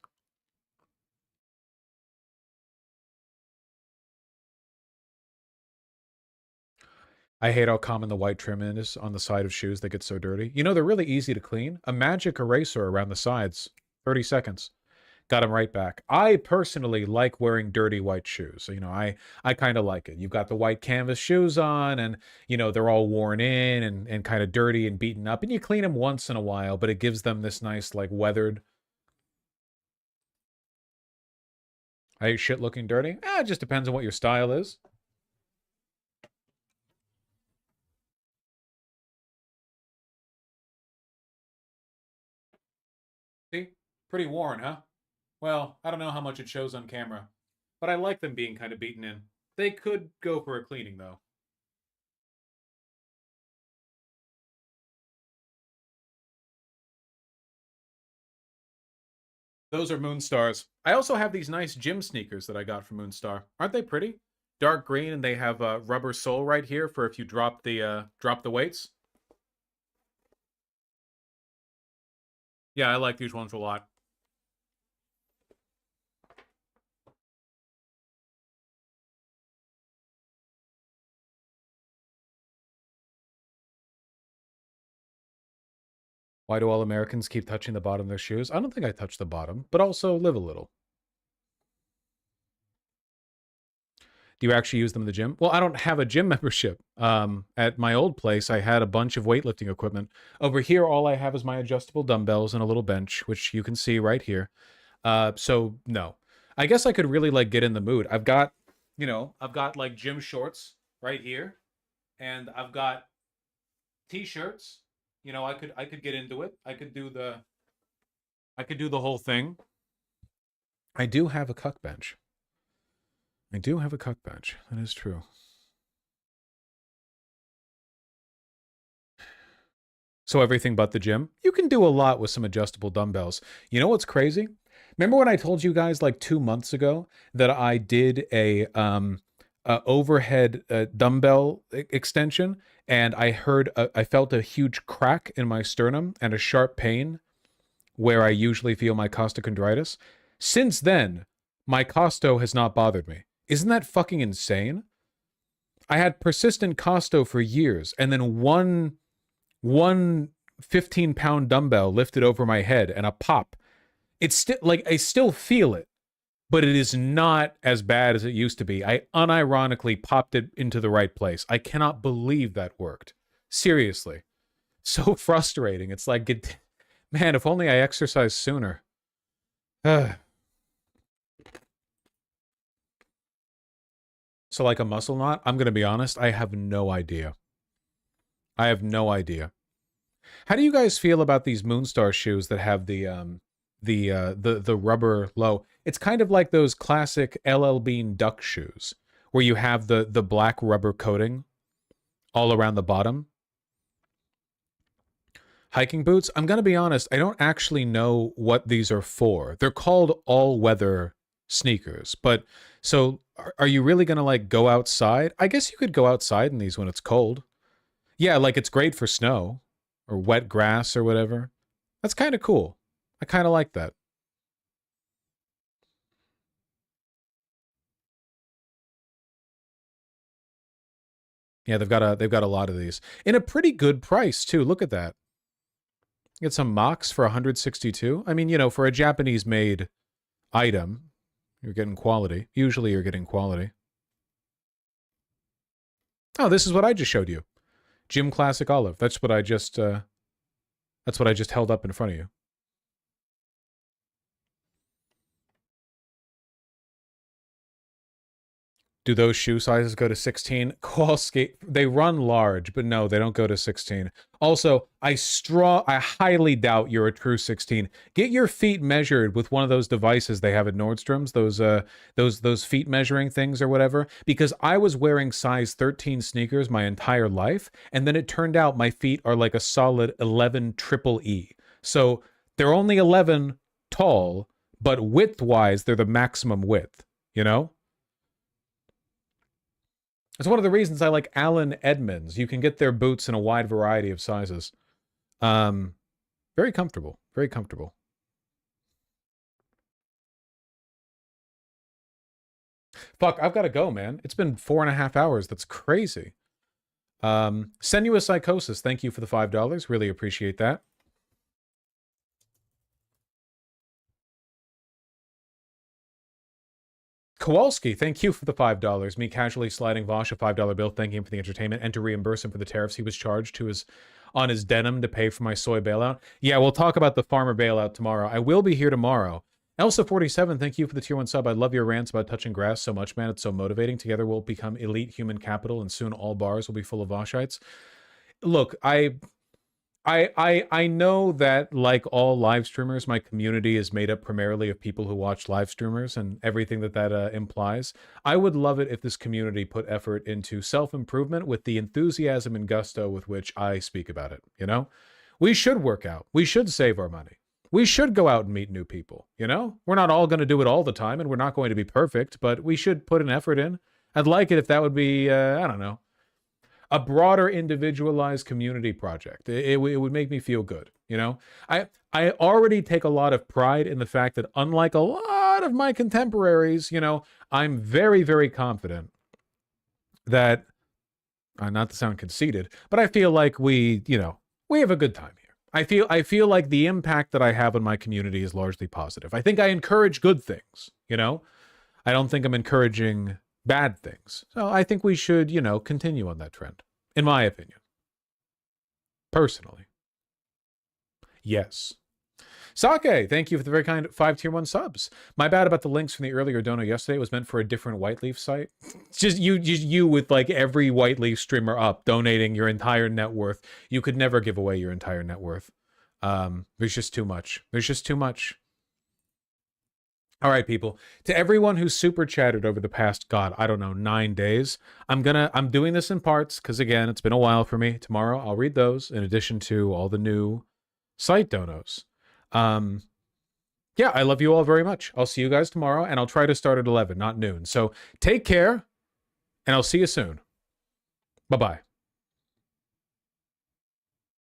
I hate how common the white trim is on the side of shoes that get so dirty. You know, they're really easy to clean. A magic eraser around the sides. 30 seconds. Got them right back. I personally like wearing dirty white shoes. So, you know, I kind of like it. You've got the white canvas shoes on and, you know, they're all worn in and kind of dirty and beaten up. And you clean them once in a while, but it gives them this nice, like, weathered. I hate shit looking dirty. It just depends on what your style is. See? Pretty worn, huh? Well, I don't know how much it shows on camera, but I like them being kind of beaten in. They could go for a cleaning, though. Those are Moonstars. I also have these nice gym sneakers that I got from Moonstar. Aren't they pretty? Dark green, and they have a rubber sole right here for if you drop the weights. Yeah, I like these ones a lot. Why do all Americans keep touching the bottom of their shoes? I don't think I touch the bottom, but also live a little. Do you actually use them in the gym? Well, I don't have a gym membership. At my old place, I had a bunch of weightlifting equipment. Over here, all I have is my adjustable dumbbells and a little bench, which you can see right here. So no, I guess I could really like get in the mood. I've got, I've got like gym shorts right here, and I've got t-shirts. I could get into it. I could do the whole thing. I do have a cuck bench. That is true. So everything but the gym? You can do a lot with some adjustable dumbbells. You know what's crazy? Remember when I told you guys like 2 months ago that I did a overhead dumbbell extension, and I felt a huge crack in my sternum and a sharp pain where I usually feel my costochondritis? Since then, my costo has not bothered me. Isn't that fucking insane? I had persistent costo for years, and then one 15-pound dumbbell lifted over my head and a pop. It's still like I still feel it, but it is not as bad as it used to be. I unironically popped it into the right place. I cannot believe that worked. Seriously. So frustrating. It's like, man, if only I exercised sooner. So like a muscle knot, I'm going to be honest, I have no idea. How do you guys feel about these Moonstar shoes that have the rubber low? It's kind of like those classic LL Bean duck shoes where you have the black rubber coating all around the bottom. Hiking boots, I'm going to be honest, I don't actually know what these are for. They're called all-weather sneakers, but so are you really going to like go outside? I guess you could go outside in these when it's cold. Yeah, like it's great for snow or wet grass or whatever. That's kind of cool. I kind of like that. Yeah, they've got a lot of these in a pretty good price too. Look at that. Get some Mocs for 162. I mean, for a Japanese made item, you're getting quality. Usually you're getting quality. Oh, this is what I just showed you. Gym Classic Olive. That's what I just held up in front of you. Do those shoe sizes go to 16? Kowalski, they run large, but no, they don't go to 16. Also, I highly doubt you're a true 16. Get your feet measured with one of those devices they have at Nordstrom's, those feet measuring things or whatever, because I was wearing size 13 sneakers my entire life, and then it turned out my feet are like a solid 11 triple E. So they're only 11 tall, but width-wise, they're the maximum width, It's one of the reasons I like Allen Edmonds. You can get their boots in a wide variety of sizes. Very comfortable. Very comfortable. Fuck, I've got to go, man. It's been 4.5 hours. That's crazy. Senua Psychosis, thank you for the $5. Really appreciate that. Kowalski, thank you for the $5. Me casually sliding Vosh a $5 bill, thanking him for the entertainment and to reimburse him for the tariffs he was charged on his denim to pay for my soy bailout. Yeah, we'll talk about the farmer bailout tomorrow. I will be here tomorrow. Elsa47, thank you for the tier 1 sub. I love your rants about touching grass so much, man. It's so motivating. Together we'll become elite human capital, and soon all bars will be full of Voshites. Look, I know that, like all live streamers, my community is made up primarily of people who watch live streamers and everything that implies. I would love it if this community put effort into self-improvement with the enthusiasm and gusto with which I speak about it, We should work out. We should save our money. We should go out and meet new people, We're not all going to do it all the time, and we're not going to be perfect, but we should put an effort in. I'd like it if that would be, I don't know, a broader individualized community project. It would make me feel good, I already take a lot of pride in the fact that, unlike a lot of my contemporaries, I'm very, very confident that, not to sound conceited, but I feel like we have a good time here. I feel like the impact that I have on my community is largely positive. I think I encourage good things, I don't think I'm encouraging bad things. So I think we should, you know, continue on that trend, in my opinion. Personally. Yes. Sake, thank you for the very kind 5 tier 1 subs. My bad about the links from the earlier dono yesterday. It was meant for a different White Leaf site. It's just you with like every White Leaf streamer up donating your entire net worth. You could never give away your entire net worth. There's just too much. There's just too much. All right, people. To everyone who's super chatted over the past, God, I don't know, 9 days, I'm doing this in parts because, again, it's been a while for me. Tomorrow, I'll read those in addition to all the new site donos. Yeah, I love you all very much. I'll see you guys tomorrow, and I'll try to start at 11, not noon. So take care, and I'll see you soon. Bye-bye.